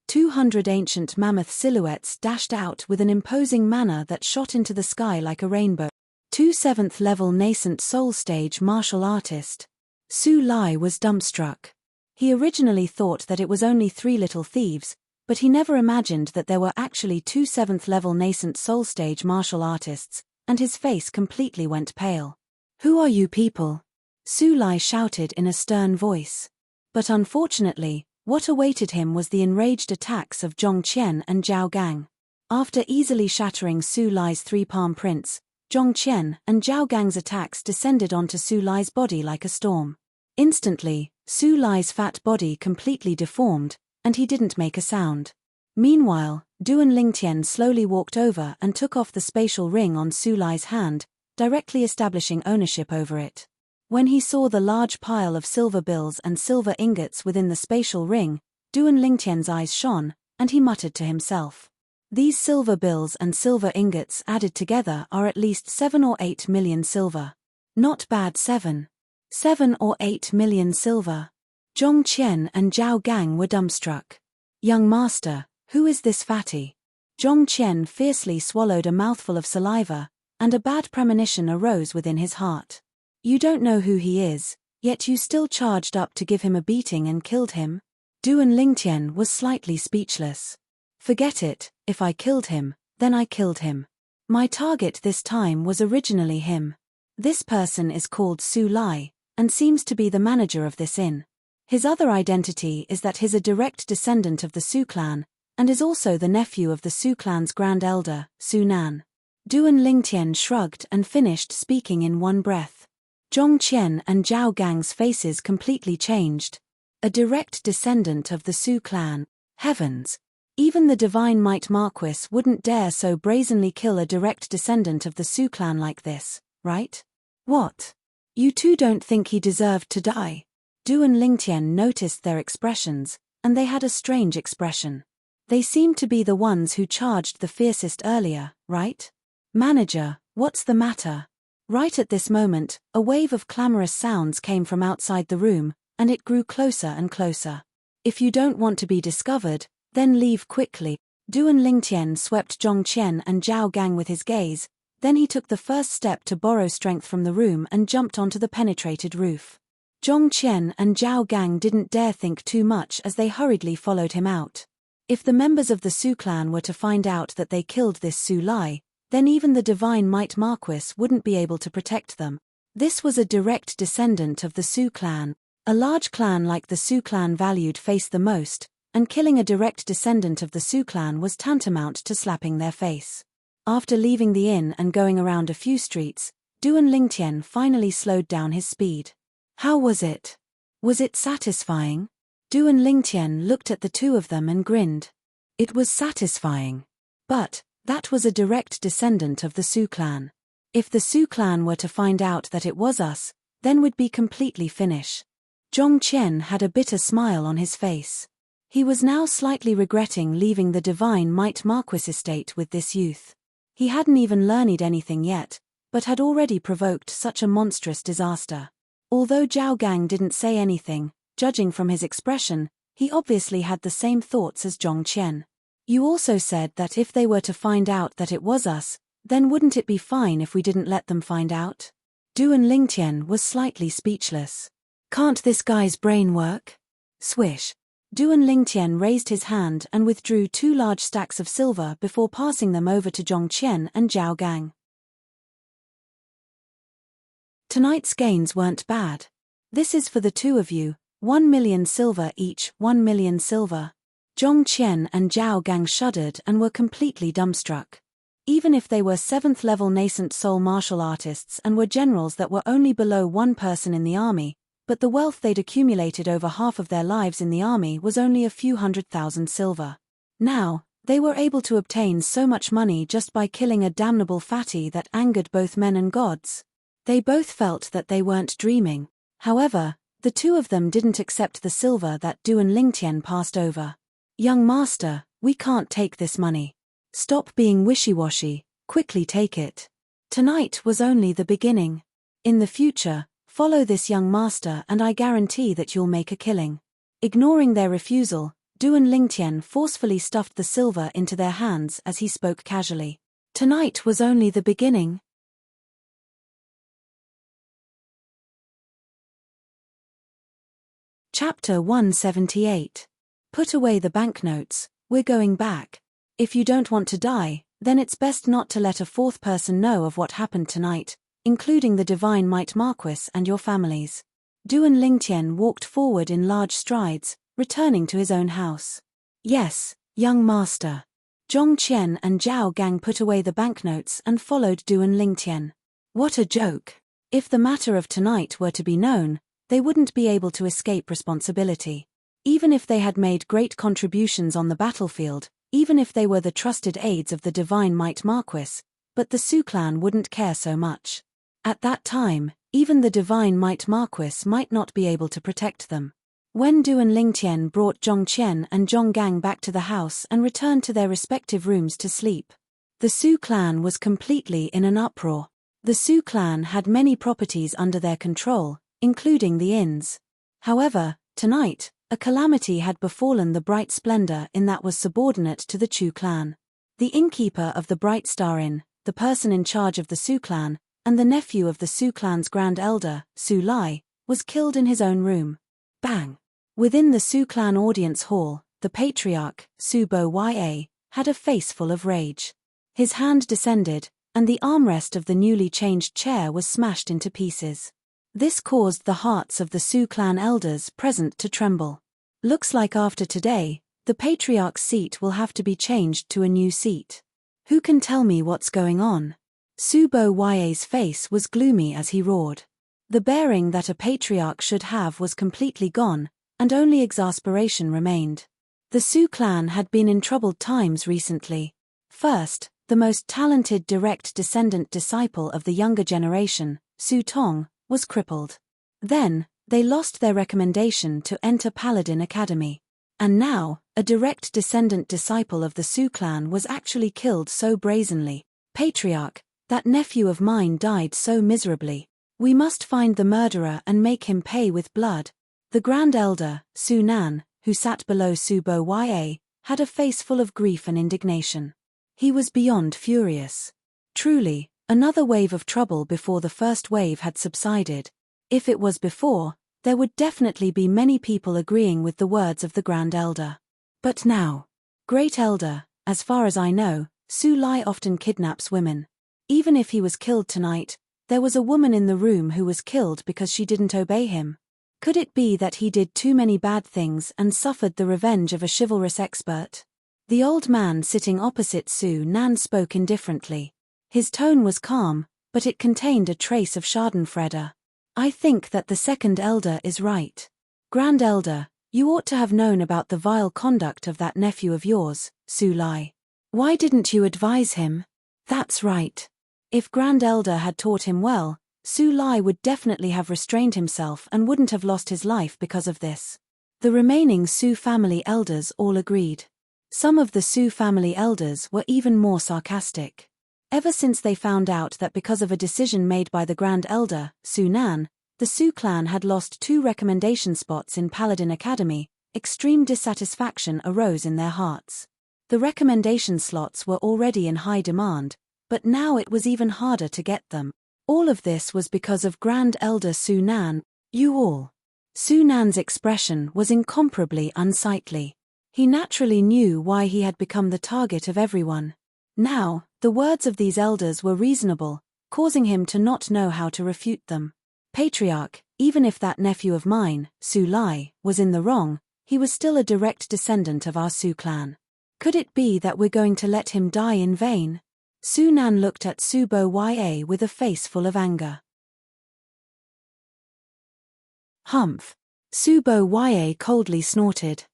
200 ancient mammoth silhouettes dashed out with an imposing manner that shot into the sky like a rainbow. 2 7th level nascent soul stage martial artist. Su Lai was dumbstruck. He originally thought that it was only 3 little thieves, but he never imagined that there were actually 2 7th level nascent soul stage martial artists, and his face completely went pale. "Who are you people?" Su Lai shouted in a stern voice. But unfortunately, what awaited him was the enraged attacks of Zhong Qian and Zhao Gang. After easily shattering Su Lai's 3 palm prints, Zhong Qian and Zhao Gang's attacks descended onto Su Lai's body like a storm. Instantly, Su Lai's fat body completely deformed, and he didn't make a sound. Meanwhile, Duan Lingtian slowly walked over and took off the spatial ring on Su Lai's hand, directly establishing ownership over it. When he saw the large pile of silver bills and silver ingots within the spatial ring, Duan Lingtian's eyes shone, and he muttered to himself. These silver bills and silver ingots added together are at least 7 or 8 million silver. Not bad. 7 or 8 million silver. Zhong Qian and Zhao Gang were dumbstruck. "Young master, who is this fatty?" Zhong Qian fiercely swallowed a mouthful of saliva, and a bad premonition arose within his heart. "You don't know who he is, yet you still charged up to give him a beating and killed him?" Duan Lingtian was slightly speechless. "Forget it, if I killed him, then I killed him. My target this time was originally him. This person is called Su Lai, and seems to be the manager of this inn. His other identity is that he's a direct descendant of the Su clan, and is also the nephew of the Su clan's grand elder, Su Nan." Duan Lingtian shrugged and finished speaking in one breath. Zhong Qian and Zhao Gang's faces completely changed. A direct descendant of the Su clan. Heavens! Even the divine might Marquis wouldn't dare so brazenly kill a direct descendant of the Su clan like this, right? What? You two don't think he deserved to die? Duan Lingtian noticed their expressions, and they had a strange expression. They seemed to be the ones who charged the fiercest earlier, right? "Manager, what's the matter?" Right at this moment, a wave of clamorous sounds came from outside the room, and it grew closer and closer. "If you don't want to be discovered, then leave quickly." Duan Lingtian swept Zhong Qian and Zhao Gang with his gaze, then he took the first step to borrow strength from the room and jumped onto the penetrated roof. Zhong Qian and Zhao Gang didn't dare think too much as they hurriedly followed him out. If the members of the Su clan were to find out that they killed this Su Lai, then even the divine might Marquis wouldn't be able to protect them. This was a direct descendant of the Su clan. A large clan like the Su clan valued face the most, and killing a direct descendant of the Su clan was tantamount to slapping their face. After leaving the inn and going around a few streets, Duan Lingtian finally slowed down his speed. How was it? Was it satisfying? Duan Lingtian looked at the two of them and grinned. It was satisfying. But that was a direct descendant of the Su clan. If the Su clan were to find out that it was us, then we'd be completely finished. Zhong Qian had a bitter smile on his face. He was now slightly regretting leaving the divine might Marquis estate with this youth. He hadn't even learned anything yet, but had already provoked such a monstrous disaster. Although Zhao Gang didn't say anything, judging from his expression, he obviously had the same thoughts as Zhong Qian. "You also said that if they were to find out that it was us, then wouldn't it be fine if we didn't let them find out?" Duan Lingtian was slightly speechless. Can't this guy's brain work? Swish. Duan Lingtian raised his hand and withdrew 2 large stacks of silver before passing them over to Zhong Qian and Zhao Gang. Tonight's gains weren't bad. This is for the two of you, 1 million silver each. 1 million silver. Zhong Qian and Zhao Gang shuddered and were completely dumbstruck. Even if they were 7th level nascent soul martial artists and were generals that were only below 1 person in the army, but the wealth they'd accumulated over half of their lives in the army was only a few 100,000 silver. Now, they were able to obtain so much money just by killing a damnable fatty that angered both men and gods. They both felt that they weren't dreaming. However, The two of them didn't accept the silver that Duan Lingtian passed over. Young master, we can't take this money. Stop being wishy-washy, quickly take it. Tonight was only the beginning. In the future, follow this young master and I guarantee that you'll make a killing. Ignoring their refusal, Duan Lingtian forcefully stuffed the silver into their hands as he spoke casually. Tonight was only the beginning. Chapter 178. Put away the banknotes, we're going back. If you don't want to die, then it's best not to let a fourth person know of what happened tonight, including the Divine Might Marquis and your families. Duan Lingtian walked forward in large strides, returning to his own house. Yes, young master. Zhong Qian and Zhao Gang put away the banknotes and followed Duan Lingtian. What a joke. If the matter of tonight were to be known, they wouldn't be able to escape responsibility. Even if they had made great contributions on the battlefield, even if they were the trusted aides of the Divine Might Marquis, but the Su clan wouldn't care so much. At that time, even the Divine Might Marquis might not be able to protect them. When Duan Lingtian brought Zhong Qian and Zhong Gang back to the house and returned to their respective rooms to sleep, the Su clan was completely in an uproar. The Su clan had many properties under their control, including the inns. However, tonight, a calamity had befallen the Bright Splendor Inn that was subordinate to the Chu clan. The innkeeper of the Bright Star Inn, the person in charge of the Su clan, and the nephew of the Su clan's grand elder, Su Lai, was killed in his own room. Bang! Within the Su clan audience hall, the patriarch, Su Bo Ya, had a face full of rage. His hand descended, and the armrest of the newly changed chair was smashed into pieces. This caused the hearts of the Su clan elders present to tremble. Looks like after today, the patriarch's seat will have to be changed to a new seat. Who can tell me what's going on? Su Bo Ya's face was gloomy as he roared. The bearing that a patriarch should have was completely gone, and only exasperation remained. The Su clan had been in troubled times recently. First, the most talented direct descendant disciple of the younger generation, Su Tong, was crippled. Then, they lost their recommendation to enter Paladin Academy. And now, a direct descendant disciple of the Su clan was actually killed so brazenly. Patriarch, that nephew of mine died so miserably. We must find the murderer and make him pay with blood. The grand elder, Su Nan, who sat below Su Bo Ya, had a face full of grief and indignation. He was beyond furious. Truly, another wave of trouble before the first wave had subsided. If it was before, there would definitely be many people agreeing with the words of the Grand Elder. But now, Great Elder, as far as I know, Su Lai often kidnaps women. Even if he was killed tonight, there was a woman in the room who was killed because she didn't obey him. Could it be that he did too many bad things and suffered the revenge of a chivalrous expert? The old man sitting opposite Su Nan spoke indifferently. His tone was calm, but it contained a trace of schadenfreude. I think that the second elder is right. Grand Elder, you ought to have known about the vile conduct of that nephew of yours, Su Lai. Why didn't you advise him? That's right. If Grand Elder had taught him well, Su Lai would definitely have restrained himself and wouldn't have lost his life because of this. The remaining Su family elders all agreed. Some of the Su family elders were even more sarcastic. Ever since they found out that because of a decision made by the Grand Elder, Su Nan, the Su clan had lost 2 recommendation spots in Paladin Academy, extreme dissatisfaction arose in their hearts. The recommendation slots were already in high demand, but now it was even harder to get them. All of this was because of Grand Elder Su Nan. You all. Su Nan's expression was incomparably unsightly. He naturally knew why he had become the target of everyone. Now, the words of these elders were reasonable, causing him to not know how to refute them. Patriarch, even if that nephew of mine, Su Lai, was in the wrong, he was still a direct descendant of our Su clan. Could it be that we're going to let him die in vain? Su Nan looked at Su Bo Ya with a face full of anger. Humph. Su Bo Ya coldly snorted.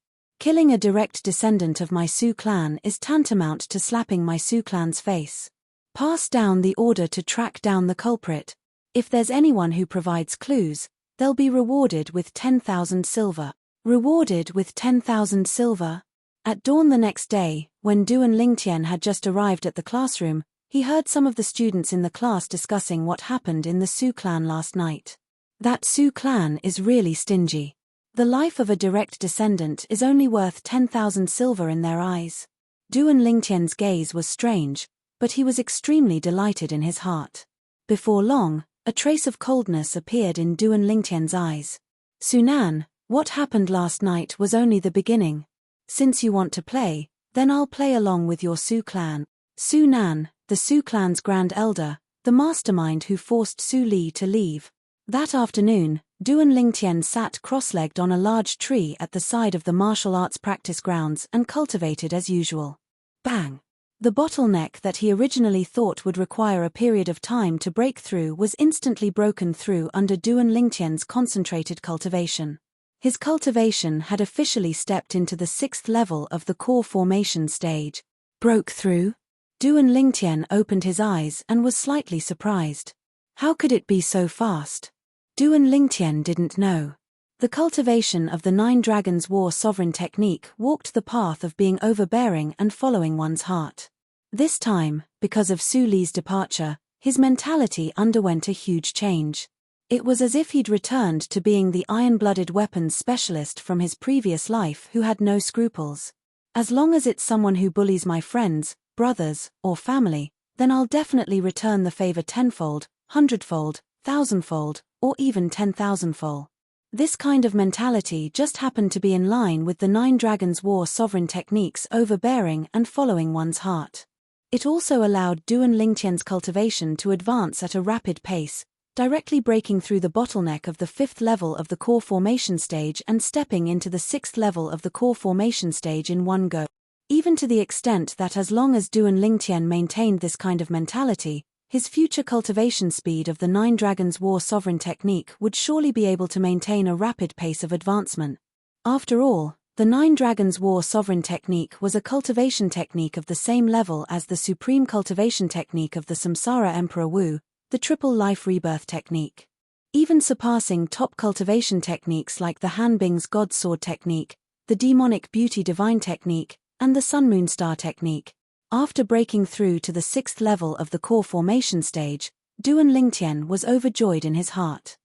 Killing a direct descendant of my Su clan is tantamount to slapping my Su clan's face. Pass down the order to track down the culprit. If there's anyone who provides clues, They'll be rewarded with 10,000 silver. Rewarded with 10,000 silver? At dawn the next day, when Duan Lingtian had just arrived at the classroom, he heard some of the students in the class discussing what happened in the Su clan last night. That Su clan is really stingy. The life of a direct descendant is only worth 10,000 silver in their eyes. Duan Lingtian's gaze was strange, but he was extremely delighted in his heart. Before long, a trace of coldness appeared in Duan Lingtian's eyes. Sunan, what happened last night was only the beginning. Since you want to play, then I'll play along with your Su clan. Sunan, the Su clan's grand elder, the mastermind who forced Su Li to leave. That afternoon, Duan Lingtian sat cross-legged on a large tree at the side of the martial arts practice grounds and cultivated as usual. Bang! The bottleneck that he originally thought would require a period of time to break through was instantly broken through under Duan Lingtian's concentrated cultivation. His cultivation had officially stepped into the 6th level of the core formation stage. Broke through? Duan Lingtian opened his eyes and was slightly surprised. How could it be so fast? Duan Lingtian didn't know. The cultivation of the 9 Dragons War Sovereign technique walked the path of being overbearing and following one's heart. This time, because of Su Li's departure, his mentality underwent a huge change. It was as if he'd returned to being the iron-blooded weapons specialist from his previous life who had no scruples. As long as it's someone who bullies my friends, brothers, or family, then I'll definitely return the favor tenfold, hundredfold, thousandfold, or even 10,000-fold. This kind of mentality just happened to be in line with the 9 Dragons War Sovereign technique's overbearing and following one's heart. It also allowed Duan Lingtian's cultivation to advance at a rapid pace, directly breaking through the bottleneck of the 5th level of the core formation stage and stepping into the 6th level of the core formation stage in one go. Even to the extent that as long as Duan Lingtian maintained this kind of mentality, his future cultivation speed of the 9 Dragons War Sovereign technique would surely be able to maintain a rapid pace of advancement. After all, the 9 Dragons War Sovereign technique was a cultivation technique of the same level as the supreme cultivation technique of the Samsara Emperor Wu, the triple life rebirth technique. Even surpassing top cultivation techniques like the Hanbing's God Sword technique, the Demonic Beauty Divine technique, and the Sun Moon Star technique. After breaking through to the 6th level of the core formation stage, Duan Lingtian was overjoyed in his heart.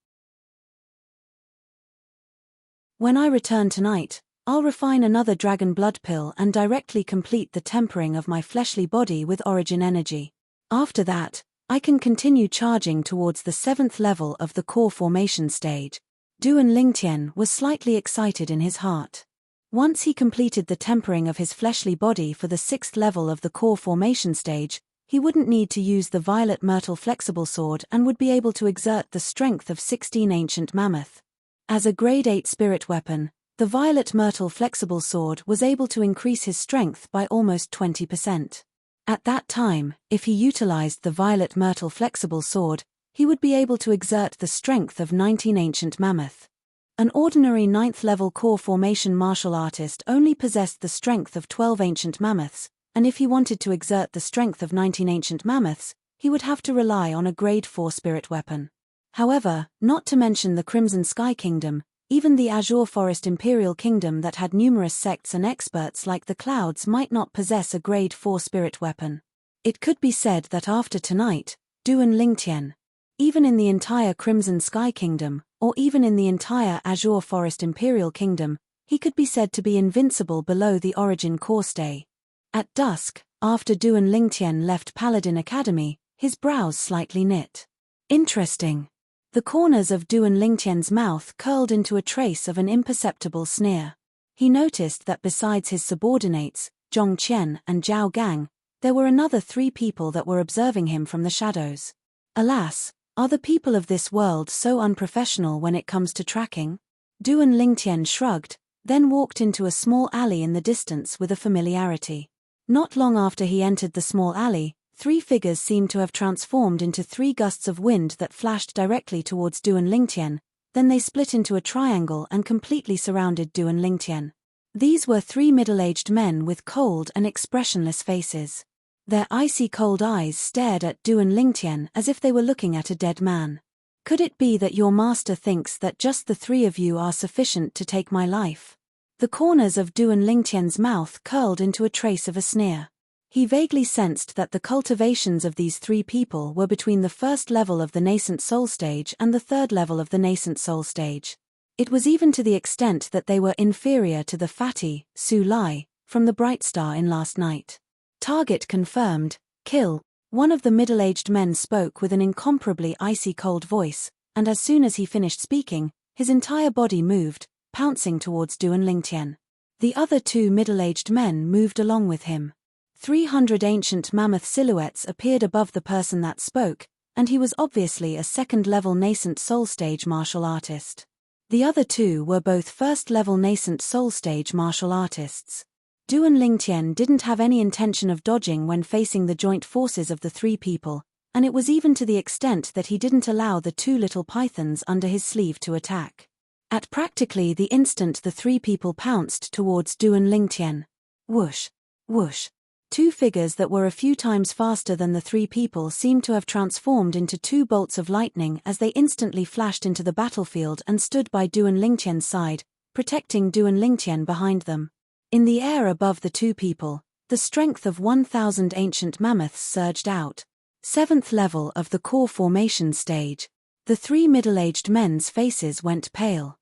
When I return tonight, I'll refine another dragon blood pill and directly complete the tempering of my fleshly body with origin energy. After that, I can continue charging towards the 7th level of the core formation stage. Duan Lingtian was slightly excited in his heart. Once he completed the tempering of his fleshly body for the 6th level of the core formation stage, he wouldn't need to use the violet myrtle flexible sword and would be able to exert the strength of 16 ancient mammoth. As a grade 8 spirit weapon, the violet myrtle flexible sword was able to increase his strength by almost 20%. At that time, if he utilized the violet myrtle flexible sword, he would be able to exert the strength of 19 ancient mammoth. An ordinary 9th level core formation martial artist only possessed the strength of 12 ancient mammoths, and if he wanted to exert the strength of 19 ancient mammoths, he would have to rely on a grade 4 spirit weapon. However, not to mention the Crimson Sky Kingdom, even the Azure Forest Imperial Kingdom that had numerous sects and experts like the Clouds might not possess a grade 4 spirit weapon. It could be said that after tonight, Duan Lingtian, even in the entire Crimson Sky Kingdom, or even in the entire Azure Forest Imperial Kingdom, he could be said to be invincible below the origin core stay. At dusk, after Duan Lingtian left Paladin Academy, his brows slightly knit. Interesting. The corners of Duan Lingtian's mouth curled into a trace of an imperceptible sneer. He noticed that besides his subordinates, Zhong Qian and Zhao Gang, there were another 3 people that were observing him from the shadows. Alas, are the people of this world so unprofessional when it comes to tracking? Duan Lingtian shrugged, then walked into a small alley in the distance with a familiarity. Not long after he entered the small alley, 3 figures seemed to have transformed into 3 gusts of wind that flashed directly towards Duan Lingtian, then they split into a triangle and completely surrounded Duan Lingtian. These were 3 middle-aged men with cold and expressionless faces. Their icy cold eyes stared at Duan Lingtian as if they were looking at a dead man. Could it be that your master thinks that just the three of you are sufficient to take my life? The corners of Duan Lingtian's mouth curled into a trace of a sneer. He vaguely sensed that the cultivations of these three people were between the first level of the nascent soul stage and the third level of the nascent soul stage. It was even to the extent that they were inferior to the fatty, Su Lai, from the Bright Star in last night. Target confirmed, kill. One of the middle-aged men spoke with an incomparably icy cold voice, and as soon as he finished speaking, his entire body moved, pouncing towards Duan Lingtian. The other two middle-aged men moved along with him. 300 ancient mammoth silhouettes appeared above the person that spoke, and he was obviously a second-level nascent soul stage martial artist. The other two were both first-level nascent soul stage martial artists. Duan Lingtian didn't have any intention of dodging when facing the joint forces of the three people, and it was even to the extent that he didn't allow the two little pythons under his sleeve to attack. At practically the instant the three people pounced towards Duan Lingtian. Whoosh! Whoosh! Two figures that were a few times faster than the three people seemed to have transformed into two bolts of lightning as they instantly flashed into the battlefield and stood by Duan Lingtian's side, protecting Duan Lingtian behind them. In the air above the two people, the strength of 1,000 ancient mammoths surged out. 7th level of the core formation stage. The three middle-aged men's faces went pale.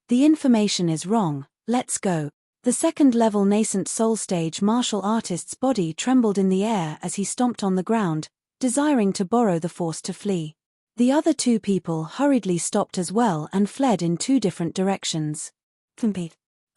The information is wrong, let's go. The second-level nascent soul stage martial artist's body trembled in the air as he stomped on the ground, desiring to borrow the force to flee. The other two people hurriedly stopped as well and fled in two different directions.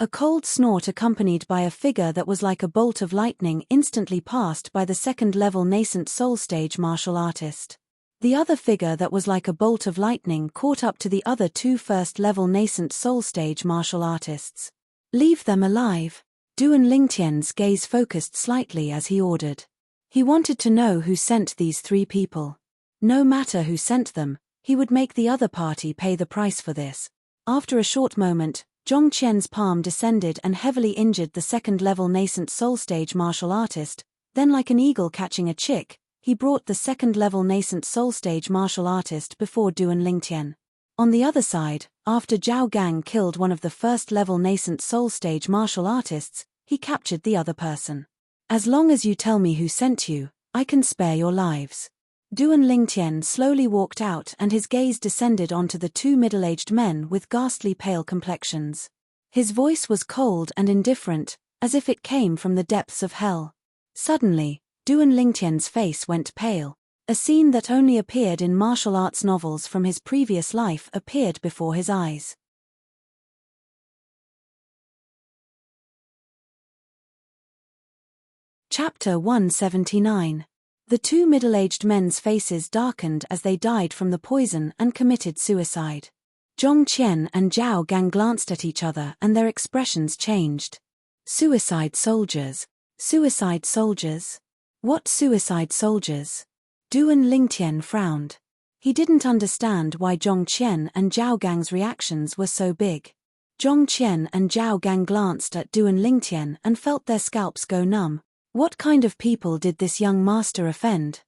A cold snort accompanied by a figure that was like a bolt of lightning instantly passed by the second-level nascent soul stage martial artist. The other figure that was like a bolt of lightning caught up to the other two first-level nascent soul stage martial artists. Leave them alive. Duan Lingtian's gaze focused slightly as he ordered. He wanted to know who sent these three people. No matter who sent them, he would make the other party pay the price for this. After a short moment, Zhong Qian's palm descended and heavily injured the second-level nascent soul stage martial artist, then like an eagle catching a chick, he brought the second-level nascent soul stage martial artist before Duan Lingtian. On the other side, after Zhao Gang killed one of the first-level nascent soul stage martial artists, he captured the other person. As long as you tell me who sent you, I can spare your lives. Duan Lingtian slowly walked out and his gaze descended onto the two middle-aged men with ghastly pale complexions. His voice was cold and indifferent, as if it came from the depths of hell. Suddenly, Duan Lingtian's face went pale. A scene that only appeared in martial arts novels from his previous life appeared before his eyes. Chapter 179. The two middle-aged men's faces darkened as they died from the poison and committed suicide. Zhong Qian and Zhao Gang glanced at each other and their expressions changed. Suicide soldiers. Suicide soldiers? What suicide soldiers? Duan Lingtian frowned. He didn't understand why Zhong Qian and Zhao Gang's reactions were so big. Zhong Qian and Zhao Gang glanced at Duan Lingtian and felt their scalps go numb. What kind of people did this young master offend?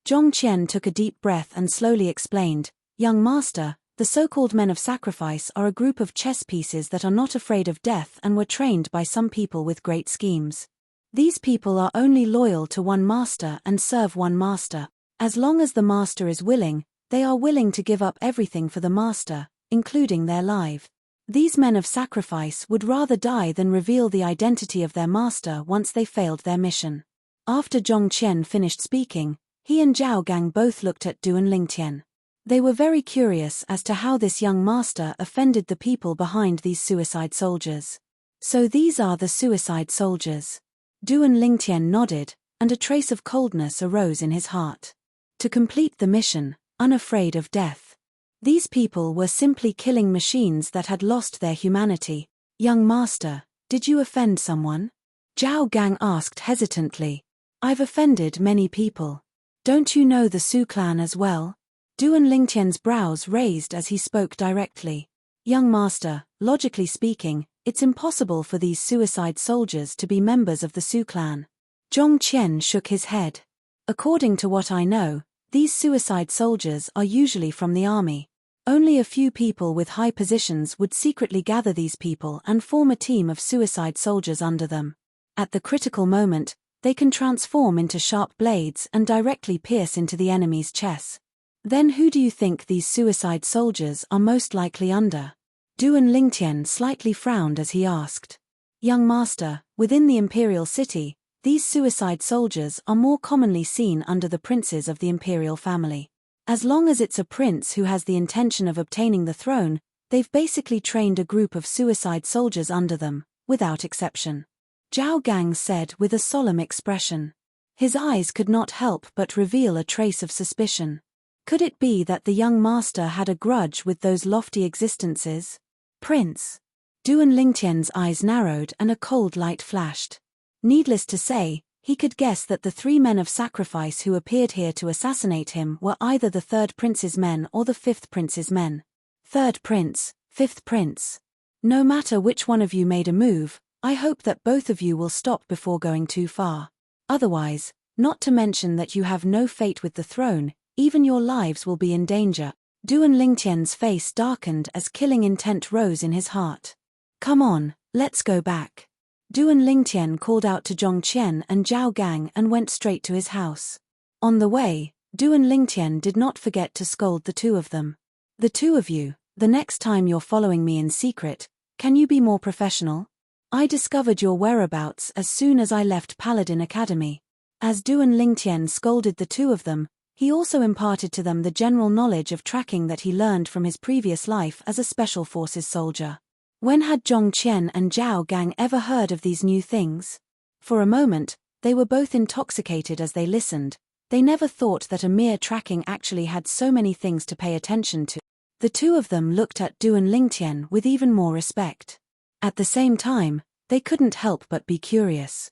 Zhong Qian took a deep breath and slowly explained, "Young master, the so-called men of sacrifice are a group of chess pieces that are not afraid of death and were trained by some people with great schemes. These people are only loyal to one master and serve one master. As long as the master is willing, they are willing to give up everything for the master, including their life. These men of sacrifice would rather die than reveal the identity of their master once they failed their mission." After Zhong Qian finished speaking, he and Zhao Gang both looked at Duan Lingtian. They were very curious as to how this young master offended the people behind these suicide soldiers. So these are the suicide soldiers. Duan Lingtian nodded, and a trace of coldness arose in his heart. To complete the mission, unafraid of death. These people were simply killing machines that had lost their humanity. "Young master, did you offend someone?" Zhao Gang asked hesitantly. "I've offended many people. Don't you know the Su clan as well?" Duan Lingtian's brows raised as he spoke directly. "Young master, logically speaking, it's impossible for these suicide soldiers to be members of the Su clan." Zhong Qian shook his head. "According to what I know, These suicide soldiers are usually from the army. Only a few people with high positions would secretly gather these people and form a team of suicide soldiers under them. At the critical moment, they can transform into sharp blades and directly pierce into the enemy's chest. Then who do you think these suicide soldiers are most likely under? Duan Lingtian slightly frowned as he asked. Young master, within the imperial city, these suicide soldiers are more commonly seen under the princes of the imperial family. As long as it's a prince who has the intention of obtaining the throne, they've basically trained a group of suicide soldiers under them, without exception. Zhao Gang said with a solemn expression. His eyes could not help but reveal a trace of suspicion. Could it be that the young master had a grudge with those lofty existences? Prince. Duan Lingtian's eyes narrowed and a cold light flashed. Needless to say, he could guess that the 3 men of sacrifice who appeared here to assassinate him were either the 3rd prince's men or the 5th prince's men. 3rd prince, 5th prince. No matter which one of you made a move, I hope that both of you will stop before going too far. Otherwise, not to mention that you have no fate with the throne, even your lives will be in danger. Duan Lingtian's face darkened as killing intent rose in his heart. Come on, let's go back. Duan Lingtian called out to Zhongqian and Zhao Gang and went straight to his house. On the way, Duan Lingtian did not forget to scold the 2 of them. The 2 of you, the next time you're following me in secret, can you be more professional? I discovered your whereabouts as soon as I left Paladin Academy. As Duan Lingtian scolded the 2 of them, he also imparted to them the general knowledge of tracking that he learned from his previous life as a special forces soldier. When had Zhongqian and Zhao Gang ever heard of these new things? For a moment, they were both intoxicated as they listened. They never thought that a mere tracking actually had so many things to pay attention to. The 2 of them looked at Duan Lingtian with even more respect. At the same time, they couldn't help but be curious.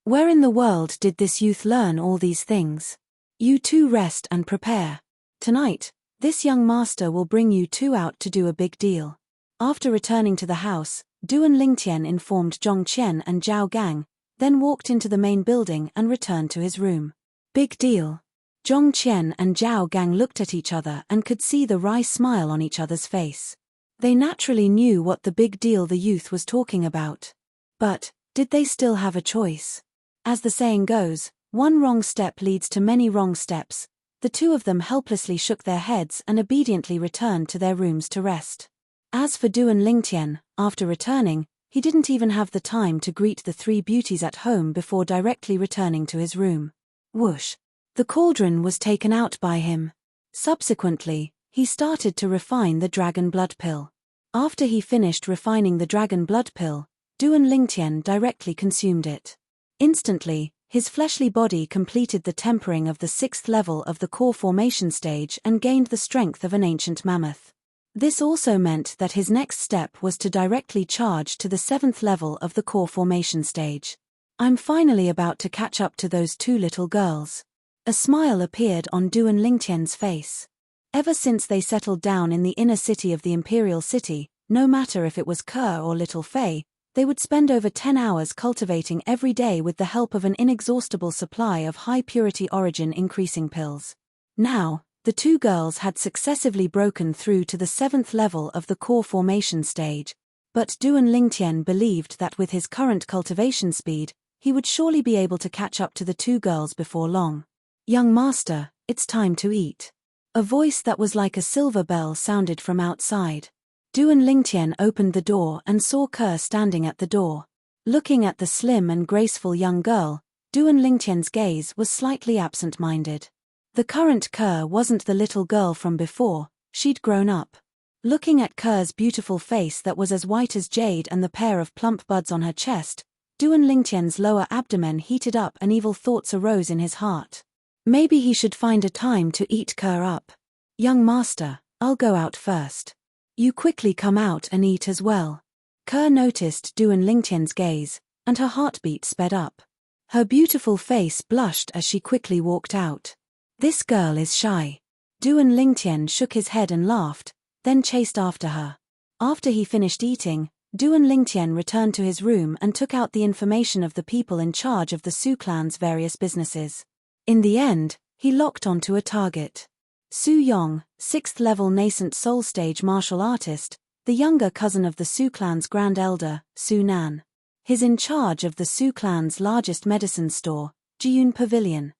Where in the world did this youth learn all these things? You 2 rest and prepare. Tonight, this young master will bring you 2 out to do a big deal. After returning to the house, Duan Lingtian informed Zhongqian and Zhao Gang, then walked into the main building and returned to his room. Big deal. Zhongqian and Zhao Gang looked at each other and could see the wry smile on each other's face. They naturally knew what the big deal the youth was talking about. But, did they still have a choice? As the saying goes, one wrong step leads to many wrong steps. The 2 of them helplessly shook their heads and obediently returned to their rooms to rest. As for Duan Lingtian, after returning, he didn't even have the time to greet the 3 beauties at home before directly returning to his room. Whoosh! The cauldron was taken out by him. Subsequently, he started to refine the dragon blood pill. After he finished refining the dragon blood pill, Duan Lingtian directly consumed it. Instantly, his fleshly body completed the tempering of the 6th level of the core formation stage and gained the strength of an ancient mammoth. This also meant that his next step was to directly charge to the 7th level of the core formation stage. I'm finally about to catch up to those 2 little girls. A smile appeared on Duan Lingtian's face. Ever since they settled down in the inner city of the imperial city, no matter if it was Kerr or Little Fei, they would spend over 10 hours cultivating every day with the help of an inexhaustible supply of high-purity origin increasing pills. Now, the 2 girls had successively broken through to the 7th level of the core formation stage, but Duan Lingtian believed that with his current cultivation speed, he would surely be able to catch up to the 2 girls before long. Young master, it's time to eat. A voice that was like a silver bell sounded from outside. Duan Lingtian opened the door and saw Kerr standing at the door. Looking at the slim and graceful young girl, Duan Lingtian's gaze was slightly absent-minded. The current Kerr wasn't the little girl from before, she'd grown up. Looking at Kerr's beautiful face that was as white as jade and the pair of plump buds on her chest, Duan Lingtian's lower abdomen heated up and evil thoughts arose in his heart. Maybe he should find a time to eat Kerr up. Young master, I'll go out first. You quickly come out and eat as well. Kerr noticed Duan Lingtian's gaze, and her heartbeat sped up. Her beautiful face blushed as she quickly walked out. This girl is shy. Duan Lingtian shook his head and laughed, then chased after her. After he finished eating, Duan Lingtian returned to his room and took out the information of the people in charge of the Su clan's various businesses. In the end, He locked onto a target. Su Yong, 6th level nascent soul stage martial artist, the younger cousin of the Su clan's grand elder, Su Nan. He's in charge of the Su clan's largest medicine store, Jiyun Pavilion.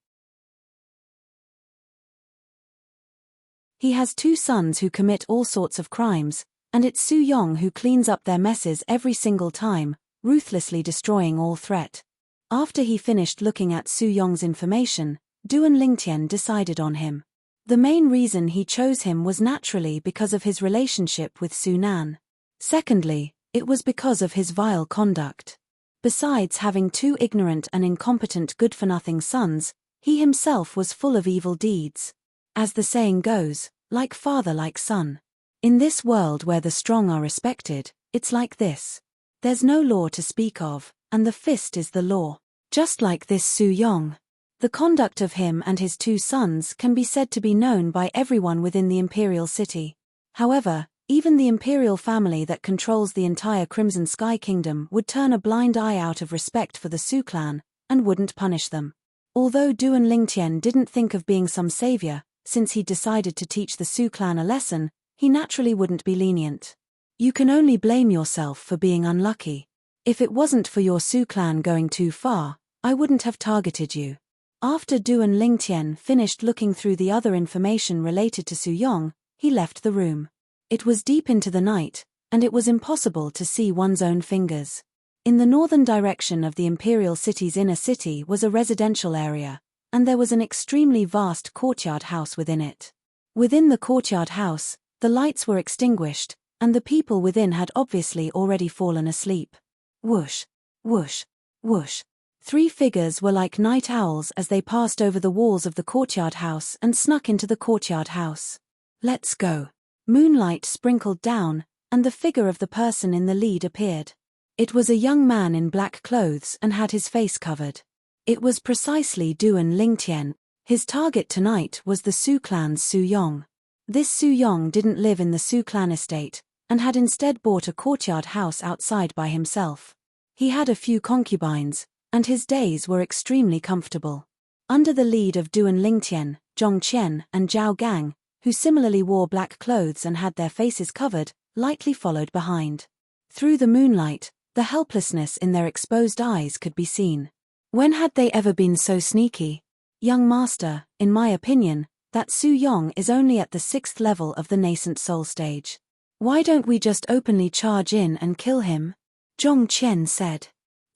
He has 2 sons who commit all sorts of crimes, and it's Su Yong who cleans up their messes every single time, ruthlessly destroying all threat. After he finished looking at Su Yong's information, Duan Lingtian decided on him. The main reason he chose him was naturally because of his relationship with Su Nan. Secondly, it was because of his vile conduct. Besides having 2 ignorant and incompetent good-for-nothing sons, he himself was full of evil deeds. As the saying goes, like father like son. In this world where the strong are respected, it's like this. There's no law to speak of, and the fist is the law. Just like this Su Yong. The conduct of him and his 2 sons can be said to be known by everyone within the imperial city. However, even the imperial family that controls the entire Crimson Sky Kingdom would turn a blind eye out of respect for the Su clan, and wouldn't punish them. Although Duan Lingtian didn't think of being some savior, since he'd decided to teach the Su clan a lesson, he naturally wouldn't be lenient. You can only blame yourself for being unlucky. If it wasn't for your Su clan going too far, I wouldn't have targeted you. After Duan Lingtian finished looking through the other information related to Su Yong, he left the room. It was deep into the night, and it was impossible to see one's own fingers. In the northern direction of the imperial city's inner city was a residential area, and there was an extremely vast courtyard house within it. Within the courtyard house, the lights were extinguished, and the people within had obviously already fallen asleep. Whoosh, whoosh, whoosh. 3 figures were like night owls as they passed over the walls of the courtyard house and snuck into the courtyard house. Let's go. Moonlight sprinkled down, and the figure of the person in the lead appeared. It was a young man in black clothes and had his face covered. It was precisely Duan Lingtian. His target tonight was the Su clan's Su Yong. This Su Yong didn't live in the Su clan estate, and had instead bought a courtyard house outside by himself. He had a few concubines, and his days were extremely comfortable. Under the lead of Duan Lingtian, Zhong Qian and Zhao Gang, who similarly wore black clothes and had their faces covered, lightly followed behind. Through the moonlight, the helplessness in their exposed eyes could be seen. When had they ever been so sneaky? Young master, in my opinion, that Su Yong is only at the 6th level of the nascent soul stage. Why don't we just openly charge in and kill him? Zhong Qian said.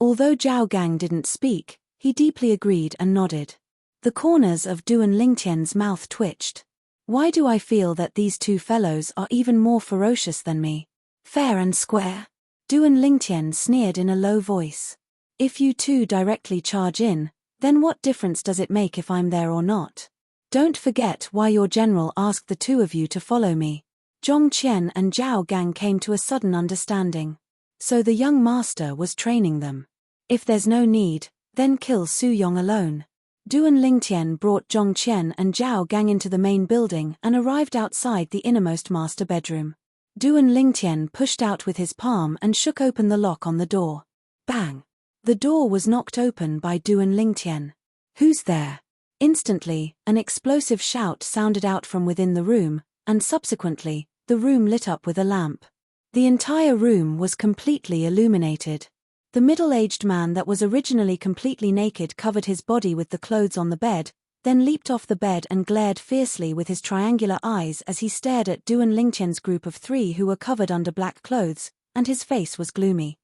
Although Zhao Gang didn't speak, he deeply agreed and nodded. The corners of Duan Lingtian's mouth twitched. Why do I feel that these 2 fellows are even more ferocious than me? Fair and square. Duan Lingtian sneered in a low voice. If you 2 directly charge in, then what difference does it make if I'm there or not? Don't forget why your general asked the 2 of you to follow me. Zhong Qian and Zhao Gang came to a sudden understanding. So the young master was training them. If there's no need, then kill Su Yong alone. Duan Lingtian brought Zhong Qian and Zhao Gang into the main building and arrived outside the innermost master bedroom. Duan Lingtian pushed out with his palm and shook open the lock on the door. Bang! The door was knocked open by Duan Lingtian. Who's there? Instantly, an explosive shout sounded out from within the room, and subsequently, the room lit up with a lamp. The entire room was completely illuminated. The middle-aged man that was originally completely naked covered his body with the clothes on the bed, then leaped off the bed and glared fiercely with his triangular eyes as he stared at Duan Lingtian's group of 3 who were covered under black clothes, and his face was gloomy.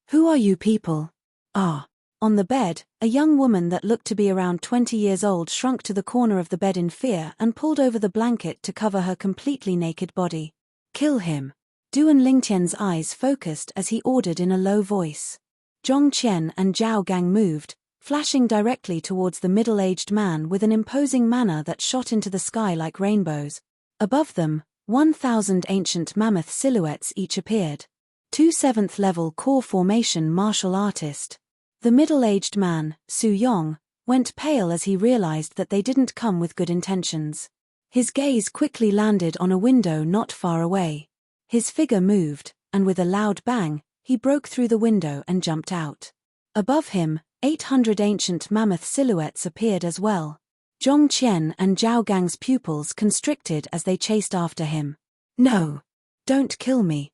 Who are you people? Ah. On the bed, a young woman that looked to be around 20 years old shrunk to the corner of the bed in fear and pulled over the blanket to cover her completely naked body. Kill him. Duan Lingtian's eyes focused as he ordered in a low voice. Zhong Qian and Zhao Gang moved, flashing directly towards the middle-aged man with an imposing manner that shot into the sky like rainbows. Above them, 1,000 ancient mammoth silhouettes each appeared. 2 7th-level core formation martial artist. The middle-aged man, Su Yong, went pale as he realized that they didn't come with good intentions. His gaze quickly landed on a window not far away. His figure moved, and with a loud bang, he broke through the window and jumped out. Above him, 800 ancient mammoth silhouettes appeared as well. Zhong Qian and Zhao Gang's pupils constricted as they chased after him. No! Don't kill me!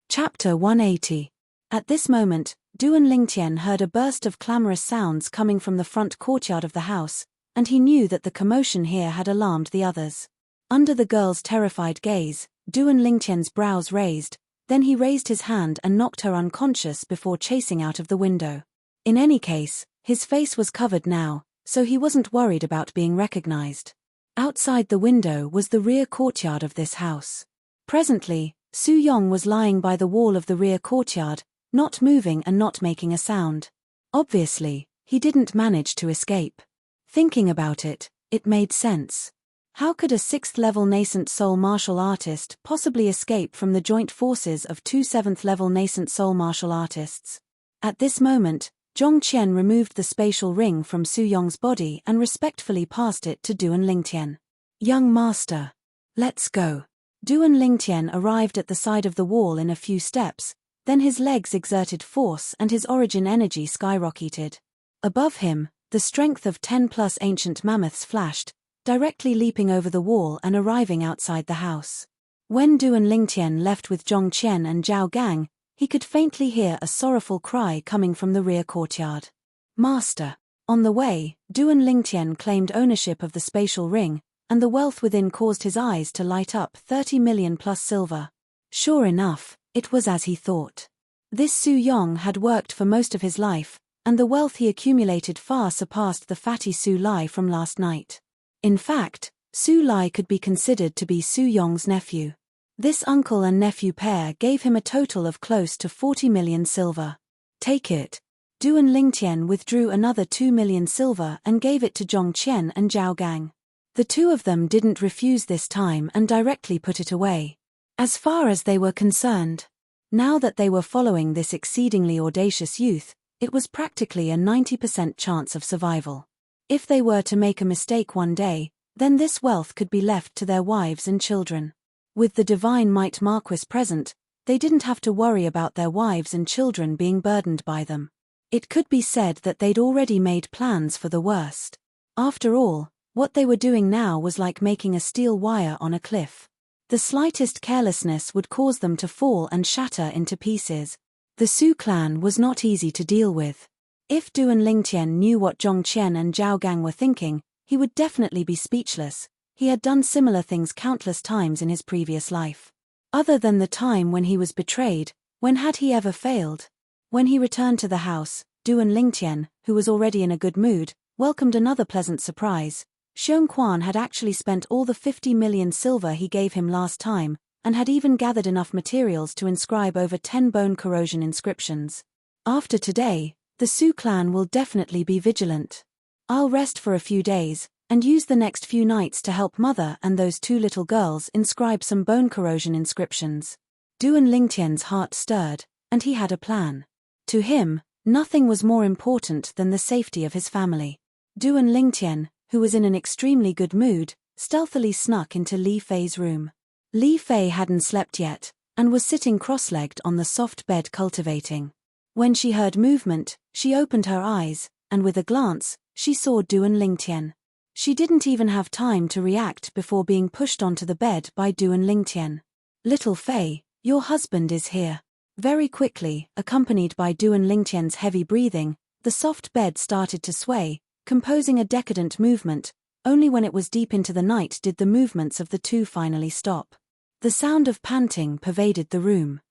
Chapter 180. At this moment, Du and Lingtian heard a burst of clamorous sounds coming from the front courtyard of the house, and he knew that the commotion here had alarmed the others. Under the girl's terrified gaze, Du and Lingtian's brows raised, then he raised his hand and knocked her unconscious before chasing out of the window. In any case, his face was covered now, so he wasn't worried about being recognized. Outside the window was the rear courtyard of this house. Presently, Su Yong was lying by the wall of the rear courtyard, not moving and not making a sound. Obviously, he didn't manage to escape. Thinking about it, it made sense. How could a 6th-level nascent soul martial artist possibly escape from the joint forces of two 7th-level nascent soul martial artists? At this moment, Zhong Qian removed the spatial ring from Su Yong's body and respectfully passed it to Du and Lingtian. Young master. Let's go. Du and Lingtian arrived at the side of the wall in a few steps, then his legs exerted force and his origin energy skyrocketed. Above him, the strength of 10+ ancient mammoths flashed, directly leaping over the wall and arriving outside the house. When Du and Lingtian left with Zhong Qian and Zhao Gang, he could faintly hear a sorrowful cry coming from the rear courtyard. Master. On the way, Du and Lingtian claimed ownership of the spatial ring, and the wealth within caused his eyes to light up 30 million plus silver. Sure enough, it was as he thought. This Su Yong had worked for most of his life, and the wealth he accumulated far surpassed the fatty Su Lai from last night. In fact, Su Lai could be considered to be Su Yong's nephew. This uncle and nephew pair gave him a total of close to 40 million silver. Take it. Du and Lingtian withdrew another 2 million silver and gave it to Zhong Qian and Zhao Gang. The two of them didn't refuse this time and directly put it away. As far as they were concerned, now that they were following this exceedingly audacious youth, it was practically a 90% chance of survival. If they were to make a mistake one day, then this wealth could be left to their wives and children. With the Divine Might Marquis present, they didn't have to worry about their wives and children being burdened by them. It could be said that they'd already made plans for the worst. After all, what they were doing now was like making a steel wire on a cliff. The slightest carelessness would cause them to fall and shatter into pieces. The Su clan was not easy to deal with. If Du and Lingtian knew what Zhong Qian and Zhao Gang were thinking, he would definitely be speechless. He had done similar things countless times in his previous life. Other than the time when he was betrayed, when had he ever failed? When he returned to the house, Du and Lingtian, who was already in a good mood, welcomed another pleasant surprise. Xiong Quan had actually spent all the 50 million silver he gave him last time, and had even gathered enough materials to inscribe over 10 bone corrosion inscriptions. After today, the Su clan will definitely be vigilant. I'll rest for a few days, and use the next few nights to help Mother and those two little girls inscribe some bone corrosion inscriptions. Du and Lingtian's heart stirred, and he had a plan. To him, nothing was more important than the safety of his family. Du and Lingtian, who was in an extremely good mood, stealthily snuck into Li Fei's room. Li Fei hadn't slept yet, and was sitting cross-legged on the soft bed cultivating. When she heard movement, she opened her eyes, and with a glance, she saw Du and Lingtian. She didn't even have time to react before being pushed onto the bed by Du and Lingtian. Little Fei, your husband is here. Very quickly, accompanied by Du and Lingtian's heavy breathing, the soft bed started to sway, composing a decadent movement. Only when it was deep into the night did the movements of the two finally stop. The sound of panting pervaded the room.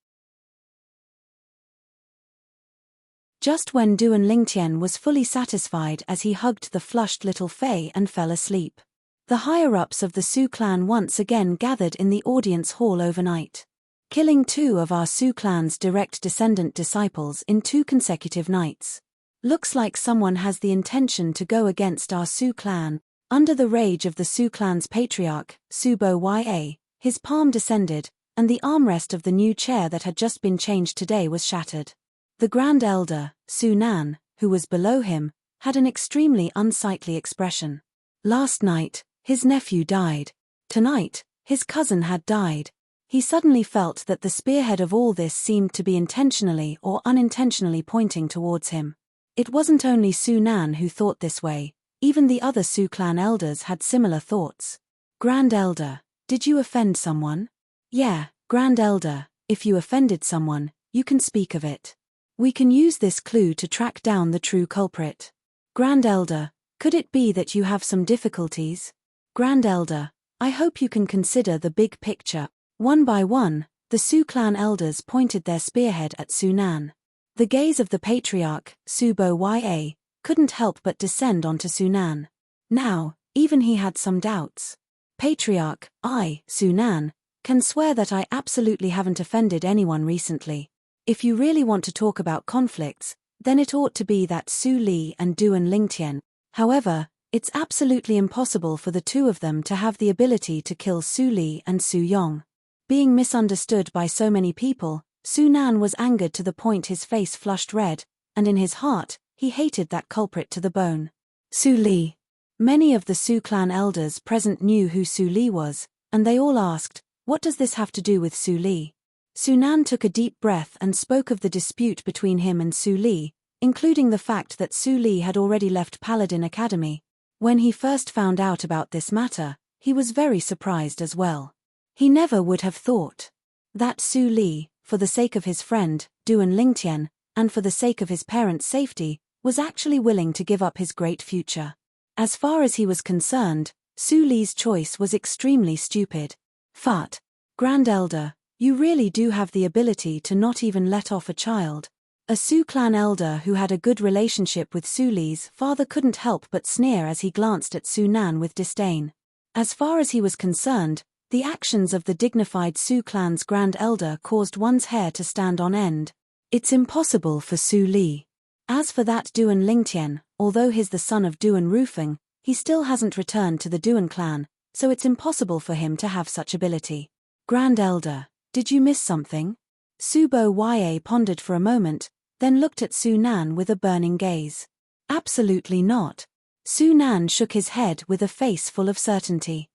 Just when Du and Lingtian was fully satisfied as he hugged the flushed little Fei and fell asleep. The higher-ups of the Su clan once again gathered in the audience hall overnight. Killing 2 of our Su clan's direct descendant disciples in 2 consecutive nights. Looks like someone has the intention to go against our Su clan. Under the rage of the Su clan's patriarch, Subo Ya, his palm descended, and the armrest of the new chair that had just been changed today was shattered. The Grand Elder, Su Nan, who was below him, had an extremely unsightly expression. Last night, his nephew died. Tonight, his cousin had died. He suddenly felt that the spearhead of all this seemed to be intentionally or unintentionally pointing towards him. It wasn't only Su Nan who thought this way, even the other Su clan elders had similar thoughts. Grand Elder, did you offend someone? Yeah, Grand Elder, if you offended someone, you can speak of it. We can use this clue to track down the true culprit. Grand Elder, could it be that you have some difficulties? Grand Elder, I hope you can consider the big picture. One by one, the Su clan elders pointed their spearhead at Su Nan. The gaze of the patriarch, Subo Ya, couldn't help but descend onto Su Nan. Now, even he had some doubts. Patriarch, Su Nan, can swear that I absolutely haven't offended anyone recently. If you really want to talk about conflicts, then it ought to be that Su Li and Duan Lingtian. However, it's absolutely impossible for the two of them to have the ability to kill Su Li and Su Yong. Being misunderstood by so many people, Su Nan was angered to the point his face flushed red, and in his heart, he hated that culprit to the bone. Su Li. Many of the Su clan elders present knew who Su Li was, and they all asked, what does this have to do with Su Li? Su Nan took a deep breath and spoke of the dispute between him and Su Li, including the fact that Su Li had already left Paladin Academy. When he first found out about this matter, he was very surprised as well. He never would have thought that Su Li, for the sake of his friend, Duan Lingtian, and for the sake of his parents' safety, was actually willing to give up his great future. As far as he was concerned, Su Li's choice was extremely stupid. Fat. Grand Elder, you really do have the ability to not even let off a child. A Su clan elder who had a good relationship with Su Li's father couldn't help but sneer as he glanced at Su Nan with disdain. As far as he was concerned, the actions of the dignified Su clan's grand elder caused one's hair to stand on end. It's impossible for Su Li. As for that Duan Lingtian, although he's the son of Duan Rufeng, he still hasn't returned to the Duan clan, so it's impossible for him to have such ability. Grand Elder, did you miss something? Subo Ya pondered for a moment, then looked at Su Nan with a burning gaze. Absolutely not. Su Nan shook his head with a face full of certainty.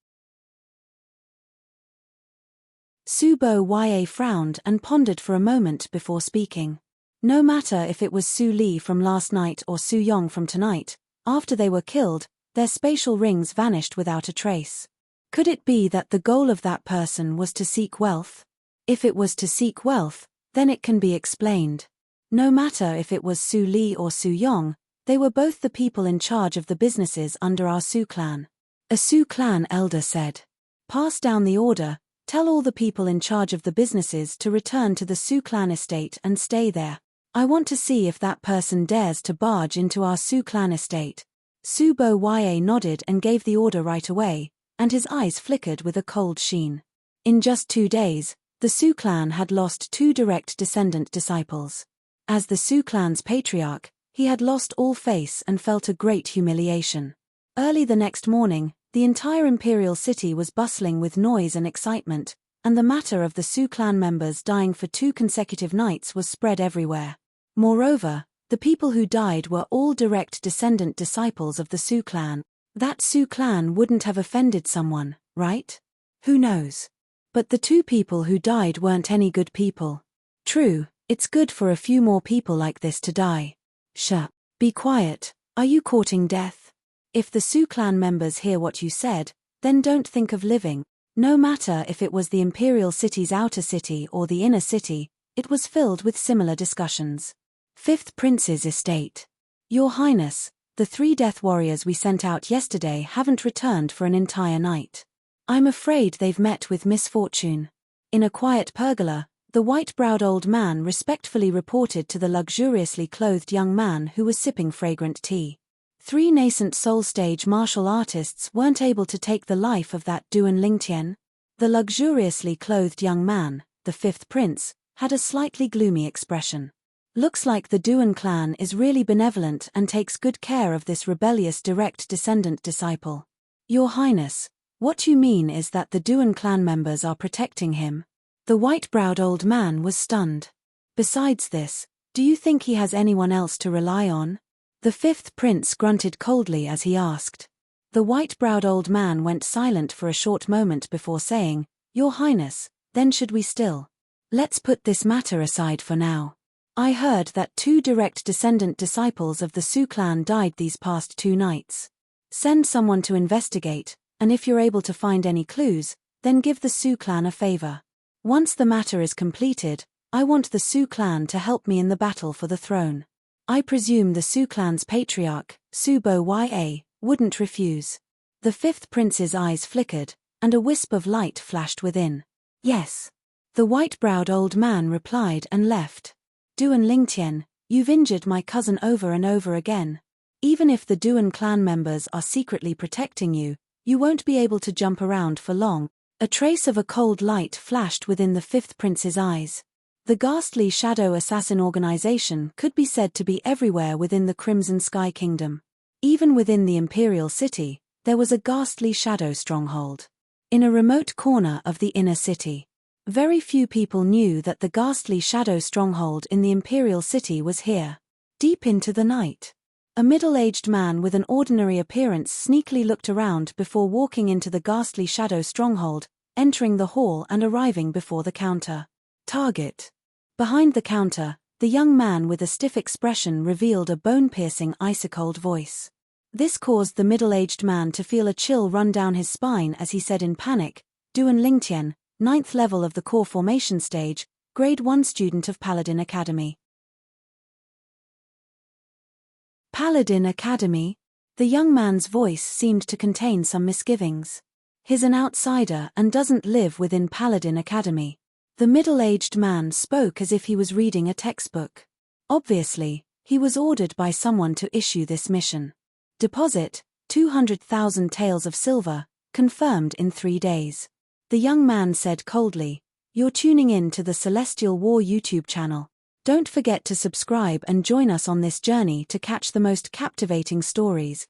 Subo Ya frowned and pondered for a moment before speaking. No matter if it was Su Li from last night or Su Yong from tonight, after they were killed, their spatial rings vanished without a trace. Could it be that the goal of that person was to seek wealth? If it was to seek wealth, then it can be explained. No matter if it was Su Li or Su Yong, they were both the people in charge of the businesses under our Su clan. A Su clan elder said, "Pass down the order, tell all the people in charge of the businesses to return to the Su clan estate and stay there. I want to see if that person dares to barge into our Su clan estate." Subo Ya nodded and gave the order right away, and his eyes flickered with a cold sheen. In just 2 days, the Su clan had lost 2 direct descendant disciples. As the Su clan's patriarch, he had lost all face and felt a great humiliation. Early the next morning, the entire imperial city was bustling with noise and excitement, and the matter of the Su clan members dying for 2 consecutive nights was spread everywhere. Moreover, the people who died were all direct descendant disciples of the Su clan. That Su clan wouldn't have offended someone, right? Who knows? But the 2 people who died weren't any good people. True, it's good for a few more people like this to die. Be quiet, are you courting death? If the Su clan members hear what you said, then don't think of living. No matter if it was the imperial city's outer city or the inner city, it was filled with similar discussions. 5th Prince's estate. Your Highness, the 3 death warriors we sent out yesterday haven't returned for an entire night. I'm afraid they've met with misfortune. In a quiet pergola, the white-browed old man respectfully reported to the luxuriously clothed young man who was sipping fragrant tea. 3 nascent soul-stage martial artists weren't able to take the life of that Duan Lingtian. The luxuriously clothed young man, the 5th Prince, had a slightly gloomy expression. Looks like the Duan clan is really benevolent and takes good care of this rebellious direct descendant disciple. Your Highness, what you mean is that the Duan clan members are protecting him? The white-browed old man was stunned. Besides this, do you think he has anyone else to rely on? The 5th Prince grunted coldly as he asked. The white-browed old man went silent for a short moment before saying, Your Highness, then should we still? Let's put this matter aside for now. I heard that 2 direct descendant disciples of the Su clan died these past 2 nights. Send someone to investigate, and if you're able to find any clues, then give the Su clan a favor. Once the matter is completed, I want the Su clan to help me in the battle for the throne. I presume the Su clan's patriarch, Subo Ya, wouldn't refuse. The 5th prince's eyes flickered, and a wisp of light flashed within. Yes. The white-browed old man replied and left. Duan Lingtian, you've injured my cousin over and over again. Even if the Duan clan members are secretly protecting you, you won't be able to jump around for long. A trace of a cold light flashed within the 5th prince's eyes. The ghastly shadow assassin organization could be said to be everywhere within the Crimson Sky Kingdom. Even within the Imperial City, there was a ghastly shadow stronghold. In a remote corner of the inner city. Very few people knew that the ghastly shadow stronghold in the Imperial City was here. Deep into the night. A middle-aged man with an ordinary appearance sneakily looked around before walking into the ghastly shadow stronghold, entering the hall and arriving before the counter. Target. Behind the counter, the young man with a stiff expression revealed a bone-piercing ice-cold voice. This caused the middle-aged man to feel a chill run down his spine as he said in panic, Duan Lingtian, 9th level of the core formation stage, grade 1 student of Paladin Academy. Paladin Academy? The young man's voice seemed to contain some misgivings. He's an outsider and doesn't live within Paladin Academy. The middle-aged man spoke as if he was reading a textbook. Obviously, he was ordered by someone to issue this mission. Deposit, 200,000 taels of silver, confirmed in 3 days. The young man said coldly, "You're tuning in to the Celestial War YouTube channel. Don't forget to subscribe and join us on this journey to catch the most captivating stories,